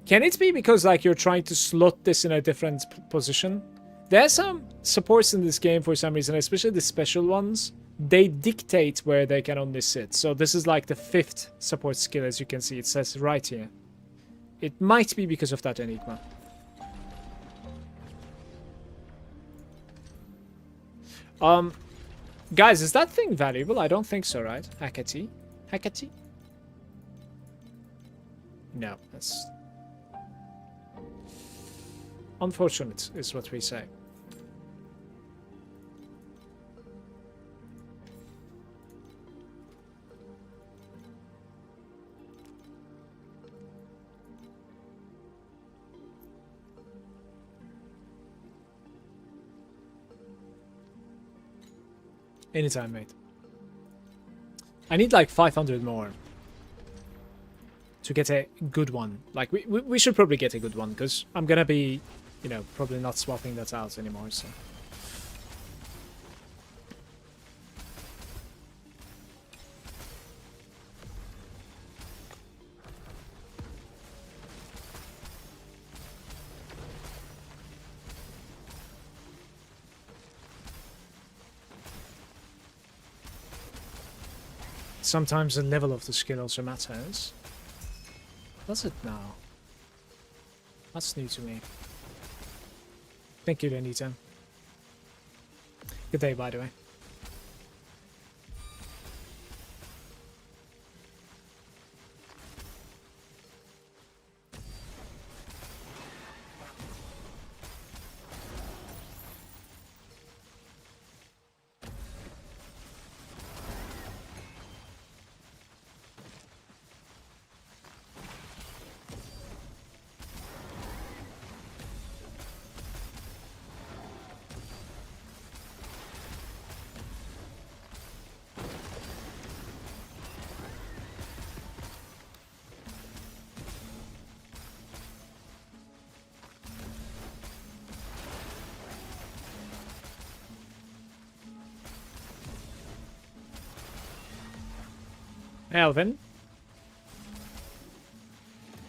Can it be because like you're trying to slot this in a different position? There are some supports in this game for some reason, especially the special ones. They dictate where they can only sit. So this is like the 5th support skill, as you can see. It says right here. It might be because of that Enigma. Guys, is that thing valuable? I don't think so, right? Hecate? Hecate? No, that's... unfortunate, is what we say. Anytime, mate. I need like 500 more to get a good one. Like, we should probably get a good one, because I'm gonna be, you know, probably not swapping that out anymore, so... Sometimes the level of the skill also matters. Does it now? That's new to me. Thank you, Danita. Good day, by the way. Alvin.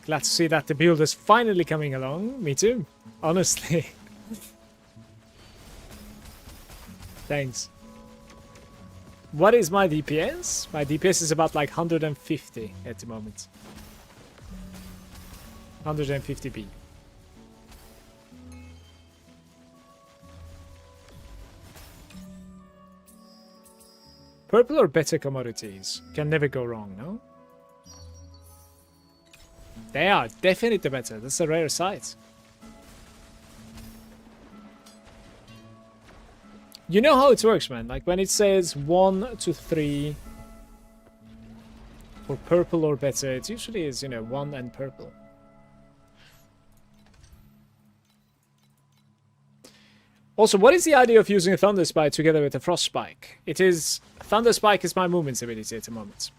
Glad to see that the build is finally coming along. Me too, honestly. Thanks. What is my DPS? My DPS is about like 150 at the moment. 150p. Purple or better commodities? Can never go wrong, no? They are definitely better. That's a rare sight. You know how it works, man. Like when it says 1 to 3 for purple or better, it usually is, you know, 1 and purple. Also, what is the idea of using a Thunder Spike together with a Frost Spike? It is... Thunder Spike is my movement ability at the moment.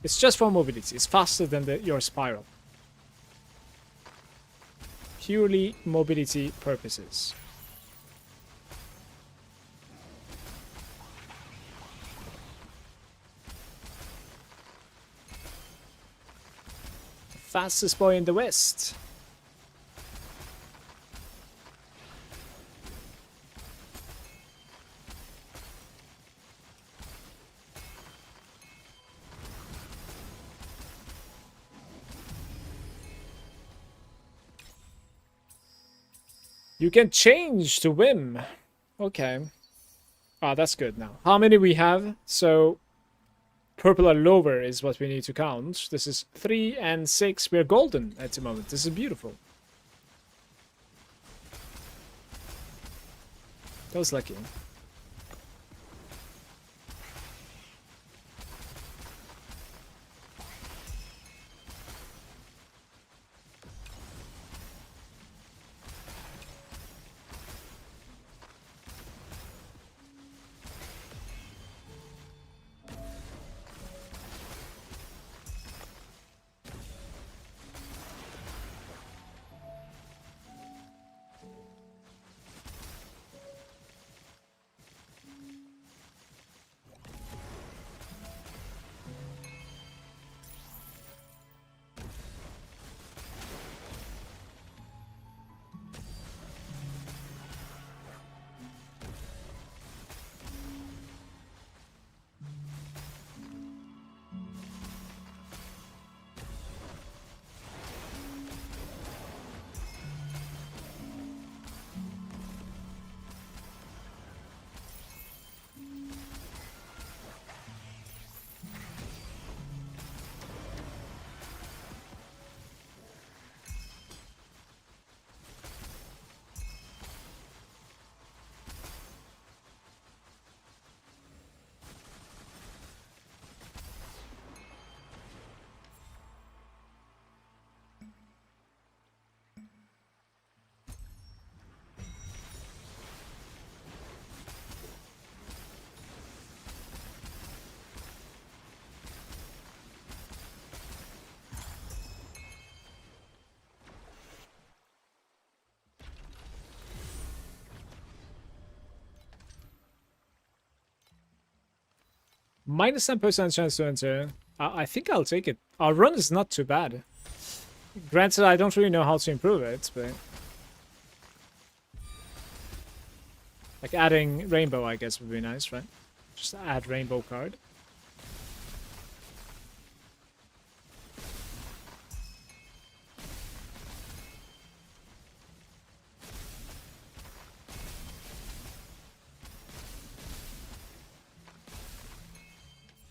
It's just for mobility. It's faster than your spiral. Purely mobility purposes. The fastest boy in the West. You can change to whim. Okay. Ah, that's good now. How many we have? So, purple or lower is what we need to count. This is 3 and 6. We're golden at the moment. This is beautiful. That was lucky. Minus 10% chance to enter. I think I'll take it. Our run is not too bad. Granted, I don't really know how to improve it, but... Like adding rainbow, I guess, would be nice, right? Just add rainbow card.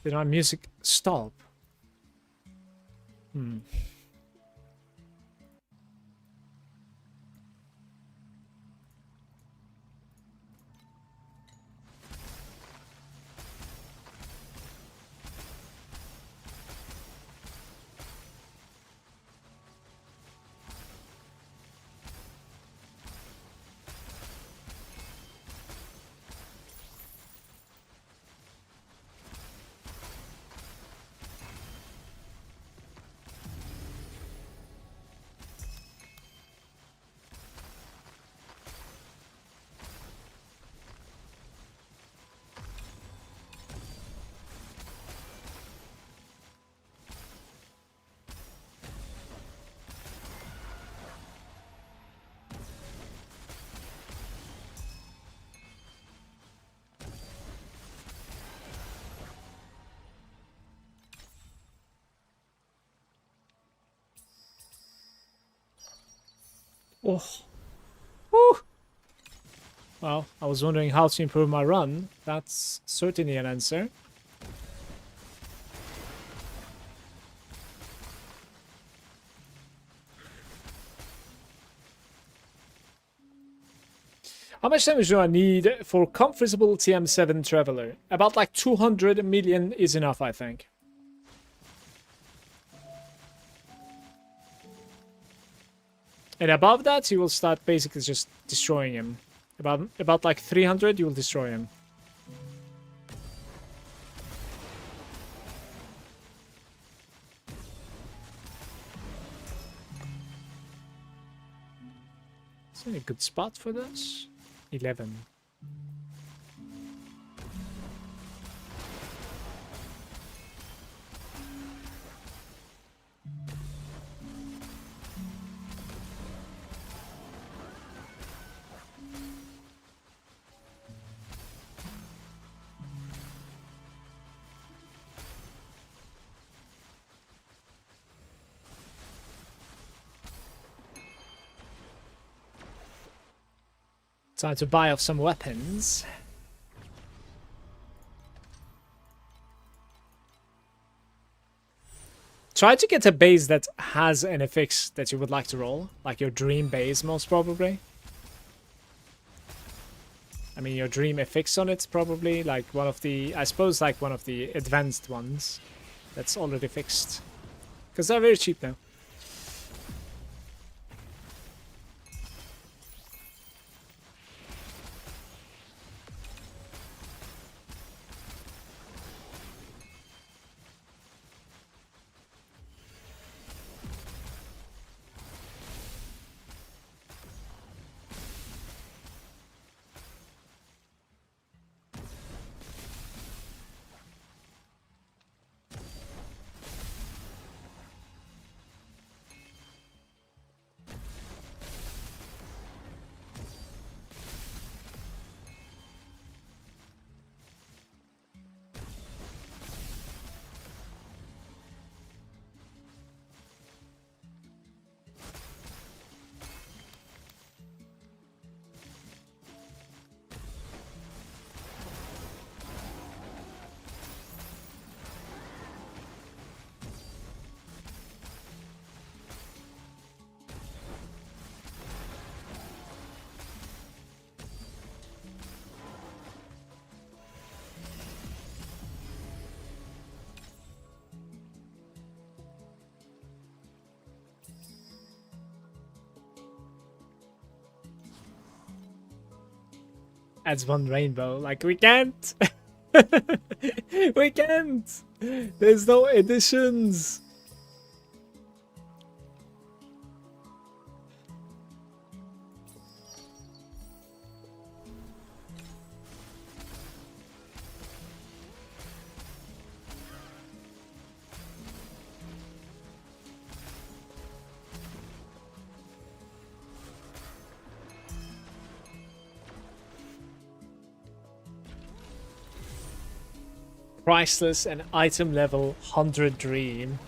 Did my music stop? Hmm. Oh. Woo. Well, I was wondering how to improve my run. That's certainly an answer. How much damage do I need for comfortable TM7 Traveler? About like 200 million is enough, I think. And above that, you will start basically just destroying him. About like 300, you will destroy him. Is there a good spot for this? 11. Time to buy off some weapons. Try to get a base that has an FX that you would like to roll. Like your dream base, most probably. I mean, your dream FX on it, probably. Like one of the... I suppose like one of the advanced ones that's already fixed. Because they're very cheap now. Adds one rainbow. Like, we can't. We can't. There's no additions. Priceless and item level 100 dream.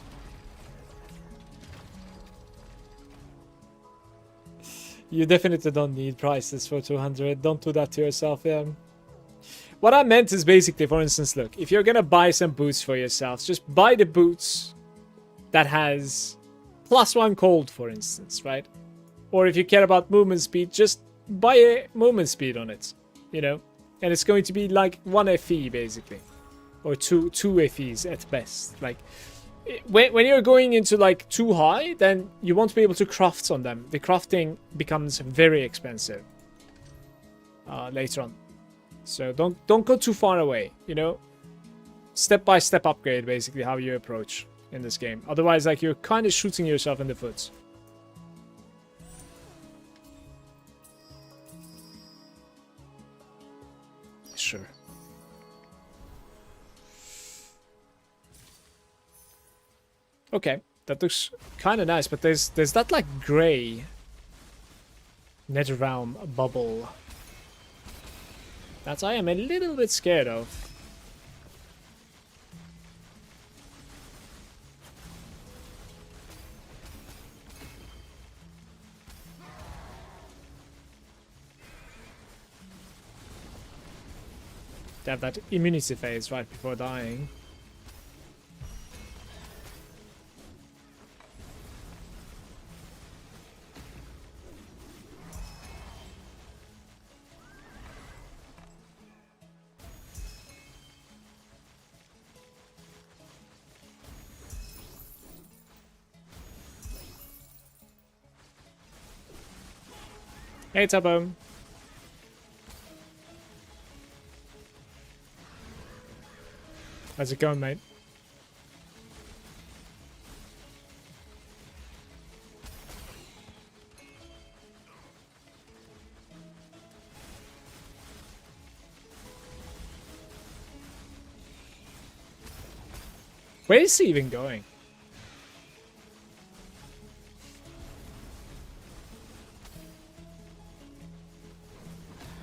You definitely don't need priceless for 200. Don't do that to yourself, yeah. What I meant is basically, for instance, look, if you're gonna buy some boots for yourself, just buy the boots that has +1 cold, for instance, right? Or if you care about movement speed, just buy a movement speed on it, you know? And it's going to be like 1 FE, basically. Or two FEs at best. Like, when you're going into like too high, then you won't be able to craft on them. The crafting becomes very expensive later on. So don't go too far away, you know? Step by step upgrade, basically, how you approach in this game. Otherwise, like, you're kind of shooting yourself in the foot. Sure. Okay, that looks kind of nice, but there's that like gray Netherrealm bubble that I am a little bit scared of. They have that immunity phase right before dying. Hey, Tabo. How's it going, mate? Where is he even going?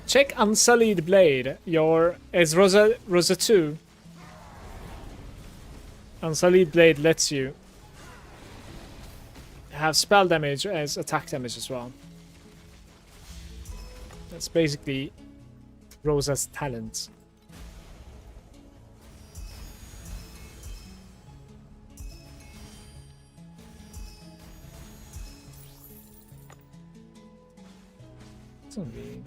Check Unsullied Blade. Is Rosa 2. Unsullied Blade lets you have spell damage as attack damage as well. That's basically Rosa's talent. It's gonna be...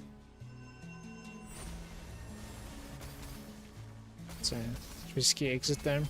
It's a risky exit there.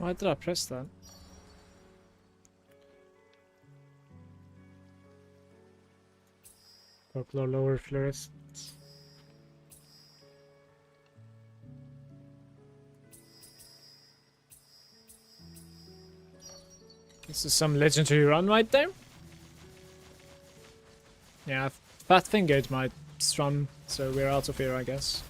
Why did I press that? Folklore lower fluorescence. This is some legendary run right there. Yeah, Fat Fingered might strum, so we're out of here, I guess.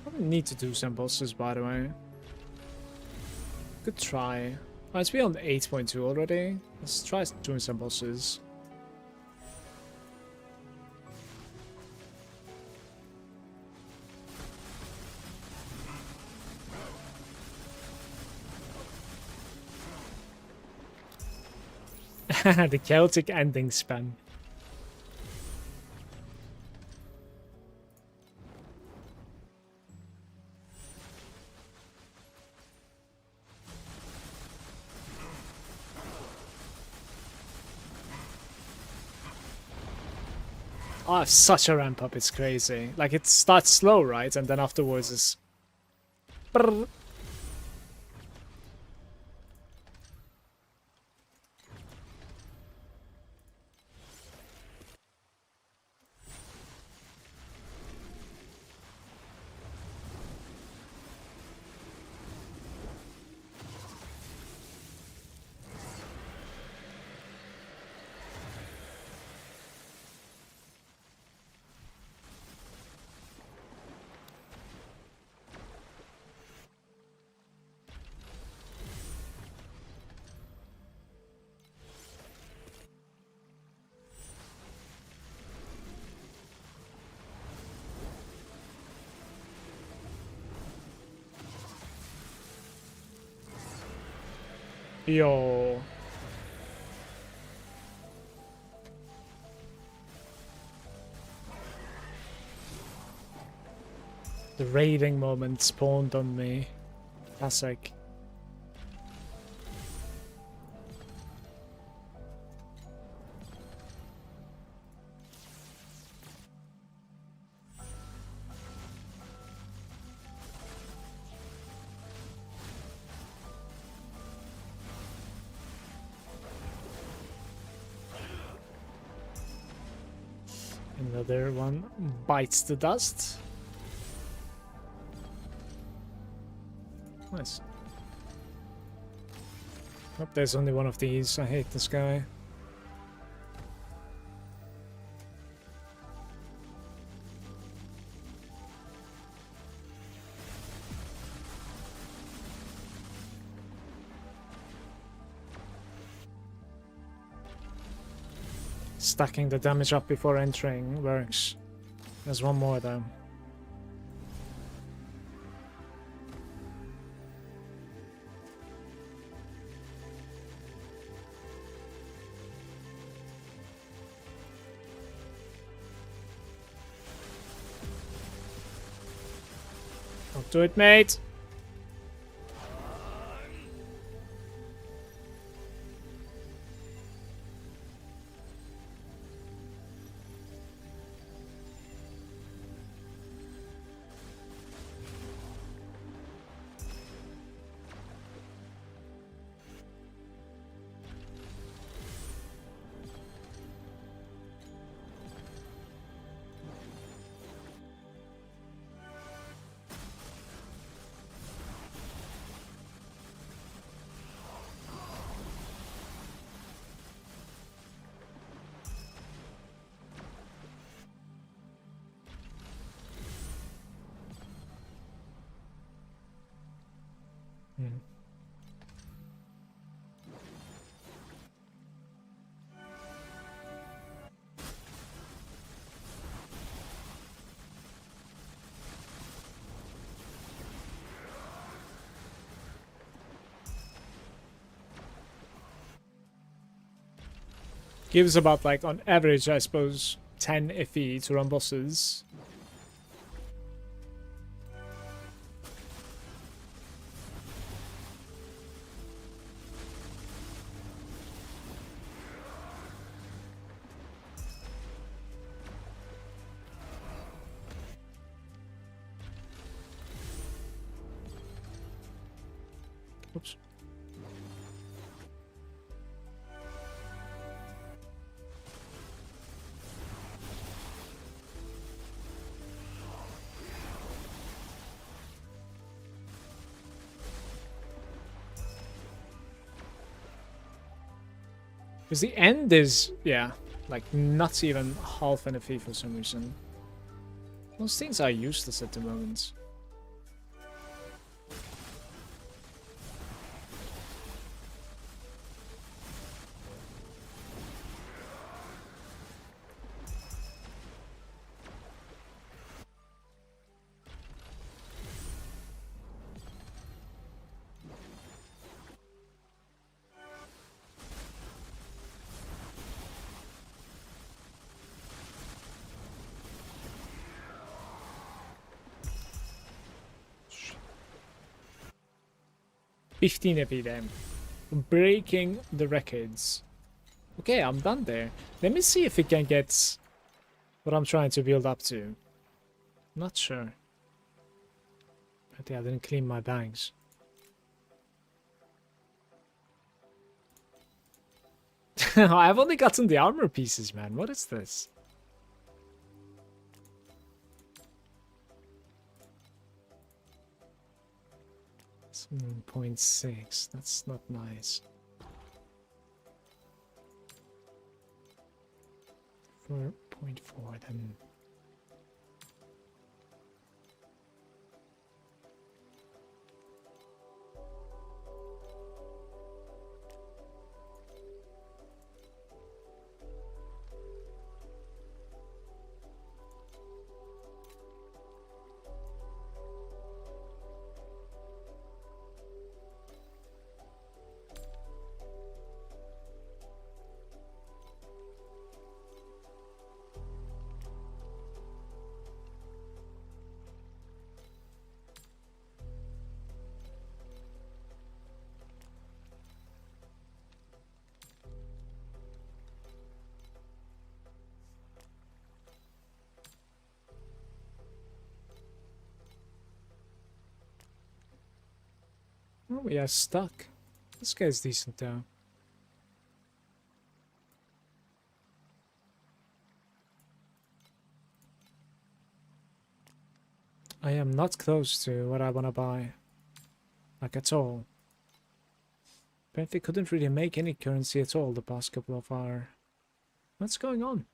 Probably need to do some bosses, by the way. Good try. Oh, it's beyond 8.2 already. Let's try doing some bosses. The chaotic ending spam. Oh, I have such a ramp up, it's crazy. Like, it starts slow, right? And then afterwards is... Brrr. Yo. The raiding moment spawned on me. Classic. Another one bites the dust. Nice. Hope there's only one of these. I hate this guy. Stacking the damage up before entering works. There's one more though. Don't do it, mate! Gives about, like, on average, I suppose, 10 FE to run bosses. Oops. Because the end is, yeah, like not even half NFE for some reason. Those things are useless at the moment. $15 then. Breaking the records. Okay, I'm done there. Let me see if it can get what I'm trying to build up to. Not sure. I think I didn't clean my bags. I've only gotten the armor pieces, man. What is this? 0.6. That's not nice. 4.4 then. Oh, we are stuck. This guy's decent though. I am not close to what I want to buy. Like at all. Apparently couldn't really make any currency at all the past couple of hours. What's going on?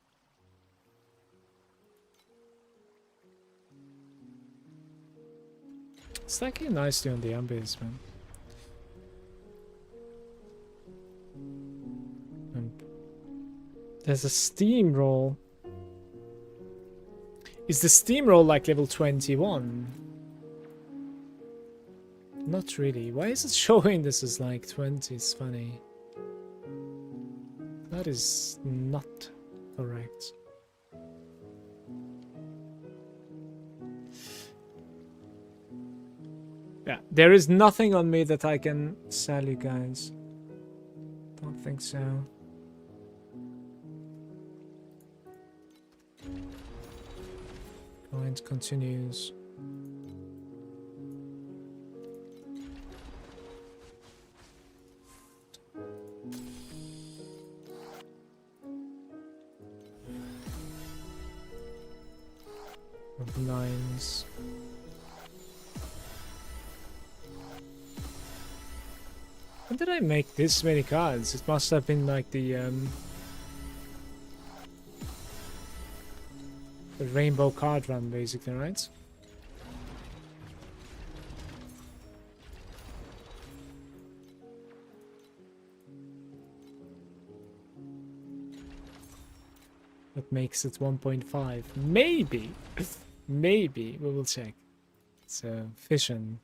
It's like nicely on the ambience, man. There's a steamroll. Is the steamroll like level 21? Not really. Why is it showing this as like 20? It's funny. That is not correct. Yeah, there is nothing on me that I can sell you guys. Don't think so. Client continues. Nines. When did I make this many cards? It must have been like the rainbow card run, basically, right? That makes it 1.5. Maybe. Maybe. We will check. So, fission.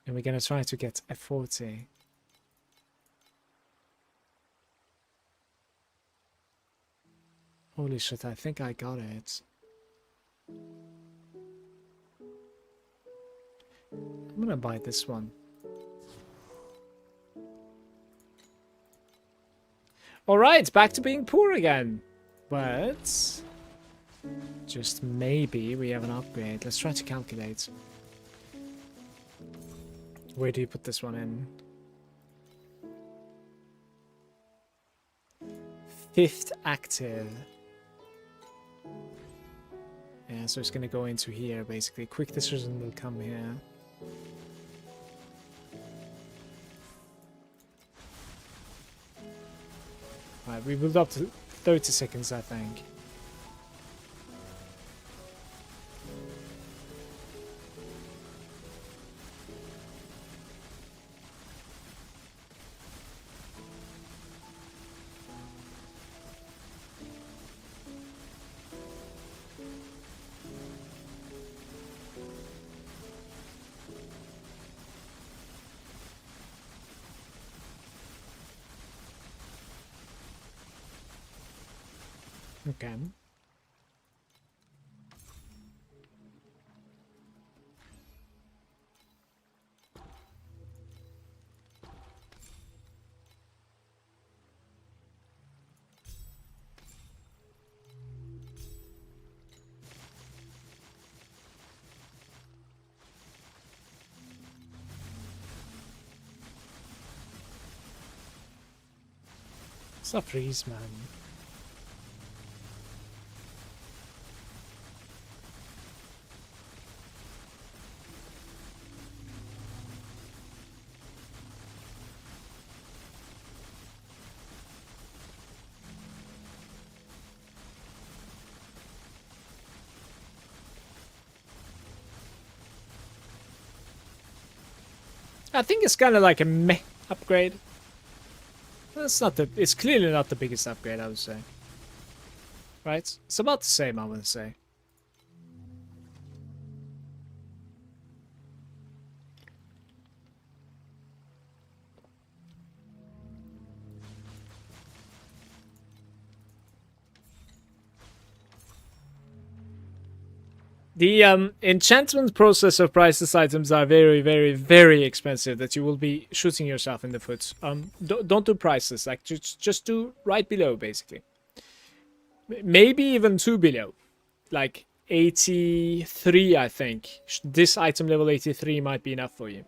And we're gonna try to get a 40. Holy shit, I think I got it. I'm gonna buy this one. Alright, back to being poor again. But just maybe we have an upgrade. Let's try to calculate. Where do you put this one in? 5th active. Yeah, so it's gonna go into here basically. Quick decision will come here. Alright, we moved up to 30 seconds, I think. Okay. Stop freeze, man. I think it's kind of like a meh upgrade. That's not the. It's clearly not the biggest upgrade, I would say. Right? It's about the same, I would say. The enchantment process of priceless items are very, very, very expensive. That you will be shooting yourself in the foot. Don't do priceless. Like just do right below, basically. Maybe even 2 below. Like 83, I think. This item level 83 might be enough for you.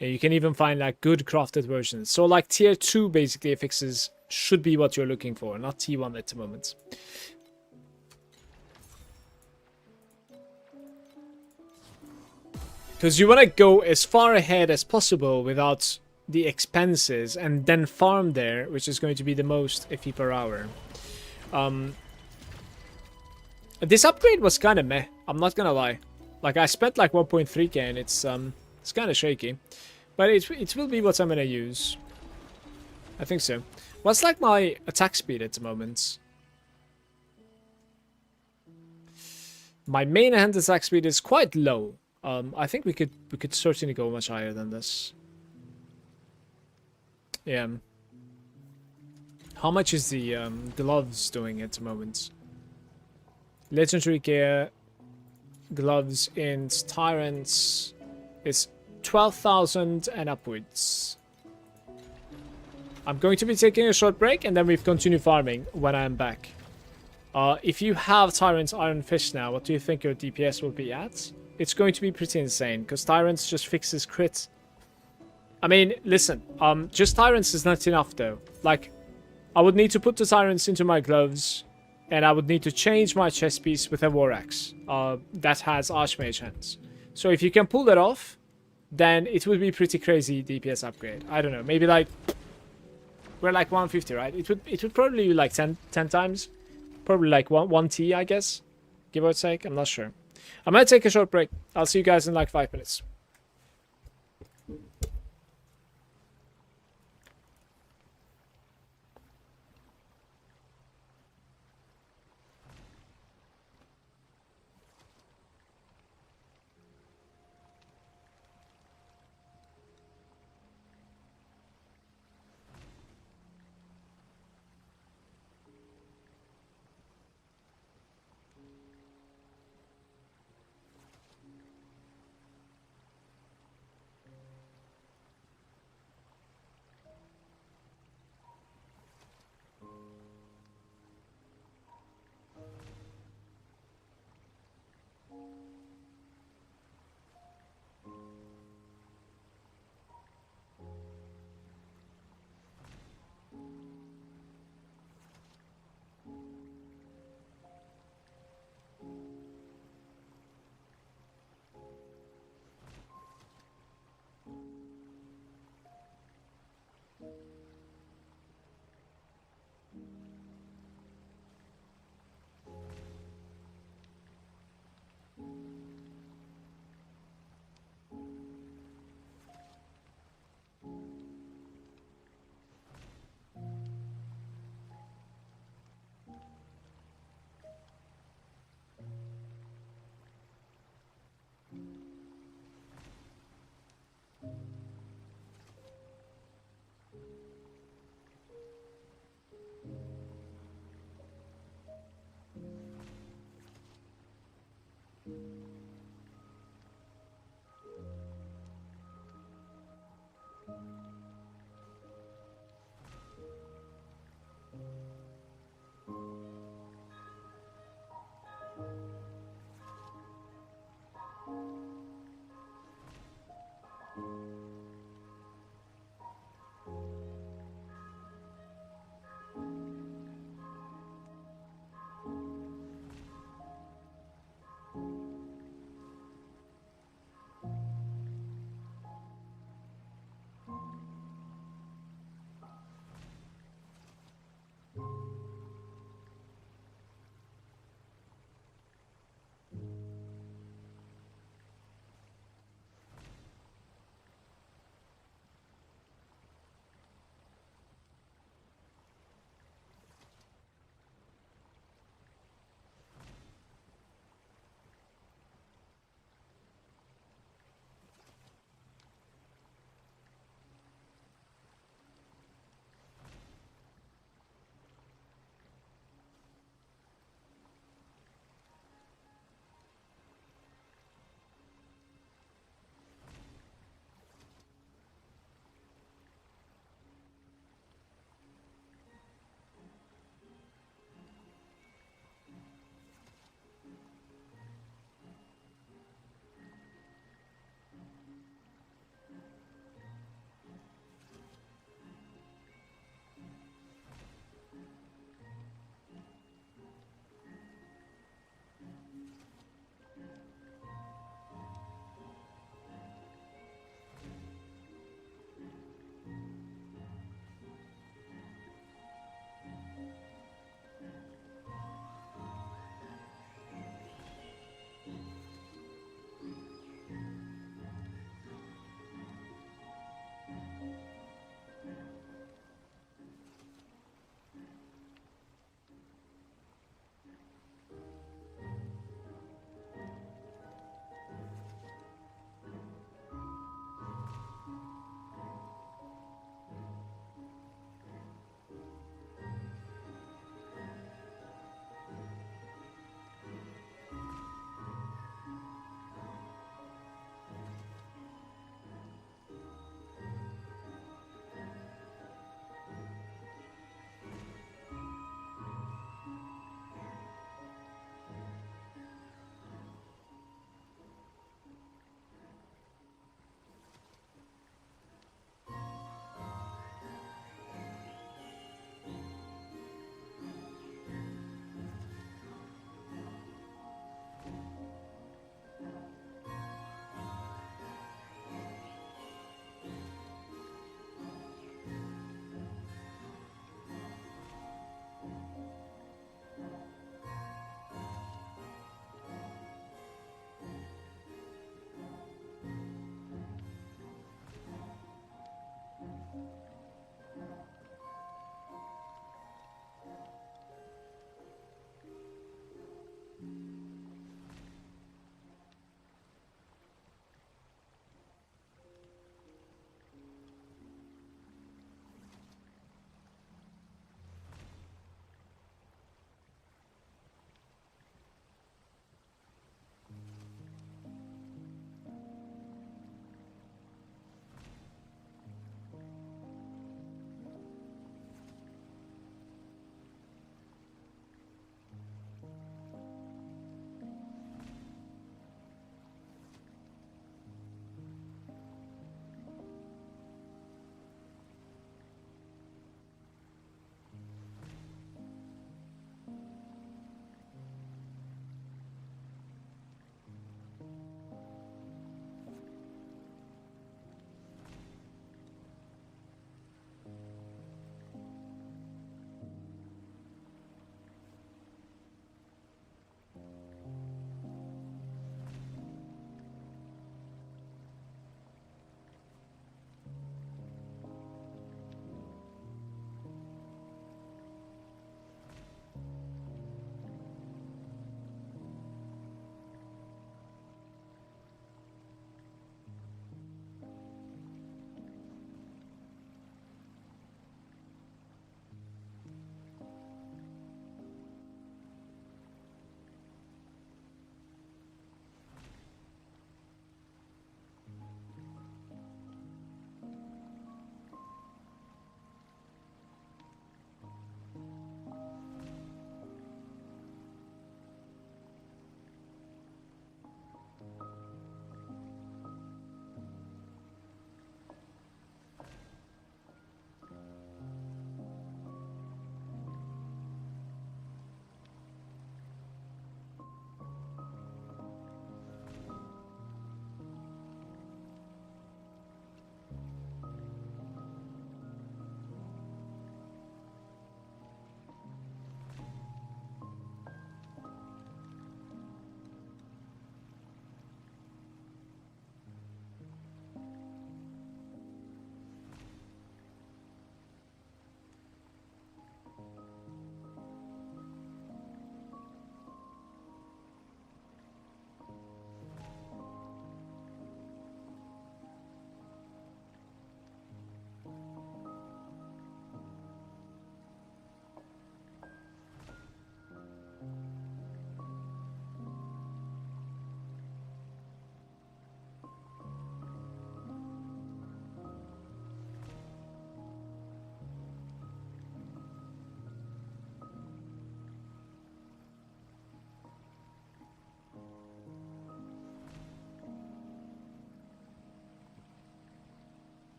And you can even find like good crafted versions. So like tier 2 basically fixes should be what you're looking for, not T1 at the moment. Because you want to go as far ahead as possible without the expenses and then farm there, which is going to be the most FP per hour. This upgrade was kind of meh, I'm not gonna lie. Like I spent like 1.3k and it's kind of shaky. But it will be what I'm gonna use. I think so. What's like my attack speed at the moment? My main hand attack speed is quite low. I think we could certainly go much higher than this. Yeah. How much is the gloves doing at the moment? Legendary gear, gloves, and tyrants is 12,000 and upwards. I'm going to be taking a short break and then we continue farming when I'm back. If you have Tyrant's Iron Fist now, what do you think your DPS will be at? It's going to be pretty insane, because Tyrants just fixes crit. I mean, listen, just Tyrants is not enough though. Like, I would need to put the Tyrants into my gloves, and I would need to change my chest piece with a War Axe that has Archmage hands. So if you can pull that off, then it would be pretty crazy DPS upgrade. I don't know, maybe like, we're like 150, right? It would probably be like 10 times. Probably like 1 T, I guess. Give or take, I'm not sure. I might take a short break. I'll see you guys in like 5 minutes.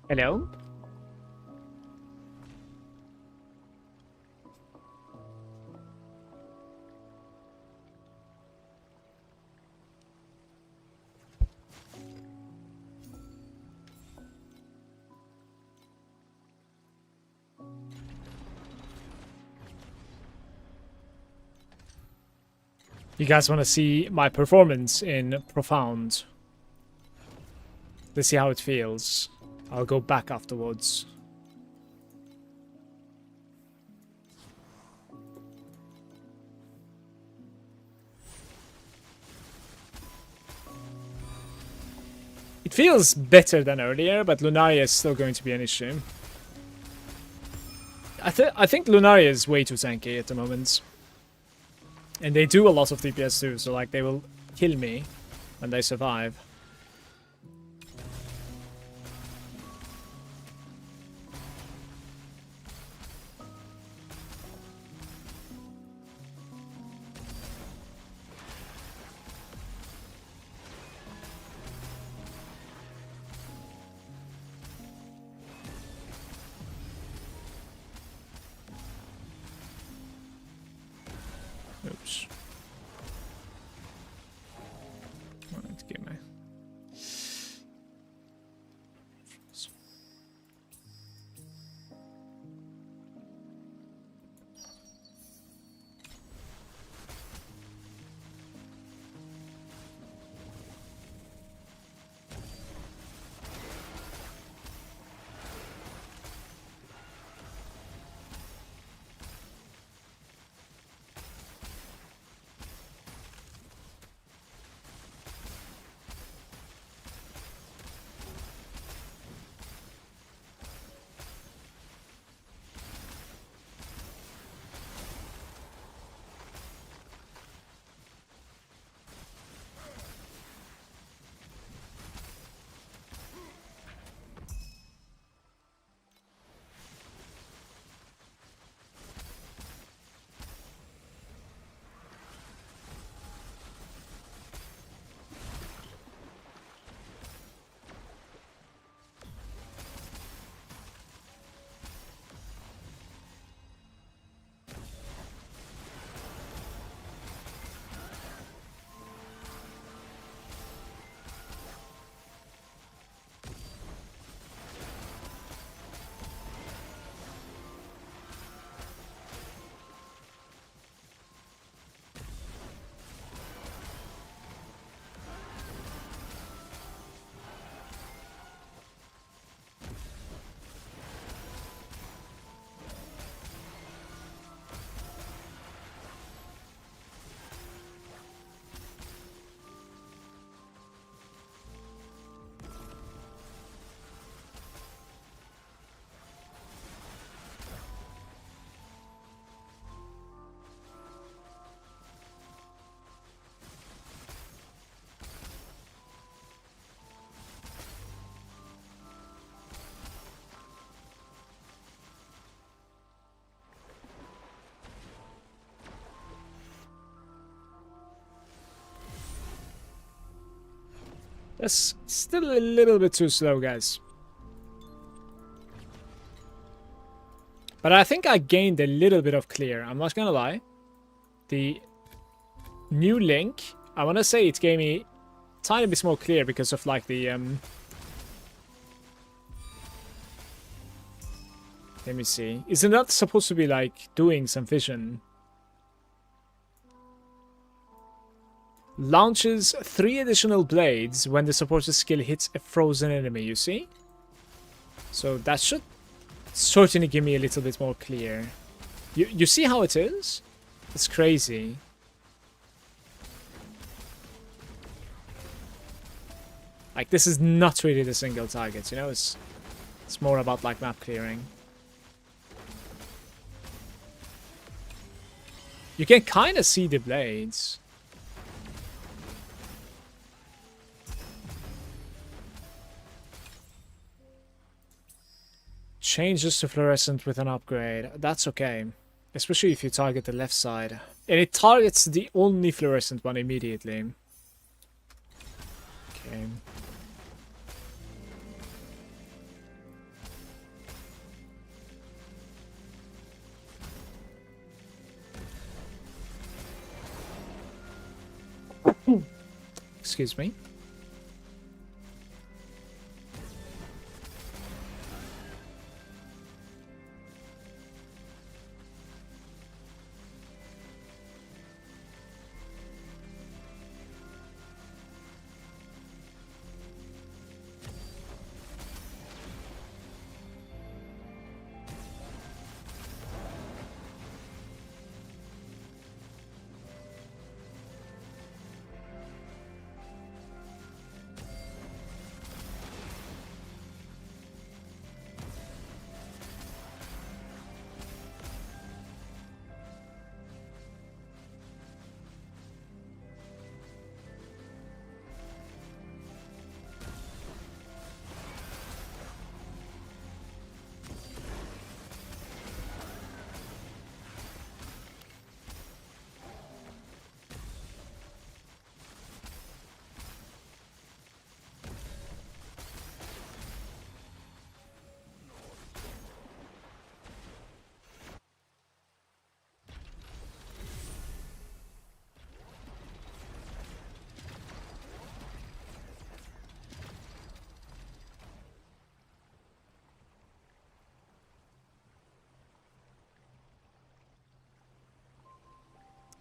Hello? You guys want to see my performance in Profound? Let's see how it feels. I'll go back afterwards. It feels better than earlier, but Lunaria is still going to be an issue. I think Lunaria is way too tanky at the moment. And they do a lot of DPS too, so like they will kill me when they survive. Oops. Alright, give me. That's still a little bit too slow, guys. But I think I gained a little bit of clear. I'm not gonna lie. The new link, I want to say it gave me a tiny bit more clear because of like the let me see. Isn't that supposed to be like doing some vision? Launches 3 additional blades when the supporter's skill hits a frozen enemy, you see? So that should certainly give me a little bit more clear. You see how it is? It's crazy. Like, this is not really the single target, you know? It's more about like map clearing. You can kind of see the blades. Changes to fluorescent with an upgrade. That's okay. Especially if you target the left side. And it targets the only fluorescent one immediately. Okay. Excuse me.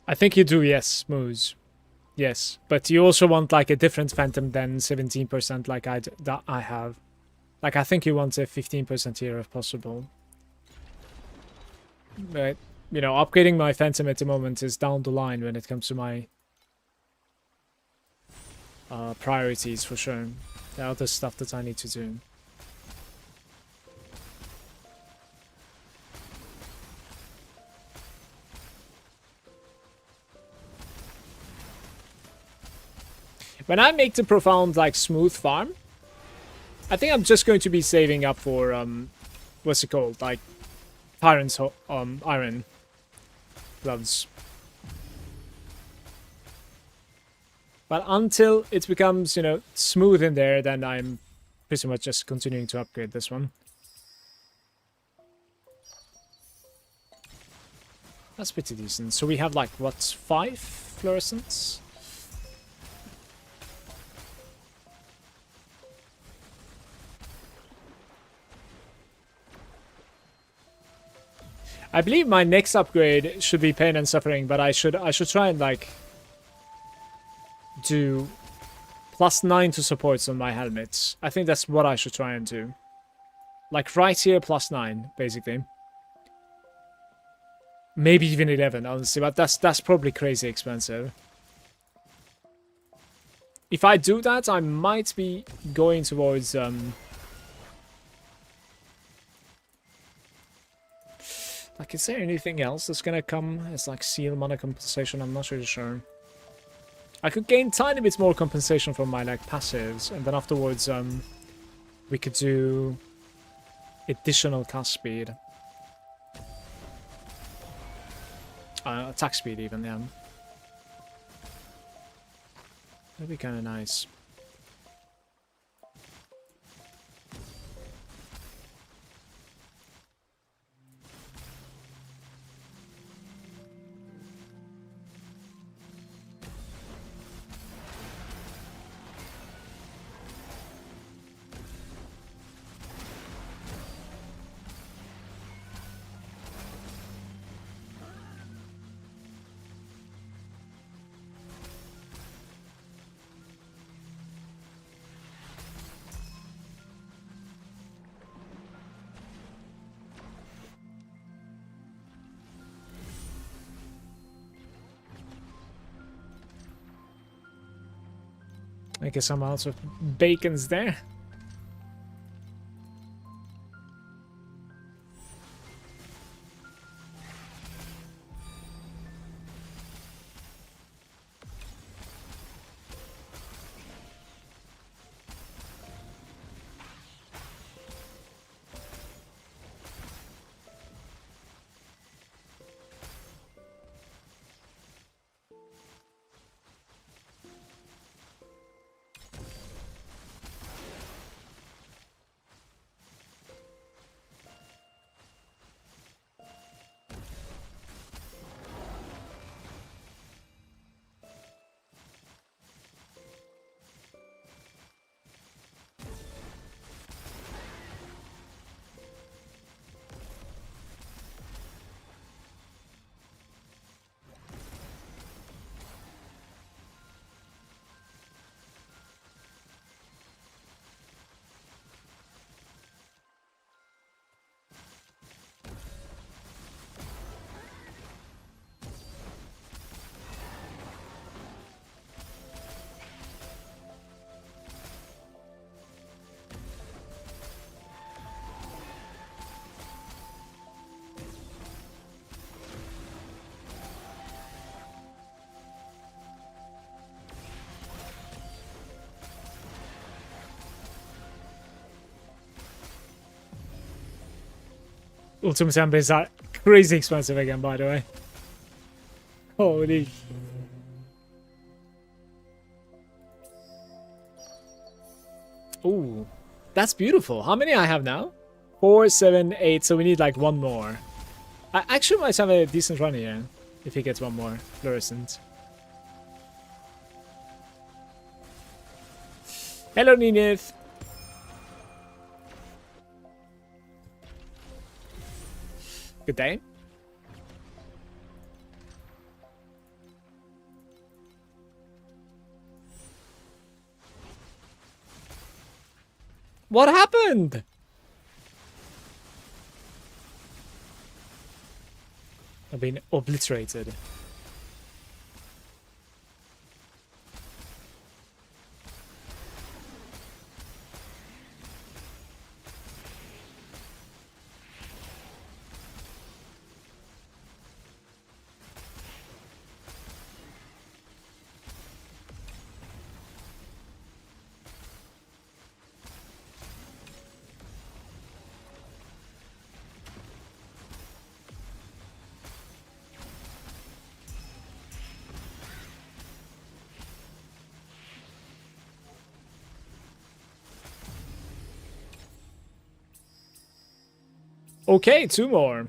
I think you do, yes, Moose. Yes, but you also want like a different Phantom than 17% like that I have. Like I think you want a 15% here if possible. But, you know, upgrading my Phantom at the moment is down the line when it comes to my priorities for sure. There are other stuff that I need to do. When I make the profound, like, smooth farm, I think I'm just going to be saving up for, what's it called? Like, Tyrant's Iron Gloves. But until it becomes, you know, smooth in there, then I'm pretty much just continuing to upgrade this one. That's pretty decent. So we have, like, what, 5 fluorescents? I believe my next upgrade should be Pain and Suffering, but I should try and like do +9 to supports on my helmets. I think that's what I should try and do. Like right here, +9, basically. Maybe even 11, honestly, but that's probably crazy expensive. If I do that, I might be going towards like, is there anything else that's gonna come as, like, seal mana compensation? I'm not really sure. I could gain tiny bit more compensation from my, like, passives, and then afterwards, we could do additional cast speed. Attack speed, even, yeah. That'd be kind of nice. I guess I'm out of bacons there. Ultimate Embrace are crazy expensive again, by the way. Holy. Ooh, that's beautiful. How many I have now? 4, 7, 8. So we need like one more. I actually might have a decent run here if he gets one more fluorescent. Hello, Ninith. Good day. What happened? I've been obliterated. Okay, 2 more.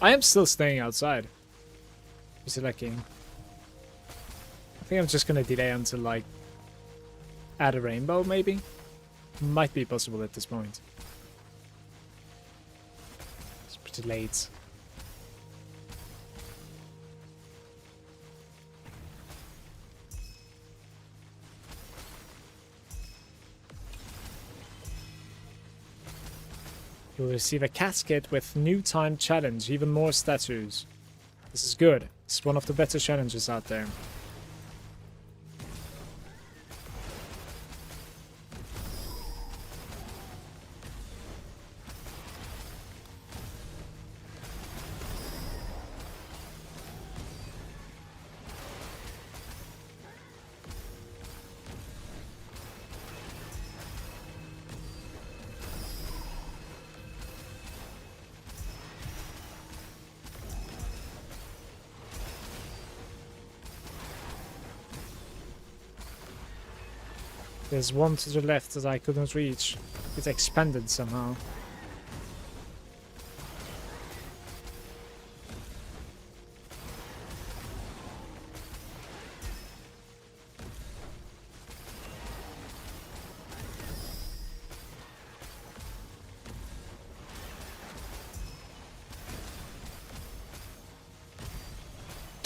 I am still staying outside. Selecting. I think I'm just gonna delay until like add a rainbow, maybe. Might be possible at this point. It's pretty late. You'll receive a casket with new time challenge, even more statues. This is good. It's one of the better challenges out there. There's one to the left that I couldn't reach. It expanded somehow.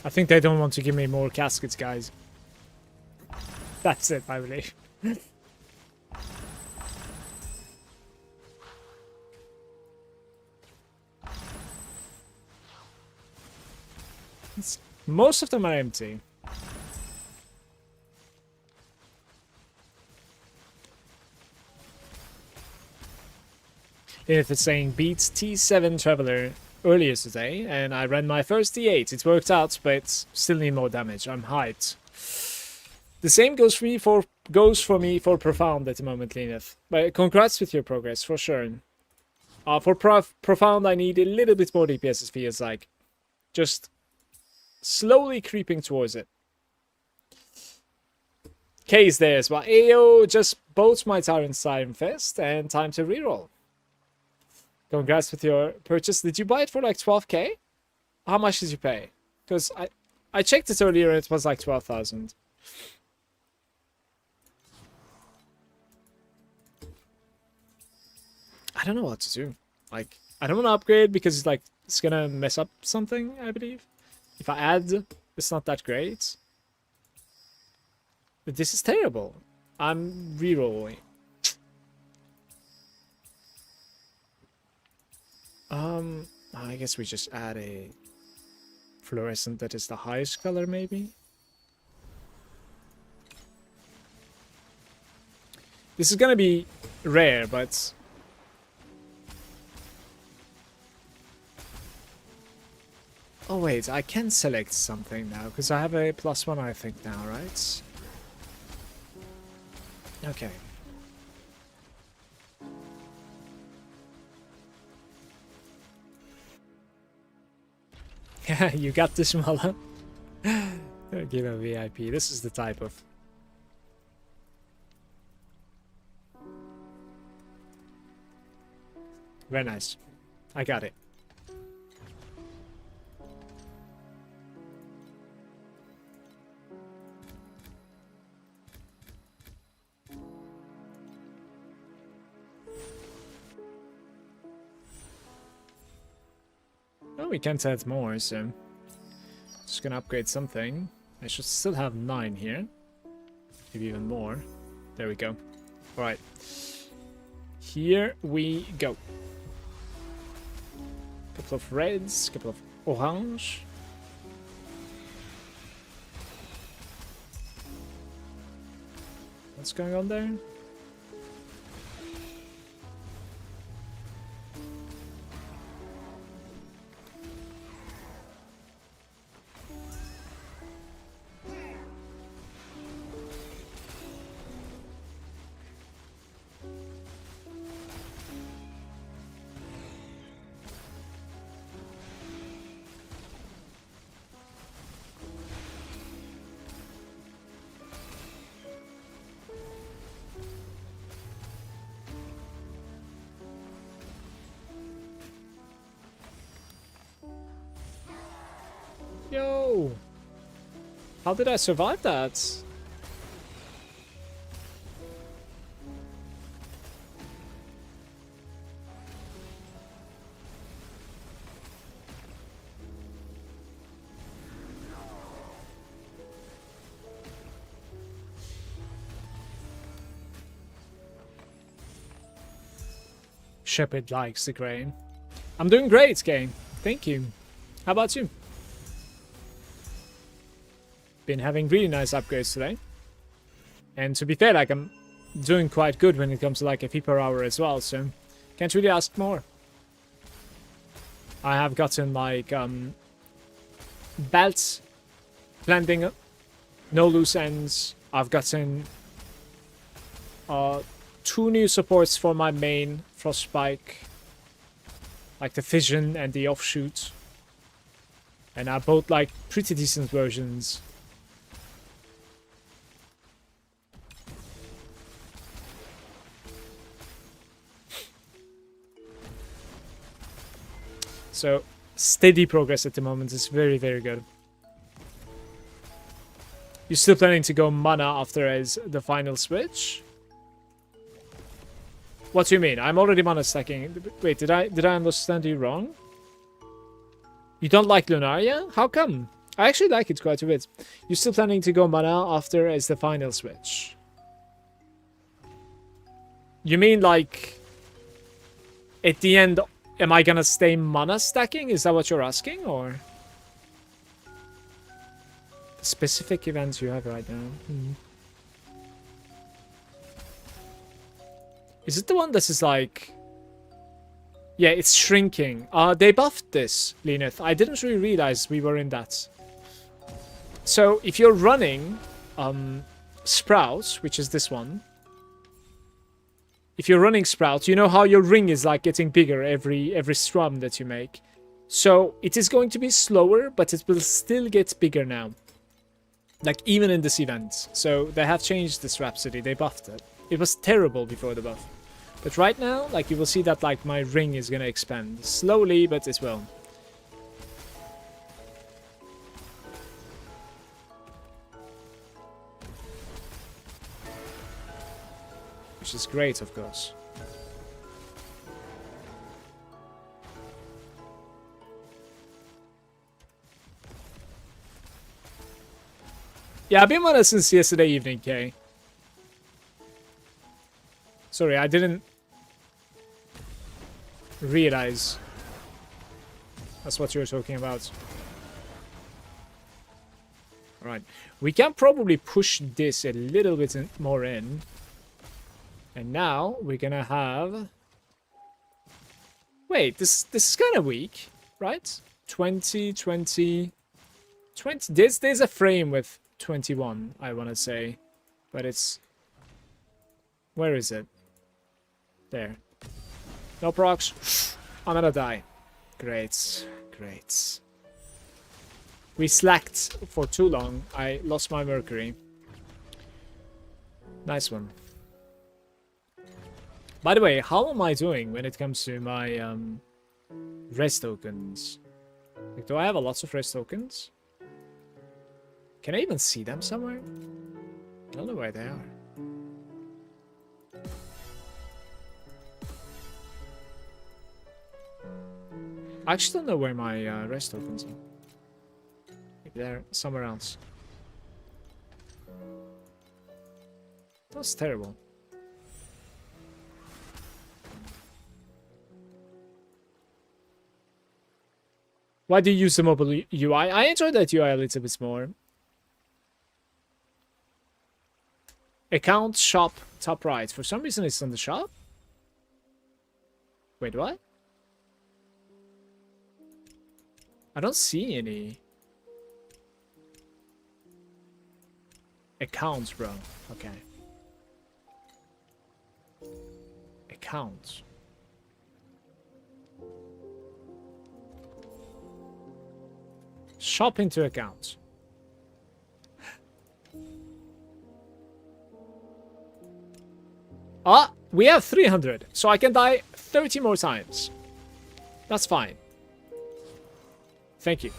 I think they don't want to give me more caskets, guys. That's it, I believe. Most of them are empty. If it's saying beats T7 Traveler earlier today, and I ran my first T8. It worked out, but still need more damage. I'm hyped. The same goes for me for Profound at the moment, Lineth. But congrats with your progress, for sure. For Profound, I need a little bit more DPS, it feels like. Just slowly creeping towards it. K is there as well. Ayo, just both my Tyrant Siren Fest and time to reroll. Congrats with your purchase. Did you buy it for like 12k? How much did you pay? Because I checked it earlier and it was like 12,000. I don't know what to do. Like, I don't want to upgrade because it's gonna mess up something, I believe. If I add, it's not that great. But this is terrible. I'm rerolling. I guess we just add a fluorescent that is the highest color, maybe. This is gonna be rare, but oh wait, I can select something now because I have a +1, I think now, right? Okay. Yeah, you got this, Mala. Give a VIP. This is the type of. Very nice. I got it. Oh, we can't add more, so just gonna upgrade something. I should still have 9 here. Maybe even more. There we go. Alright. Here we go. Couple of reds, couple of orange. What's going on there? Yo! How did I survive that? Shepherd likes the grain. I'm doing great, game. Thank you. How about you? Been having really nice upgrades today. And to be fair, like, I'm doing quite good when it comes to like FP per hour as well, so can't really ask more. I have gotten like belts, blending, no loose ends. I've gotten 2 new supports for my main Frostspike, like the Fission and the Offshoot. And I both like pretty decent versions. So, steady progress at the moment is very, very good. You're still planning to go mana after as the final switch? What do you mean? I'm already mana stacking. Wait, did I understand you wrong? You don't like Lunaria? How come? I actually like it quite a bit. You're still planning to go mana after as the final switch? You mean like at the end? Am I gonna stay mana stacking? Is that what you're asking, or the specific events you have right now? Is it the one that is like? Yeah, it's shrinking. They buffed this, Lineth. I didn't really realize we were in that. So if you're running Sprouts, which is this one. If you're running Sprouts, you know how your ring is like getting bigger every strum that you make. So it is going to be slower, but it will still get bigger now. Like even in this event. So they have changed this Rhapsody, they buffed it. It was terrible before the buff. But right now, like you will see that like my ring is gonna expand. Slowly, but it will. Which is great, of course. Yeah, I've been on it since yesterday evening, Kay. Sorry, I didn't realize that's what you were talking about. Alright, we can probably push this a little bit more in. And now we're gonna have... Wait, this is kind of weak, right? 20, 20... 20... There's a frame with 21, I want to say. But it's... Where is it? There. No procs. I'm gonna die. Great. Great. We slacked for too long. I lost my Mercury. Nice one. By the way, how am I doing when it comes to my res tokens? Like, do I have a lot of res tokens? Can I even see them somewhere? I don't know where they are. I actually don't know where my res tokens are. Maybe they're somewhere else. That's terrible. Why do you use the mobile UI? I enjoy that UI a little bit more. Account, shop, top right. For some reason it's on the shop. Wait, what? I don't see any accounts, bro. Okay. Accounts. Shop into accounts. Ah, we have 300, so I can die 30 more times. That's fine. Thank you.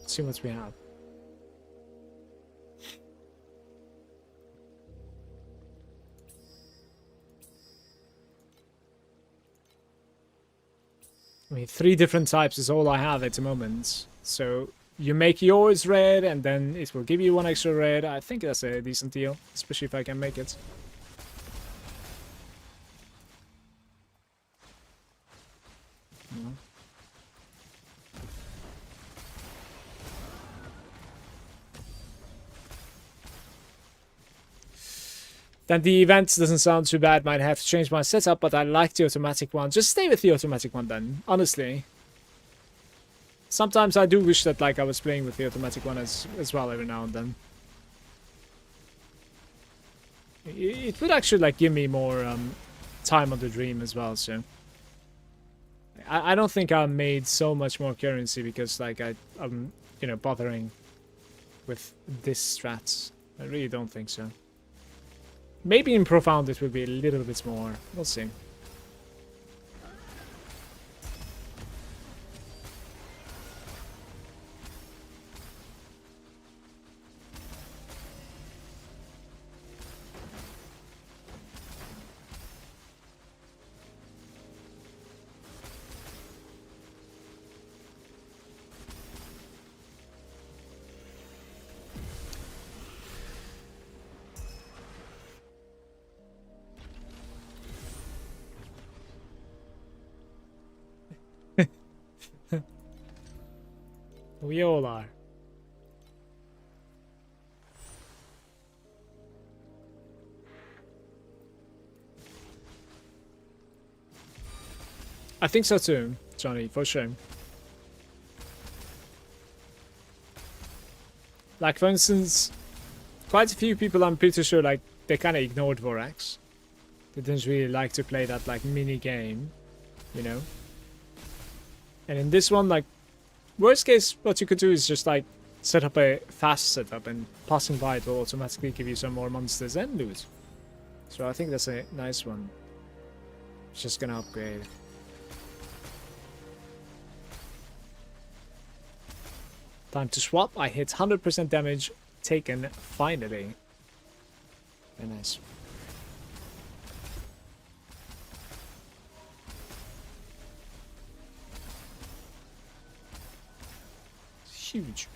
Let's see what we have. I mean, 3 different types is all I have at the moment. So you make yours red, and then it will give you 1 extra red. I think that's a decent deal, especially if I can make it. No. Then the event doesn't sound too bad. Might have to change my setup, but I like the automatic one. Just stay with the automatic one then, honestly. Sometimes I do wish that like I was playing with the automatic one as well every now and then. It would actually like give me more time on the dream as well, so. I don't think I made so much more currency because like I'm you know, bothering with this strat. I really don't think so. Maybe in Profound it will be a little bit more. We'll see. We all are. I think so too, Johnny, for sure. Like, for instance, quite a few people, I'm pretty sure, like, they kind of ignored Vorax. They didn't really like to play that, like, mini game, you know? And in this one, like, worst case, what you could do is just, like, set up a fast setup, and passing by it will automatically give you some more monsters and loot. So I think that's a nice one. It's just gonna upgrade. Time to swap. I hit 100% damage taken, finally. Very nice. It's huge.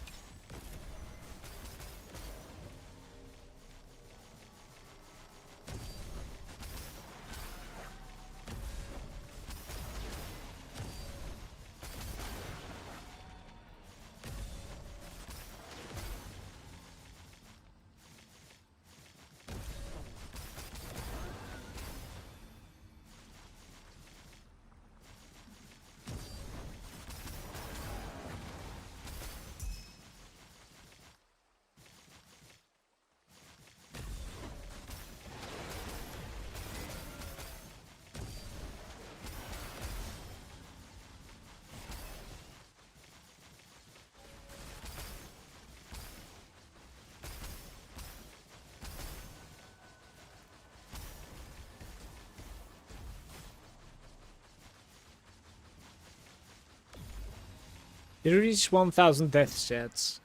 You reached 1,000 deaths yet.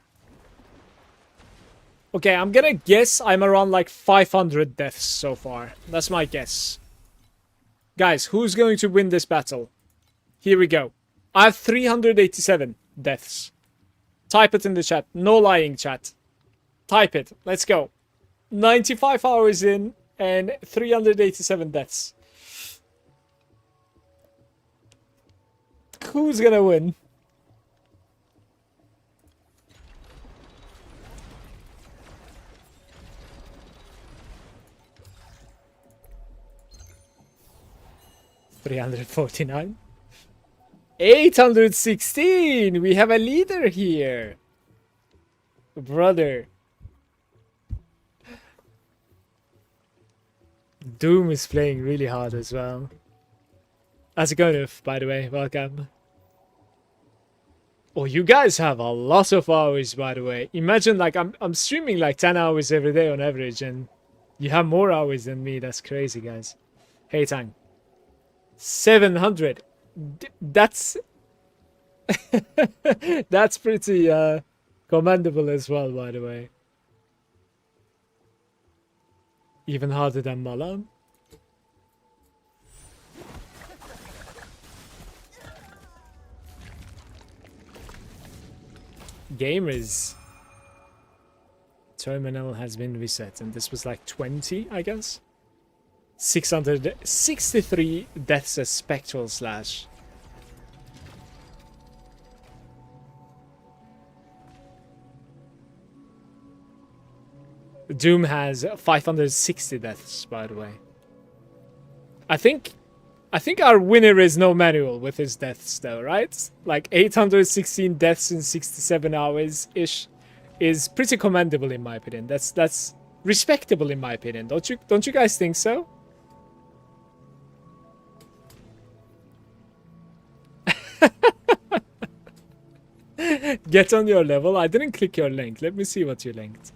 Okay, I'm gonna guess I'm around like 500 deaths so far. That's my guess. Guys, who's going to win this battle? Here we go. I have 387 deaths. Type it in the chat. No lying, chat. Type it. Let's go. 95 hours in and 387 deaths. Who's gonna win? $349. 816. We have a leader here. Brother. Doom is playing really hard as well. How's it going, Uf, by the way? Welcome. Oh, you guys have a lot of hours, by the way. Imagine, like, I'm streaming like 10 hours every day on average, and you have more hours than me. That's crazy, guys. Hey, Tang. 700. That's that's pretty commendable as well, by the way. Even harder than Malam. Gamers terminal has been reset, and this was like 20, I guess. 663 deaths as Spectral Slash. Doom has 560 deaths, by the way. I think our winner is no manual with his deaths, though, right? Like 816 deaths in 67 hours ish is pretty commendable in my opinion. That's respectable in my opinion. Don't you guys think so? Get on your level. I didn't click your link. Let me see what you linked.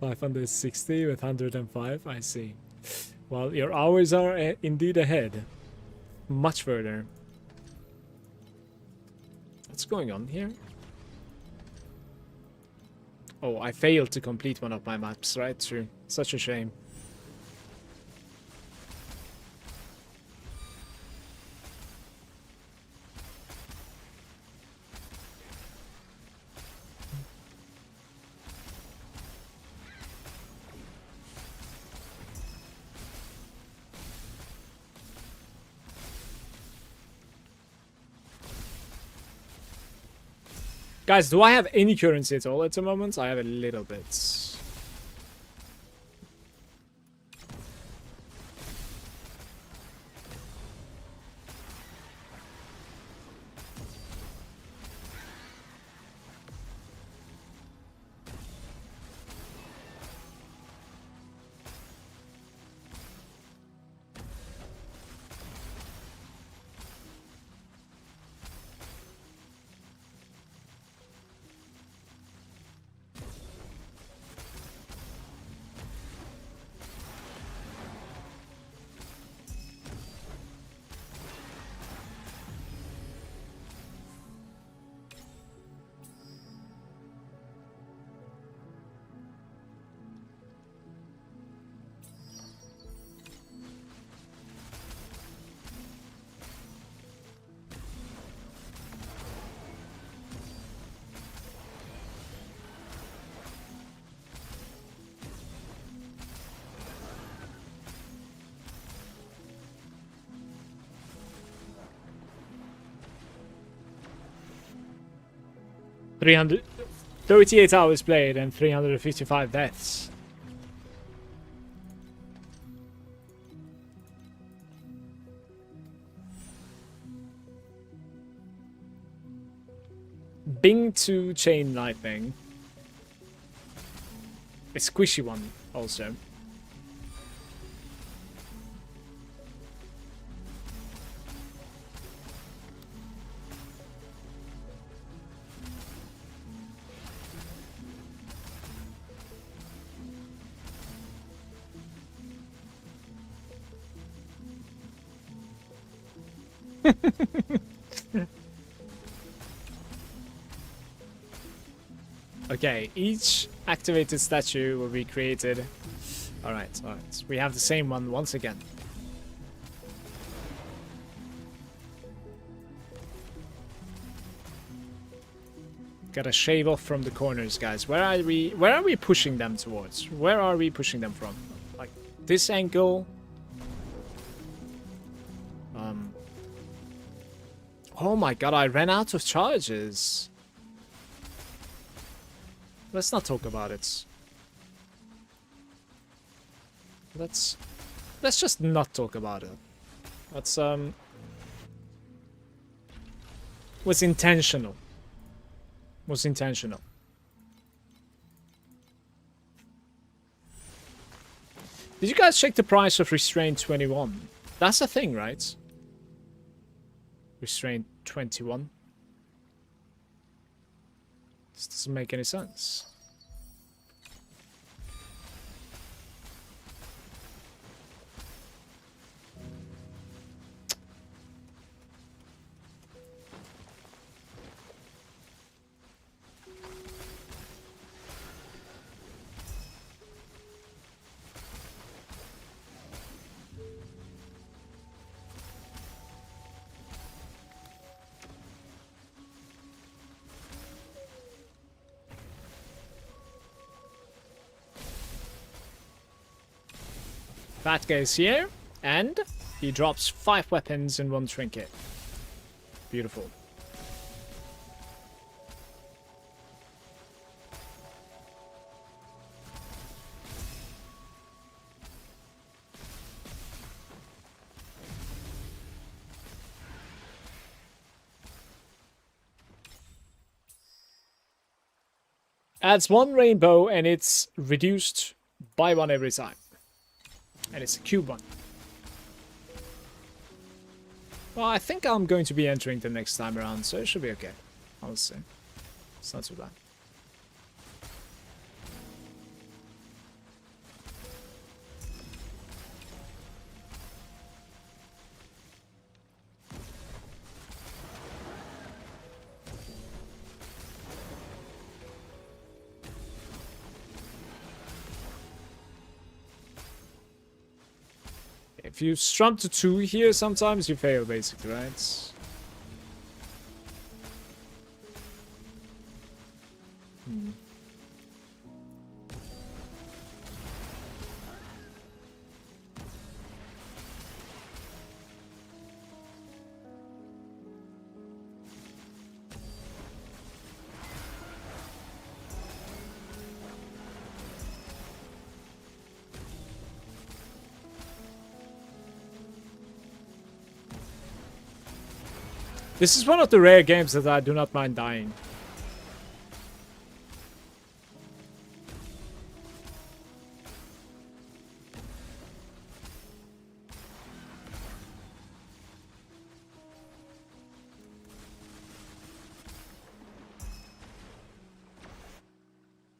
560 with 105. I see. Well, your hours are indeed ahead. Much further. What's going on here? Oh, I failed to complete one of my maps, right? True. Such a shame. Guys, do I have any currency at all at the moment? I have a little bit. $338 hours played and 355 deaths. Bing 2 chain lightning. A squishy one also. Okay, each activated statue will be created. Alright, alright. We have the same one once again. Gotta shave off from the corners, guys. Where are we pushing them towards? Where are we pushing them from? Like this angle? Oh my god, I ran out of charges. Let's not talk about it. Let's just not talk about it. That's was intentional. Was intentional. Did you guys check the price of Restraint 21? That's a thing, right? Restraint 21. This doesn't make any sense. That goes here, and he drops 5 weapons in 1 trinket. Beautiful. Adds 1 rainbow and it's reduced by 1 every time. And it's a cube one. Well, I think I'm going to be entering the next time around, so it should be okay. Honestly. It's not too bad. If you strump to 2 here, sometimes you fail, basically, right? This is one of the rare games that I do not mind dying.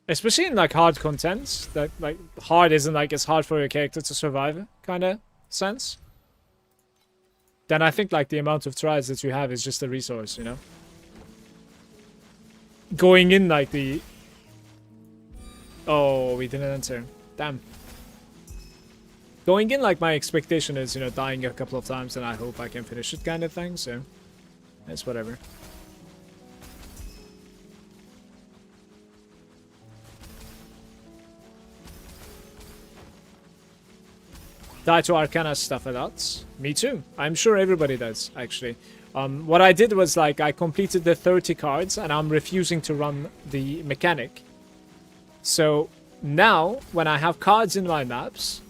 Especially in like hard contents, that like hard isn't like it's hard for your character to survive kind of sense. Then I think like the amount of tries that you have is just a resource, you know? Going in like the... Oh, we didn't enter. Damn. Going in like my expectation is, you know, dying a couple of times and I hope I can finish it kind of thing, so... It's whatever. Die to Arcana stuff a lot. Me too. I'm sure everybody does, actually. What I did was, like, I completed the 30 cards, and I'm refusing to run the mechanic. So, now, when I have cards in my maps,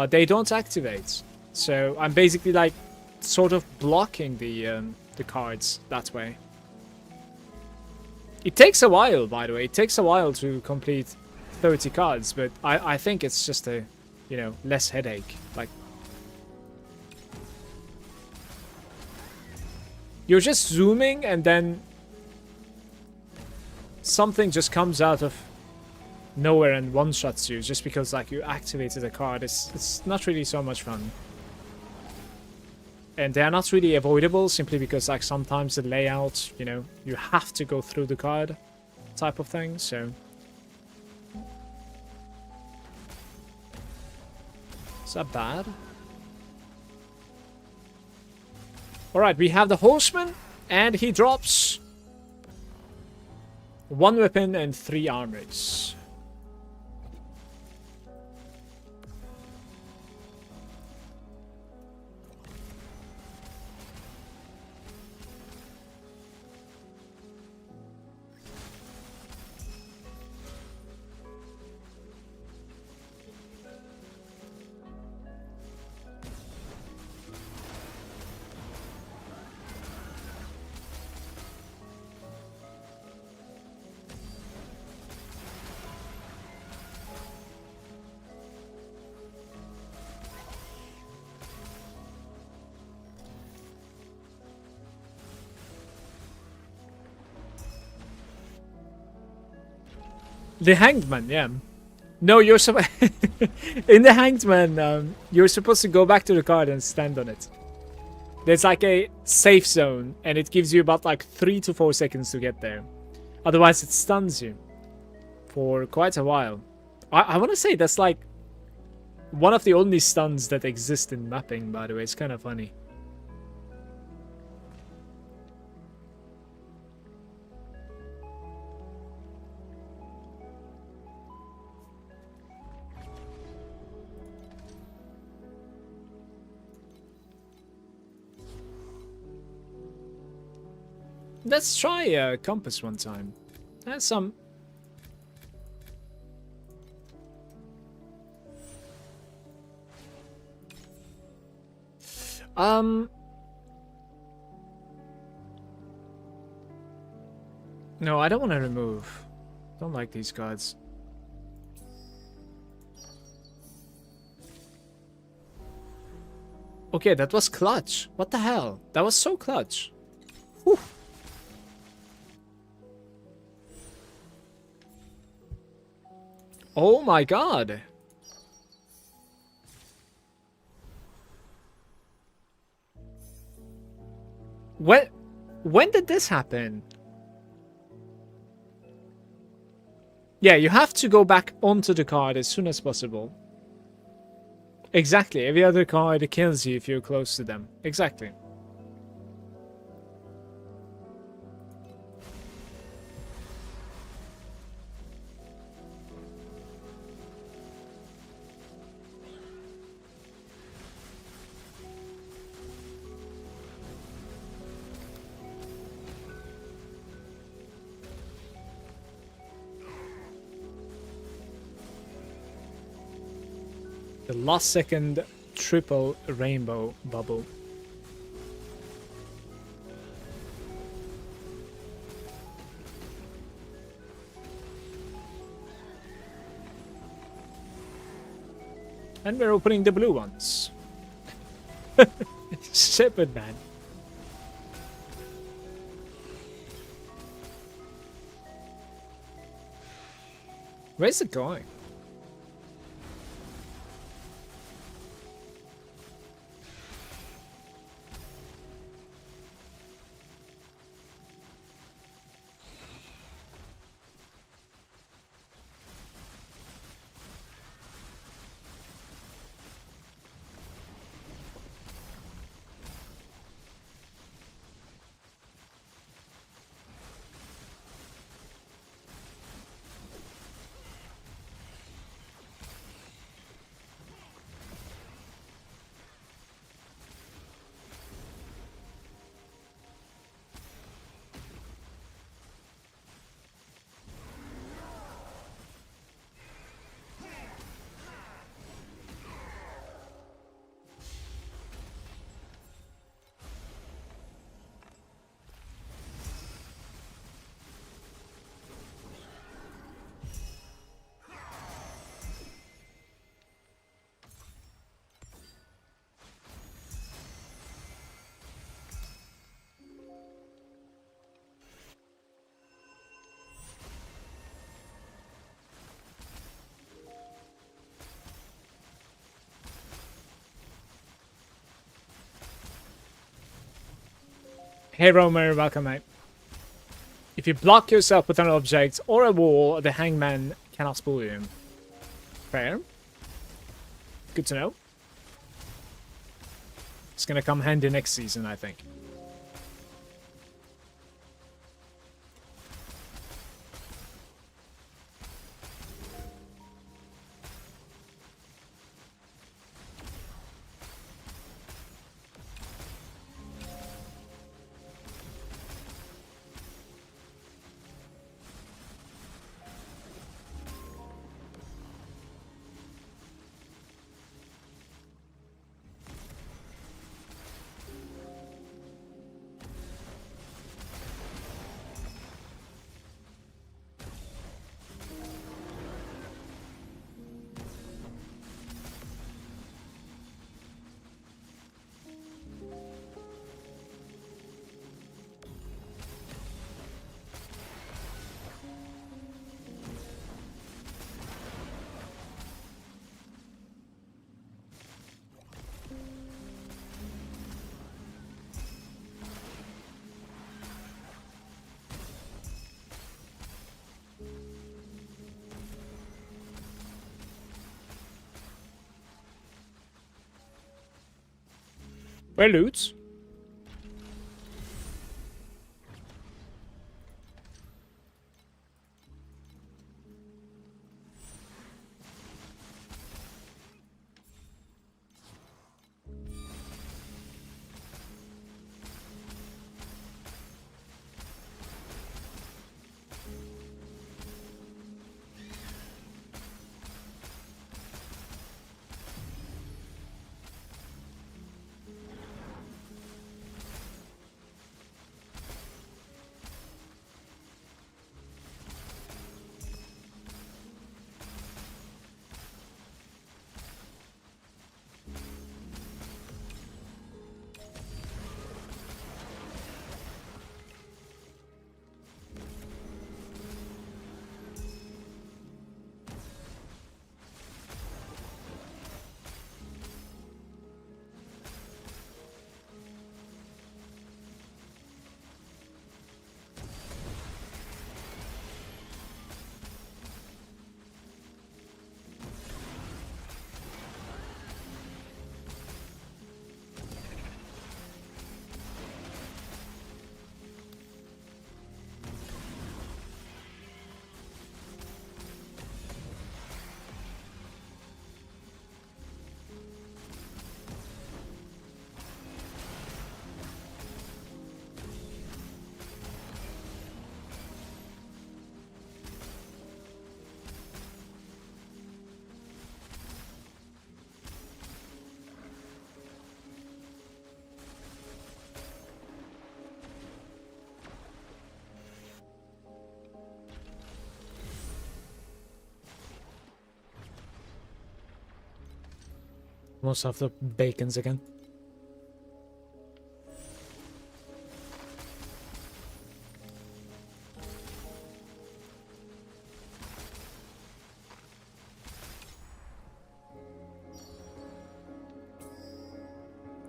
they don't activate. So, I'm basically, like, sort of blocking the cards that way. It takes a while, by the way. It takes a while to complete 30 cards, but I think it's just a... You know, less headache. Like, you're just zooming and then something just comes out of nowhere and one-shots you just because like you activated a card. It's not really so much fun. And they're not really avoidable simply because like sometimes the layout, you know, you have to go through the card type of thing, so... Is that bad? Alright, we have the horseman, and he drops 1 weapon and 3 armors. The Hanged Man, yeah. No, you're in the Hanged Man, you're supposed to go back to the card and stand on it. There's like a safe zone, and it gives you about like 3 to 4 seconds to get there. Otherwise, it stuns you for quite a while. I want to say that's like one of the only stuns that exist in mapping, by the way. It's kind of funny. Let's try compass one time. That's some... No, I don't want to remove. Don't like these cards. Okay, that was clutch. What the hell? That was so clutch. Whew. Oh my god. When did this happen? Yeah, you have to go back onto the card as soon as possible. Exactly. Every other card kills you if you're close to them. Exactly. The last second triple rainbow bubble. And we're opening the blue ones. Shepherd man. Where's it going? Hey Romer, welcome mate. If you block yourself with an object or a wall, the hangman cannot spoil you. Fair. Good to know. It's gonna come handy next season, I think. Where loot? Most of the bacons again.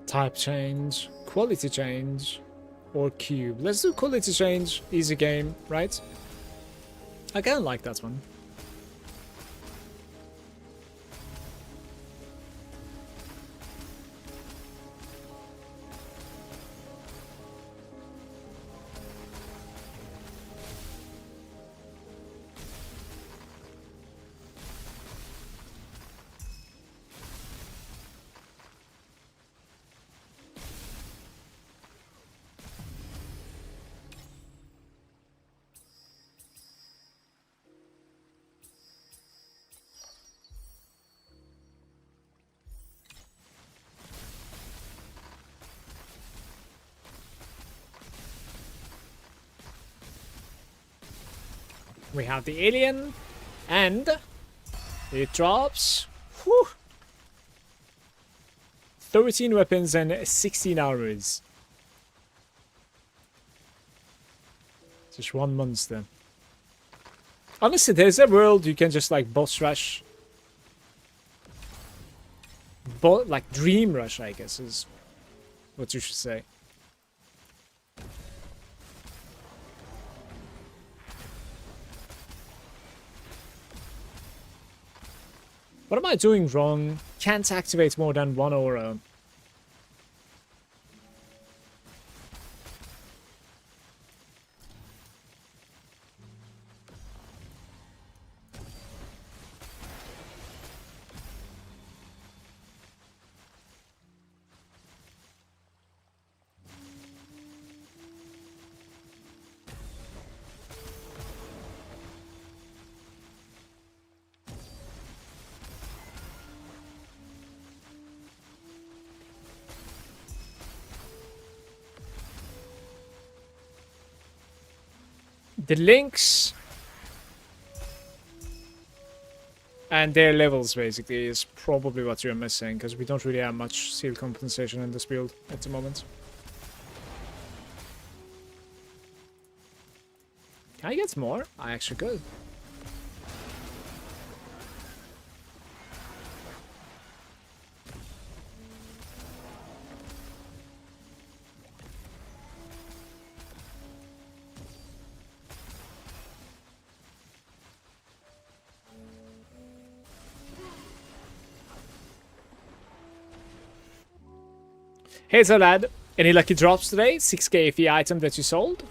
Type change, quality change, or cube. Let's do quality change, easy game, right? I kind of like that one. We have the alien, and it drops 13 weapons and 16 armors. Just 1 monster. Honestly, there's a world you can just like boss rush. Like dream rush, I guess, is what you should say. What am I doing wrong? Can't activate more than 1 aura. The links and their levels basically is probably what you're missing, because we don't really have much seal compensation in this build at the moment. Can I get more? I actually could. Hey, so lad, any lucky drops today? 6k FE item that you sold?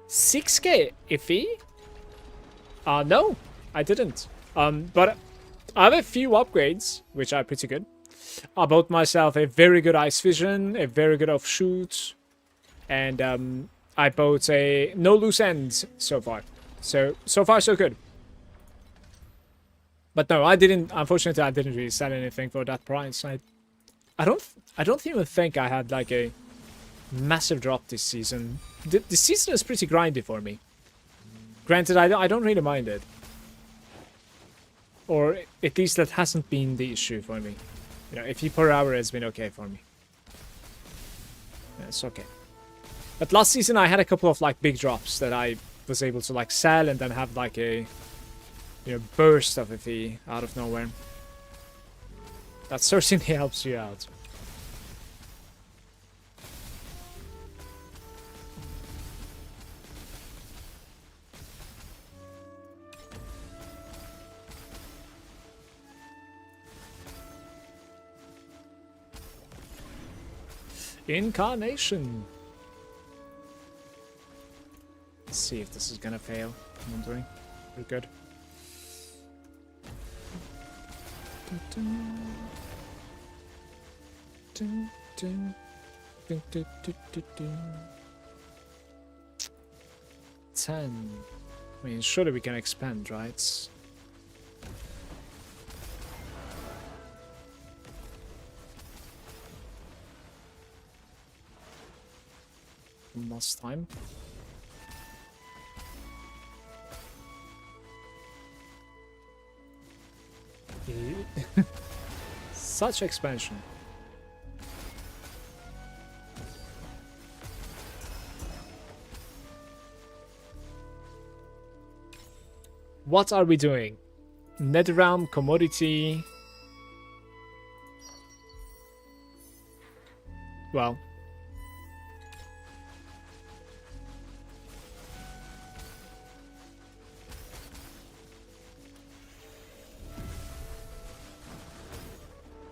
6k FE? No, I didn't. But I have a few upgrades, which are pretty good. I bought myself a very good ice vision, a very good offshoot, and I bought a no loose ends so far. So far so good. But no, I didn't. Unfortunately, I didn't really sell anything for that price. I don't even think I had like a massive drop this season. The season is pretty grindy for me. Granted, I don't really mind it. Or at least that hasn't been the issue for me. You know, FE per hour has been okay for me. Yeah, it's okay. But last season I had a couple of like big drops that I was able to like sell and then have like a burst of FE out of nowhere. That certainly helps you out. Incarnation. Let's see if this is gonna fail. I'm wondering. Pretty good. Ten. I mean, surely we can expand, right? Last time. Such expansion. What are we doing? Netherrealm, commodity. Well.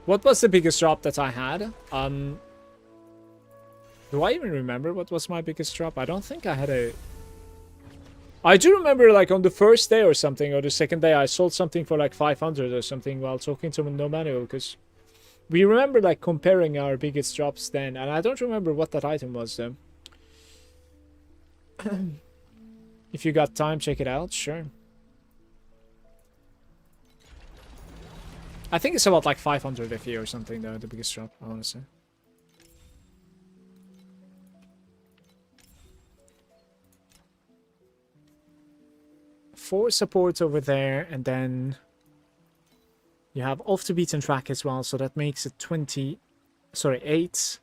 What was the biggest drop that I had? Do I even remember what was my biggest drop? I don't think I had a... I do remember, like, on the first day or something, or the second day, I sold something for, like, 500 or something while talking to No Manual, because we remember, like, comparing our biggest drops then, and I don't remember what that item was, though. If you got time, check it out, sure. I think it's about, like, 500 FE or something, though, the biggest drop, I want to say. Four supports over there, and then you have off the beaten track as well, so that makes it 8.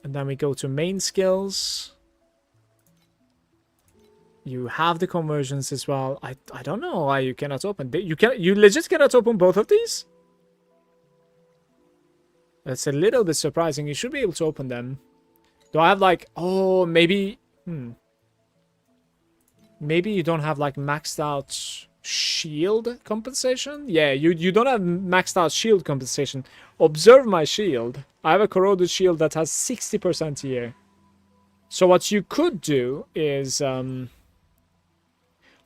And then we go to main skills. You have the conversions as well. I don't know why you cannot open. You legit cannot open both of these? That's a little bit surprising. You should be able to open them. Do I have like... Oh, maybe... Maybe you don't have like maxed out shield compensation? Yeah, you don't have maxed out shield compensation. Observe my shield. I have a corroded shield that has 60% here. So what you could do is...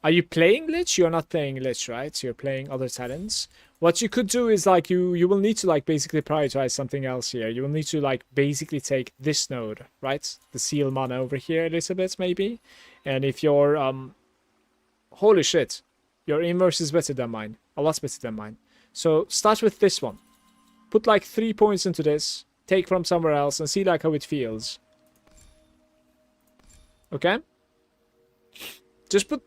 Are you playing Lich? You're not playing Lich, right? So you're playing other talents. What you could do is like you will need to like basically prioritize something else here. You will need to like basically take this node, right? The seal mana over here a little bit maybe. And if you're holy shit, your inverse is better than mine. A lot better than mine. So start with this one. Put like 3 points into this. Take from somewhere else and see like how it feels. Okay? Just put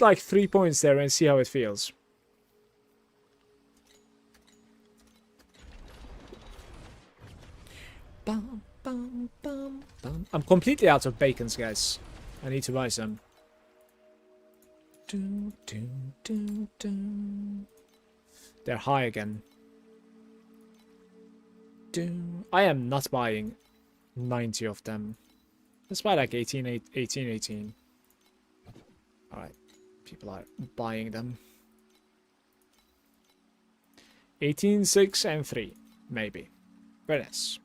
like 3 points there and see how it feels. Bum, bum, bum, bum. I'm completely out of bacons, guys. I need to buy some. They're high again. I am not buying 90 of them. Let's buy like 18. Alright. People are buying them. 18, 6, and 3. Maybe. Very nice.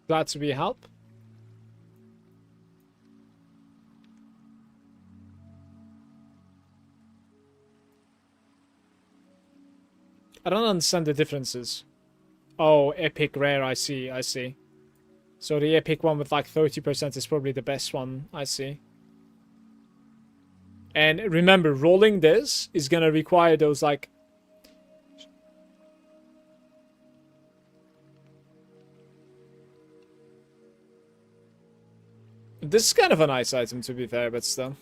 Glad to be a help. I don't understand the differences. Oh, epic rare, I see. So the epic one with like 30% is probably the best one, I see. And remember, rolling this is gonna require those like... This is kind of a nice item to be fair, but still.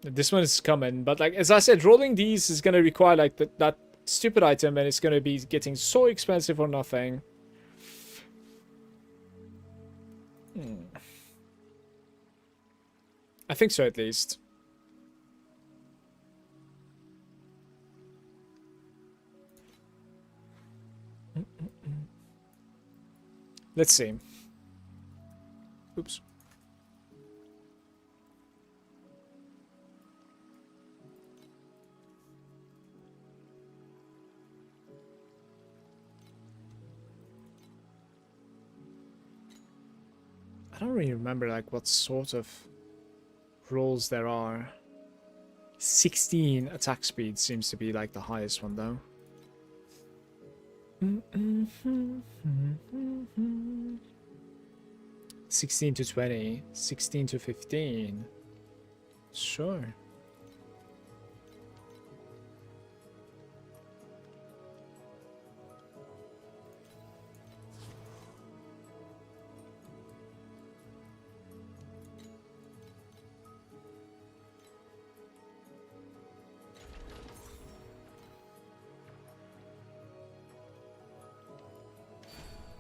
This one is coming, but like as I said, rolling these is gonna require like that stupid item, and it's gonna be getting so expensive for nothing. I think so, at least. Let's see. Oops. I don't really remember like what sort of rolls there are. 16 attack speed seems to be like the highest one though. 16 to 20, 16 to 15. Sure.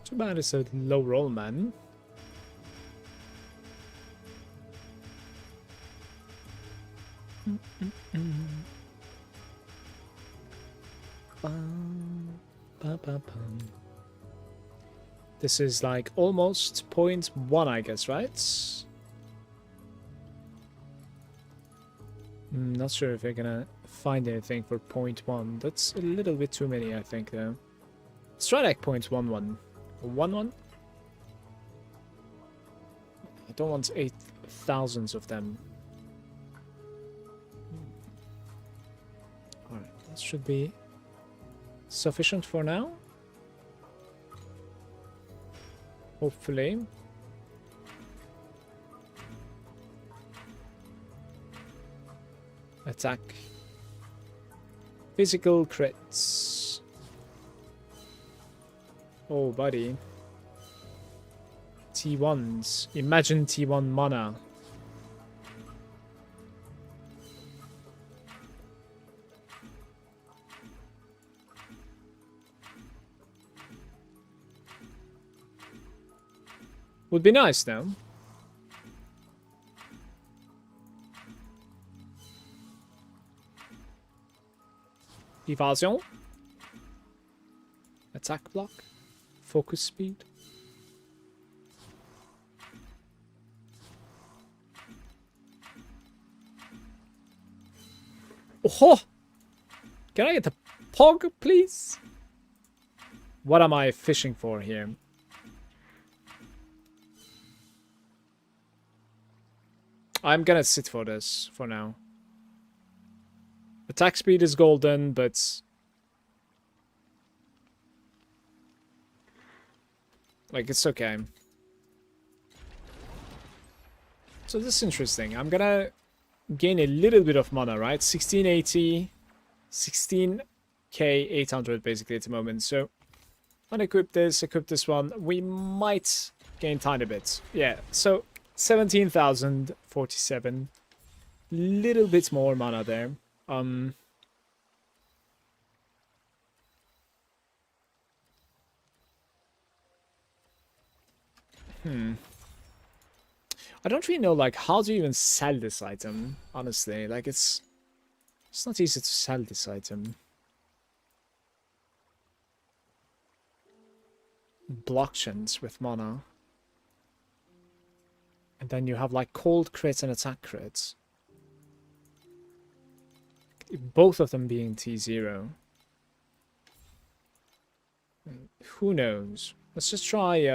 Too bad it's a low roll, man. This is like almost 0.1, I guess, right? Not sure if we're gonna find anything for 0.1. That's a little bit too many, I think, though. Let's try like 0.11. 1-1? I don't want 8,000 of them. Alright, that should be sufficient for now. Hopefully. Attack. Physical crits. Oh, buddy. T1s. Imagine T1 mana. Would be nice now. Evasion. Attack block. Focus speed. Oh! Can I get the pog, please? What am I fishing for here? I'm gonna sit for this for now. Attack speed is golden, but like it's okay. So this is interesting. I'm gonna gain a little bit of mana, right? 1680, 16k 800 basically at the moment. So unequip this, equip this one. We might gain tiny bits. Yeah, so 17,047. Little bit more mana there. I don't really know like how to even sell this item, honestly. Like it's not easy to sell this item. Blockchains with mana. And then you have like cold crits and attack crits. Both of them being T0. Who knows? Let's just try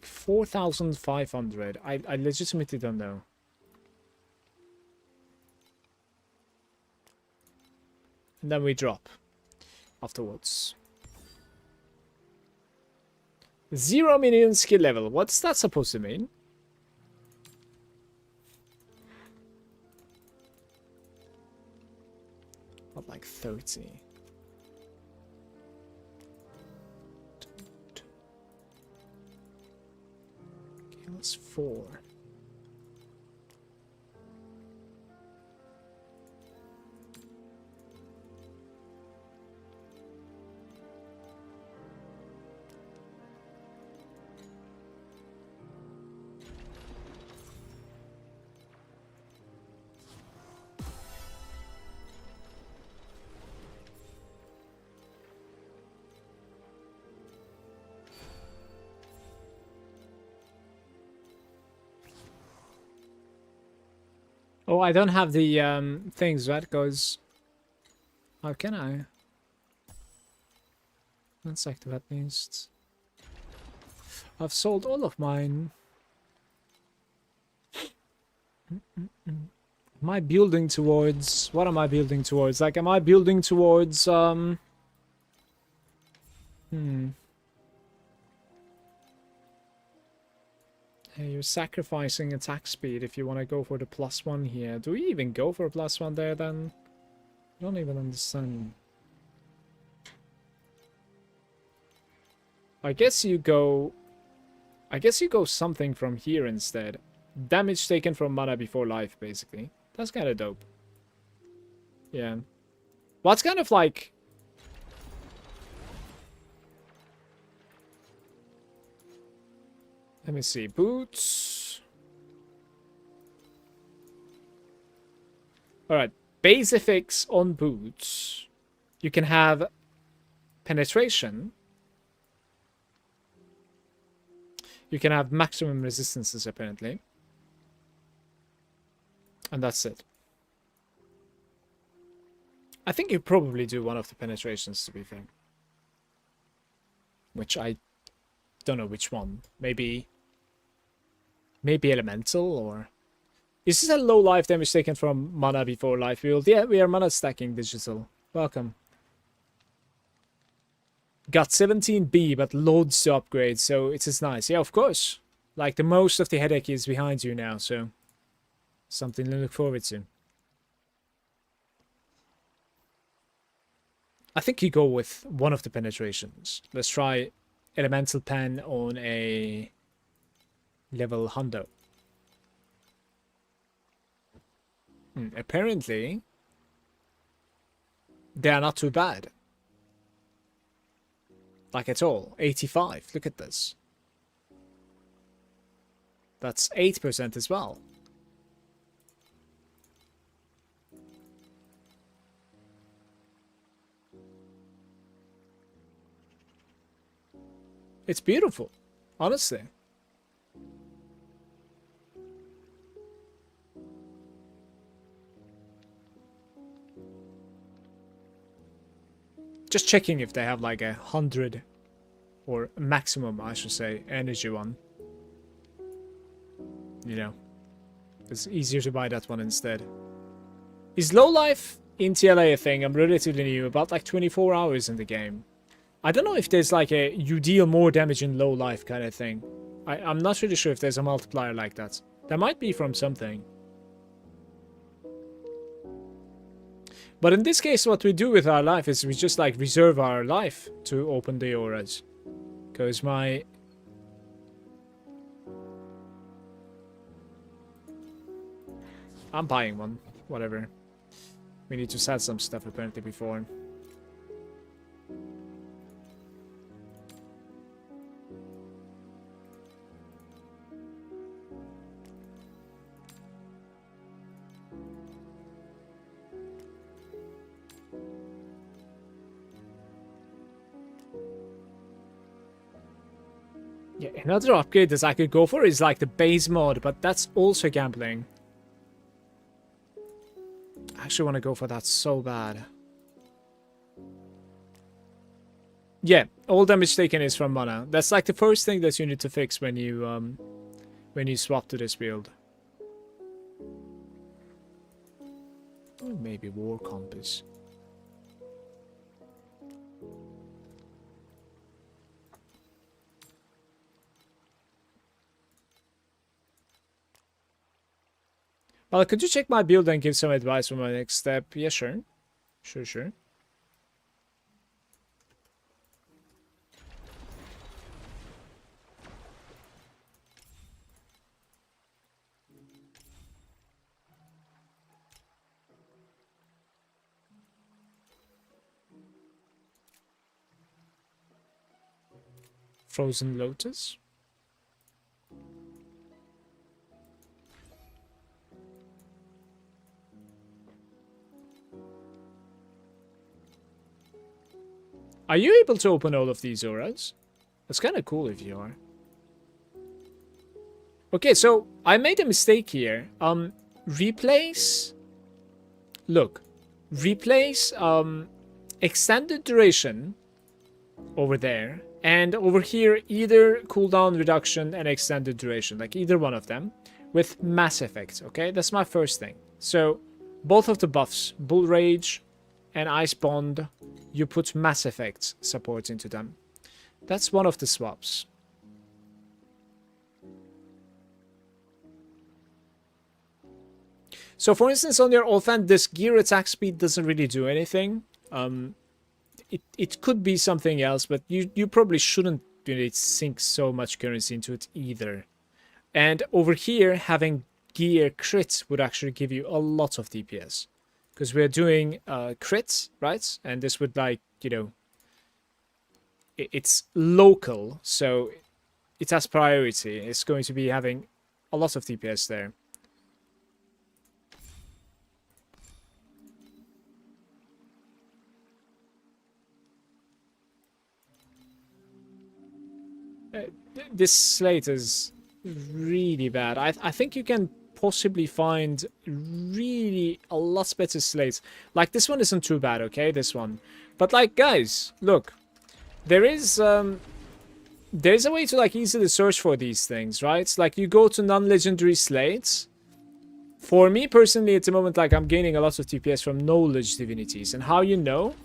4,500. I legitimately don't know. And then we drop afterwards. 0 minion skill level. What's that supposed to mean? Not like 30. Okay, that's 4. Oh, I don't have the things, that goes. How can I? Let's activate these. I've sold all of mine. Am I building towards... What am I building towards? Like, am I building towards, Hey, you're sacrificing attack speed if you want to go for the +1 here. Do we even go for a +1 there, then? I don't even understand. I guess you go something from here instead. Damage taken from mana before life, basically. That's kind of dope. Yeah. Well, it's kind of like... Let me see. Boots. Alright. Base effects on boots. You can have penetration. You can have maximum resistances, apparently. And that's it. I think you probably do one of the penetrations, to be fair. Which I don't know which one. Maybe elemental, or... Is this a low life damage taken from mana before life build? Yeah, we are mana stacking digital. Welcome. Got 17B, but loads to upgrade, so it is nice. Yeah, of course. Like, the most of the headache is behind you now, so... Something to look forward to. I think you go with one of the penetrations. Let's try Elemental Pen on a level hundo. Apparently, they are not too bad. Like at all. 85. Look at this. That's 8% as well. It's beautiful, honestly. Just checking if they have like 100, or maximum, I should say, energy one. You know, it's easier to buy that one instead. Is low life in TLA a thing? I'm relatively new, about like 24 hours in the game. I don't know if there's like a you deal more damage in low life kind of thing. I'm not really sure if there's a multiplier like that. There might be from something. But in this case, what we do with our life is we just like reserve our life to open the auras. Because my... I'm buying one. Whatever. We need to sell some stuff apparently before. Yeah, another upgrade that I could go for is like the base mod, but that's also gambling. I actually want to go for that so bad. Yeah, all damage taken is from mana. That's like the first thing that you need to fix when you swap to this build. Or maybe War Compass. Well, could you check my build and give some advice for my next step? Yeah, sure. Sure. Frozen Lotus. Are you able to open all of these auras? That's kind of cool if you are. Okay, so I made a mistake here. replace... Look. Replace extended duration over there. And over here, either cooldown reduction and extended duration. Like either one of them. With mass effect, okay? That's my first thing. So, both of the buffs, Bull Rage and Ice Bond, you put mass effect support into them. That's one of the swaps. So, for instance, on your offhand, this gear attack speed doesn't really do anything. It could be something else, but you probably shouldn't really sink so much currency into it either. And over here, having gear crits would actually give you a lot of DPS. Because we're doing crits, right? And this would, like, you know... It's local, so it has priority. It's going to be having a lot of DPS there. This slate is really bad. I think you can possibly find really a lot better slates. Like, this one isn't too bad, okay? This one. But, like, guys, look. There's a way to, like, easily search for these things, right? Like, you go to non-legendary slates. For me, personally, at the moment, like, I'm gaining a lot of DPS from knowledge divinities. And how you know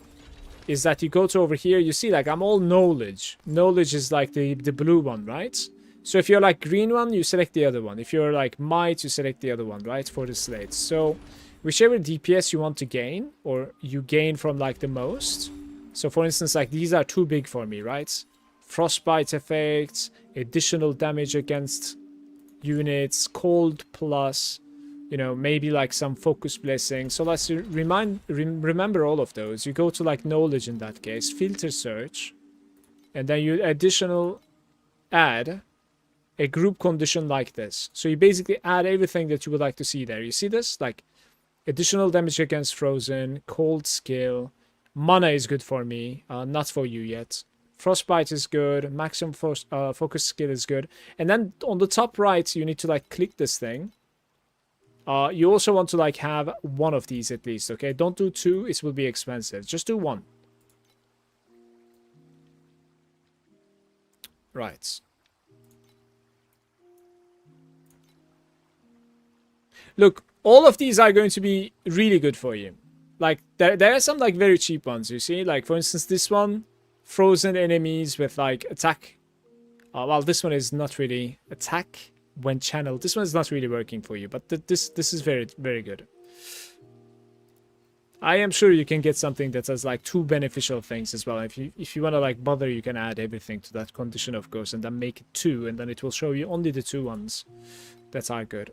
is that you go to over here, you see, like, I'm all knowledge. Knowledge is, like, the blue one, right? So if you're, like, green one, you select the other one. If you're, like, might, you select the other one, right? For the slates. So whichever DPS you want to gain, or you gain from, like, the most. So, for instance, like, these are too big for me, right? Frostbite effects, additional damage against units, cold plus, you know, maybe, like, some focus blessing. So let's remember all of those. You go to, like, knowledge in that case, filter search, and then you add a group condition like this. So you basically add everything that you would like to see there. You see this? Like, additional damage against frozen, cold skill, mana is good for me, not for you yet. Frostbite is good, maximum focus skill is good. And then on the top right, you need to, like, click this thing. You also want to, like, have one of these at least, okay? Don't do two, it will be expensive. Just do one. Right. Look, all of these are going to be really good for you. Like, there are some, like, very cheap ones, you see? Like, for instance, this one, frozen enemies with, like, attack. Well, this one is not really attack when channeled. This one is not really working for you, but this is very, very good. I am sure you can get something that has, like, two beneficial things as well. If you want to, like, bother, you can add everything to that condition, of course, and then make it two, and then it will show you only the two ones that are good.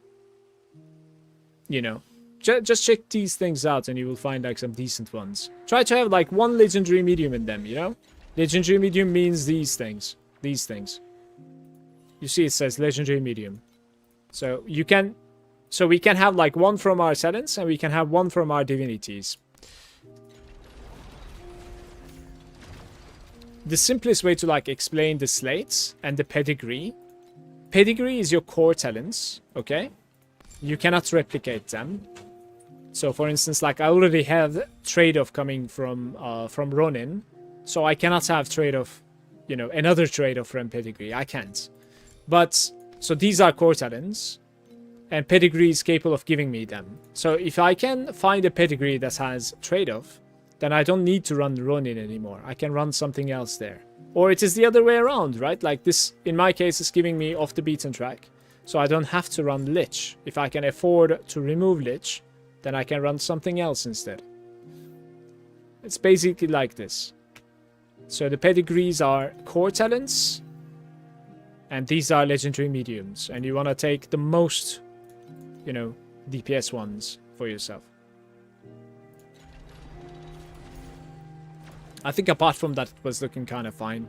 You know, just check these things out and you will find, like, some decent ones. Try to have, like, one legendary medium in them, you know? Legendary medium means these things. These things. You see it says legendary medium. So you can... So we can have, like, one from our talents and we can have one from our divinities. The simplest way to, like, explain the slates and the pedigree. Pedigree is your core talents, okay? You cannot replicate them. So, for instance, like, I already have trade-off coming from Ronin. So I cannot have trade-off, you know, another trade-off from pedigree. I can't. But, so these are core talents. And pedigree is capable of giving me them. So if I can find a pedigree that has trade-off, then I don't need to run Ronin anymore. I can run something else there. Or it is the other way around, right? Like this, in my case, is giving me off the beaten track. So I don't have to run Lich. If I can afford to remove Lich, then I can run something else instead. It's basically like this. So the pedigrees are core talents. And these are legendary mediums. And you want to take the most, you know, DPS ones for yourself. I think apart from that, it was looking kind of fine.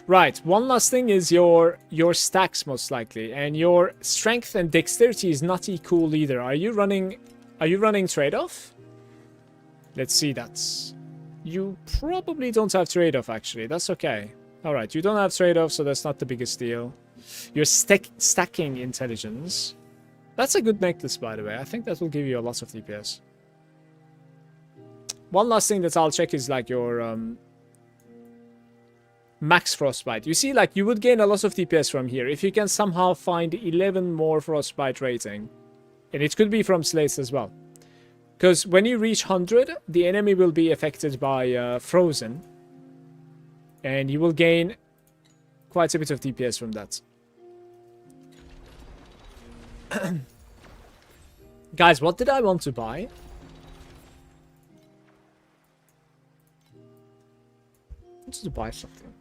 Right, one last thing is your stacks most likely, and your strength and dexterity is not equal either. Are you running trade-off? Let's see that. You probably don't have trade-off actually. That's okay. Alright, you don't have trade-off, so that's not the biggest deal. You're stacking intelligence. That's a good necklace, by the way. I think that will give you a lot of DPS. One last thing that I'll check is like your max frostbite. You see, like, you would gain a lot of DPS from here if you can somehow find 11 more frostbite rating. And it could be from slates as well. Because when you reach 100, the enemy will be affected by frozen. And you will gain quite a bit of DPS from that. Guys, what did I want to buy? I wanted to buy something.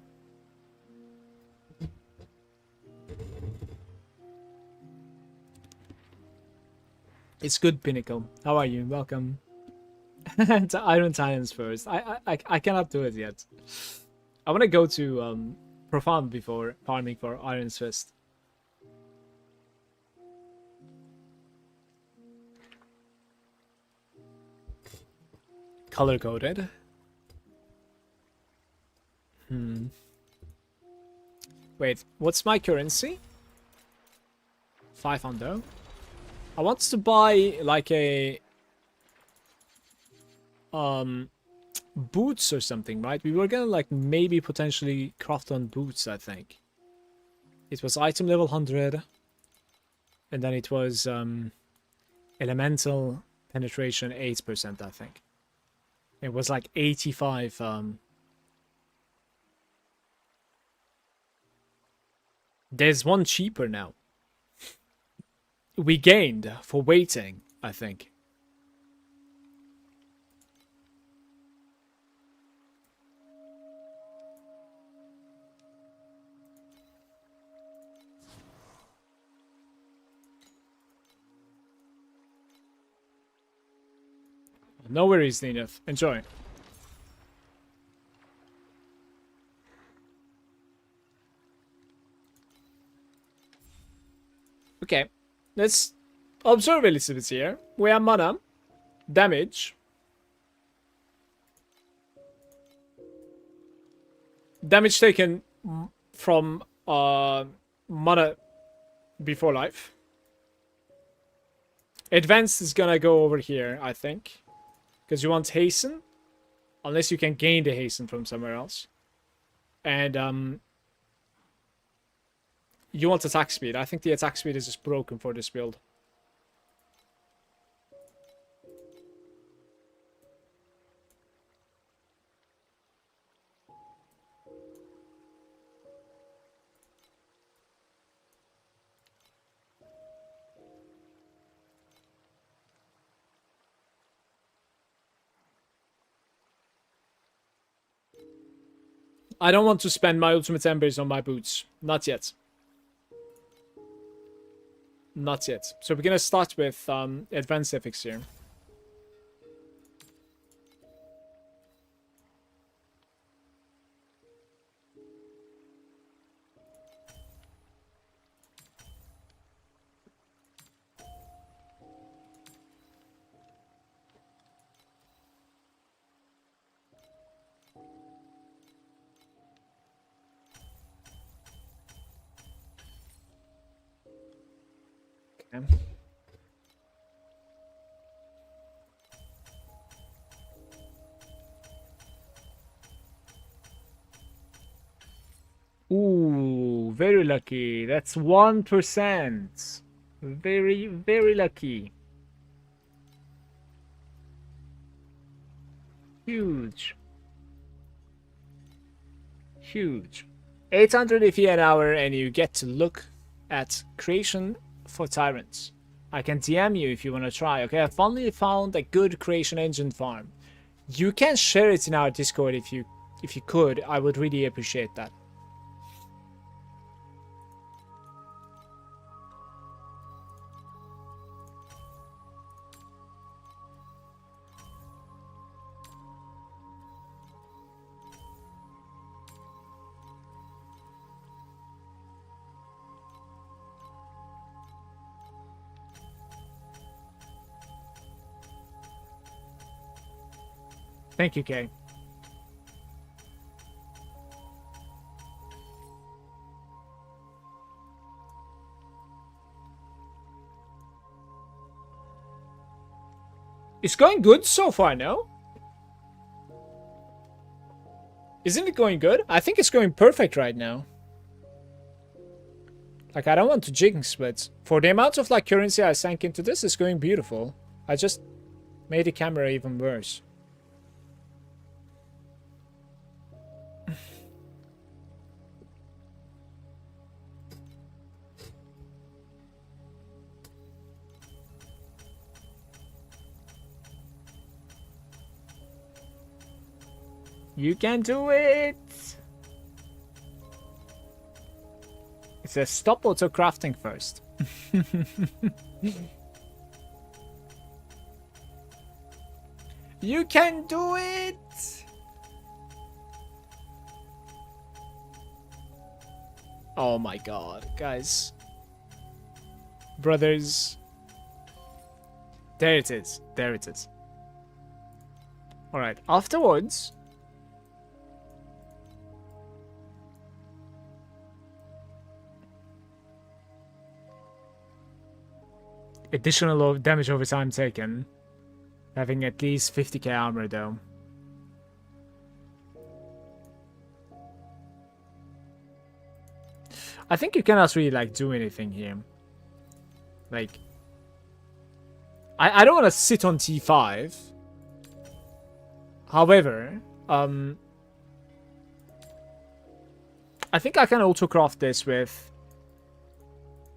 It's good, Pinnacle. How are you? Welcome. To Iron Titans first. I cannot do it yet. I want to go to Profound before farming for Iron's Fist. Color coded. Wait, what's my currency? 500. I want to buy like a boots or something, right? We were gonna like maybe potentially craft on boots, I think. It was item level 100. And then it was elemental penetration 8%, I think. It was like 85 there's one cheaper now. We gained for waiting, I think. No worries, Zenith. Enjoy. Okay. Let's observe a little bit here. We have mana, damage, damage taken from mana before life. Advanced is gonna go over here, I think, because you want hasten, unless you can gain the hasten from somewhere else, and you want attack speed. I think the attack speed is just broken for this build. I don't want to spend my ultimate embers on my boots. Not yet. Not yet. So we're gonna start with advanced ethics here. Okay. Ooh, very lucky. That's 1%. Very, very lucky. Huge. Huge. 800 EV an hour, and you get to look at creation for tyrants. I can DM you if you want to try. Okay, I finally found a good creation engine farm. You can share it in our Discord if you could. I would really appreciate that. Thank you, Kay. It's going good so far, no? Isn't it going good? I think it's going perfect right now. Like, I don't want to jinx, but for the amount of like currency I sank into this, it's going beautiful. I just made the camera even worse. You can do it! It says stop auto crafting first. You can do it! Oh my god, guys. Brothers. There it is. There it is. Alright, afterwards. Additional damage over time taken. Having at least 50k armor though. I think you cannot really like do anything here. Like, I don't want to sit on T5. However, I think I can autocraft this with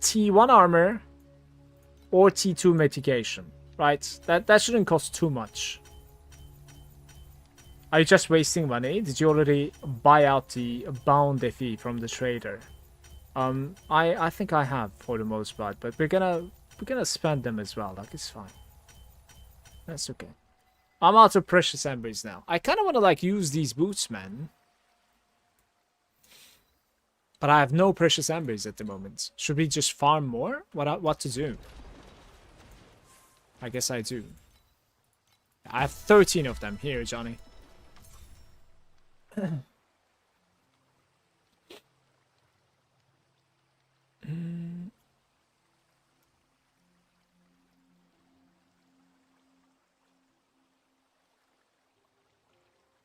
T1 armor or T2 mitigation, right? That shouldn't cost too much. Are you just wasting money? Did you already buy out the bound FE from the trader? I think I have for the most part, but we're gonna spend them as well. Like, it's fine. That's okay. I'm out of precious embers now. I kind of want to like use these boots, man. But I have no precious embers at the moment. Should we just farm more? What to do? I guess I do. I have 13 of them. Here, Johnny.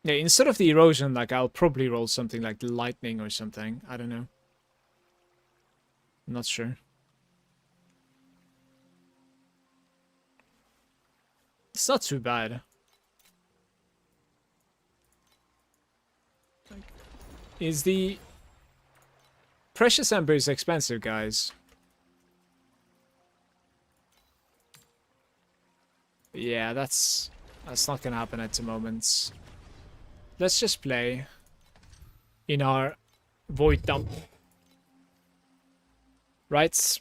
Yeah, instead of the erosion, like, I'll probably roll something like the lightning or something. I don't know. I'm not sure. It's not too bad. Like, is the precious ember is expensive, guys. Yeah, that's not gonna happen at the moment. Let's just play in our void dump. Right?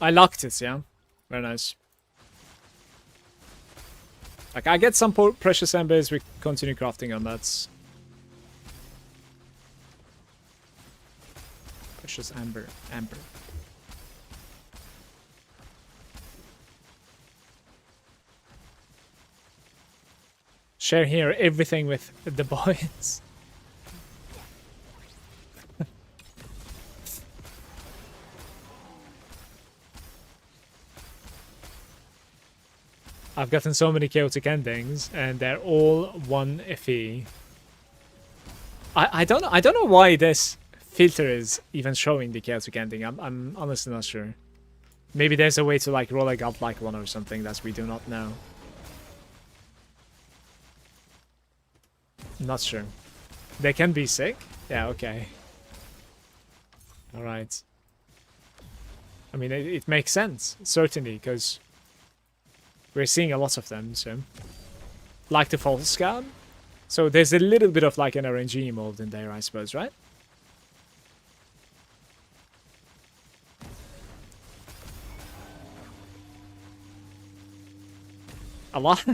I locked it, yeah? Very nice. Like, I get some precious embers, we continue crafting on that. Precious amber. Share here everything with the boys. I've gotten so many chaotic endings, and they're all one FE. I don't know why this filter is even showing the chaotic ending. I'm honestly not sure. Maybe there's a way to like roll a godlike one or something that we do not know. Not sure. They can be sick? Yeah, okay. Alright. I mean, it makes sense, certainly, because we're seeing a lot of them, so... Like the false scout? So there's a little bit of like an RNG involved in there, I suppose, right? A lot?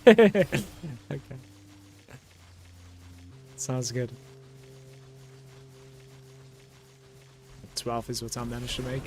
Okay. Sounds good. 12 is what I managed to make.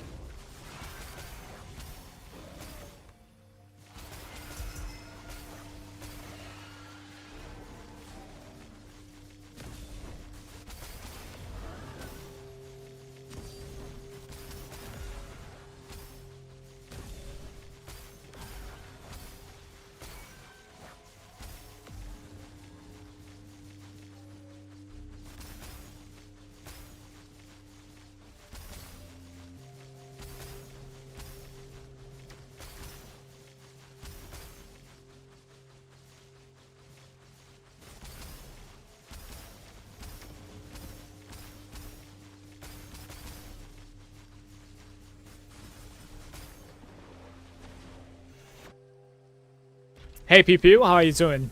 Hey PPU, how are you doing?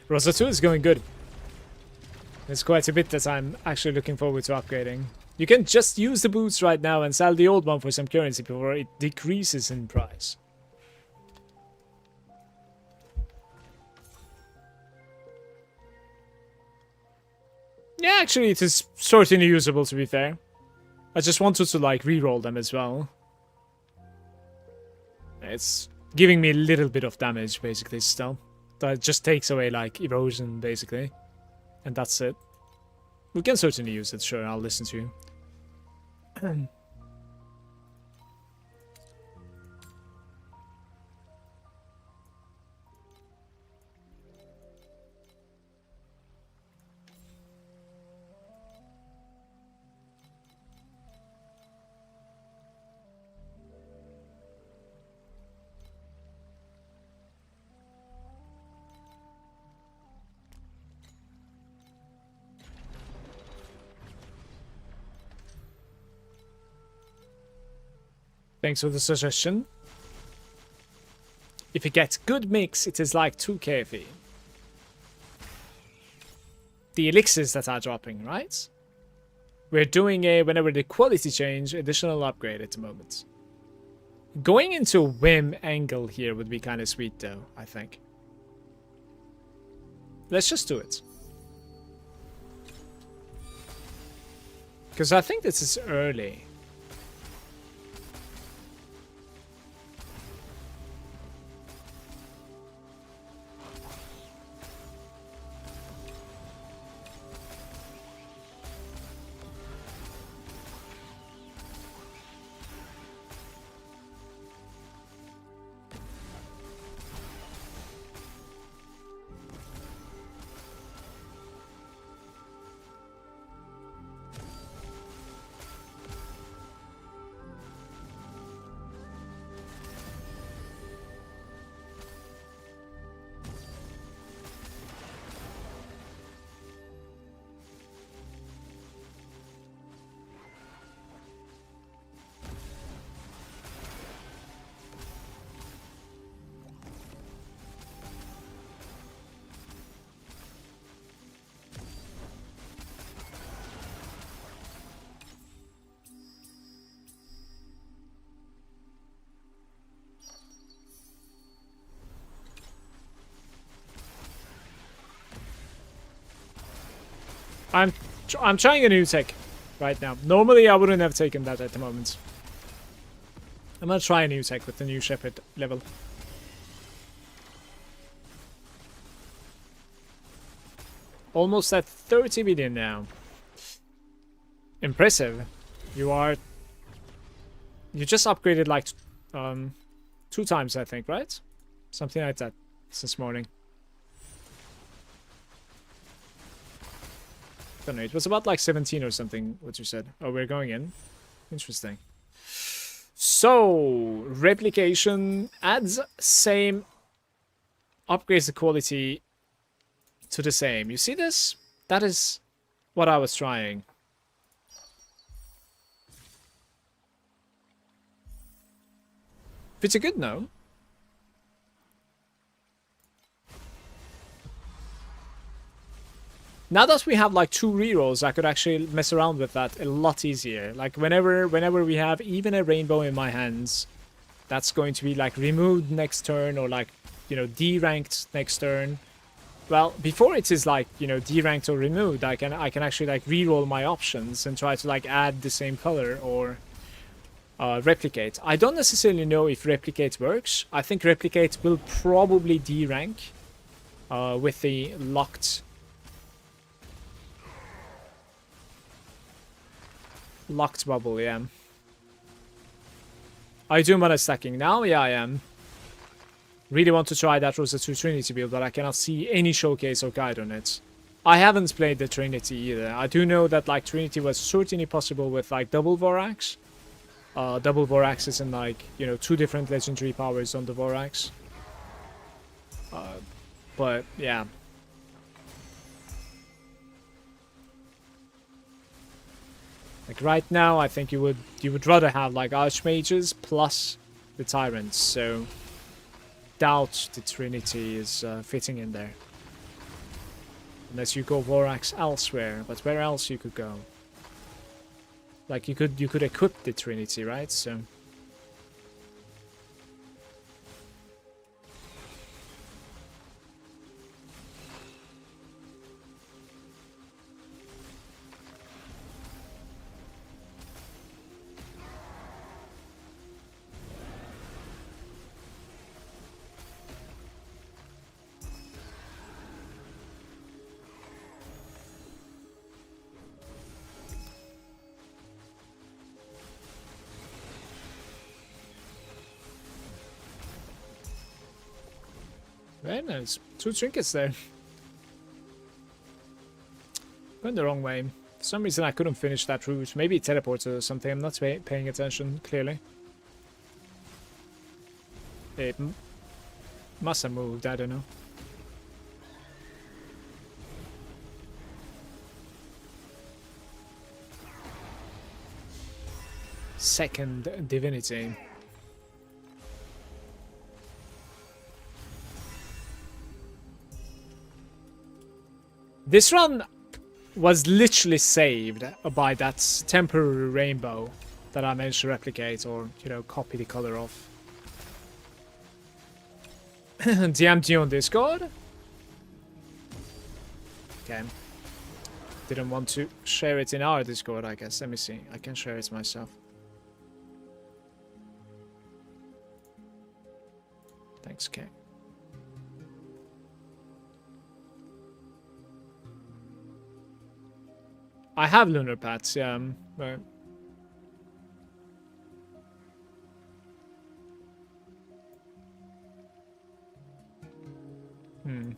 Rosa 2 is going good. There's quite a bit that I'm actually looking forward to upgrading. You can just use the boots right now and sell the old one for some currency before it decreases in price. Yeah, actually it is certainly usable, to be fair. I just wanted to like reroll them as well. It's giving me a little bit of damage basically still. That just takes away like erosion basically. And that's it. We can certainly use it, sure, I'll listen to you. Thanks for the suggestion. If it gets good mix, it is like 2k fee. The elixirs that are dropping, right? We're doing a, whenever the quality change, additional upgrade at the moment. Going into Whim angle here would be kind of sweet though, I think. Let's just do it. Because I think this is early. I'm trying a new tech right now. Normally I wouldn't have taken that at the moment. I'm gonna try a new tech with the new Shepherd level. Almost at 30 million now. Impressive. You just upgraded like 2 times, I think, right? Something like that this morning. Don't know, it was about like 17 or something, what you said. Oh, we're going in. Interesting. So, replication adds same, upgrades the quality to the same. You see this? That is what I was trying. Pretty good, no? Now that we have like 2 rerolls, I could actually mess around with that a lot easier. Like whenever we have even a rainbow in my hands, that's going to be like removed next turn or like, you know, D-ranked next turn. Well, before it is like, you know, D-ranked or removed, I can actually like reroll my options and try to like add the same color or replicate. I don't necessarily know if replicate works. I think replicate will probably D-rank with the locked bubble, yeah. Are you doing mana stacking now? Yeah, I am. Really want to try that Rosa 2 Trinity build, but I cannot see any showcase or guide on it. I haven't played the Trinity either. I do know that like Trinity was certainly possible with like double Vorax. Double Vorax is in like, you know, 2 different legendary powers on the Vorax. But yeah. Like right now, I think you would rather have like Archmages plus the Tyrants, so doubt the Trinity is fitting in there. Unless you go Vorax elsewhere, but where else you could go? Like you could equip the Trinity, right? So very nice. 2 trinkets there. Went the wrong way. For some reason I couldn't finish that route. Maybe it teleported or something. I'm not paying attention, clearly. It must have moved, I don't know. Second divinity. This run was literally saved by that temporary rainbow that I managed to replicate or, you know, copy the color of. DMT on Discord? Okay. Didn't want to share it in our Discord, I guess. Let me see. I can share it myself. Thanks, Kay. I have lunar paths, yeah. Right. Hmm.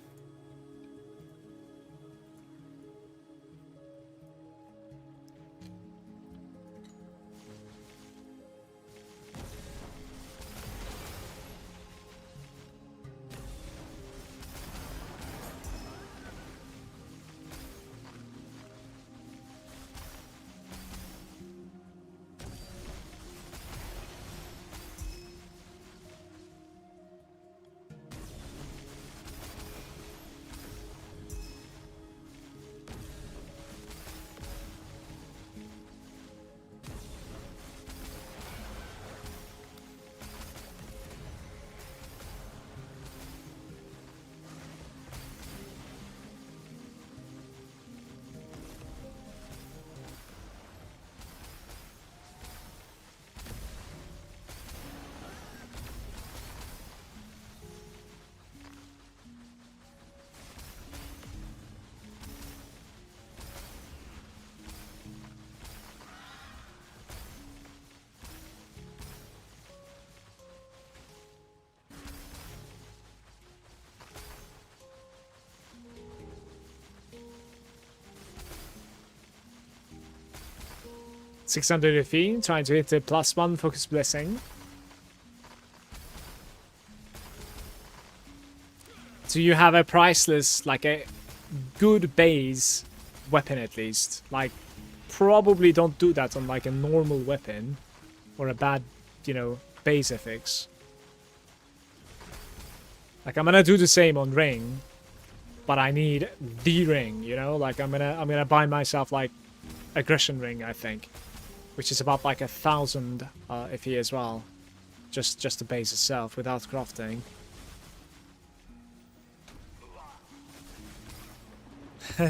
$600 fee, trying to hit the +1 focus blessing. Do you have a priceless, like a good base weapon at least? Like, probably don't do that on like a normal weapon or a bad, you know, base FX. Like I'm gonna do the same on ring, but I need the ring, you know? Like I'm gonna buy myself like aggression ring, I think. Which is about like 1,000 FE as well. Just the base itself without crafting.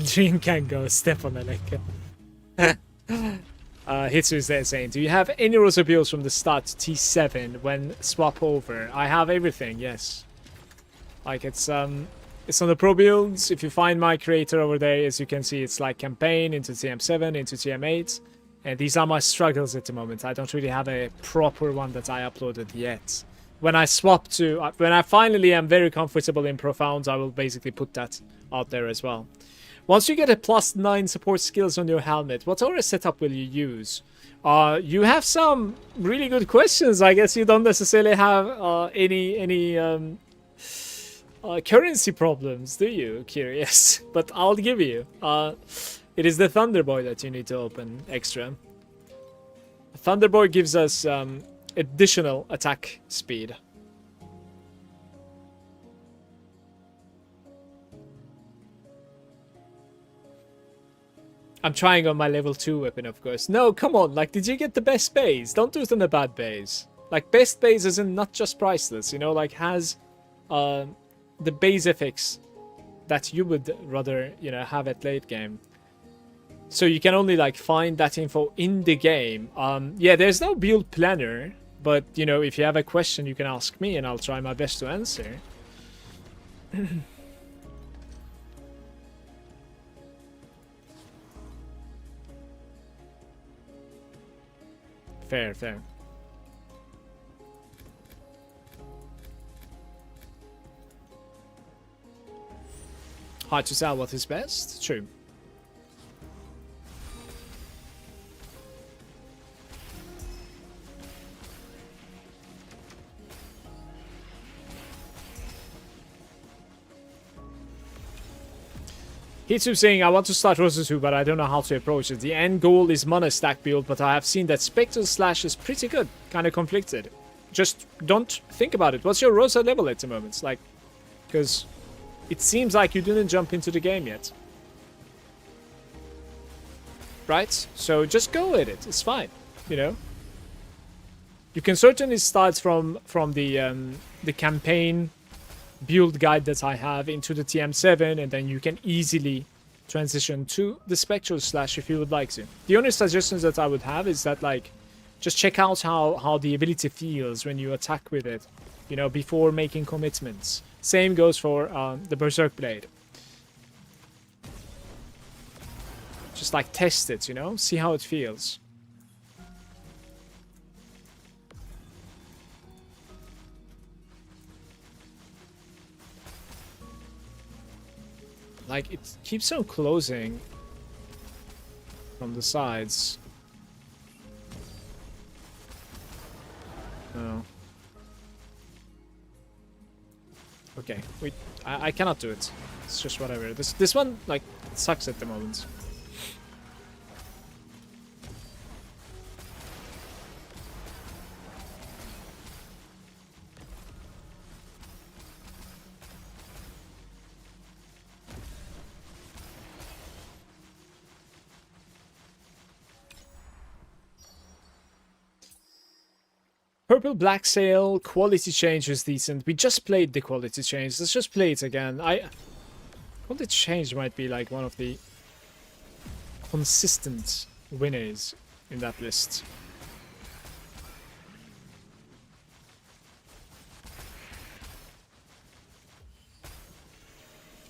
Dream can go step on the neck. Hitsu is there saying, do you have any Rosa builds from the start to T7 when swap over? I have everything, yes. Like it's on the pro builds. If you find my creator over there, as you can see, it's like campaign into TM7, into TM8. And these are my struggles at the moment. I don't really have a proper one that I uploaded yet. When I swap to... when I finally am very comfortable in Profound, I will basically put that out there as well. Once you get a +9 support skills on your helmet, what aura setup will you use? You have some really good questions. I guess you don't necessarily have any currency problems, do you? Curious. But I'll give you. It is the Thunderboy that you need to open extra. Thunderboy gives us additional attack speed. I'm trying on my level 2 weapon, of course. No, come on. Like, did you get the best base? Don't do it on a bad base. Like, best base isn't not just priceless, you know, like, has the base effects that you would rather, you know, have at late game. So you can only, like, find that info in the game. Yeah, there's no build planner, but, you know, if you have a question, you can ask me, and I'll try my best to answer. Fair, fair. Hard to tell what is best? True. Hitsu saying, I want to start Rosa 2, but I don't know how to approach it. The end goal is mana stack build, but I have seen that Spectral Slash is pretty good. Kind of conflicted. Just don't think about it. What's your Rosa level at the moment? Like, because it seems like you didn't jump into the game yet. Right? So just go with it. It's fine. You know? You can certainly start from the campaign build guide that I have into the TM7, and then you can easily transition to the Spectral Slash if you would like to. The only suggestions that I would have is that, like, just check out how the ability feels when you attack with it, you know, before making commitments. Same goes for the Berserk Blade. Just, like, test it, you know, see how it feels. Like, it keeps on closing from the sides. Oh. Okay, wait. I cannot do it. It's just whatever. This one, like, sucks at the moment. Purple Black Sail, quality change is decent. We just played the quality change. Let's just play it again. Quality change might be like one of the consistent winners in that list.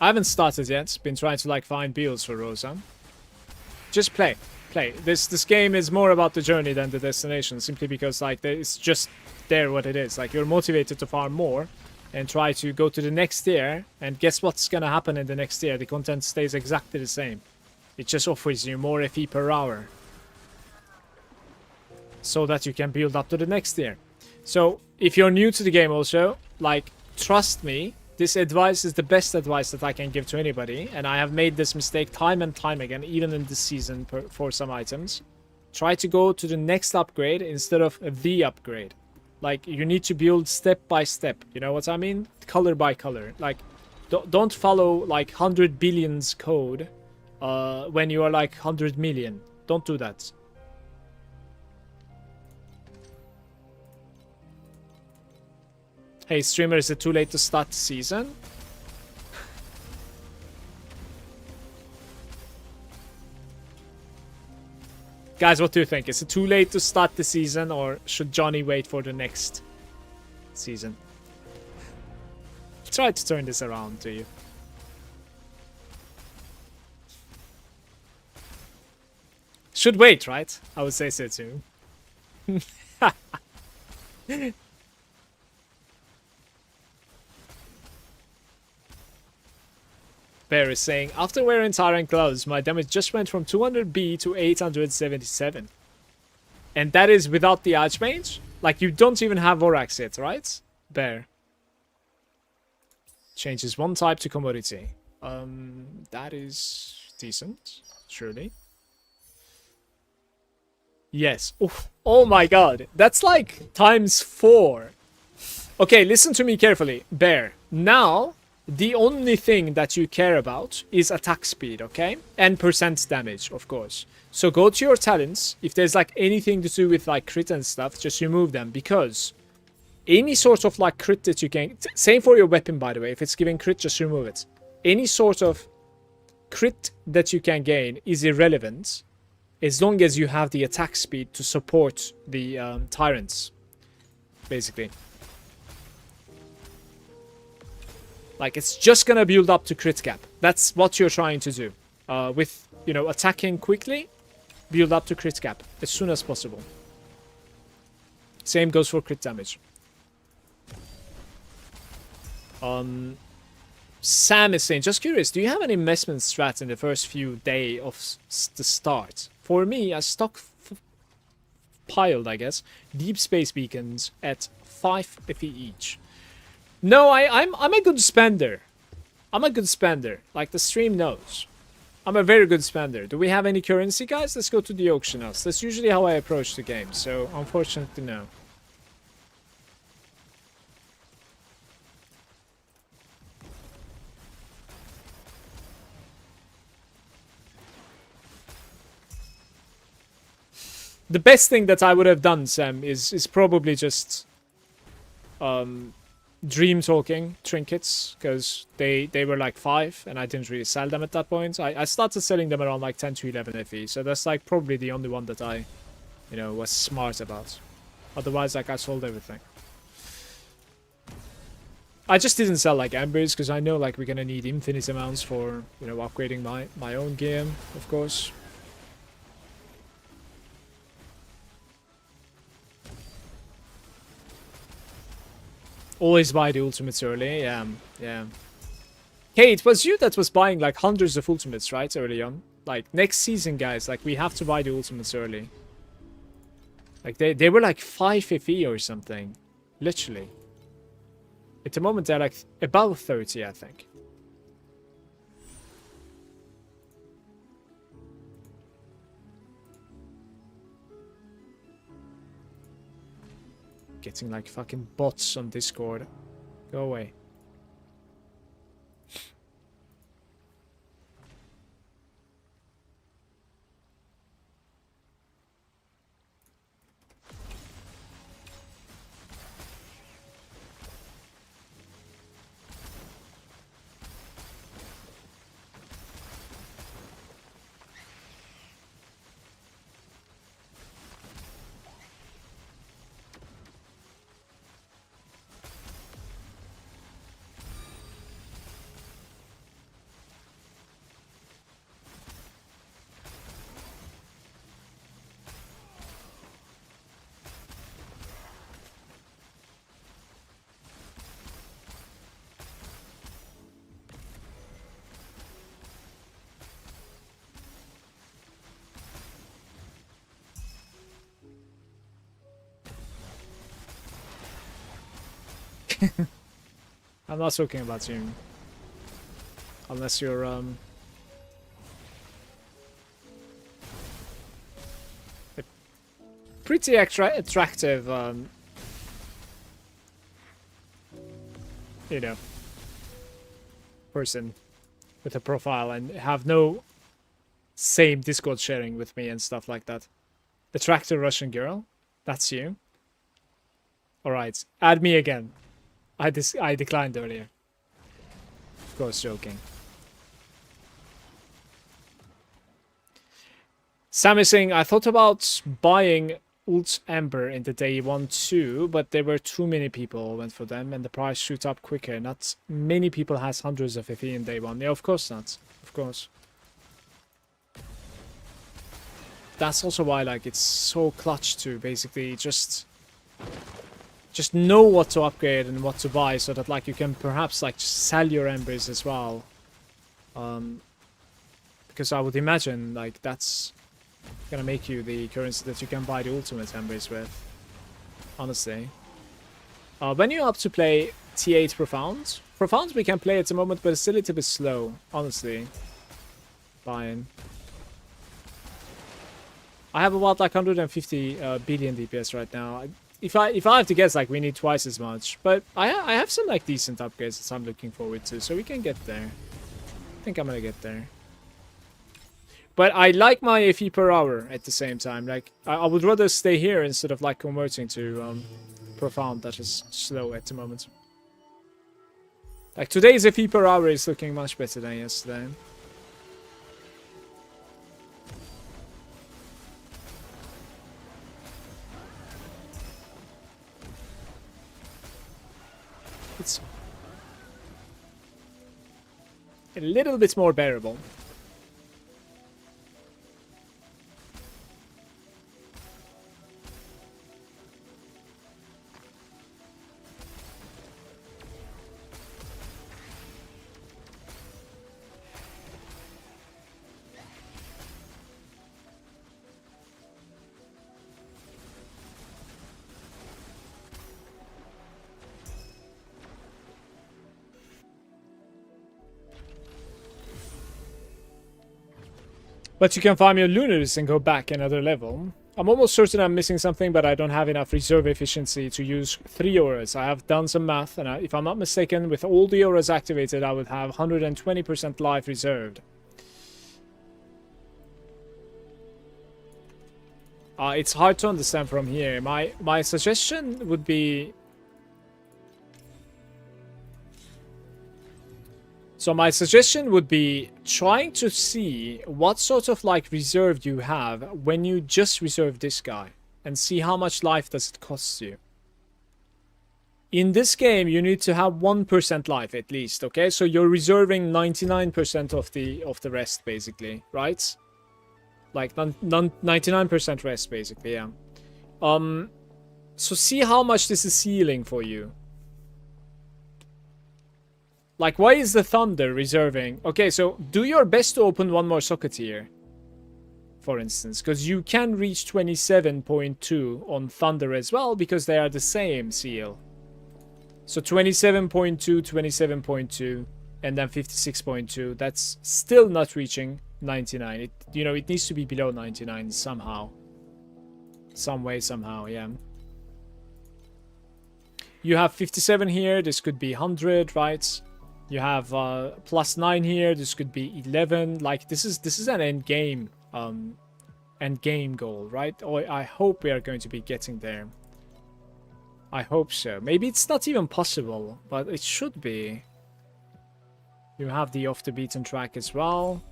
I haven't started yet. Been trying to, like, find builds for Rosa. Just play. This game is more about the journey than the destination, simply because, like, it's just there what it is. Like, you're motivated to farm more and try to go to the next tier, and guess what's gonna happen in the next tier? The content stays exactly the same. It just offers you more FE per hour so that you can build up to the next tier. So if you're new to the game also, like, trust me, this advice is the best advice that I can give to anybody, and I have made this mistake time and time again, even in this season for some items. Try to go to the next upgrade instead of the upgrade. Like, you need to build step by step, you know what I mean? Color by color. Like, don't follow, like, 100 billions code when you are, like, 100 million. Don't do that. Hey, streamer, is it too late to start the season? Guys, what do you think? Is it too late to start the season, or should Johnny wait for the next season? Try to turn this around to you. Should wait, right? I would say so too. Bear is saying, after wearing Tyrant Gloves, my damage just went from 200B to 877. And that is without the Archmage? Like, you don't even have Vorax yet, right? Bear. Changes one type to commodity. That is decent, surely. Yes. Oof. Oh my god. That's like times 4. Okay, listen to me carefully. Bear. Now, the only thing that you care about is attack speed, okay? And percent damage, of course. So go to your talents. If there's like anything to do with like crit and stuff, just remove them, because any sort of like crit that you can, same for your weapon by the way, if it's giving crit, just remove it. Any sort of crit that you can gain is irrelevant as long as you have the attack speed to support the tyrants, basically. Like, it's just gonna build up to crit cap. That's what you're trying to do. With, you know, attacking quickly, build up to crit cap as soon as possible. Same goes for crit damage. Sam is saying, just curious, do you have an investment strat in the first few days of the start? For me, I piled, I guess, deep space beacons at 5 FE each. No, I'm a good spender. I'm a good spender. Like the stream knows. I'm a very good spender. Do we have any currency, guys? Let's go to the auction house. That's usually how I approach the game. So, unfortunately, no. The best thing that I would have done, Sam, is probably just dream talking trinkets, because they were like 5 and I didn't really sell them at that point. I started selling them around like 10 to 11 FE, so that's like probably the only one that I, you know, was smart about. Otherwise, like, I sold everything. I just didn't sell like embers because I know like we're gonna need infinite amounts for, you know, upgrading my own game, of course. Always buy the ultimates early, yeah. Hey, it was you that was buying like hundreds of ultimates, right, early on? Like, next season, guys, like, we have to buy the ultimates early. Like, they were like 5 FE or something. Literally. At the moment, they're like about 30, I think. Getting like fucking bots on Discord. Go away. I'm not talking about you. Unless you're pretty attractive you know, person with a profile and have no same Discord sharing with me and stuff like that. Attractive Russian girl? That's you? Alright, add me again. I declined earlier. Of course, joking. Sam is saying, I thought about buying Ult Ember in the day 1 too, but there were too many people went for them and the price shoot up quicker. Not many people has hundreds of FE in day 1. Yeah, of course not. Of course. That's also why, like, it's so clutch to basically just know what to upgrade and what to buy, so that like you can perhaps like sell your embers as well. Because I would imagine like that's gonna make you the currency that you can buy the ultimate embers with. Honestly. When you're up to play T8 Profound. Profound we can play at the moment, but it's still a little bit slow, honestly. Buying. I have about like 150 billion DPS right now. if I have to guess, like, we need twice as much. But I have some like decent upgrades that I'm looking forward to, so we can get there. I think I'm gonna get there. But I like my FE per hour at the same time. Like, I would rather stay here instead of like converting to profound. That is slow at the moment. Like, today's FE per hour is looking much better than yesterday. It's a little bit more bearable. But you can farm your Lunaries and go back another level. I'm almost certain I'm missing something, but I don't have enough reserve efficiency to use 3 auras. I have done some math, and if I'm not mistaken, with all the auras activated, I would have 120% life reserved. It's hard to understand from here. My suggestion would be... So my suggestion would be trying to see what sort of like reserve you have when you just reserve this guy and see how much life does it cost you. In this game, you need to have 1% life at least, okay? So you're reserving 99% of the rest basically, right? Like 99% rest basically, yeah. So see how much this is healing for you. Like, why is the Thunder reserving? Okay, so do your best to open one more socket here, for instance, because you can reach 27.2 on Thunder as well, because they are the same seal. So 27.2, 27.2, and then 56.2. That's still not reaching 99. It, you know, it needs to be below 99 somehow. Some way, somehow, yeah. You have 57 here. This could be 100, right? You have +9 here. This could be 11. Like, this is an end game goal, right? Or I hope we are going to be getting there. I hope so. Maybe it's not even possible, but it should be. You have the off the beaten track as well.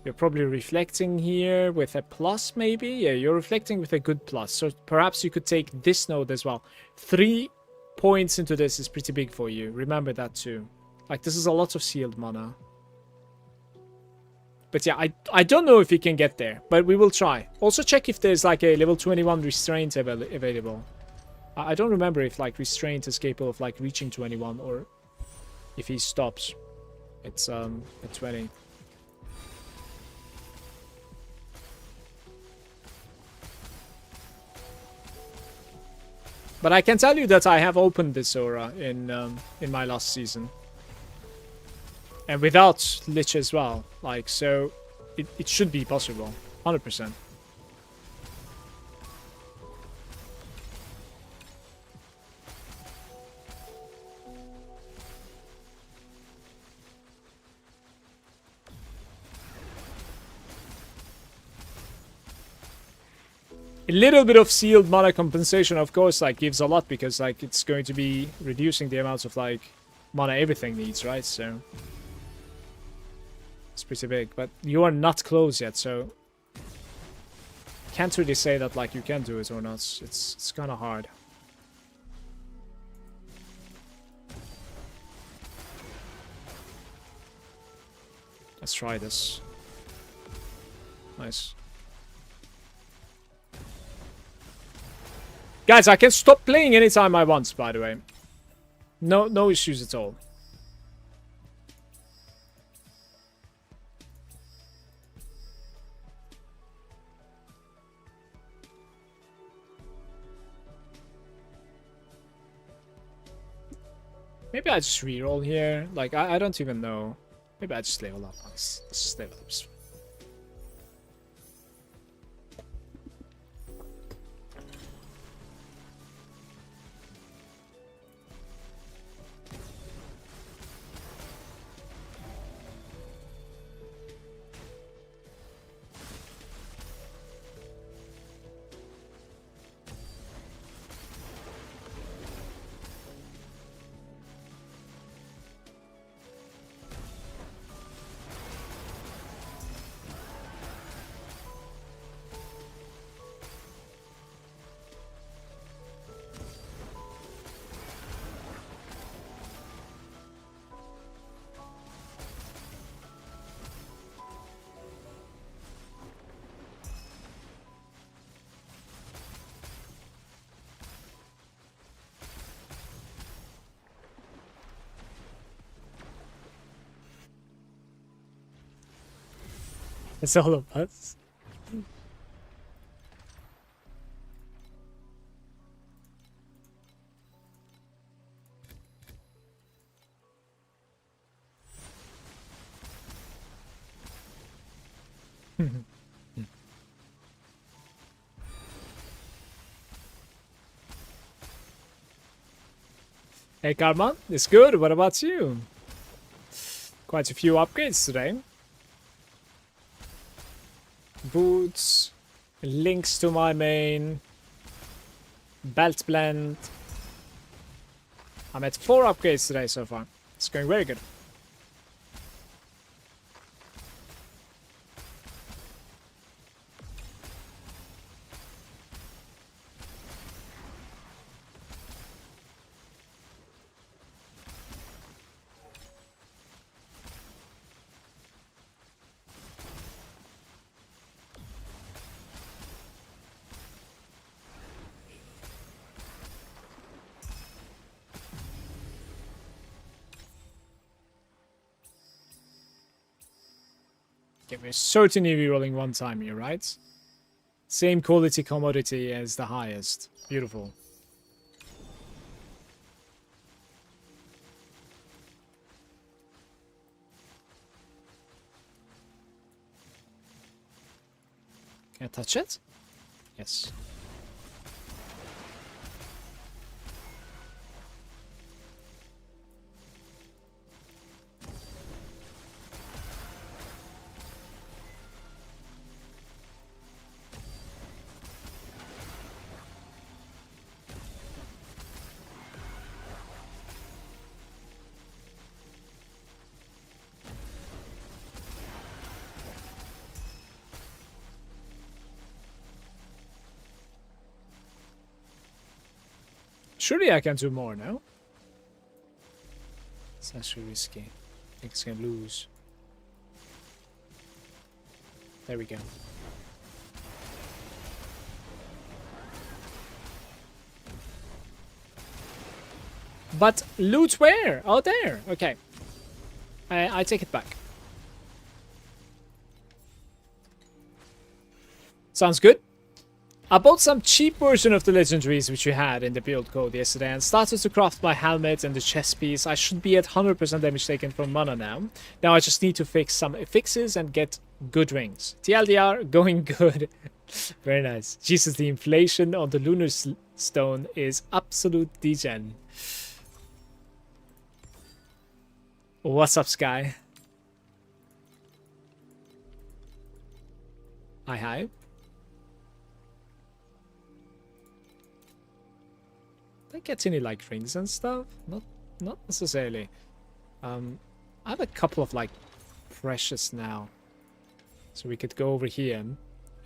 You're probably reflecting here with a plus, maybe. Yeah, you're reflecting with a good plus. So perhaps you could take this node as well. 3 points into this is pretty big for you. Remember that too. Like, this is a lot of sealed mana. But yeah, I don't know if we can get there, but we will try. Also check if there's like a level 21 restraint available. I don't remember if like restraint is capable of like reaching 21 or if he stops. It's at 20. But I can tell you that I have opened this aura in my last season. And without Lich as well. Like, so it should be possible. 100%. A little bit of sealed mana compensation, of course, like, gives a lot, because like it's going to be reducing the amounts of like mana everything needs, right? So it's pretty big, but you are not close yet, so can't really say that like you can do it or not. It's kind of hard. Let's try this. Nice. Guys, I can stop playing anytime I want, by the way. No issues at all. Maybe I just reroll here. Like, I don't even know. Maybe I just level up. Let's just level up. It's all of us. Hey Karma, it's good. What about you? Quite a few upgrades today. Boots, links to my main, belt blend. I'm at 4 upgrades today so far. It's going very good. Okay, we're certainly rerolling one time here, right? Same quality commodity as the highest. Beautiful. Can I touch it? Yes. Surely I can do more now. It's actually risky. I think it's gonna lose. There we go. But loot where? Oh, there. Okay. I take it back. Sounds good. I bought some cheap version of the legendaries which we had in the build code yesterday and started to craft my helmet and the chest piece. I should be at 100% damage taken from mana now. Now I just need to fix some fixes and get good rings. TLDR, going good. Very nice. Jesus, the inflation on the lunar stone is absolute degen. What's up, Sky? Hi. I get any like rings and stuff? Not necessarily. I have a couple of like precious now. So we could go over here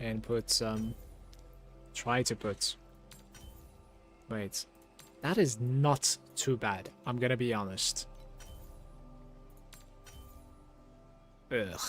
and put try to put. Wait. That is not too bad. I'm gonna be honest. Ugh.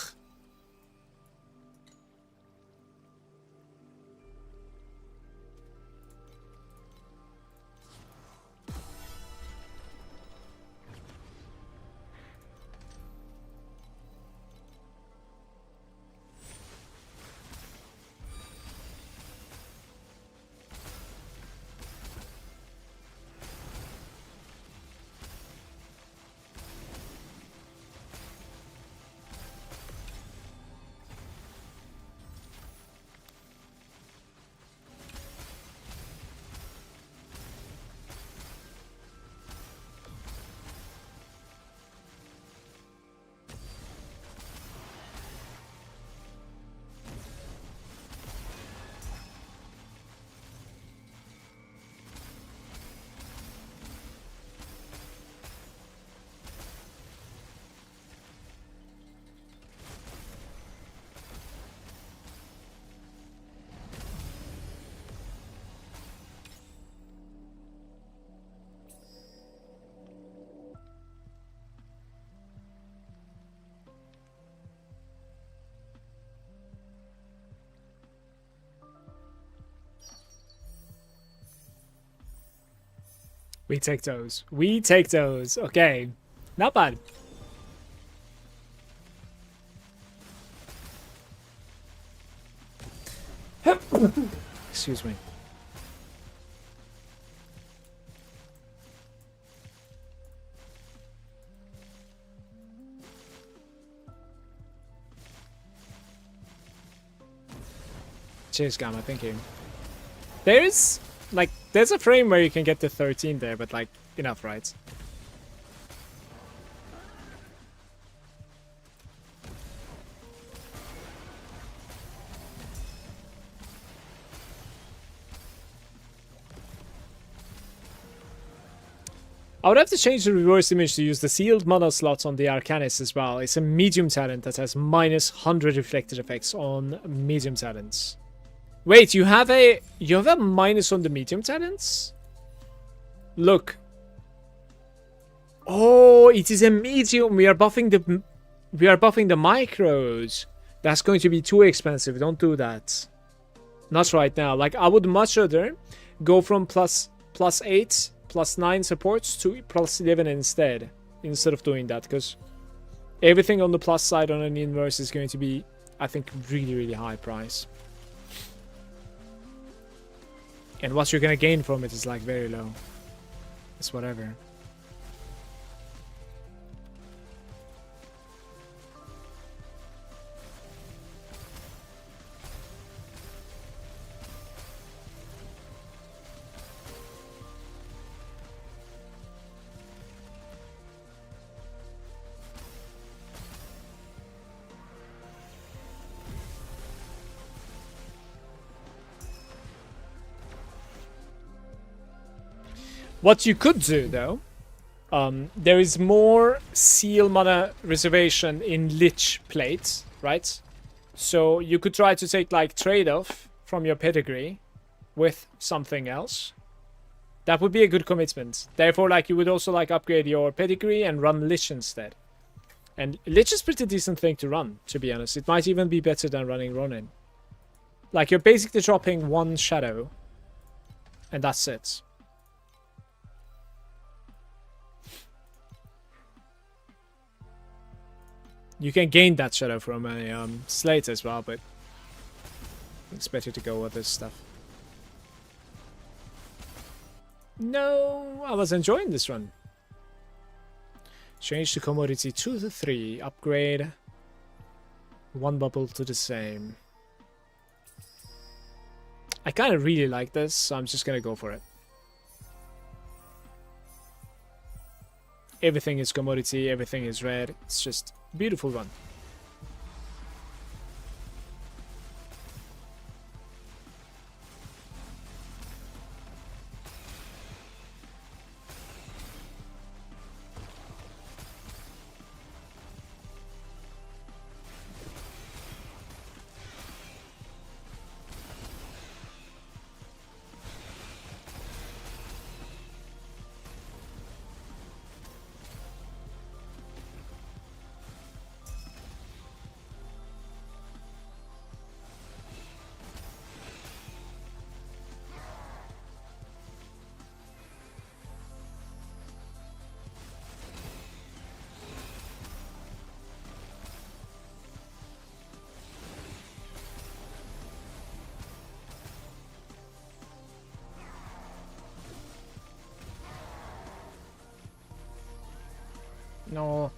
We take those. We take those. Okay. Not bad. Excuse me. Cheers, Gamma. Thank you. There's a frame where you can get to 13 there, but like enough, right? I would have to change the reverse image to use the sealed mana slots on the Arcanist as well. It's a medium talent that has minus 100 reflected effects on medium talents. Wait, you have a minus on the medium talents? Look. Oh, it is a medium. We are buffing the micros. That's going to be too expensive. Don't do that. Not right now. Like, I would much rather go from plus 8, plus 9 supports to plus 11 instead of doing that, because everything on the plus side on an inverse is going to be, I think, really, really high price. And what you're going to gain from it is like very low. It's whatever. What you could do, though, there is more seal mana reservation in Lich plates, right? So you could try to take, like, trade-off from your pedigree with something else. That would be a good commitment. Therefore, like, you would also, like, upgrade your pedigree and run Lich instead. And Lich is a pretty decent thing to run, to be honest. It might even be better than running Ronin. Like, you're basically dropping one shadow, and that's it. You can gain that shadow from a slate as well, but it's better to go with this stuff. No, I was enjoying this run. Change the commodity to the 3. Upgrade. 1 bubble to the same. I kind of really like this, so I'm just going to go for it. Everything is commodity, everything is red. It's just beautiful run. No.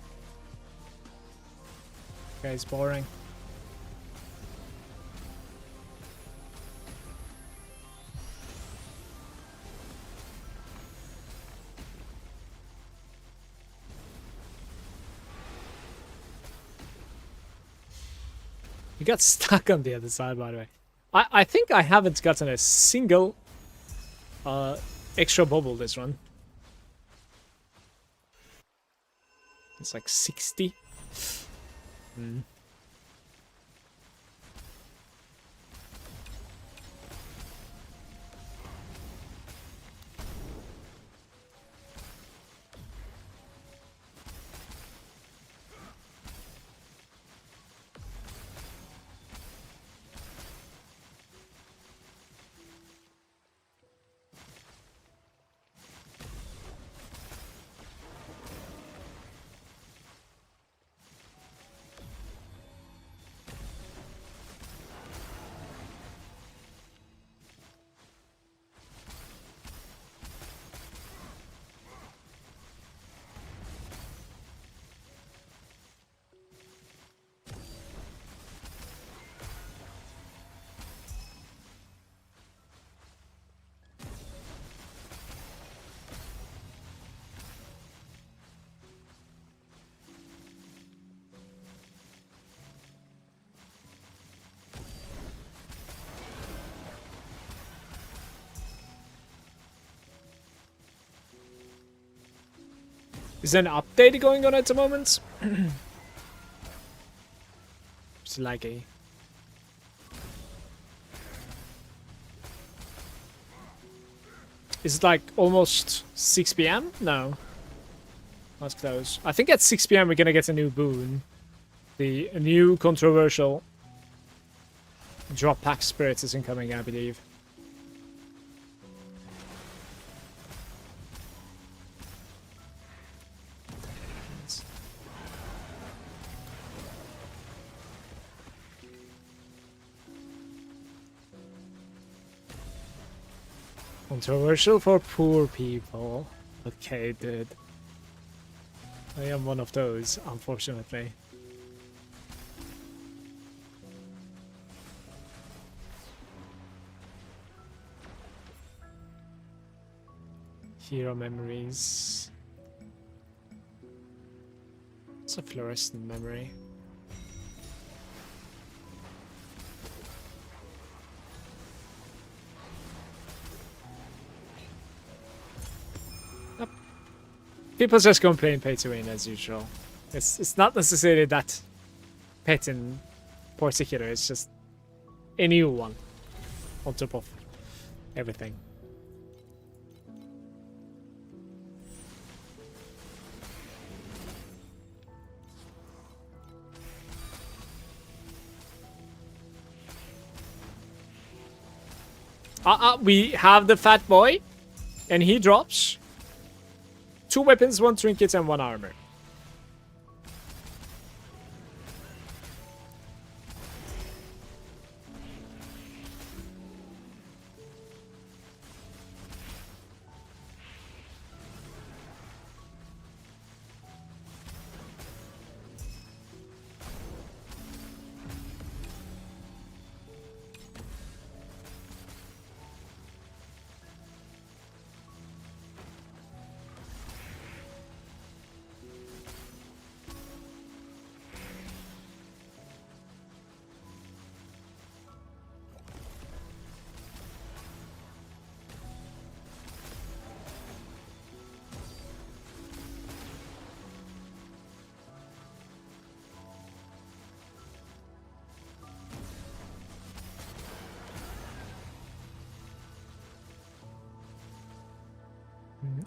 Okay, it's boring. You got stuck on the other side, by the way. I think I haven't gotten a single extra bubble this run. It's like 60. Is there an update going on at the moment? It's laggy. Is it like almost 6 p.m? No. That's close. I think at 6 p.m. we're gonna get a new boon. A new controversial drop pack spirit is incoming, I believe. Controversial for poor people. Okay, dude. I am one of those, unfortunately. Hero memories. It's a fluorescent memory. Yep. People just complain pay to win as usual. It's not necessarily that pet in particular, it's just a new one on top of everything. We have the fat boy, and he drops 2 weapons, 1 trinket, and 1 armor.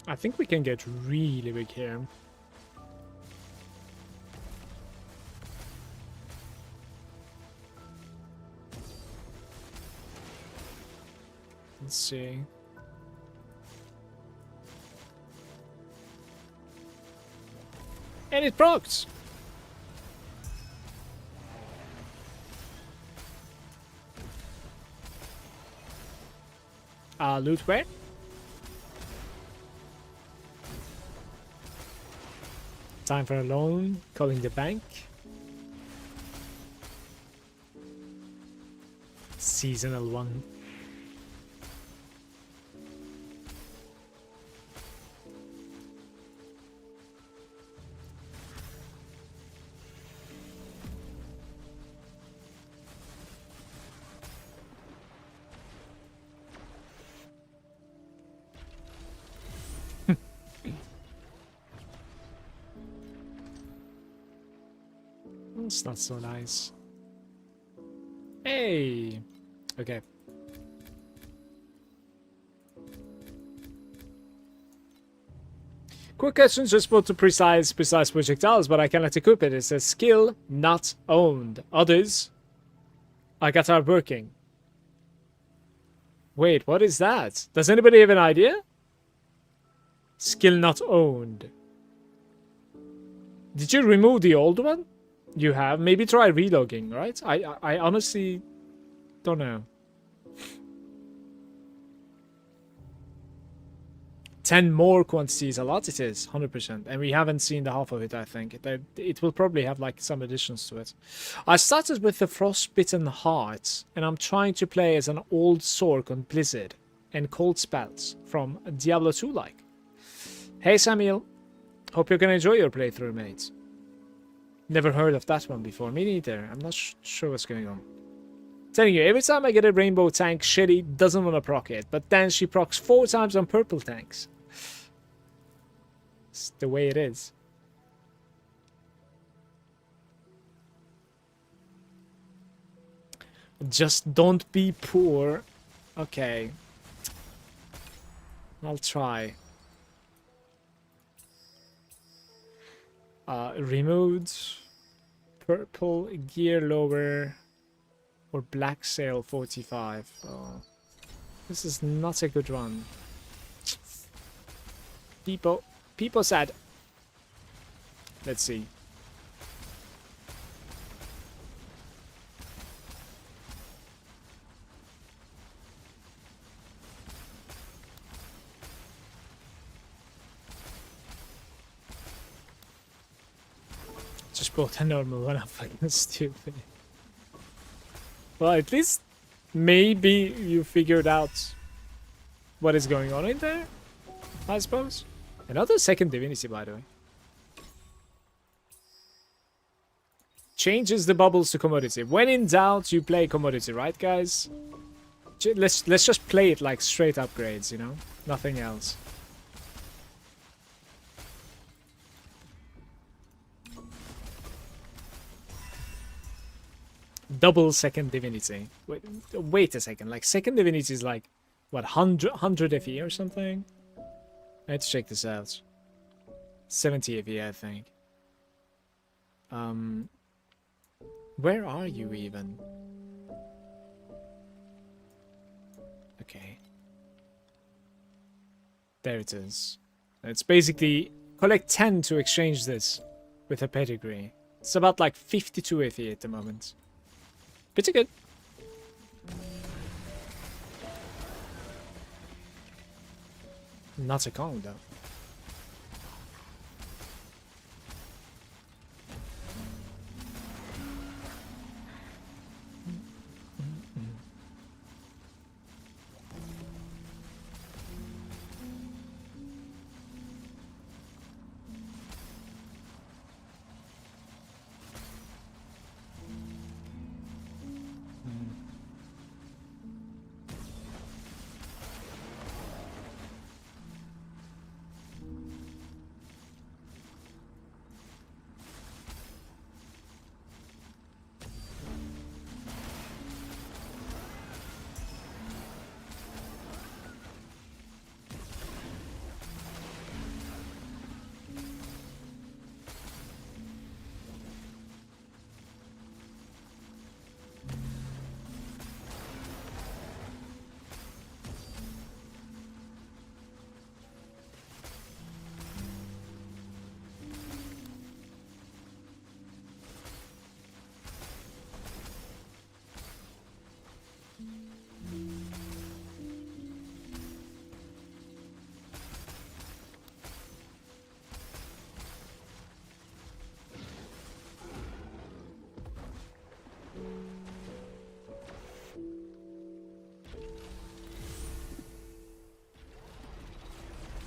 I think we can get really big here. Let's see. And it procs! Loot where? Time for a loan, calling the bank. Seasonal one. It's not so nice. Hey! Okay. Quick question, just put to precise projectiles, but I cannot equip it. It says skill not owned. Others I got are working. Wait, what is that? Does anybody have an idea? Skill not owned. Did you remove the old one? You have. Maybe try relogging, right? I honestly don't know. 10 more quantities, a lot it is, 100%. And we haven't seen the half of it, I think. It will probably have like some additions to it. I started with the Frostbitten Heart, and I'm trying to play as an old Sork on Blizzard and cold spells from Diablo 2 like. Hey Samuel, hope you're gonna enjoy your playthrough, mate. Never heard of that one before. Me neither. I'm not sure what's going on. Telling you, every time I get a rainbow tank, Shelly doesn't want to proc it, but then she procs 4 times on purple tanks. It's the way it is. Just don't be poor. Okay. I'll try. Removed. Purple gear lower. Or black sail 45. Oh, this is not a good one. People sad. Let's see. Just bought a normal one. I'm fucking stupid. Well, at least maybe you figured out what is going on in there, I suppose. Another second divinity, by the way. Changes the bubbles to commodity. When in doubt, you play commodity, right, guys? Let's just play it like straight upgrades, you know? Nothing else. Double second divinity. Wait a second. Like, second divinity is like, what, 100 FE or something? I had to check this out. 70 FE, I think. Where are you even? Okay. There it is. It's basically collect 10 to exchange this with a pedigree. It's about like 52 FE at the moment. Pretty good. Not a Kong though.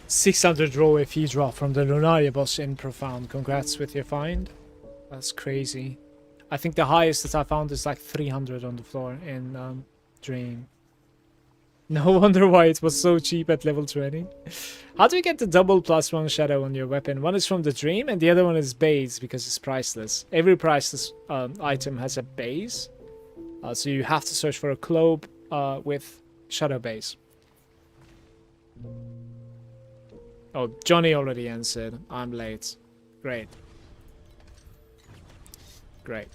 $600 raw if he drop from the Lunaria boss in Profound. Congrats with your find. That's crazy. I think the highest that I found is like 300 on the floor in Dream. No wonder why it was so cheap at level 20. How do you get the double +1 shadow on your weapon? One is from the Dream and the other one is base because it's priceless. Every priceless item has a base. So you have to search for a cloak with shadow base. Oh, Johnny already answered. I'm late. Great. Great.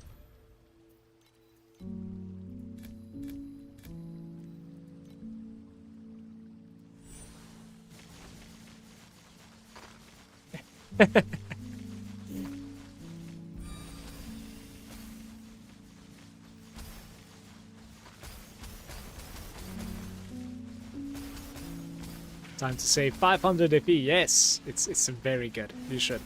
Time to save 500 FE. Yes, it's very good. You should.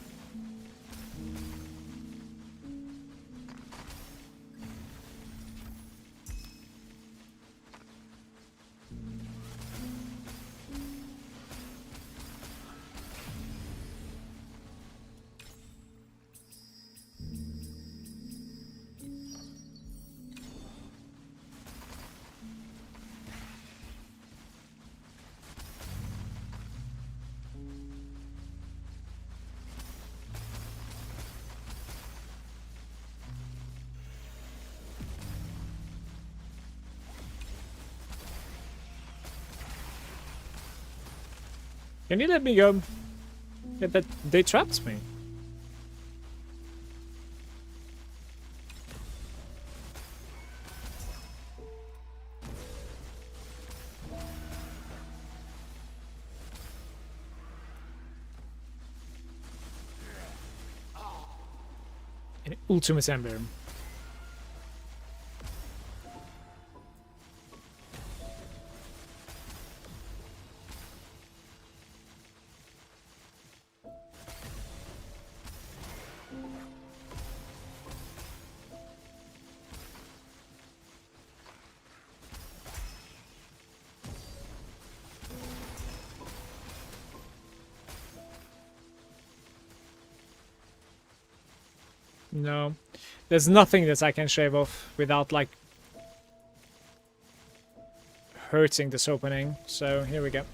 Can you let me go? Yeah, that they trapped me. An Ultimus Ember. No. There's nothing that I can shave off without, like, hurting this opening. So, here we go.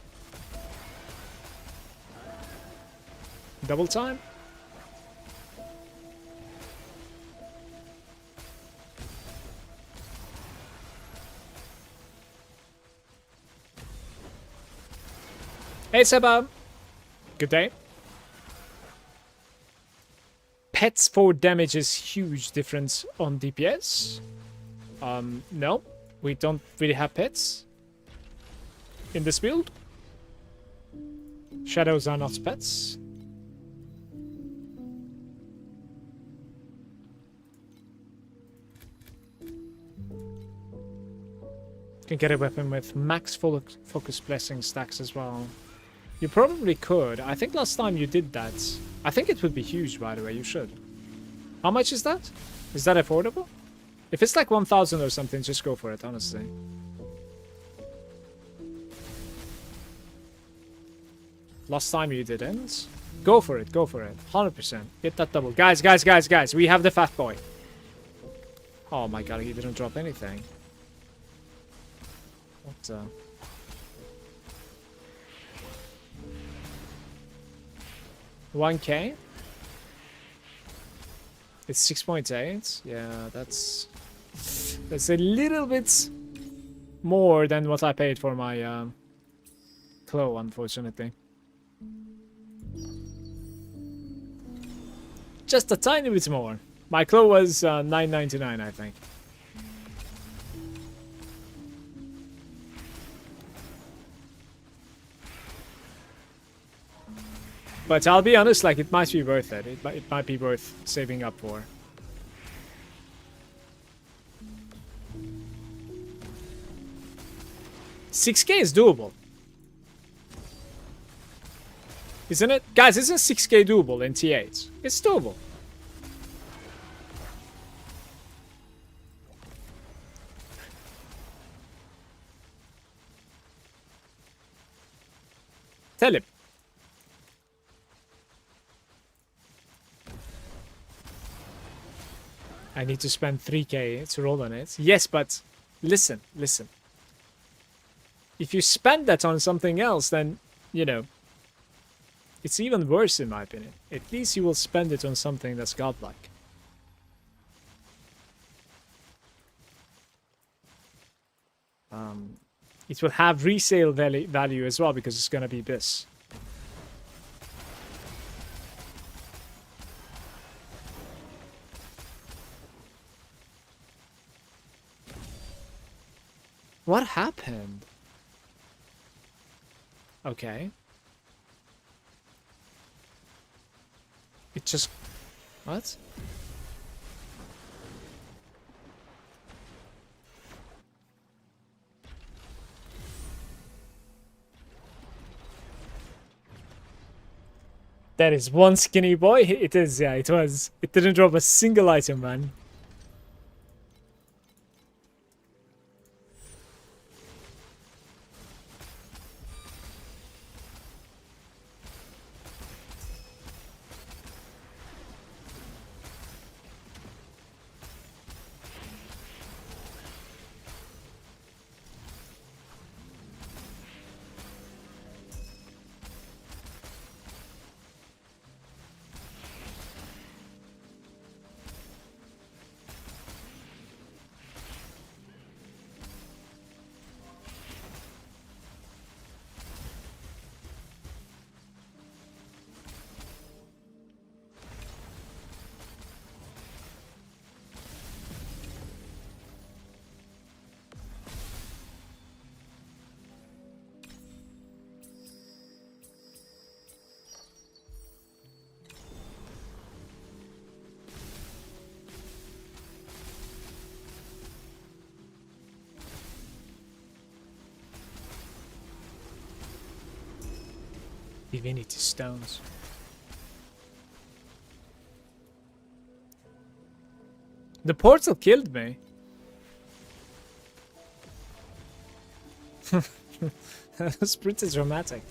Double time? Hey, Seba! Good day. Pets for damage is huge difference on DPS. No, we don't really have pets in this build. Shadows are not pets. You can get a weapon with max focus blessing stacks as well. You probably could. I think last time you did that. I think it would be huge, by the way. You should. How much is that? Is that affordable? If it's like 1,000 or something, just go for it, honestly. Last time you didn't. Go for it. Go for it. 100%. Get that double. Guys, guys, guys, guys. We have the fat boy. Oh my god, he didn't drop anything. What the... 1K? It's 6.8. Yeah, that's a little bit more than what I paid for my claw, unfortunately. Just a tiny bit more. My claw was 9.99, I think. But I'll be honest, like, it might be worth it. It might be worth saving up for. $6K is doable. Isn't it? Guys, isn't 6K doable in T8? It's doable. Tell him. I need to spend 3K to roll on it. Yes, but listen, listen. If you spend that on something else, then, you know, it's even worse in my opinion. At least you will spend it on something that's godlike. It will have resale value as well because it's going to be this. What happened? Okay. It just... What? That is one skinny boy. It is, yeah, it was. It didn't drop a single item, man. Divinity stones. The portal killed me. That's pretty dramatic.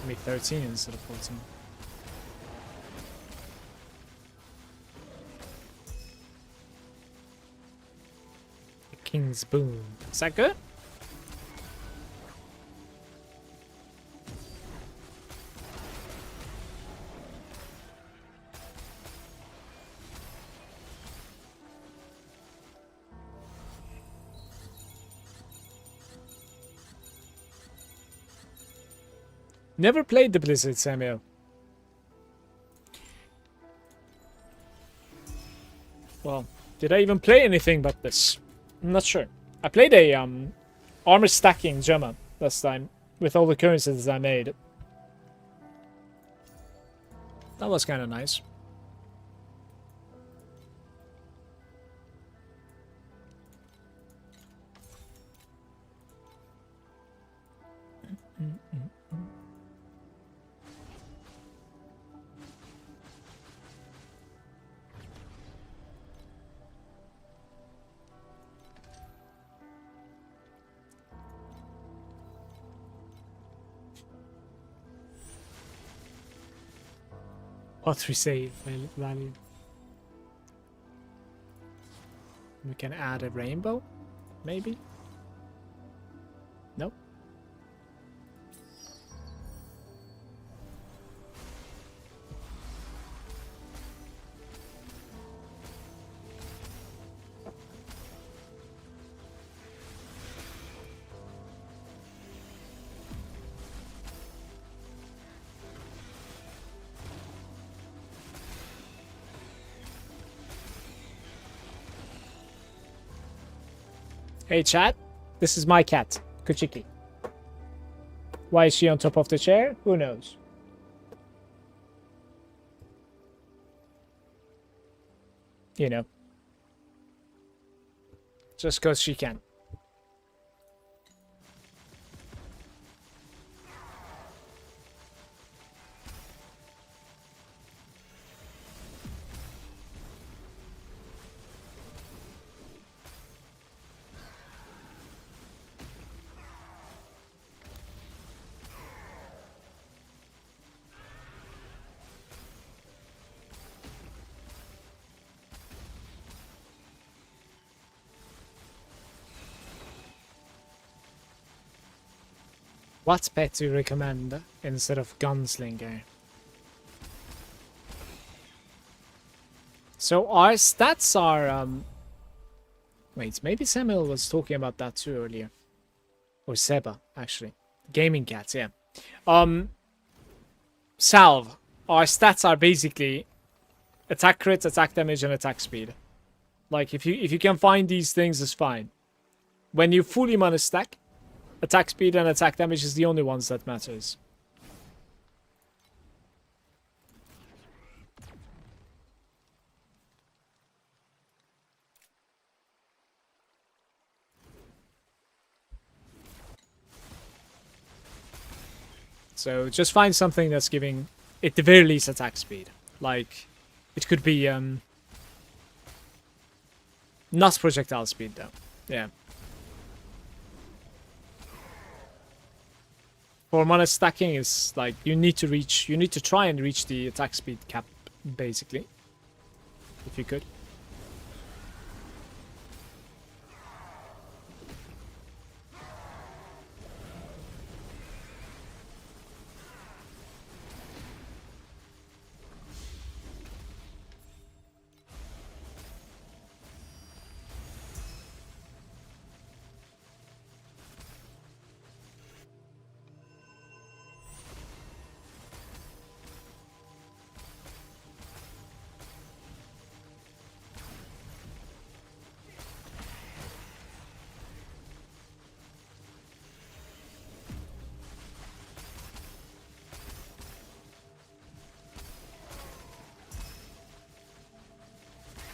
Maybe 13 instead of 14. The King's Boon. Is that good? Never played the Blizzard, Samuel. Well, did I even play anything but this? I'm not sure. I played a armor stacking Gemma last time with all the currencies I made. That was kind of nice. What we save value. We can add a rainbow, maybe? Nope. Hey chat, this is my cat, Kuchiki. Why is she on top of the chair? Who knows? You know. Just because she can. What pet do you recommend instead of Gunslinger? So our stats are... Wait, maybe Samuel was talking about that too earlier. Or Seba, actually. Gaming cats, yeah. Salve. Our stats are basically attack crit, attack damage, and attack speed. Like, if you can find these things, it's fine. When you fully mana stack, attack speed and attack damage is the only ones that matters. So just find something that's giving, at the very least, attack speed. Like, it could be, not projectile speed though. Yeah. For mana stacking is like, you need to try and reach the attack speed cap, basically. If you could.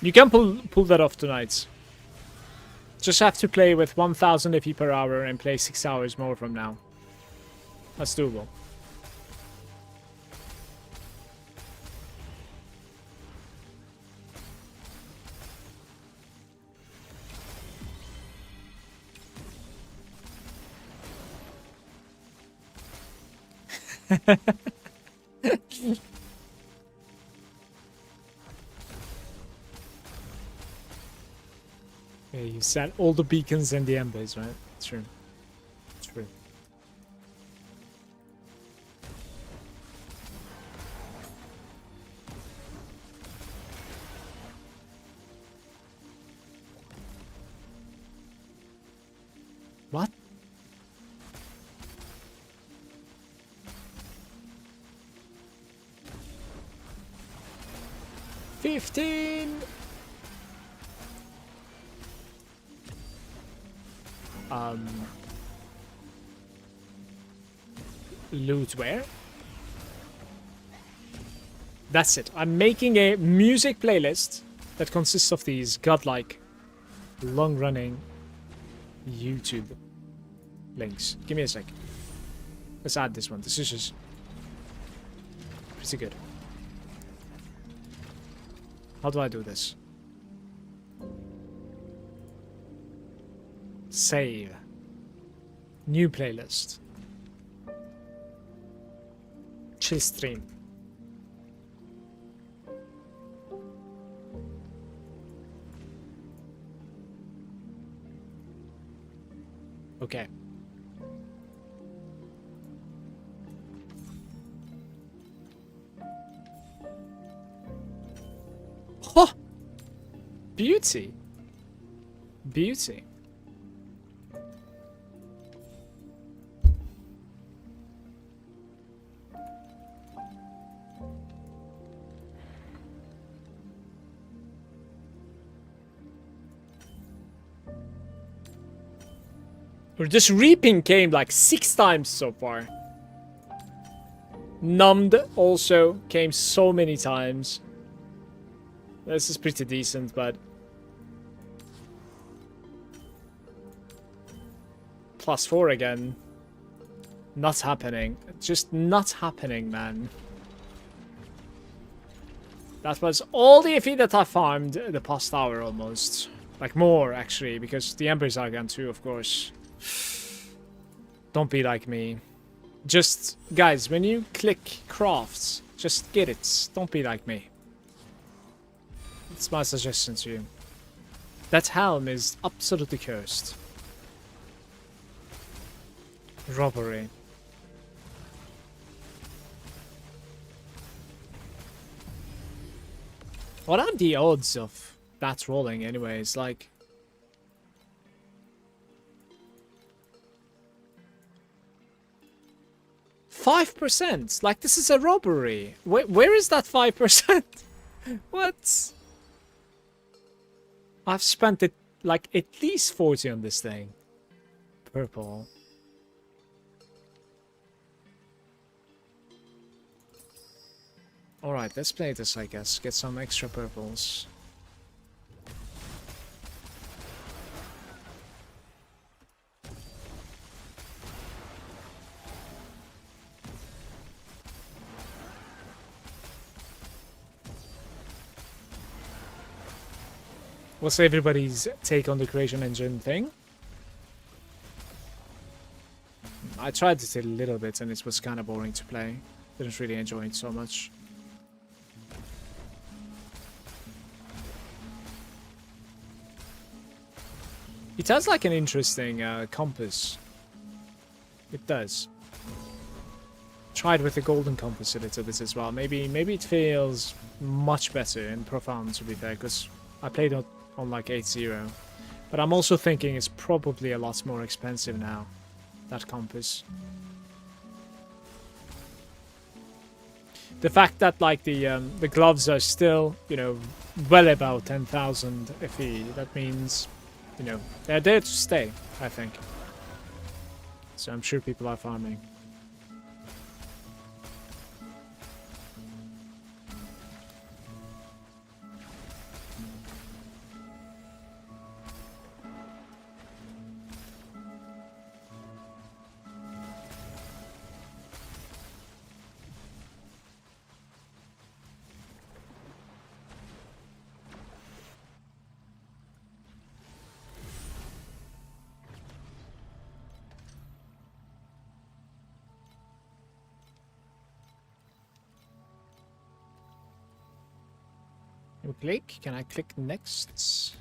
You can pull that off tonight. Just have to play with 1000 FE per hour and play 6 hours more from now. That's doable. Yeah, you set all the beacons and the embers, right? True. True. What? $15. Loot where? That's it. I'm making a music playlist that consists of these godlike, long-running YouTube links. Give me a sec. Let's add this one. This is just pretty good. How do I do this? Save. New playlist. Chill stream. Okay. Oh! Beauty. Beauty. This reaping came like 6 times so far. Numbed also came so many times. This is pretty decent, but +4 again. Not happening. Just not happening, man. That was all the FE that I farmed the past hour almost. Like more, actually, because the Embers are gone too, of course. Don't be like me. Just, guys, when you click crafts, just get it. Don't be like me. It's my suggestion to you. That helm is absolutely cursed. Robbery. What are the odds of that rolling anyways? Like, %5? Like, this is a robbery. Where is that 5%? What? I've spent it like at least 40 on this thing. Purple. Alright, let's play this, I guess. Get some extra purples. What's everybody's take on the creation engine thing? I tried it a little bit and it was kind of boring to play. Didn't really enjoy it so much. It has like an interesting compass. It does. Tried with the golden compass a little bit as well. Maybe it feels much better and profound, to be fair, because I played it on like 8.0. But I'm also thinking it's probably a lot more expensive now, that compass. The fact that like the gloves are still, you know, well above 10,000 FE, that means, you know, they're there to stay, I think. So I'm sure people are farming. We click. Can I click next?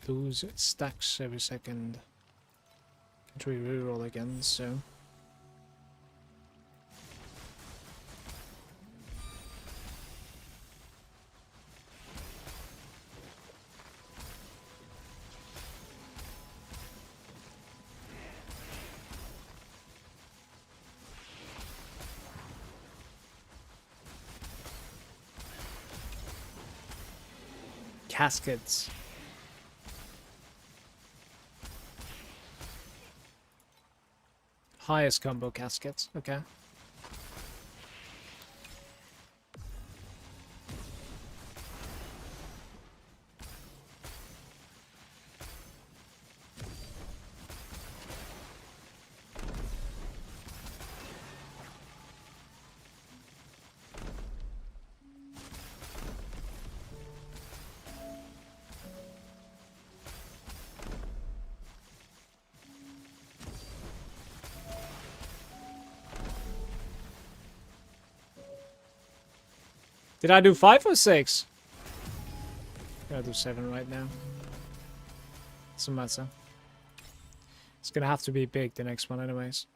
Those stacks every second. Can't we reroll again? So. Caskets. Highest combo caskets. Okay. Did I do 5 or 6? I'll do 7 right now. Doesn't matter. It's gonna have to be big, the next one anyways.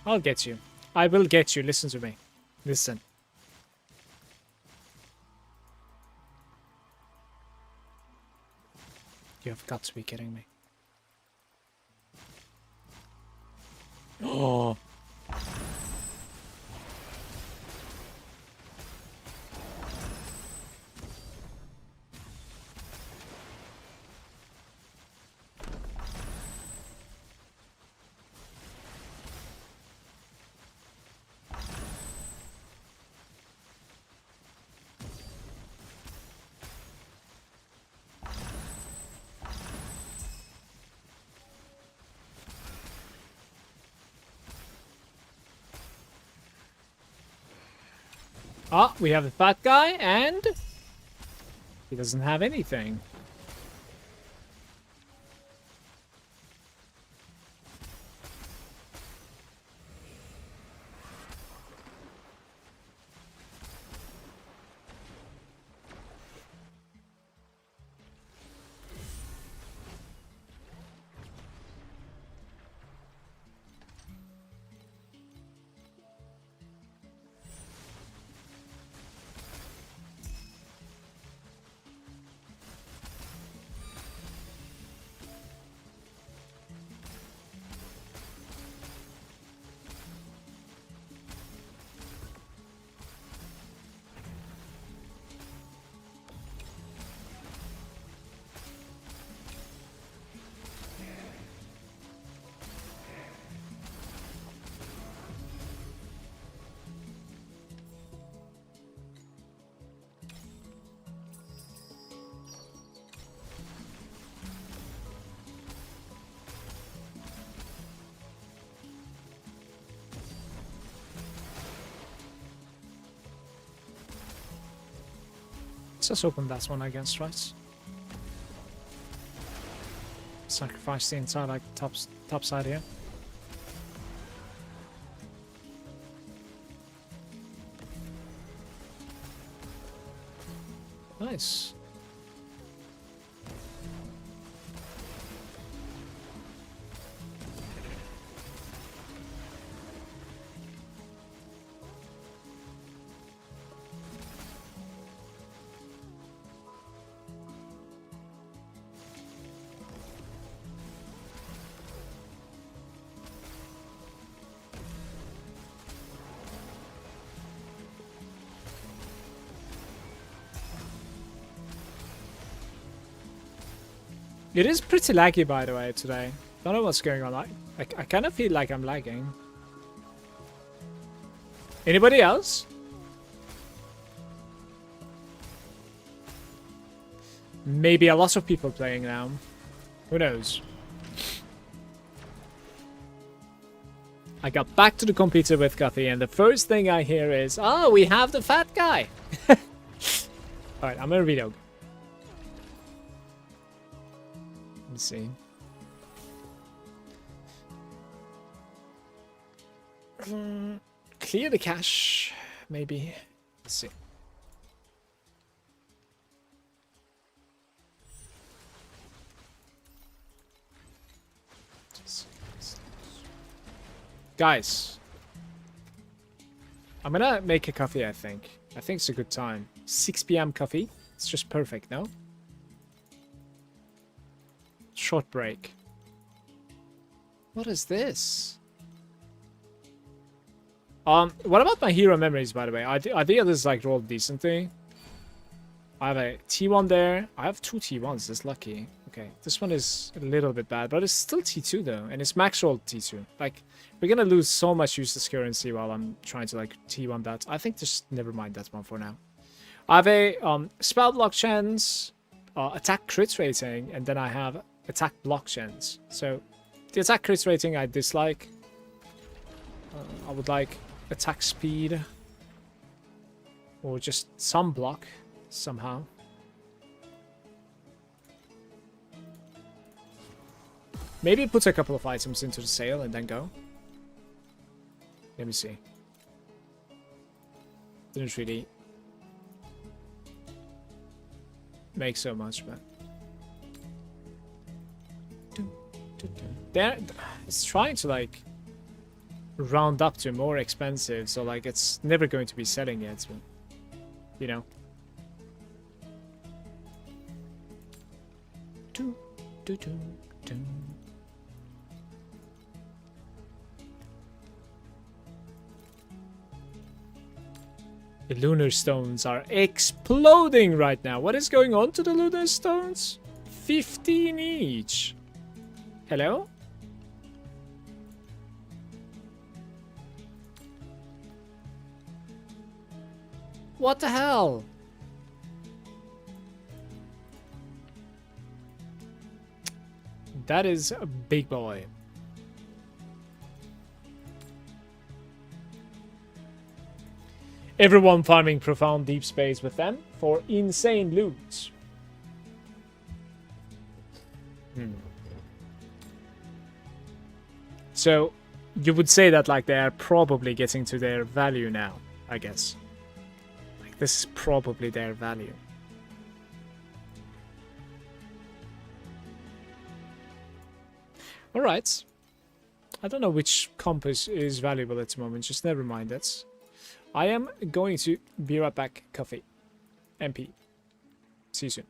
I'll get you. I will get you. Listen to me. Listen. You have got to be kidding me. Oh. Ah, we have the fat guy, and he doesn't have anything. Let's just open that one against, right? Sacrifice the entire like top side here. Nice. It is pretty laggy, by the way, today. Don't know what's going on. I kind of feel like I'm lagging. Anybody else? Maybe a lot of people playing now. Who knows? I got back to the computer with coffee, and the first thing I hear is, "Oh, we have the fat guy." All right, I'm gonna reload. Let's see. Clear the cache, maybe. Let's see. Guys, I'm gonna make a coffee, I think. I think it's a good time. 6 p.m. coffee. It's just perfect, no? Short break. What is this? What about my hero memories, by the way? Are the others like rolled decently? I have a T1 there. I have 2 T1s. That's lucky. Okay, this one is a little bit bad, but it's still T2 though, and it's max rolled T2. Like, we're gonna lose so much useless currency while I'm trying to like T1 that. I think just never mind that one for now. I have a spell block chance, attack crit rating, and then I have attack block chance. So the attack crit rating I dislike. I would like attack speed or just some block somehow. Maybe put a couple of items into the sale and then go. Let me see. Didn't really make so much, but there, it's trying to like round up to more expensive, so like it's never going to be selling yet, but, you know. The lunar stones are exploding right now. What is going on to the lunar stones? 15 each. Hello? What the hell? That is a big boy. Everyone farming profound deep space with them for insane loot. So you would say that like they are probably getting to their value now, I guess. Like this is probably their value. All right. I don't know which compass is valuable at the moment. Just never mind that. I am going to be right back. Coffee. MP. See you soon.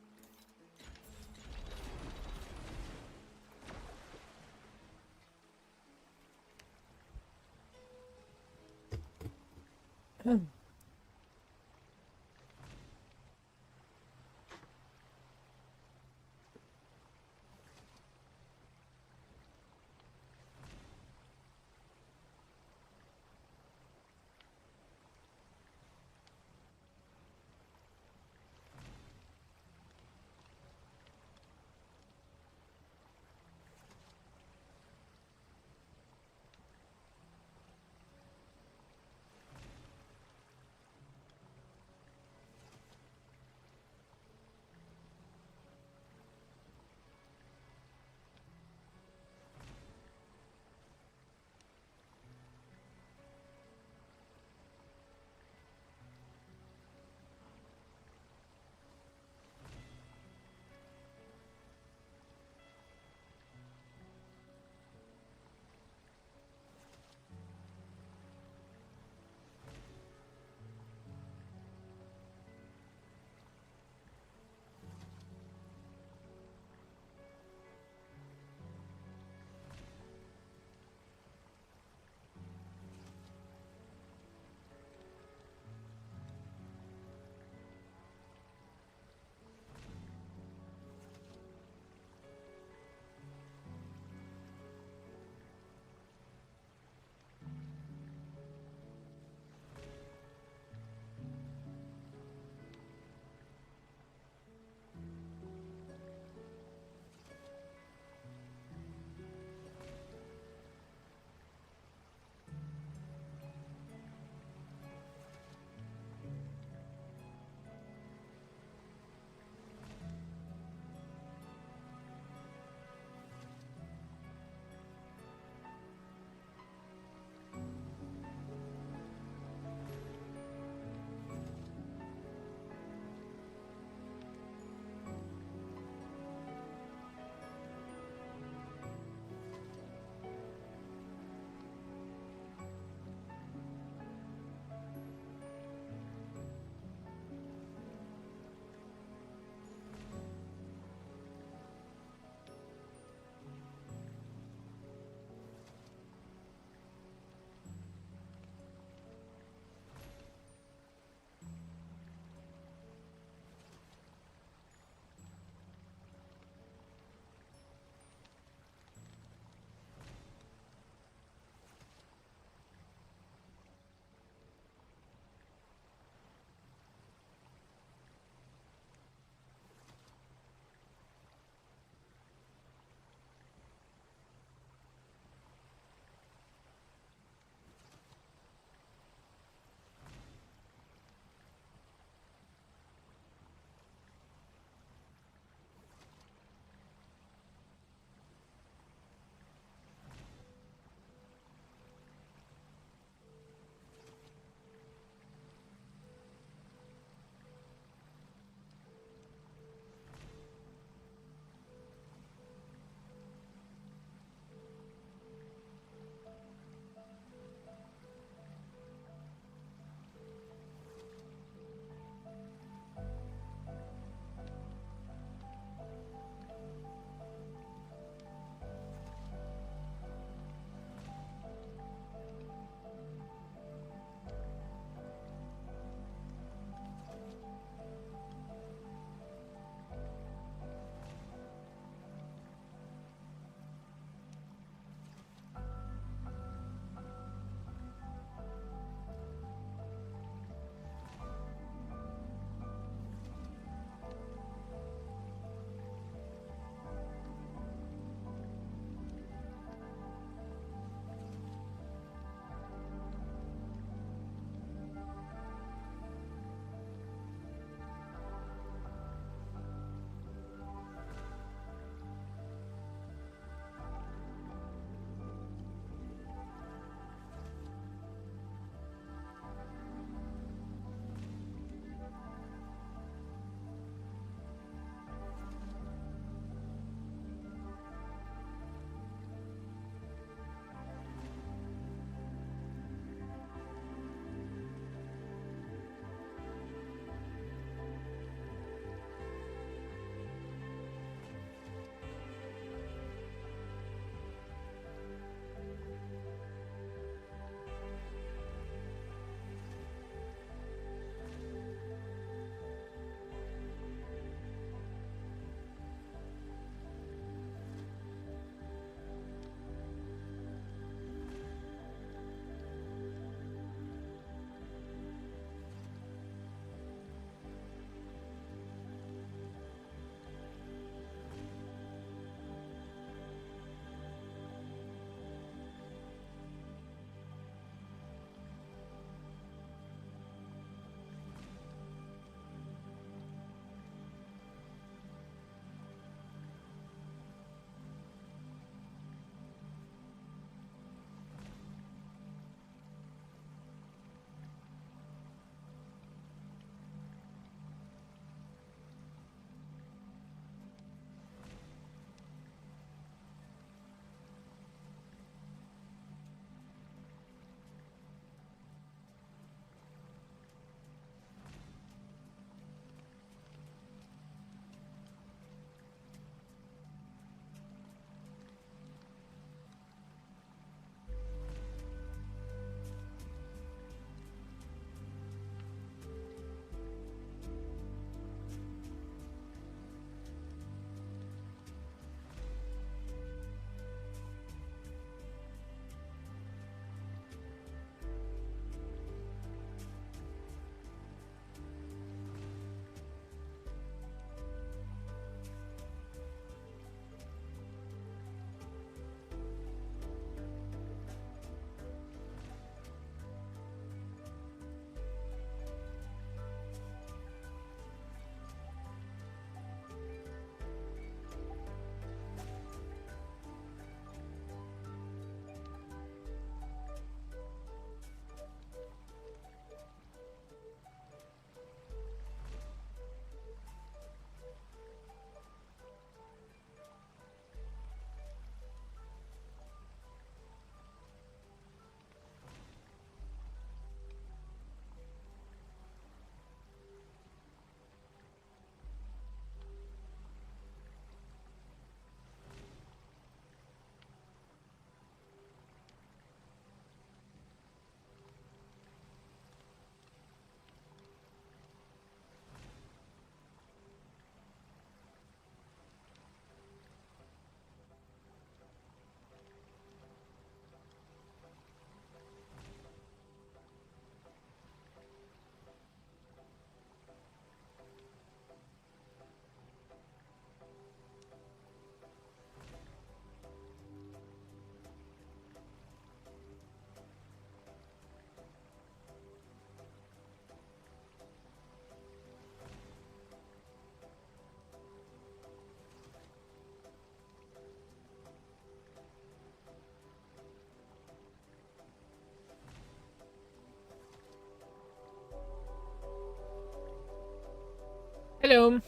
Hello.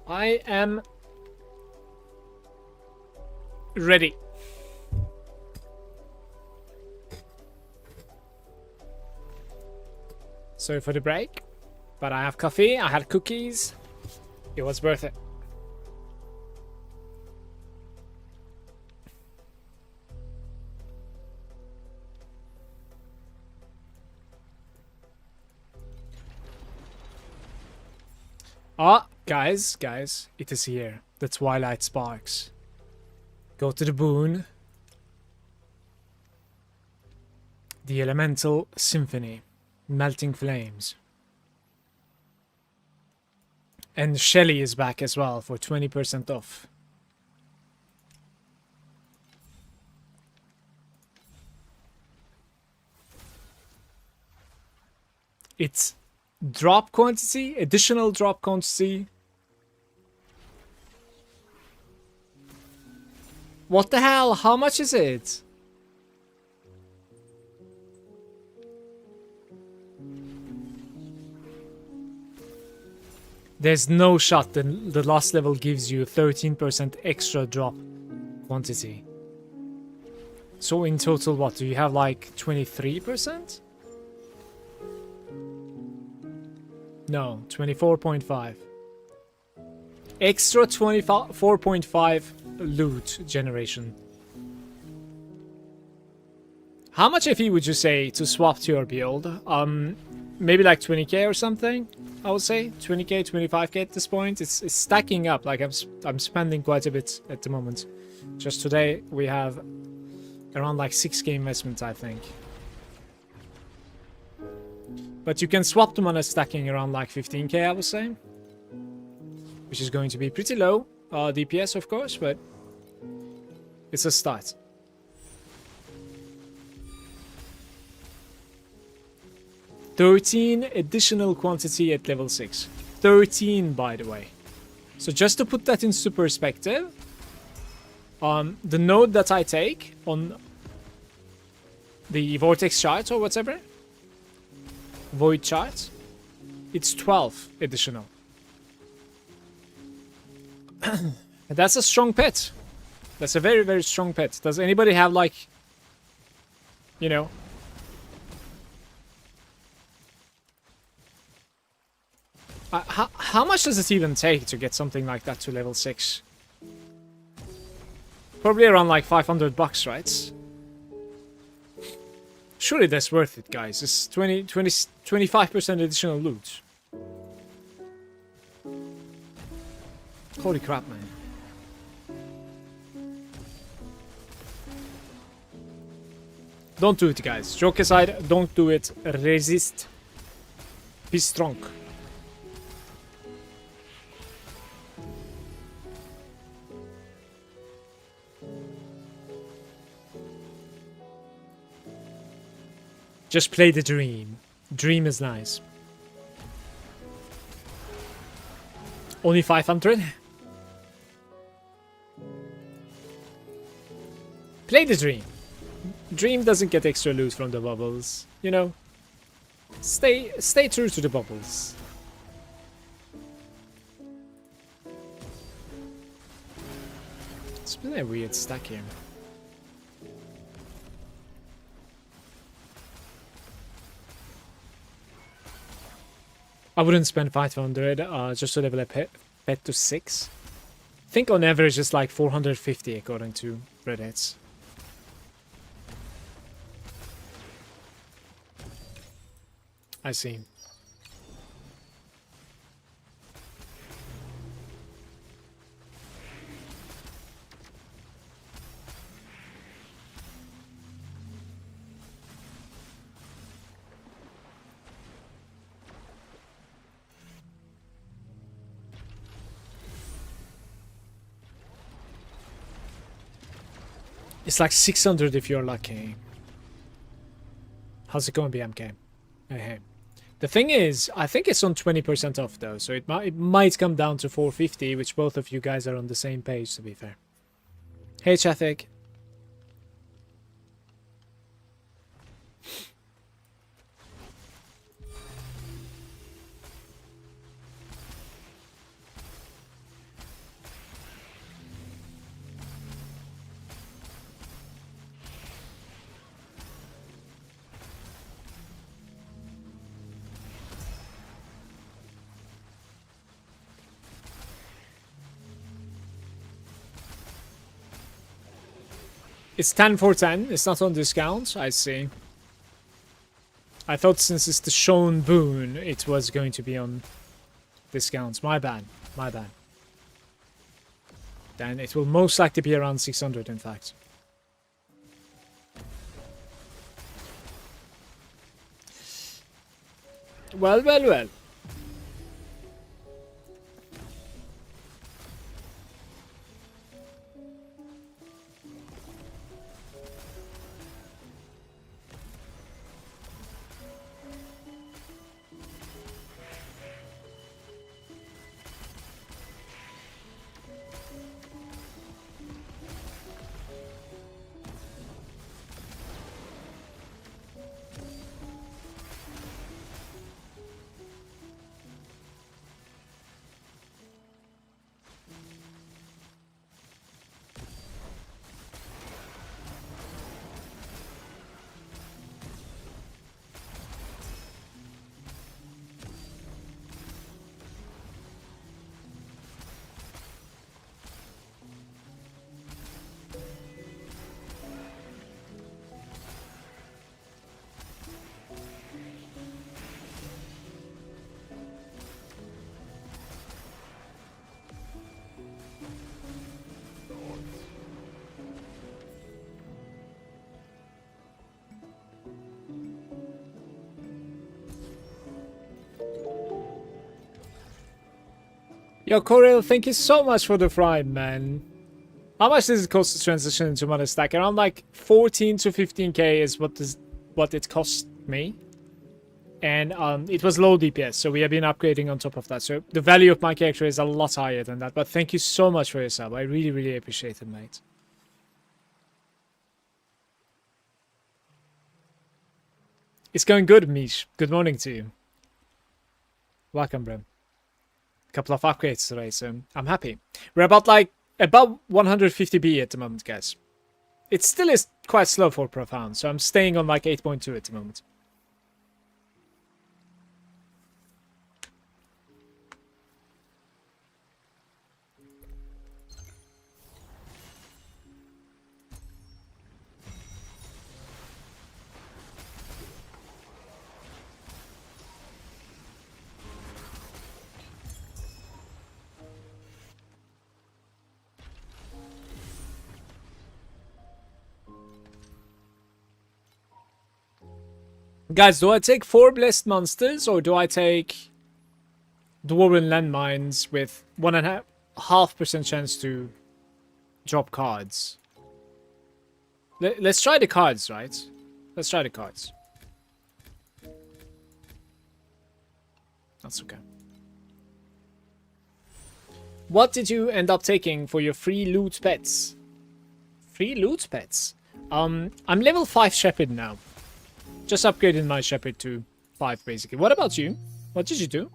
I am ready. Sorry for the break, but I have coffee, I had cookies. It was worth it. Ah, guys, it is here. The Twilight Sparks. Go to the boon. The Elemental Symphony. Melting Flames. And Shelly is back as well for 20% off. It's drop quantity, additional drop quantity. What the hell? How much is it? There's no shot the last level gives you 13% extra drop quantity. So in total, what? Do you have like 23%? No, 24.5. Extra 24.5 loot generation. How much FE would you say to swap to your build? Maybe like 20k or something, I would say. 20k, 25k at this point. It's stacking up. Like I'm spending quite a bit at the moment. Just today we have around like 6k investment, I think. But you can swap them on a stacking around like 15k, I would say. Which is going to be pretty low DPS, of course, but it's a start. $13 additional quantity at level 6. 13, by the way. So just to put that into perspective, the node that I take on the Vortex chart or whatever, Void chart, it's 12 additional. And that's a strong pet. That's a very, very strong pet. Does anybody have like, you know, how much does it even take to get something like that to level 6? Probably around like $500, right? Surely that's worth it, guys. It's 25% additional loot. Holy crap, man. Don't do it, guys. Joke aside, don't do it. Resist. Be strong. Just play the dream. Dream is nice. Only 500? Play the dream. Dream doesn't get extra loot from the bubbles. You know? Stay true to the bubbles. It's been a weird stack here. I wouldn't spend 500 just to level a pet to 6. I think on average it's like 450 according to Reddit. I see. It's like 600 if you're lucky. How's it going, BMK? Hey. The thing is, I think it's on 20% off though, so it might come down to 450, which both of you guys are on the same page, to be fair. Hey, Chafik. It's 10 for 10. It's not on discount. I see. I thought since it's the shown boon, it was going to be on discounts. My bad. My bad. Then it will most likely be around 600, in fact. Well, well, well. Yo, Corel, thank you so much for the Prime, man. How much does it cost to transition into Mother Stack? Around like 14 to 15k is what it cost me. And it was low DPS, so we have been upgrading on top of that. So the value of my character is a lot higher than that. But thank you so much for your sub. I really, really appreciate it, mate. It's going good, Mish. Good morning to you. Welcome, bro. Couple of upgrades today, so I'm happy. We're about 150B at the moment, guys. It still is quite slow for Profound, so I'm staying on like 8.2 at the moment. Guys, do I take 4 Blessed Monsters or do I take Dwarven Landmines with 1.5% chance to drop cards? Let's try the cards, right? Let's try the cards. That's okay. What did you end up taking for your free loot pets? Free loot pets? I'm level 5 Shepherd now. Just upgraded my Shepherd to 5, basically. What about you? What did you do?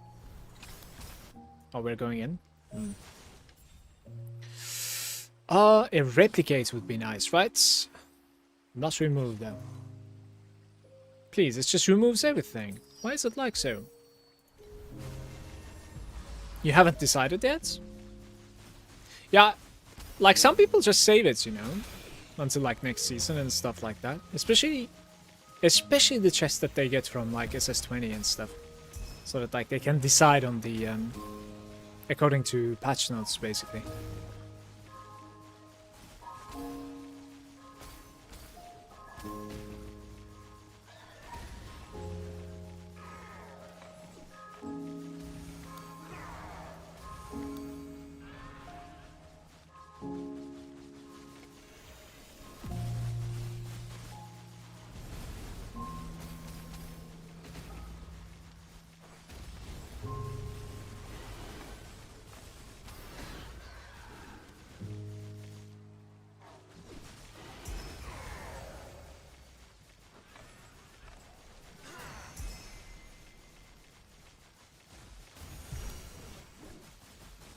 Oh, we're going in. A replicate would be nice, right? Not remove them. Please, it just removes everything. Why is it like so? You haven't decided yet? Yeah, like some people just save it, you know, until like next season and stuff like that. Especially the chests that they get from like SS20 and stuff, so that like they can decide on the according to patch notes, basically.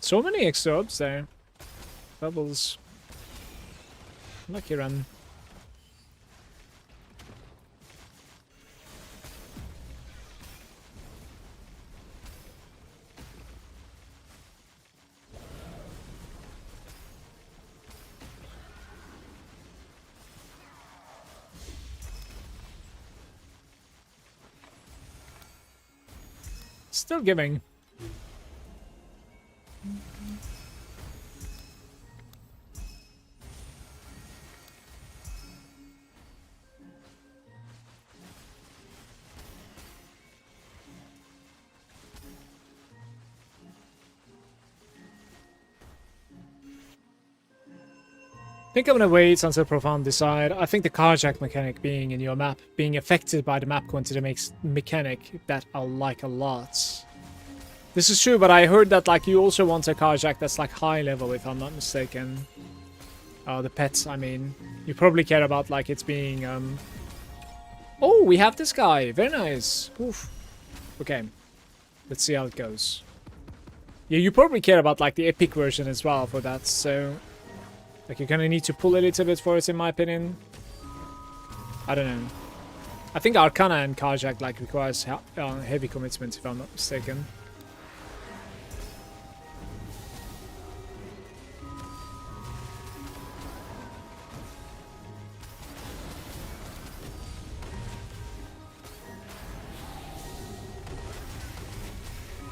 So many extra orbs there. Bubbles. Lucky run. Still giving. I think I'm gonna wait until Profound decide. I think the carjack mechanic being in your map, being affected by the map quantity makes mechanic that I like a lot. This is true, but I heard that like you also want a carjack that's like high level, if I'm not mistaken. The pets, I mean. You probably care about like it's being Oh, we have this guy. Very nice. Oof. Okay. Let's see how it goes. Yeah, you probably care about like the epic version as well for that, so like you're gonna need to pull a little bit for it, in my opinion. I don't know. I think Arcana and Carjack like requires heavy commitment, if I'm not mistaken.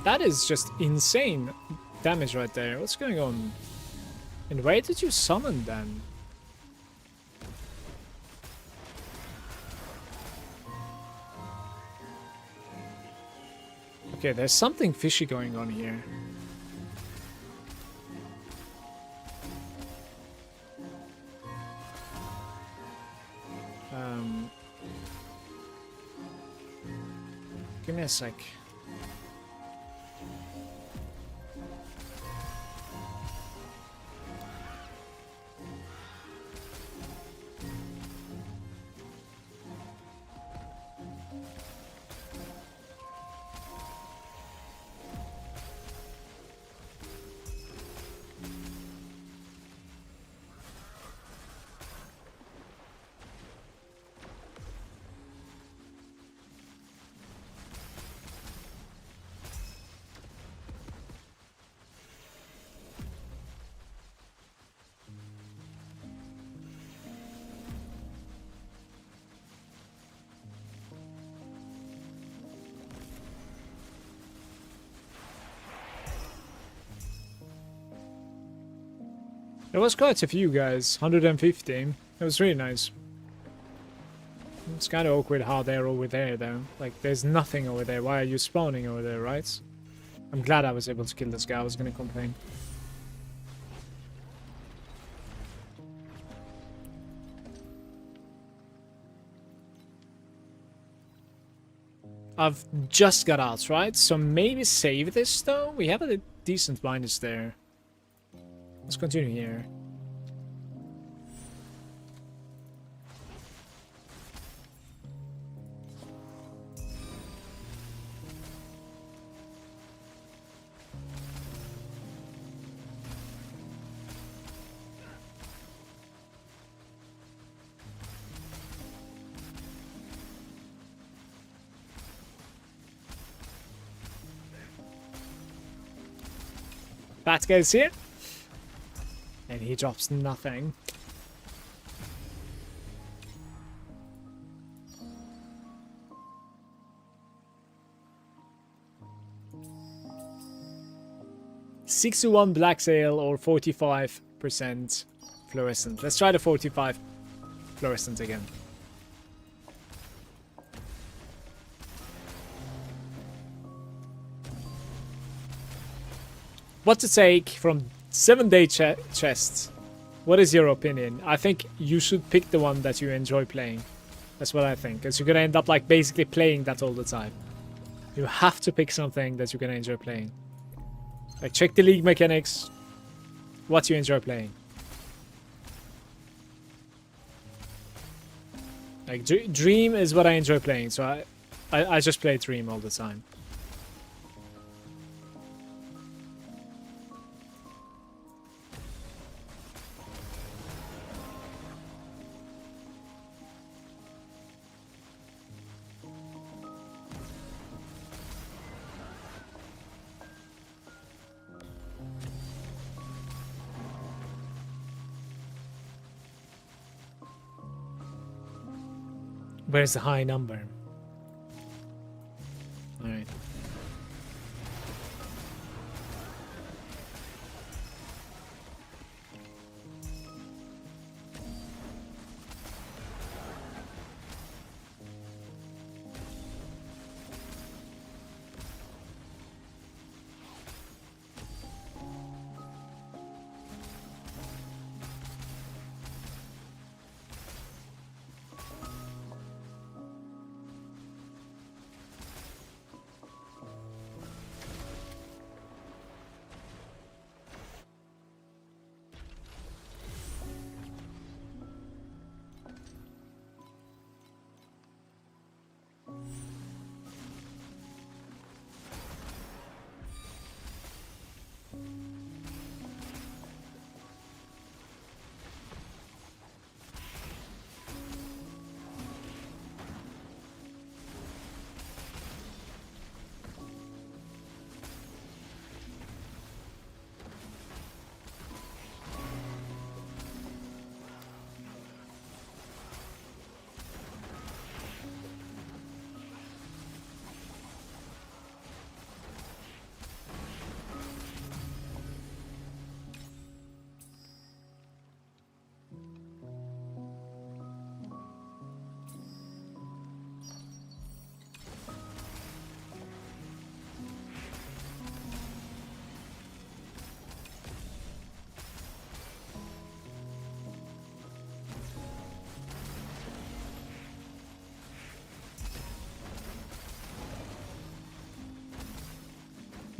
That is just insane damage right there. What's going on? And where did you summon them? Okay, there's something fishy going on here. Give me a sec. There was quite a few guys, 150. It was really nice. It's kind of awkward how they're over there though. Like there's nothing over there. Why are you spawning over there, right? I'm glad I was able to kill this guy. I was gonna complain. I've just got out, right? So maybe save this though. We have a decent minus there. Let's continue here. Bat goes here. And he drops nothing. $61 black sail or 45% fluorescent. Let's try the 45 fluorescent again. What to take from 7-day chests? What is your opinion? I think you should pick the one that you enjoy playing. That's what I think. Because you're gonna end up like basically playing that all the time. You have to pick something that you're gonna enjoy playing. Like check the league mechanics. What you enjoy playing. Like Dream is what I enjoy playing. So I just play Dream all the time. Where's the high number? Alright.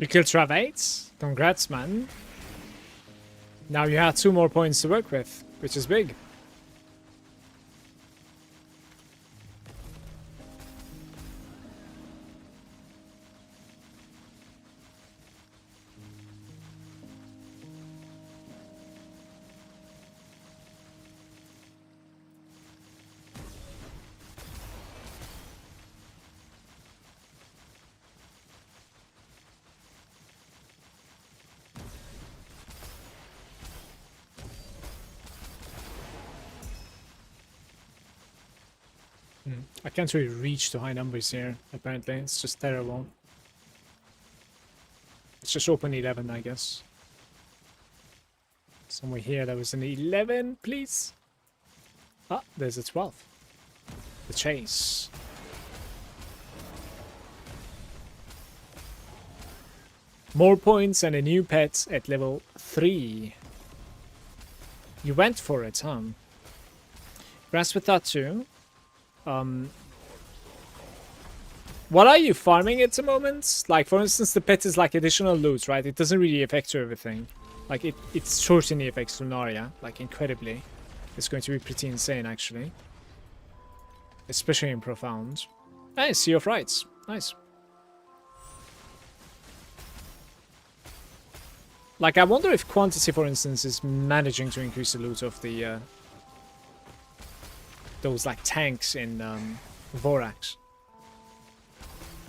You killed Trav 8? Congrats, man. Now you have 2 more points to work with, which is big. I can't really reach to high numbers here, apparently. It's just terrible. Let's just open 11, I guess. Somewhere here there was an 11, please. Ah, there's a 12. The chase. More points and a new pet at level 3. You went for it, huh? Grass with that too. What are you farming at the moment? Like, for instance, the pet is like additional loot, right? It doesn't really affect everything. Like, it certainly affects Lunaria, like, incredibly. It's going to be pretty insane, actually. Especially in Profound. Nice, Sea of Rights. Nice. Like, I wonder if quantity, for instance, is managing to increase the loot of the those like tanks in Vorax.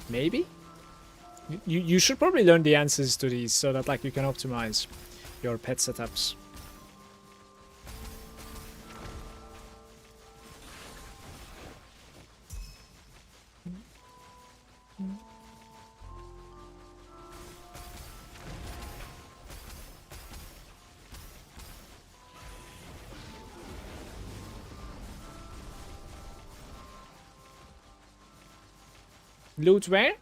Maybe? You should probably learn the answers to these so that like you can optimize your pet setups. Loot where?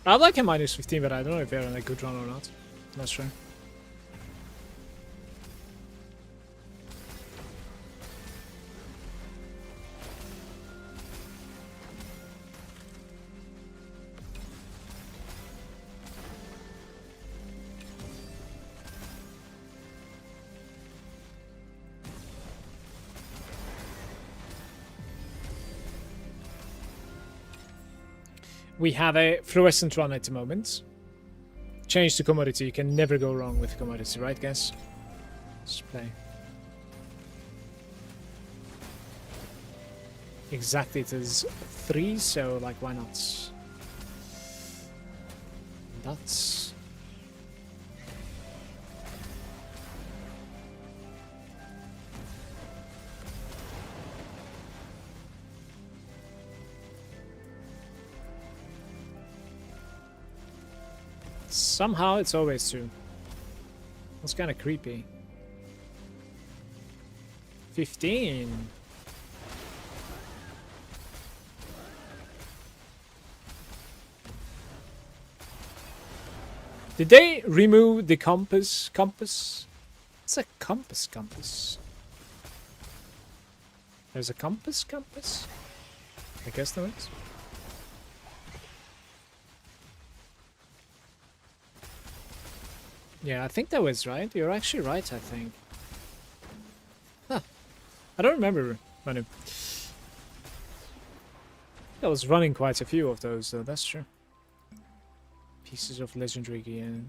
I'd like a minus 15, but I don't know if they're on a good run or not. Not sure. We have a fluorescent run at the moment. Change to commodity. You can never go wrong with commodity, right, guys? Just play. Exactly, it is 3, so like, why not? That's... Somehow it's always 2. That's kind of creepy. 15. Did they remove the compass? Compass? It's a compass. There's a compass? I guess there is. Yeah, I think that was right. You're actually right, I think. Huh. I don't remember, Manu. I was running quite a few of those, though, that's true. Pieces of legendary gear.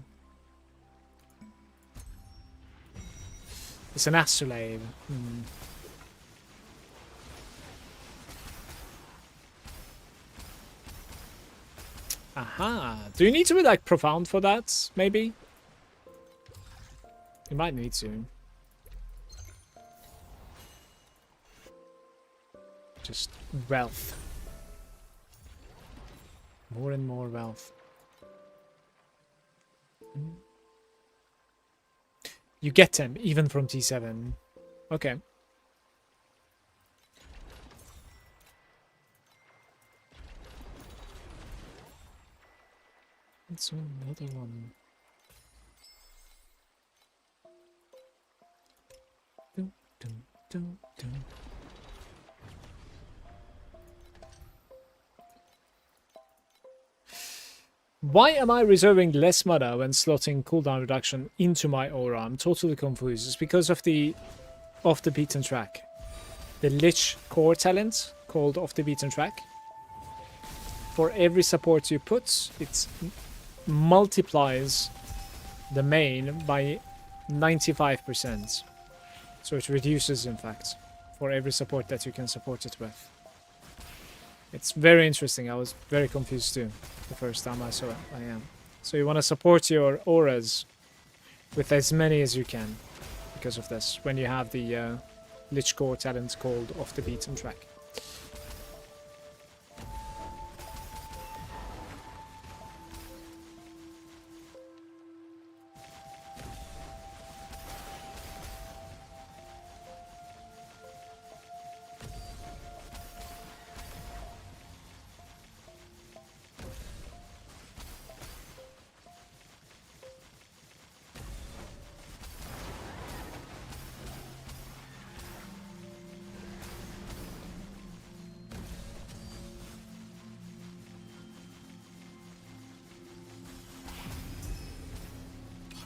It's an astrolabe. Aha! Do you need to be, like, profound for that, maybe? You might need to. Just wealth. More and more wealth. You get them, even from T7. Okay. It's another one. Dun, dun, dun, dun. Why am I reserving less mana when slotting cooldown reduction into my aura? I'm totally confused. It's because of the off the beaten track. The Lich core talent called off the beaten track. For every support you put, it multiplies the main by 95%. So it reduces, in fact, for every support that you can support it with. It's very interesting. I was very confused too the first time I saw it. I am. So you want to support your auras with as many as you can because of this when you have the Lich Core talent called off the beaten track.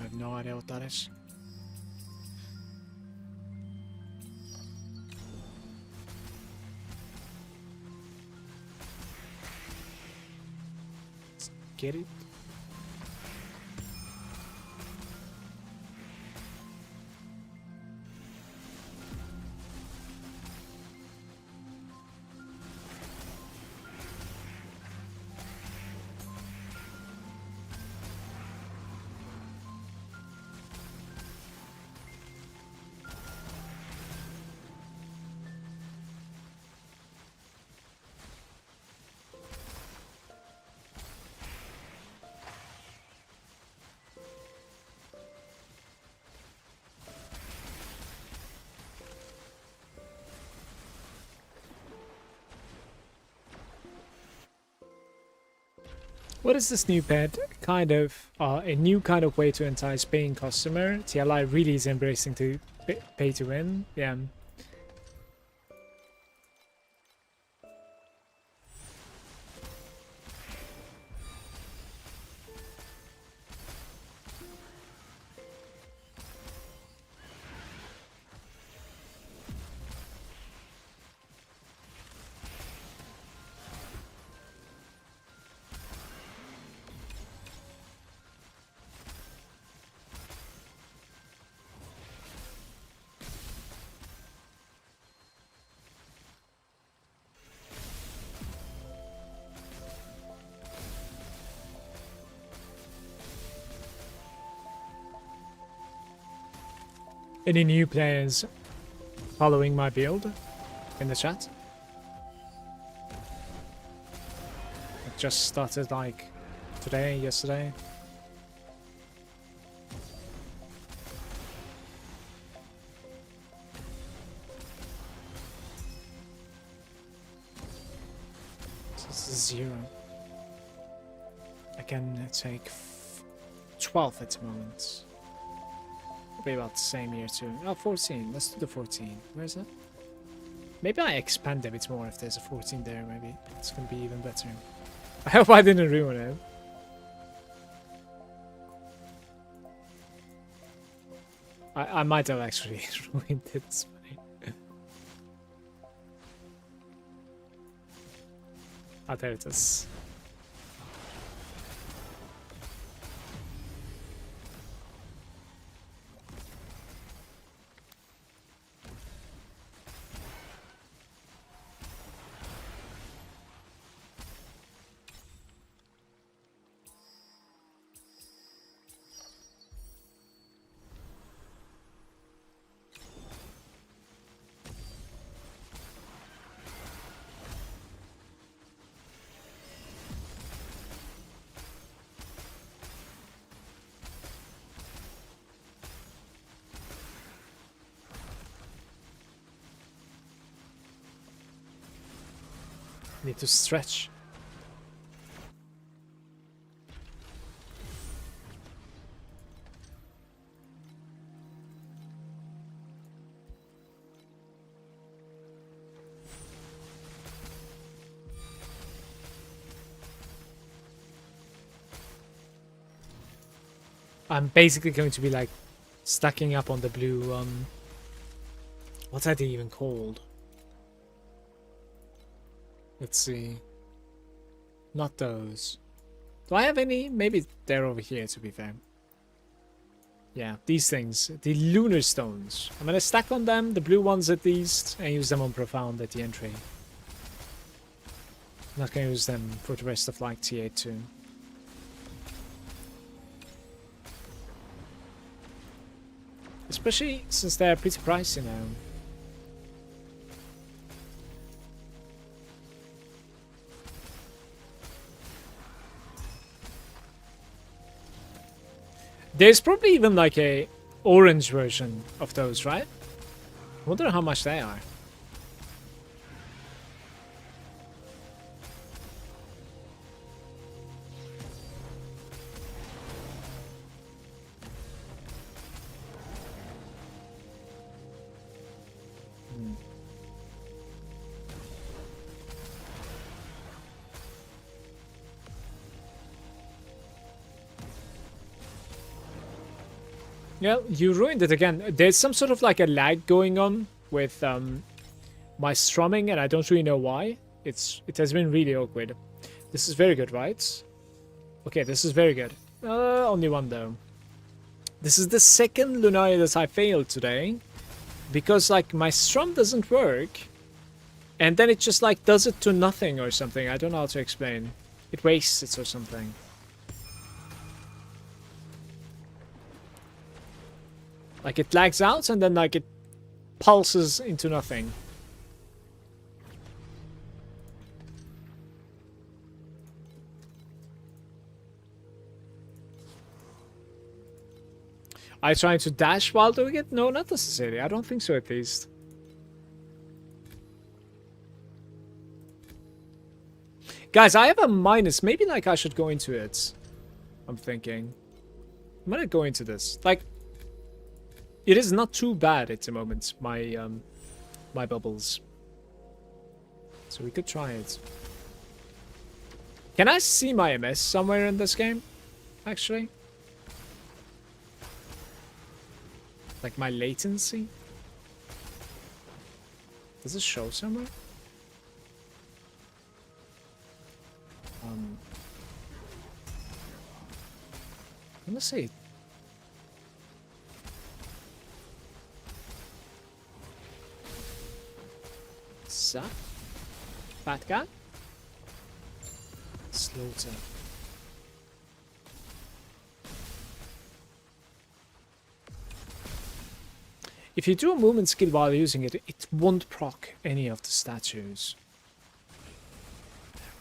I have no idea what that is. Let's get it. What is this new pet? Kind of a new kind of way to entice paying customer. TLI really is embracing to pay to win. Yeah. Any new players following my build in the chat? It just started like today, yesterday. This is 0. I can take 12 at the moment. Be about the same here too. Oh, 14. Let's do the 14. Where is that? Maybe I expand a bit more if there's a 14 there, maybe. It's gonna be even better. I hope I didn't ruin it. I might have actually ruined it. It's funny. Ah, there it is. Need to stretch. I'm basically going to be like stacking up on the blue, what's that even called? Let's see. Not those. Do I have any? Maybe they're over here, to be fair. Yeah, these things. The lunar stones. I'm gonna stack on them, the blue ones at least, and use them on profound at the entry. I'm not gonna use them for the rest of like T8 too. Especially since they're pretty pricey now. There's probably even like a orange version of those, right? I wonder how much they are. Yeah, you ruined it again. There's some sort of like a lag going on with my strumming, and I don't really know why. It has been really awkward. This is very good, right? Okay, this is very good. Only one though. This is the second Lunaria that I failed today, because like my strum doesn't work, and then it just like does it to nothing or something. I don't know how to explain. It wastes it or something. Like it lags out and then like it pulses into nothing. Are you trying to dash while doing it? No, not necessarily. I don't think so, at least. Guys, I have a minus. Maybe like I should go into it. I'm thinking. I'm gonna go into this. Like, it is not too bad at the moment, my my bubbles. So we could try it. Can I see my MS somewhere in this game? Actually? Like my latency? Does it show somewhere? I'm gonna say Sup? Fat guy? Slaughter. If you do a movement skill while using it, it won't proc any of the statues.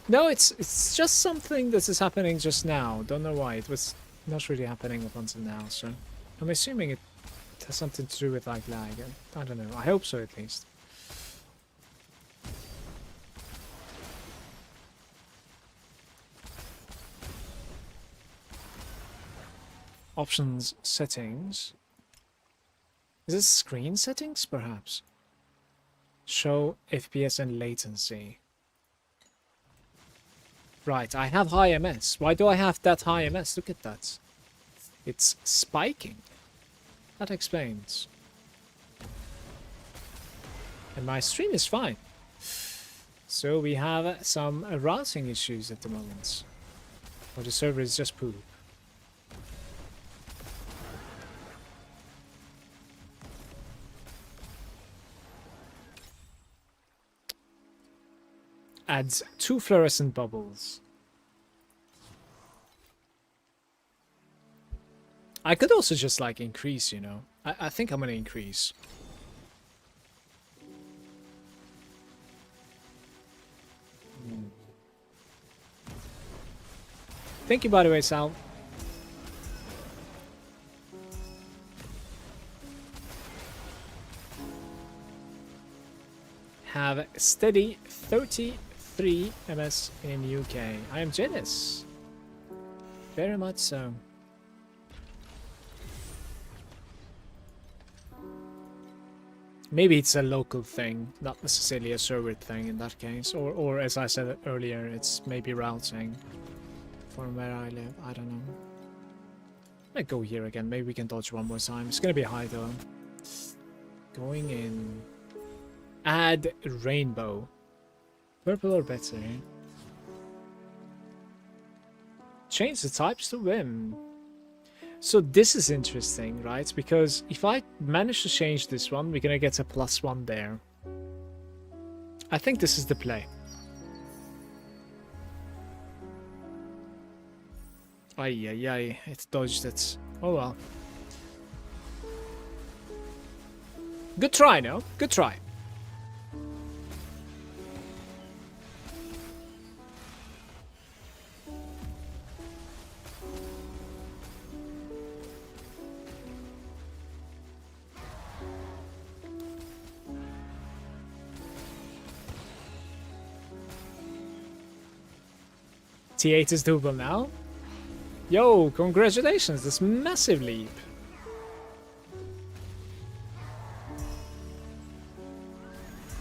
No, it's just something that is happening just now. Don't know why. It was not really happening up until now, so I'm assuming it has something to do with like lag. I don't know. I hope so at least. Options, settings. Is this screen settings, perhaps? Show FPS and latency. Right, I have high MS. Why do I have that high MS? Look at that. It's spiking. That explains. And my stream is fine. So we have some routing issues at the moment. Or the server is just poop. Adds 2 fluorescent bubbles. I could also just like increase, you know. I think I'm gonna increase. Thank you, by the way, Sal. Have steady 33 MS in UK. I am jealous. Very much so. Maybe it's a local thing, not necessarily a server thing in that case. Or as I said earlier, it's maybe routing from where I live. I don't know. Might go here again. Maybe we can dodge one more time. It's gonna be high though. Going in. Add rainbow. Purple or better. Change the types to whim. So this is interesting, right? Because if I manage to change this one, we're gonna get a +1 there. I think this is the play. Ay, ay, ay. It dodged it. Oh well. Good try, no? Good try. T8 is doable now. Yo, congratulations, this massive leap.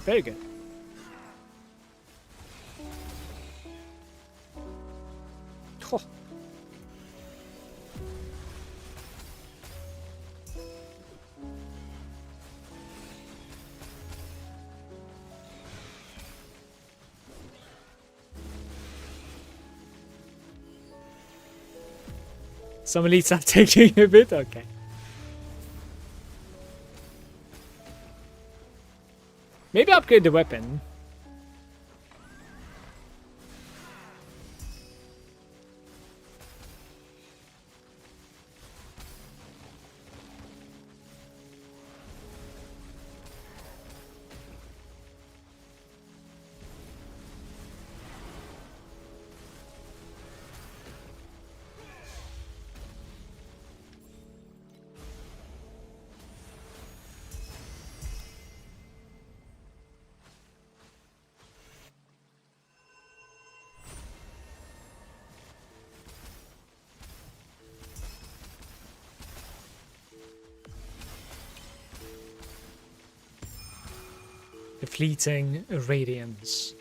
Very good. Oh. Some elites are taking a bit, okay. Maybe upgrade the weapon. The fleeting radiance.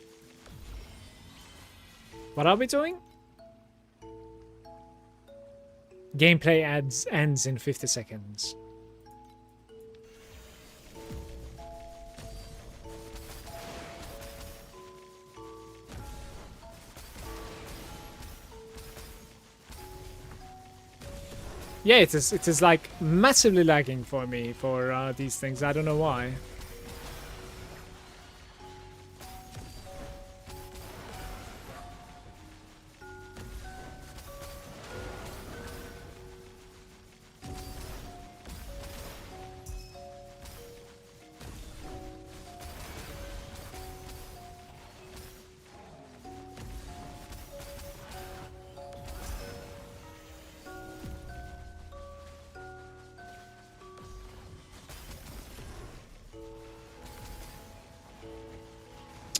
What are we doing? Gameplay ends in 50 seconds. Yeah, it is like massively lagging for me for these things. I don't know why.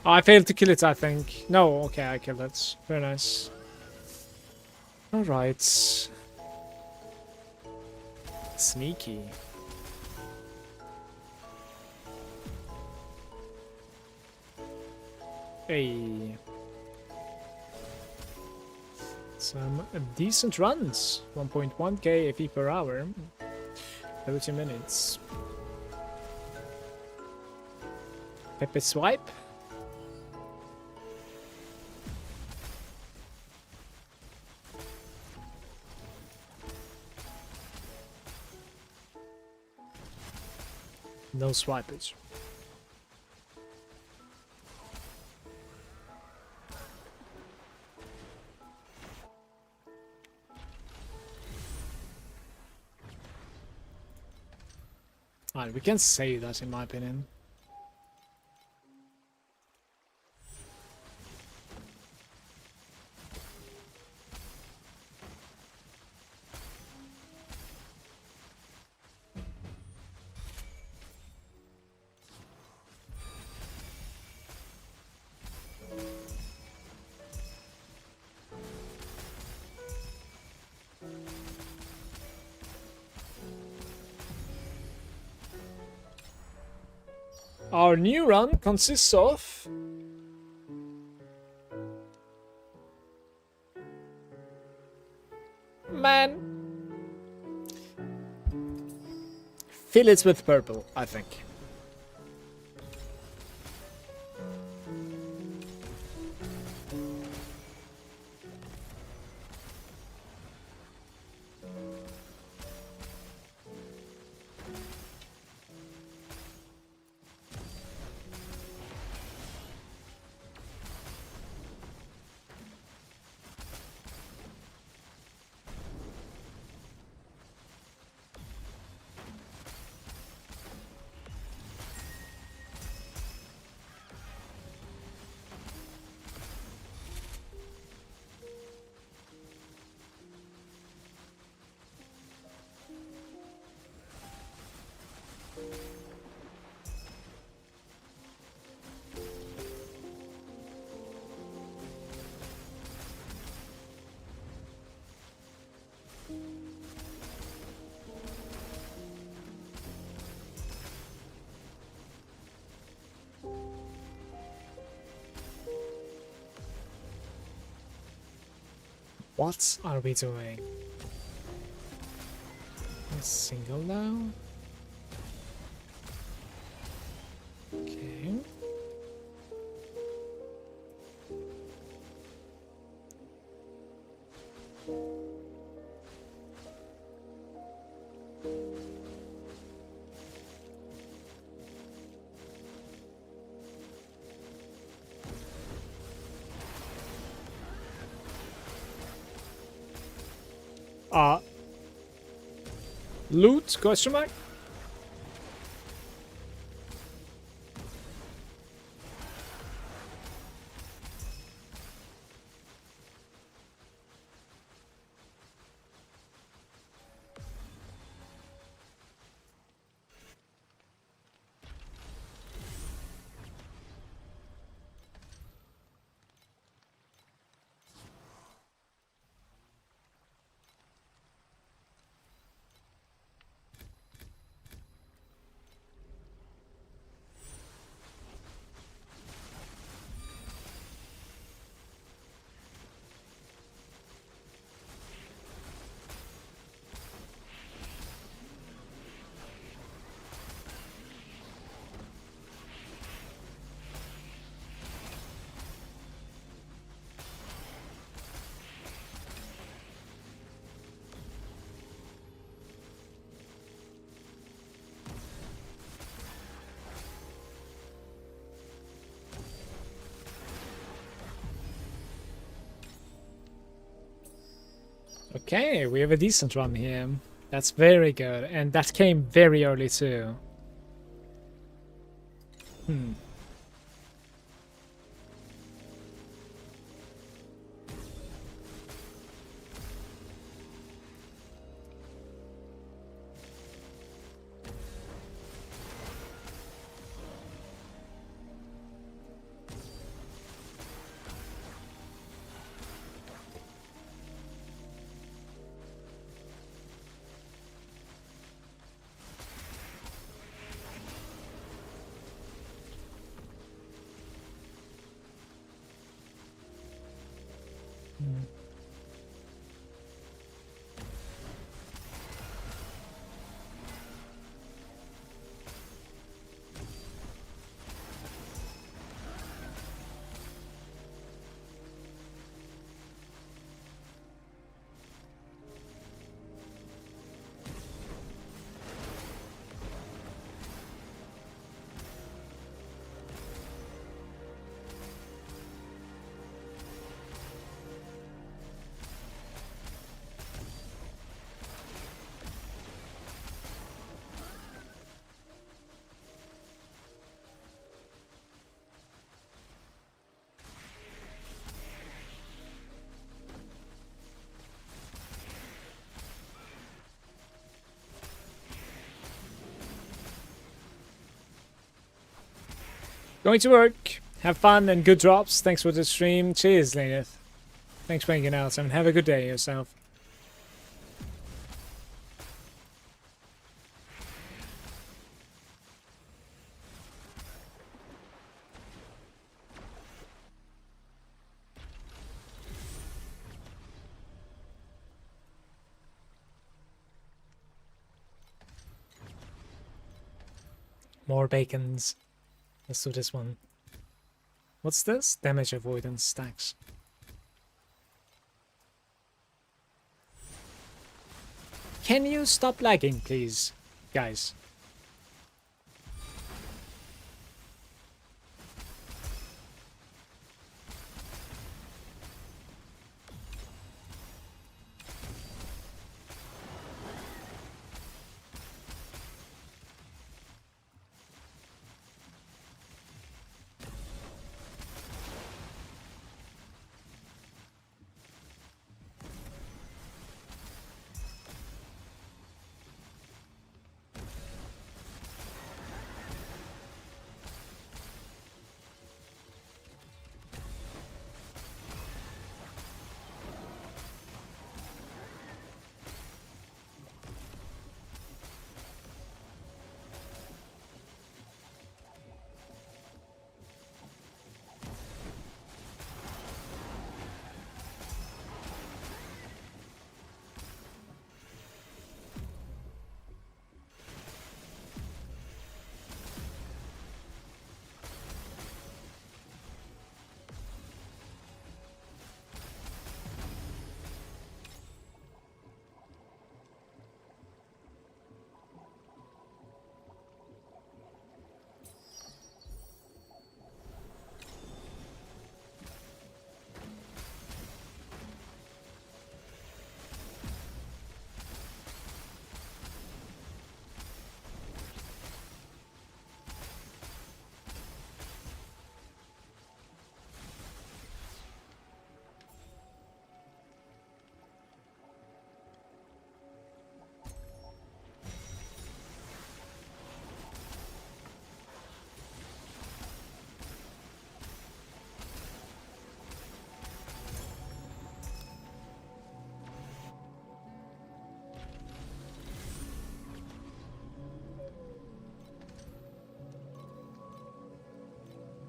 Oh, I failed to kill it, I think. No, okay, I killed it. Very nice. Alright. Sneaky. Hey. Some decent runs. 1.1k FE per hour. 30 minutes. Pepe swipe. No swipage. Alright, we can say that in my opinion. Our new run consists of man, fill it with purple, I think. What are we doing? A single now? Okay. Loot? Question mark? Okay, we have a decent run here. That's very good. And that came very early too. Going to work. Have fun and good drops. Thanks for the stream. Cheers, Laneth. Thanks for hanging out, and have a good day yourself. More bacons. Let's do this one. What's this? Damage avoidance stacks. Can you stop lagging, please, guys?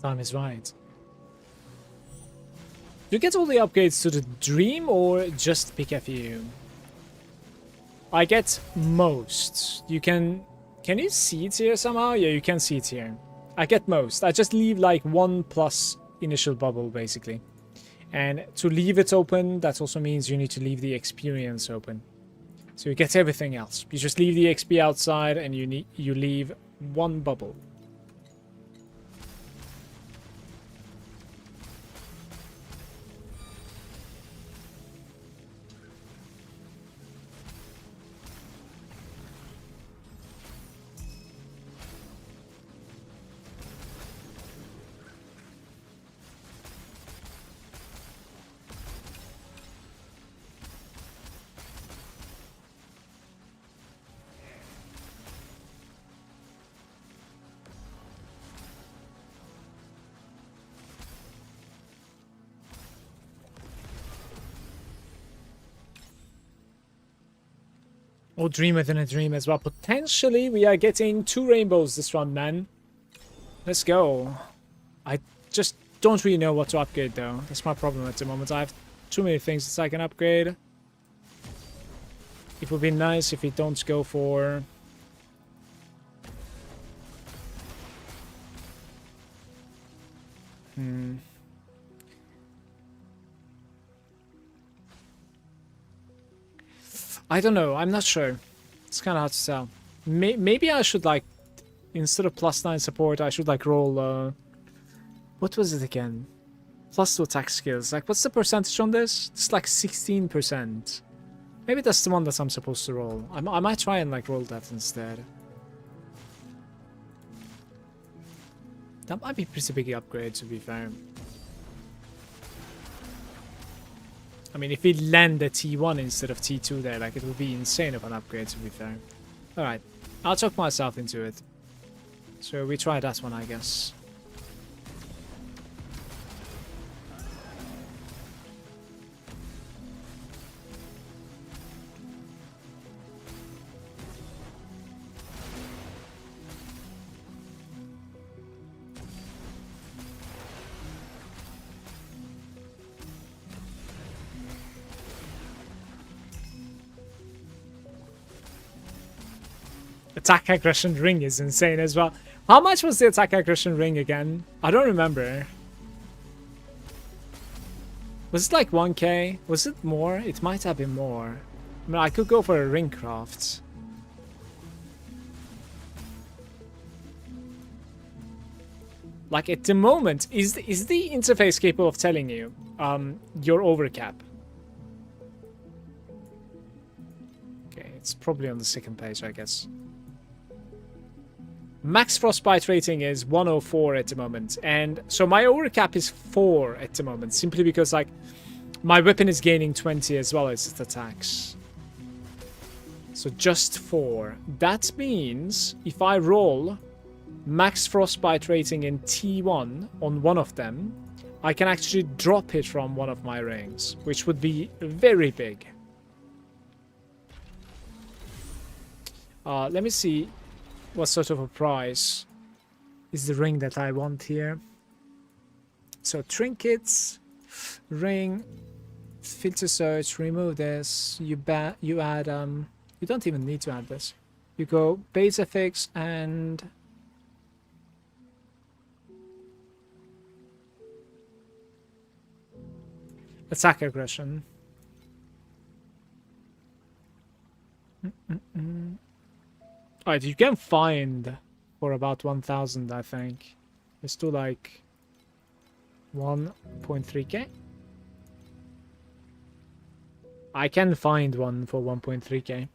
Time is right. Do you get all the upgrades to the Dream or just pick a few? I get most. You can you see it here somehow? Yeah, you can see it here. I get most. I just leave like 1 plus initial bubble basically. And to leave it open, that also means you need to leave the experience open. So you get everything else. You just leave the XP outside and you leave 1 bubble. Or dream within a dream as well. Potentially, we are getting 2 rainbows this run, man. Let's go. I just don't really know what to upgrade, though. That's my problem at the moment. I have too many things that I can upgrade. It would be nice if we don't go for... I don't know. I'm not sure. It's kind of hard to tell. Maybe I should, like, instead of +9 support, I should, like, roll... what was it again? +2 attack skills. Like, what's the percentage on this? It's like 16%. Maybe that's the one that I'm supposed to roll. I might try and, like, roll that instead. That might be a pretty big upgrade, to be fair. I mean, if we land a T1 instead of T2 there, like, it would be insane of an upgrade, to be fair. Alright, I'll talk myself into it. So we try that one, I guess. Attack aggression ring is insane as well. How much was the attack aggression ring again? I don't remember. Was it like 1k? Was it more? It might have been more. I mean, I could go for a ring craft. Like at the moment, is the interface capable of telling you your overcap? Okay, it's probably on the second page, I guess. Max frostbite rating is 104 at the moment, and so my overcap is 4 at the moment, simply because like my weapon is gaining 20 as well as its attacks. So just 4. That means if I roll max frostbite rating in T1 on one of them, I can actually drop it from one of my rings, which would be very big. Let me see what sort of a price is the ring that I want here. So trinkets, ring, filter search, remove this. You add you don't even need to add this. You go base FX and attack aggression. Alright, you can find for about 1,000, I think. It's to like 1.3k. I can find one for 1.3k.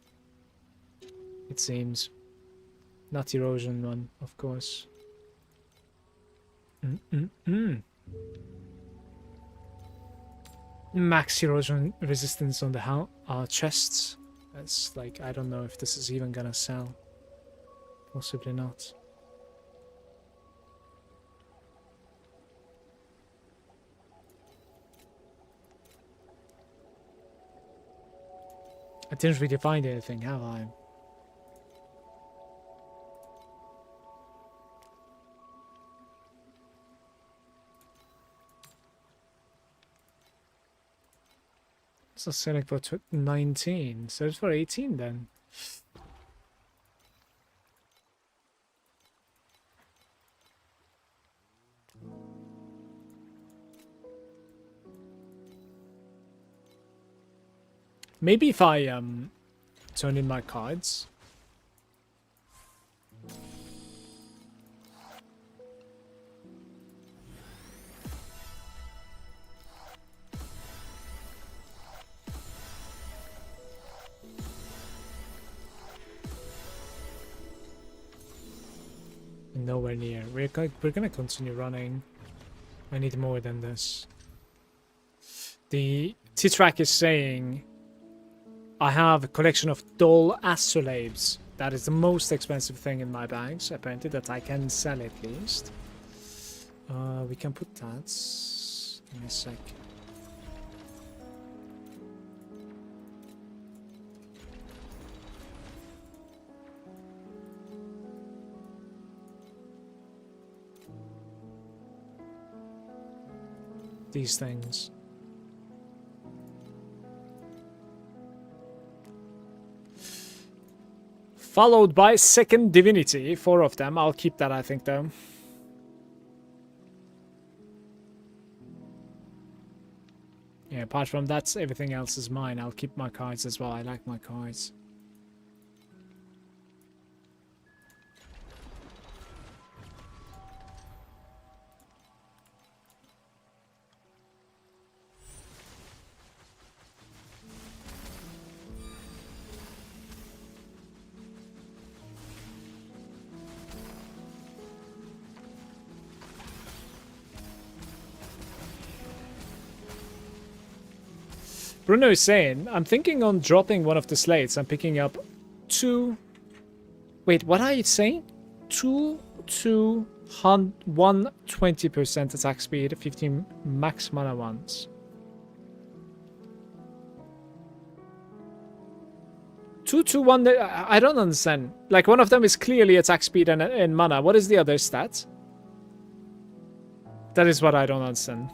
It seems. Not erosion one, of course. Max erosion resistance on the chests. That's like, I don't know if this is even gonna sell. Possibly not. I didn't really find anything, have I? So selling for 19, so it's for 18 then. Maybe if I turn in my cards. Nowhere near. We're gonna continue running. I need more than this. The T-Track is saying I have a collection of dull astrolabes. That is the most expensive thing in my bags, apparently, that I can sell at least. We can put that. Give me a sec. These things. Followed by second divinity, 4 of them. I'll keep that, I think, though. Yeah, apart from that, everything else is mine. I'll keep my cards as well. I like my cards. Bruno is saying, I'm thinking on dropping one of the slates. I'm picking up 2... Wait, what are you saying? 2 to 120% attack speed, 15 max mana ones. 2 to 1... I don't understand. Like, one of them is clearly attack speed and mana. What is the other stat? That is what I don't understand.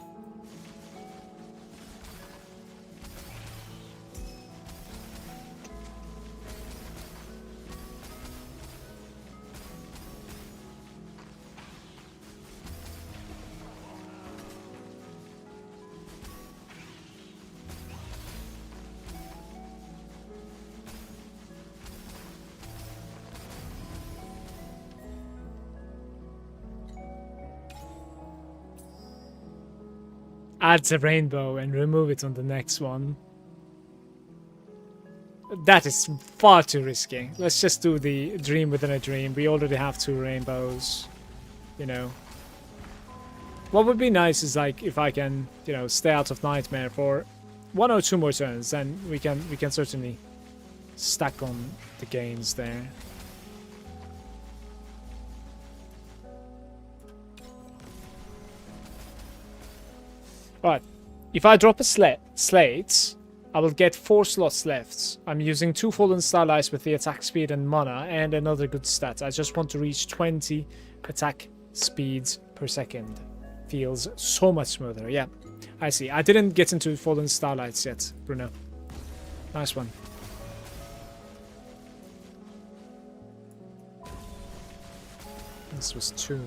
adds a rainbow and remove it on the next one. That is far too risky. Let's just do the dream within a dream. We already have 2 rainbows, you know. What would be nice is like if I can, you know, stay out of Nightmare for 1 or 2 more turns, then we can certainly stack on the gains there. But if I drop a slate, I will get 4 slots left. I'm using 2 Fallen Starlights with the attack speed and mana and another good stat. I just want to reach 20 attack speeds per second. Feels so much smoother. Yeah, I see. I didn't get into Fallen Starlights yet, Bruno. Nice one. This was 2.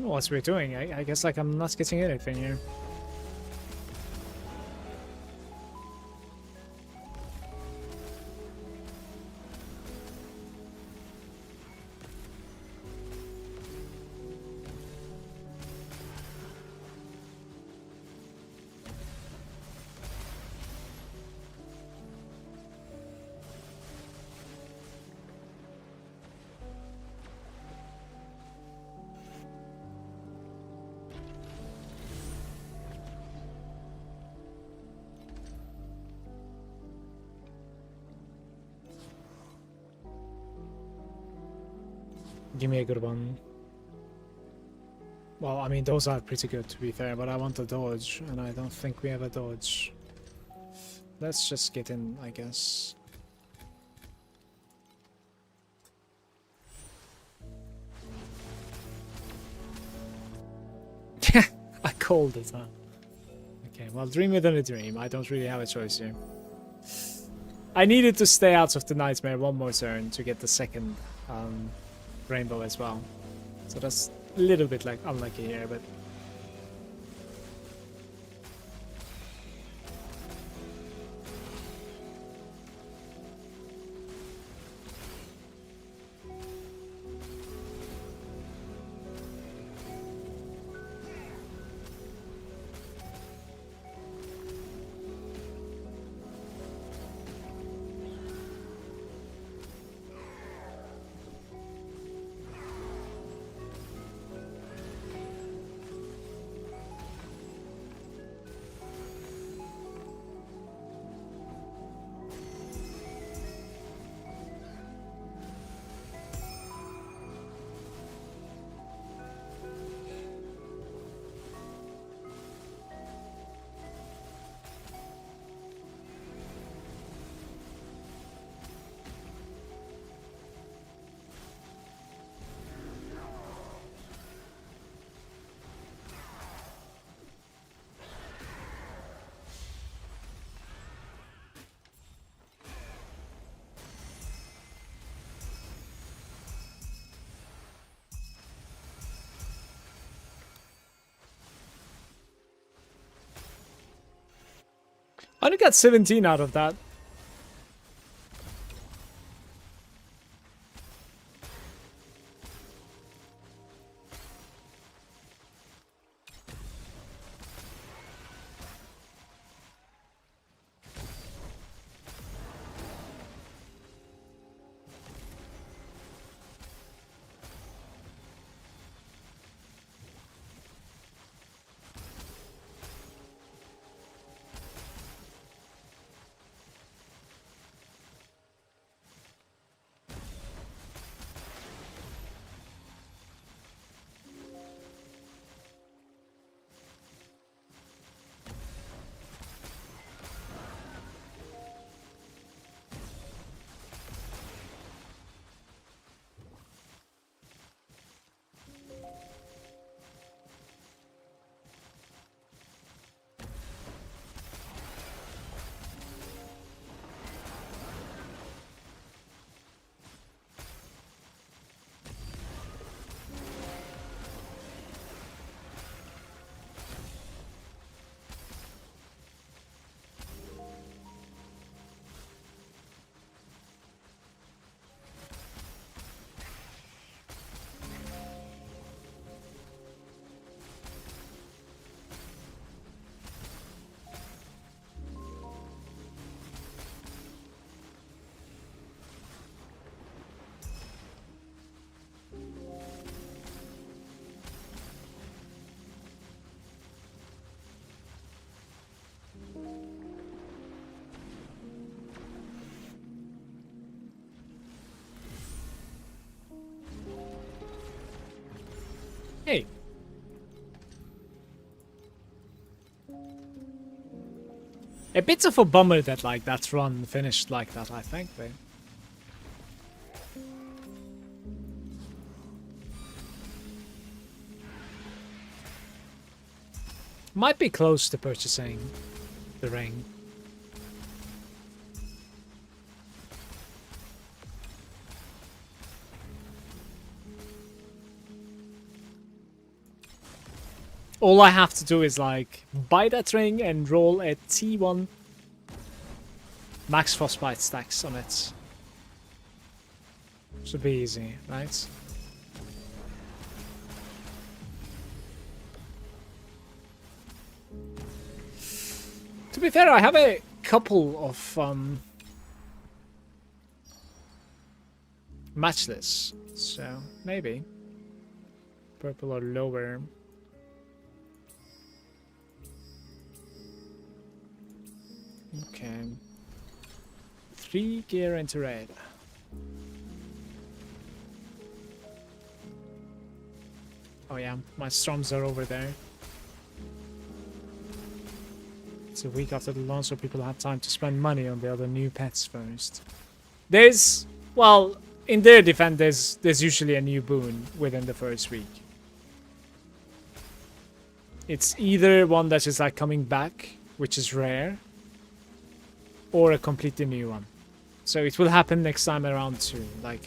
What's we're doing? I guess like I'm not getting anything here. Give me a good one. Well, I mean, those are pretty good to be fair, but I want a dodge, and I don't think we have a dodge. Let's just get in, I guess. I called it, huh? Okay, well, dream within a dream. I don't really have a choice here. I needed to stay out of the Nightmare 1 more turn to get the second rainbow as well. So that's a little bit like unlucky here, but I only got 17 out of that. A bit of a bummer that like that run finished like that, I think, but might be close to purchasing the ring. All I have to do is like buy that ring and roll a T1 max frostbite stacks on it. Should be easy, right? To be fair, I have a couple of matchless, so maybe purple or lower. Okay. 3 gear into red. Oh yeah, my Stroms are over there. It's a week after the launch, so people have time to spend money on the other new pets first. There's, well, in their defense, there's usually a new boon within the first week. It's either one that's just like coming back, which is rare, or a completely new one. So it will happen next time around too. Like,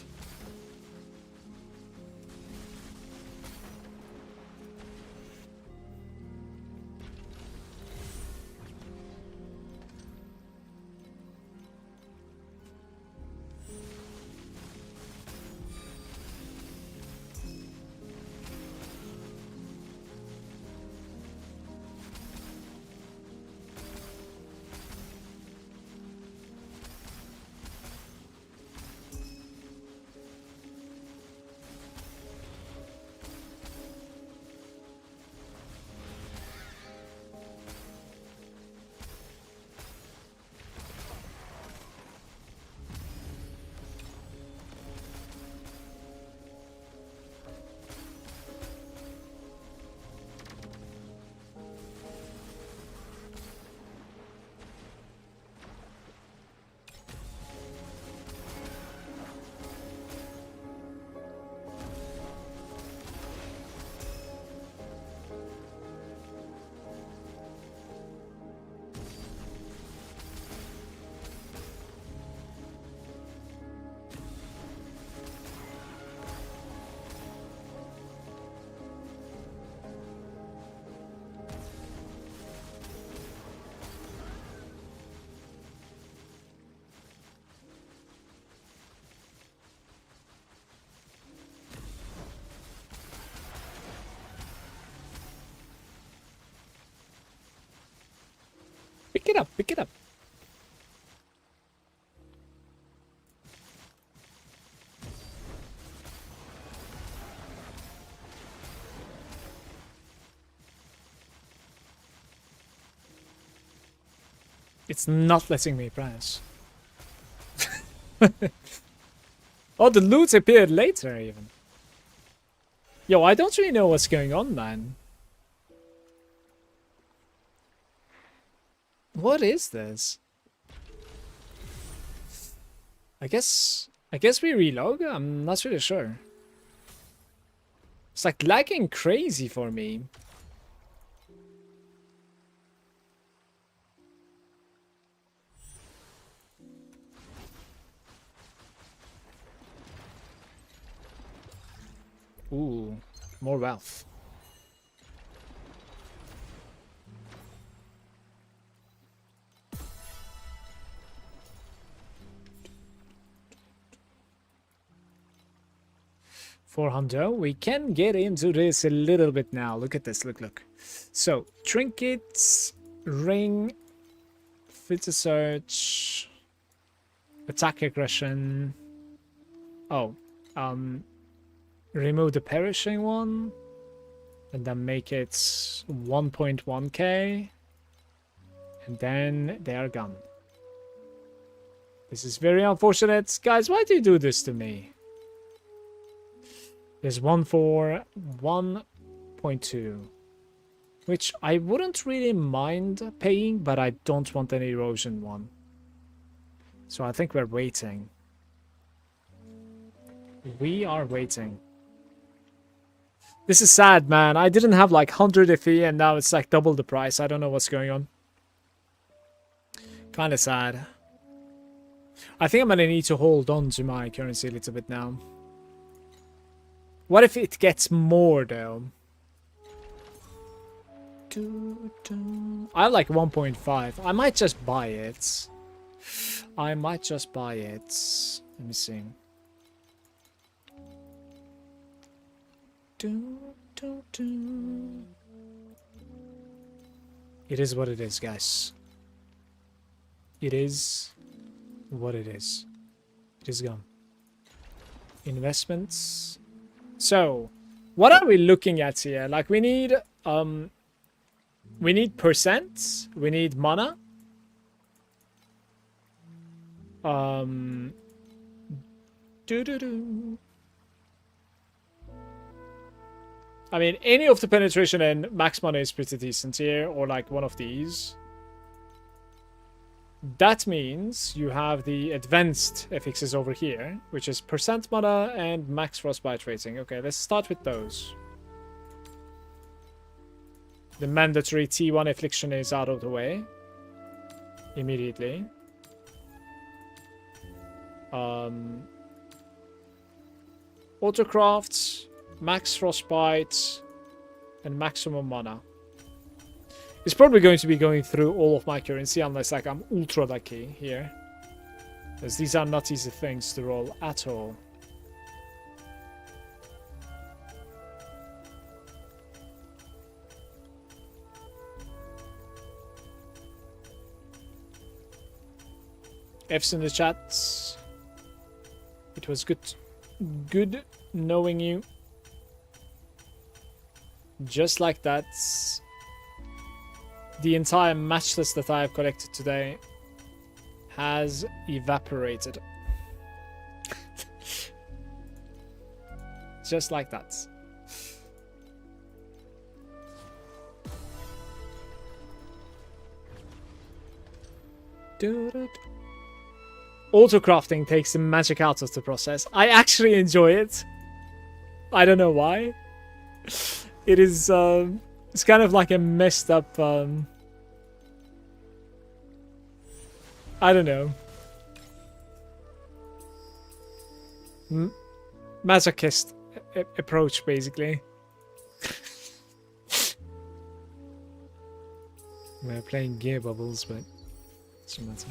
pick it up, pick it up. It's not letting me press. Oh, the loot appeared later even. Yo, I don't really know what's going on, man. What is this? I guess we relog? I'm not really sure. It's like lagging crazy for me. Ooh, more wealth. $400. We can get into this a little bit now. Look at this. Look. So, trinkets, ring, filter search, attack aggression. Oh, remove the perishing one, and then make it 1.1k, and then they are gone. This is very unfortunate. Guys, why do you do this to me? There's one for 1.2. which I wouldn't really mind paying, but I don't want an erosion one. So I think we're waiting. We are waiting. This is sad, man. I didn't have like 100 FE and now it's like double the price. I don't know what's going on. Kind of sad. I think I'm gonna need to hold on to my currency a little bit now. What if it gets more though? I have like 1.5. I might just buy it. I might just buy it. Let me see. It is what it is, guys. It is what it is. It is gone. Investments. So, what are we looking at here? Like we need percent, we need mana. I mean, any of the penetration and max mana is pretty decent here, or like one of these. That means you have the advanced affixes over here, which is percent mana and max frostbite rating. Okay, let's start with those. The mandatory T1 affliction is out of the way immediately. Autocrafts, max frostbite, and maximum mana. It's probably going to be going through all of my currency unless like I'm ultra lucky here. Because these are not easy things to roll at all. F's in the chat. It was good knowing you. Just like that. The entire match list that I have collected today has evaporated. Just like that. Autocrafting takes the magic out of the process. I actually enjoy it. I don't know why. It is it's kind of like a messed up I don't know. Masochist approach basically. We're playing gear bubbles, but it doesn't matter.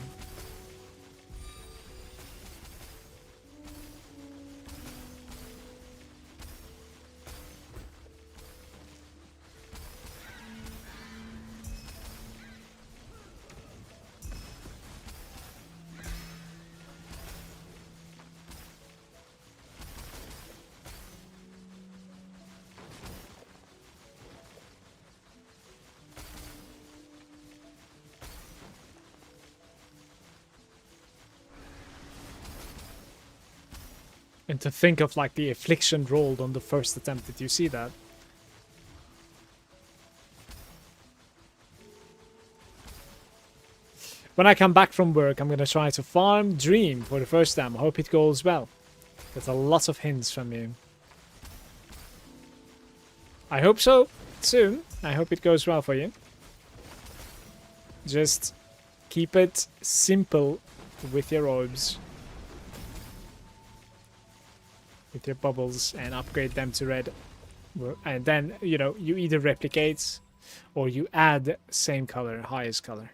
And to think of like the affliction rolled on the first attempt, did you see that? When I come back from work, I'm gonna try to farm Dream for the first time. I hope it goes well. There's a lot of hints from you. I hope so soon. I hope it goes well for you. Just keep it simple with your orbs. With your bubbles and upgrade them to red. And then, you know, you either replicate or you add same color, highest color.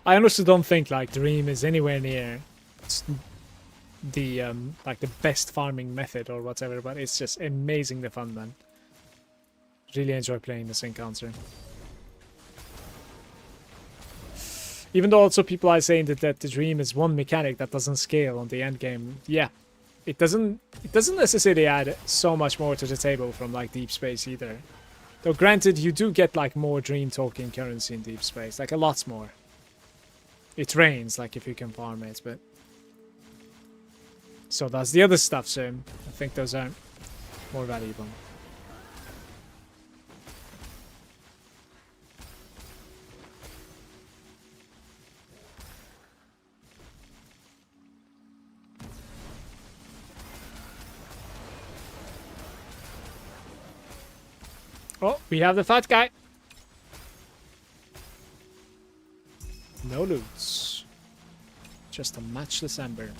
I honestly don't think like Dream is anywhere near the like the best farming method or whatever, but it's just amazingly fun, man. Really enjoy playing this encounter. Even though also people are saying that the Dream is one mechanic that doesn't scale on the end game. Yeah, it doesn't necessarily add so much more to the table from like Deep Space either. Though granted, you do get like more dream token currency in deep space, like a lot more. It rains, like if you can farm it, but so does the other stuff, so I think those are more valuable. Oh, we have the fat guy. No loots. Just a matchless ember.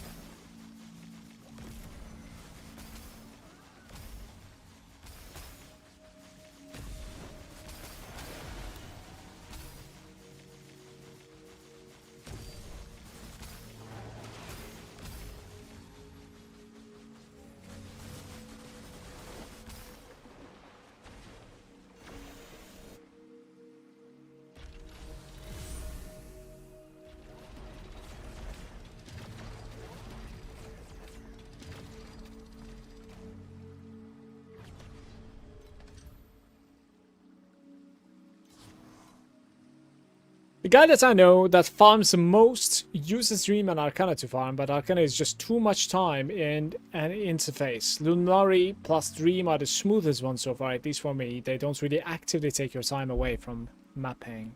The guy that I know that farms the most uses Dream and Arcana to farm, but Arcana is just too much time in an interface. Lunaria plus Dream are the smoothest ones so far, at least for me. They don't really actively take your time away from mapping.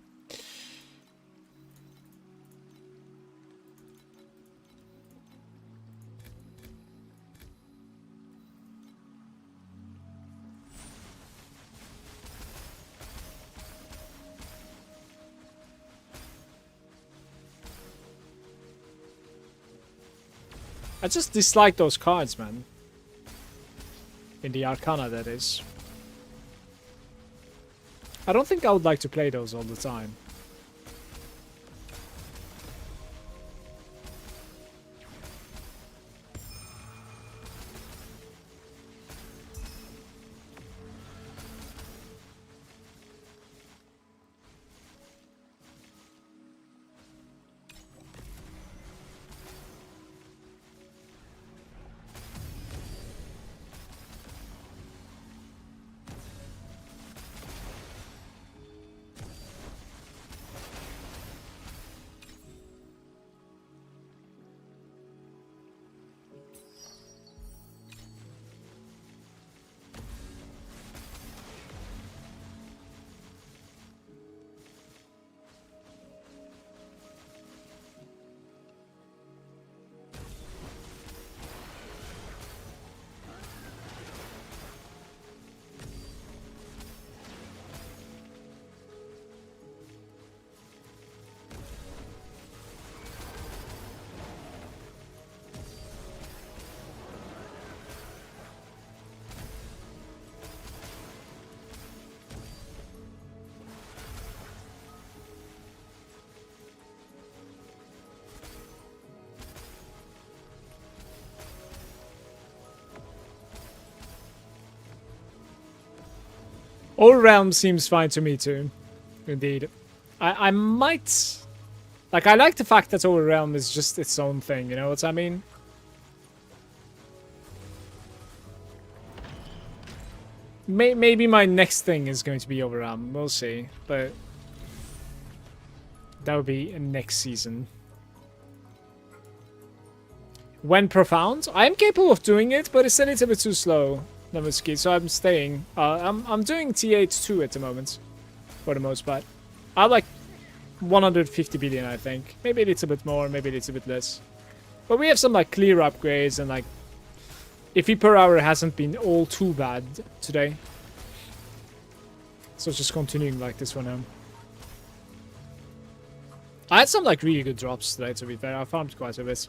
I just dislike those cards, man. In the Arcana, that is. I don't think I would like to play those all the time. All realm seems fine to me too. Indeed. I might... Like, I like the fact that all realm is just its own thing, you know what I mean? Maybe my next thing is going to be overrealm. We'll see. But that would be next season. When profound, I'm capable of doing it, but it's a little bit too slow. Novinsky, so I'm staying. I'm doing T8-2 at the moment, for the most part. I like 150 billion, I think. Maybe a little bit more, maybe a little bit less. But we have some like clear upgrades and like Iffy per hour hasn't been all too bad today. So just continuing like this for now. I had some like really good drops today, to be fair. I farmed quite a bit.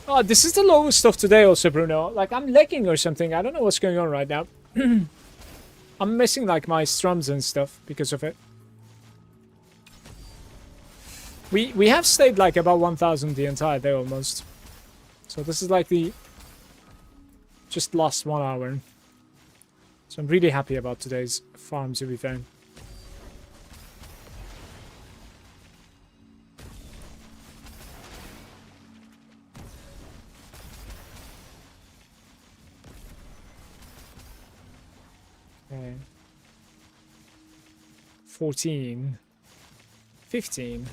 Oh, this is the lowest of today also, Bruno. Like, I'm lagging or something. I don't know what's going on right now. I'm missing, like, my strums and stuff because of it. We have stayed, like, about 1,000 the entire day almost. So this is, like, the... just last 1 hour. So I'm really happy about today's farm, to be fair. 14. 15.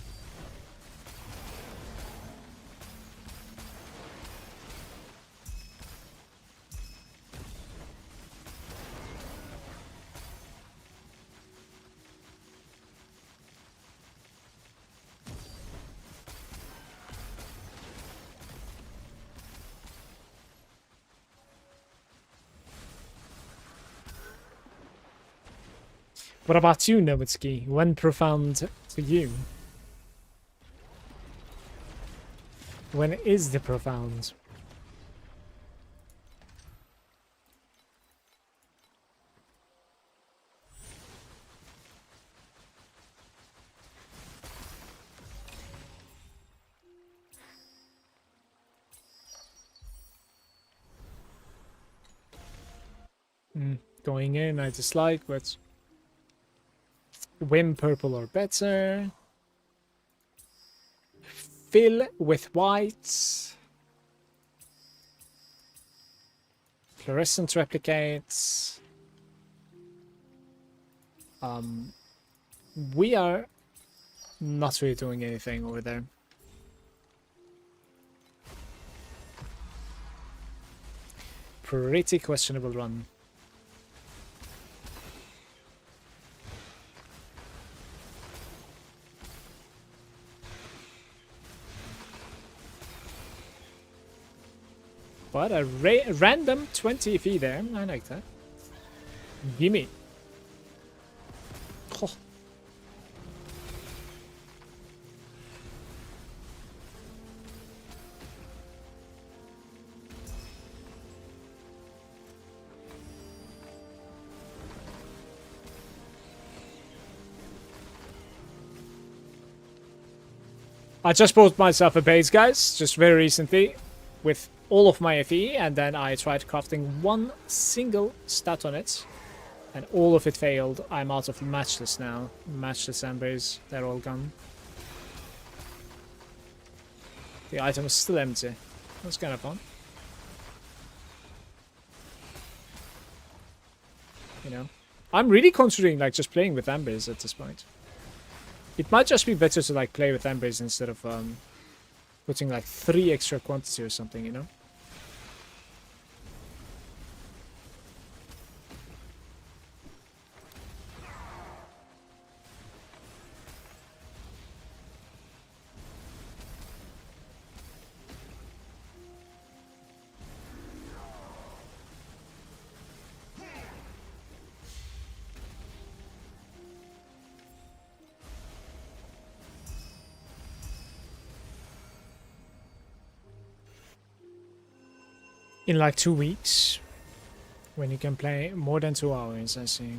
What about you, Nowitzki? When profound to you? When is the profound? Going in, I dislike, but Win purple or better. Fill with whites. Fluorescent replicates. We are not really doing anything over there. Pretty questionable run. But a random 20 FE there. I like that. Gimme. Oh. I just bought myself a base, guys, just very recently, with all of my FE, and then I tried crafting one single stat on it, and all of it failed. I'm out of matchless now. Matchless embers, they're all gone. The item is still empty. That's kind of fun. You know, I'm really considering like just playing with embers at this point. It might just be better to like play with embers instead of putting like 3 extra quantity or something, you know? In like 2 weeks, when you can play more than 2 hours, I see.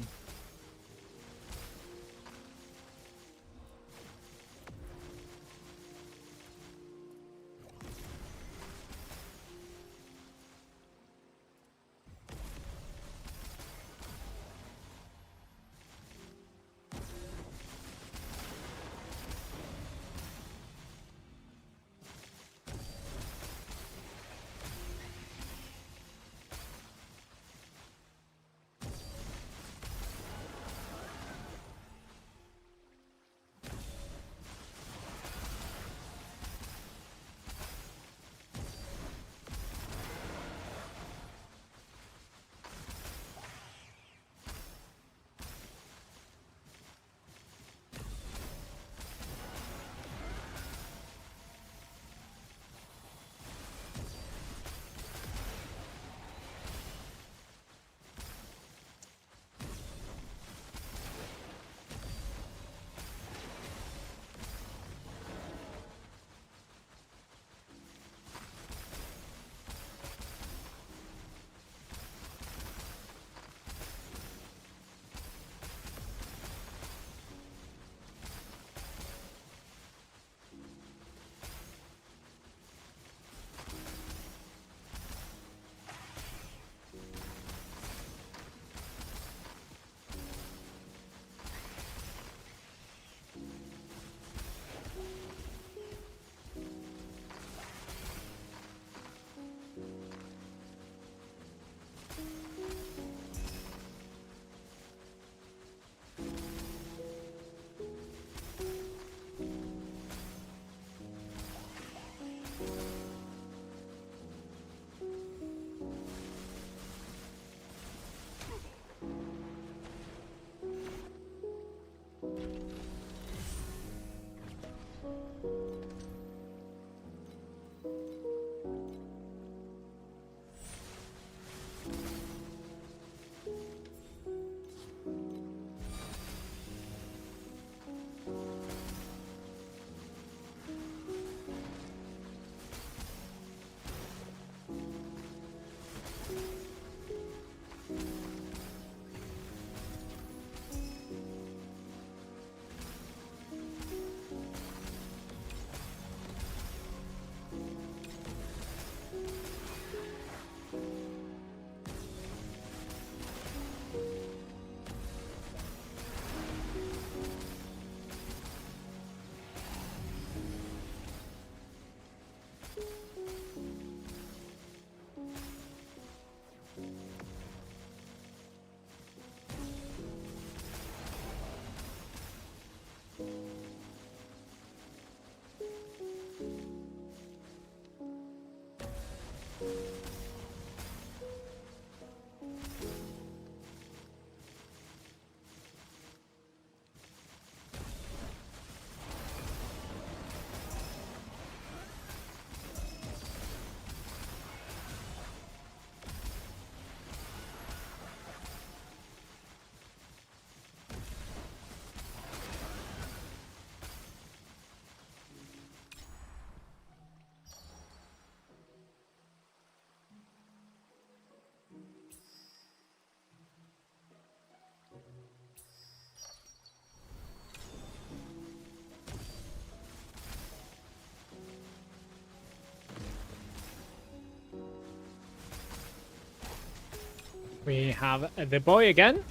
We have the boy again.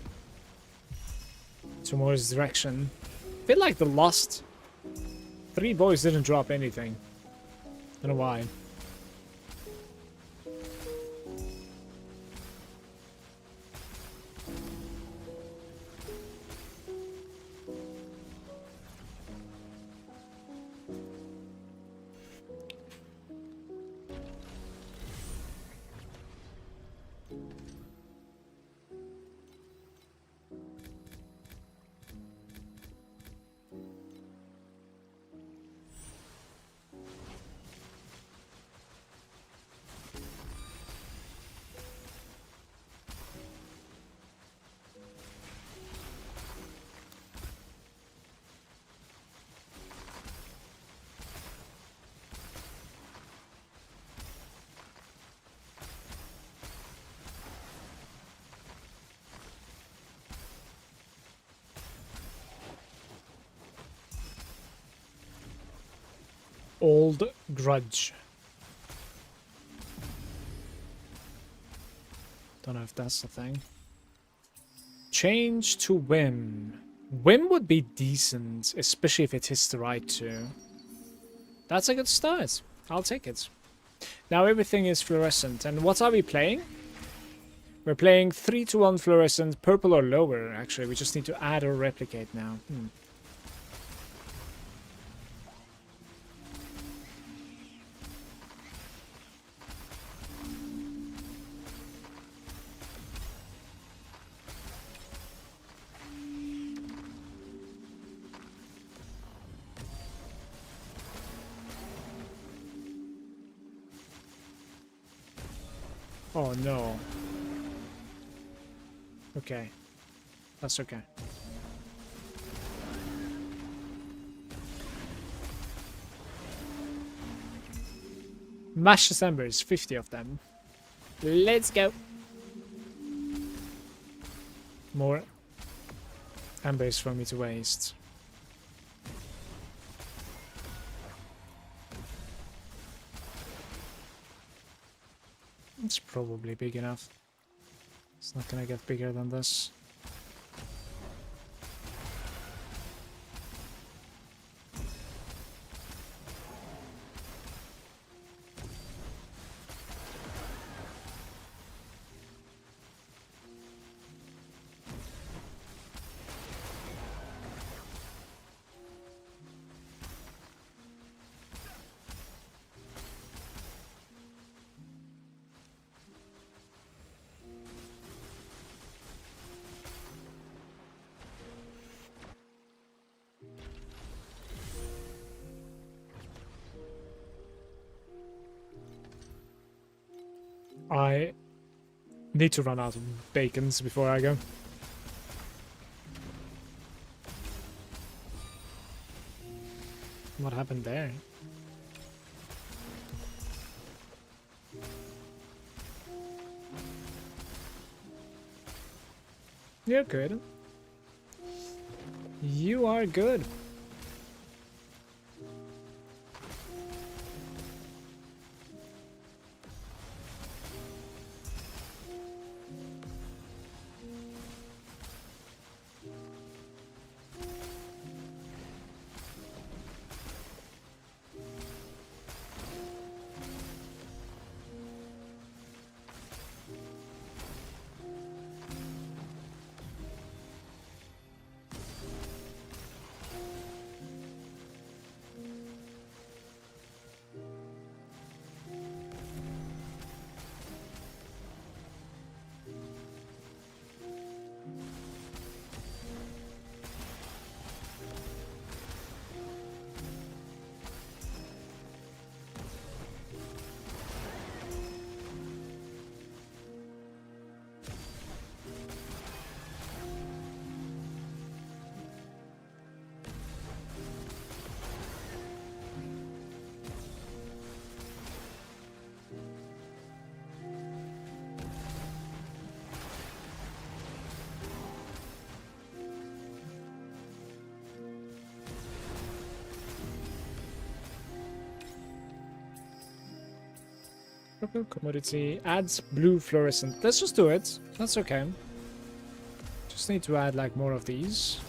Tomorrow's direction. I feel like the last 3 boys didn't drop anything. Don't know why. Old grudge. Don't know if that's the thing. Change to whim. Whim would be decent, especially if it hits the right too. That's a good start. I'll take it. Now everything is fluorescent. And what are we playing? We're playing 3-1 fluorescent, purple or lower, actually. We just need to add or replicate now. Oh no. Okay. That's okay. Mash Decembers, 50 of them. Let's go. More embers for me to waste. It's probably big enough. It's not gonna get bigger than this. I need to run out of bacons before I go. What happened there? You're good. You are good. Purple commodity. Adds blue fluorescent. Let's just do it. That's okay. Just need to add like more of these.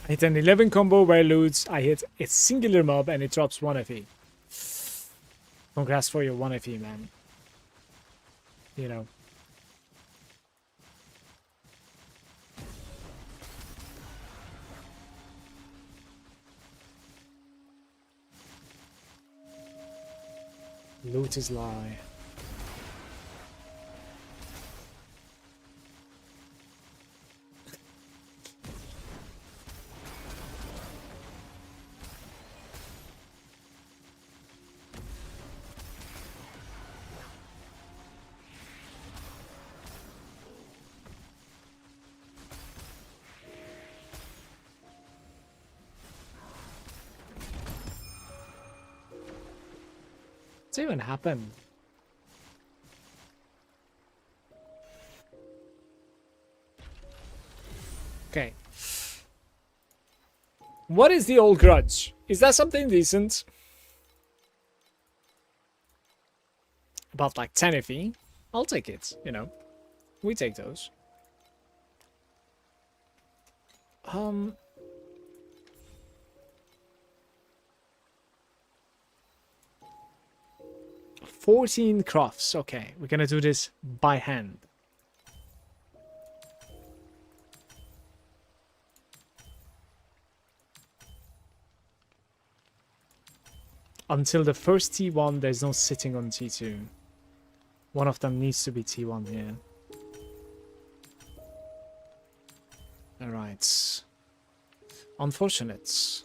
I hit an 11 combo where loots. I hit a singular mob and it drops 1 FE. Congrats for your 1 FE, man. You know. Loot is lie. What's even happened? Okay. What is the old grudge? Is that something decent? About like 10 FE? I'll take it, you know. We take those. 14 crafts. Okay, we're gonna do this by hand. Until the first T1, there's no sitting on T2. One of them needs to be T1 here. Alright. Unfortunate.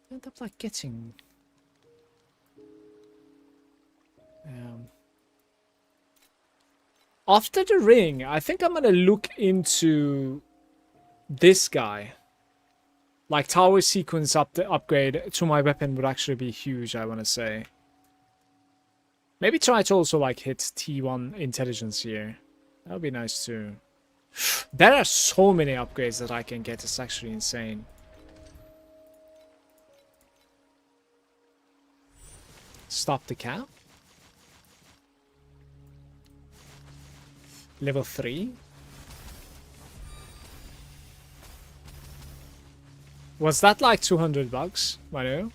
I end up like getting... After the ring, I think I'm gonna look into this guy. Like tower sequence upgrade to my weapon would actually be huge, I want to say. Maybe try to also like hit T1 intelligence here. That would be nice too. There are so many upgrades that I can get. It's actually insane. Stop the cap. Level 3. Was that like 200 bucks, Manu?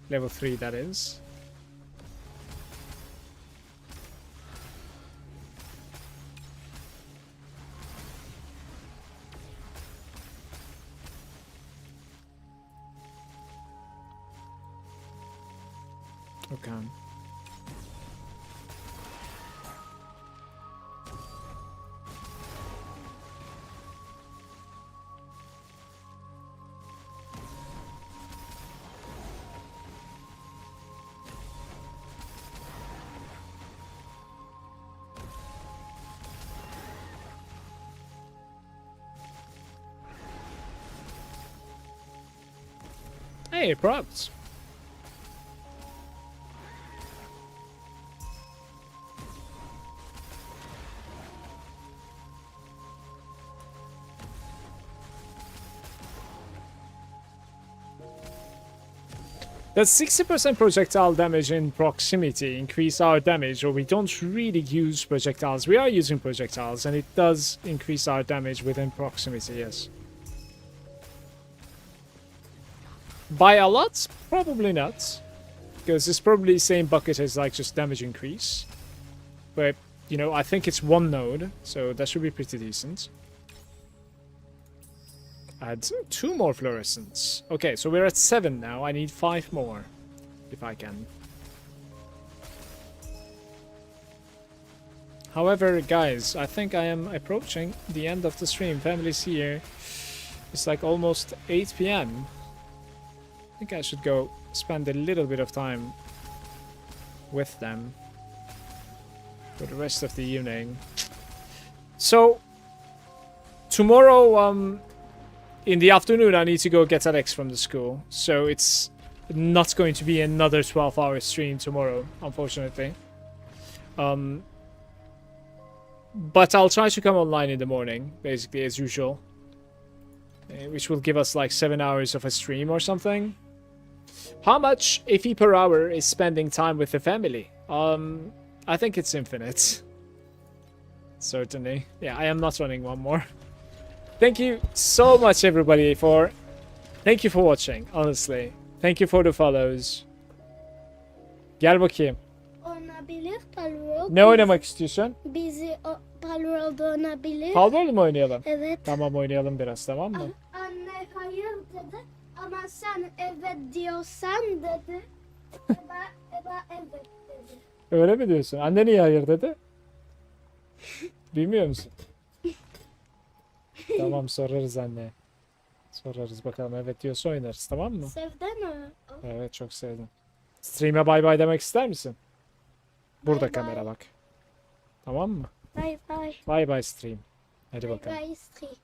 Level 3, that is. Okay. Hey, props. Does 60% projectile damage in proximity increase our damage, or we don't really use projectiles? We are using projectiles, and it does increase our damage within proximity, yes. By a lot? Probably not. Because it's probably the same bucket as like just damage increase. But, you know, I think it's one node, so that should be pretty decent. Add 2 more fluorescents. Okay, so we're at 7 now. I need 5 more, if I can. However, guys, I think I am approaching the end of the stream. Family's here. It's like almost 8 p.m. I think I should go spend a little bit of time with them for the rest of the evening. So, tomorrow, in the afternoon, I need to go get Alex from the school. So it's not going to be another 12-hour stream tomorrow, unfortunately. But I'll try to come online in the morning, basically, as usual. Which will give us like 7 hours of a stream or something. How much FE per hour is spending time with the family? I think it's infinite. Certainly. Yeah, I am not running one more. Thank you so much, everybody, Thank you for watching, honestly. Thank you for the follows. Gel bakayım. Oynayabilir Palworld. Ne oynamak istiyorsun? Bizi Palworld oynayabilir. Palworld mu oynayalım? Evet. Tamam, oynayalım biraz, tamam mı? Anne hayır dedi. Ama sen evet diyorsan dedi. Eba evet dedi. Öyle mi diyorsun? Anne niye hayır dedi? Bilmiyor musun? Tamam, sorarız anne. Sorarız bakalım, evet diyorsa oynarız, tamam mı? Sevdin mi? Evet, çok sevdim. Stream'e bay bay demek ister misin? Burada Bye kamera bye. bak. Tamam mı? Bye bye. Bay bay stream. Hadi Bye bakalım. bye stream.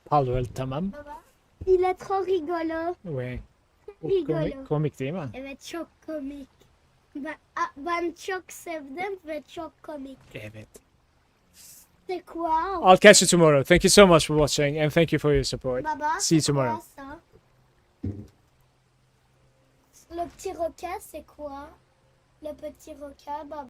Palworld tamam. Baba. Il est trop rigolo. Oui. Çok Rigolo. komik değil mi? Evet çok komik. Ben çok sevdim ve çok komik. Evet. C'est quoi? I'll catch you tomorrow. Thank you so much for watching and thank you for your support. Baba, See you c'est tomorrow. quoi ça? Le petit requin, c'est quoi? Le petit requin, baba.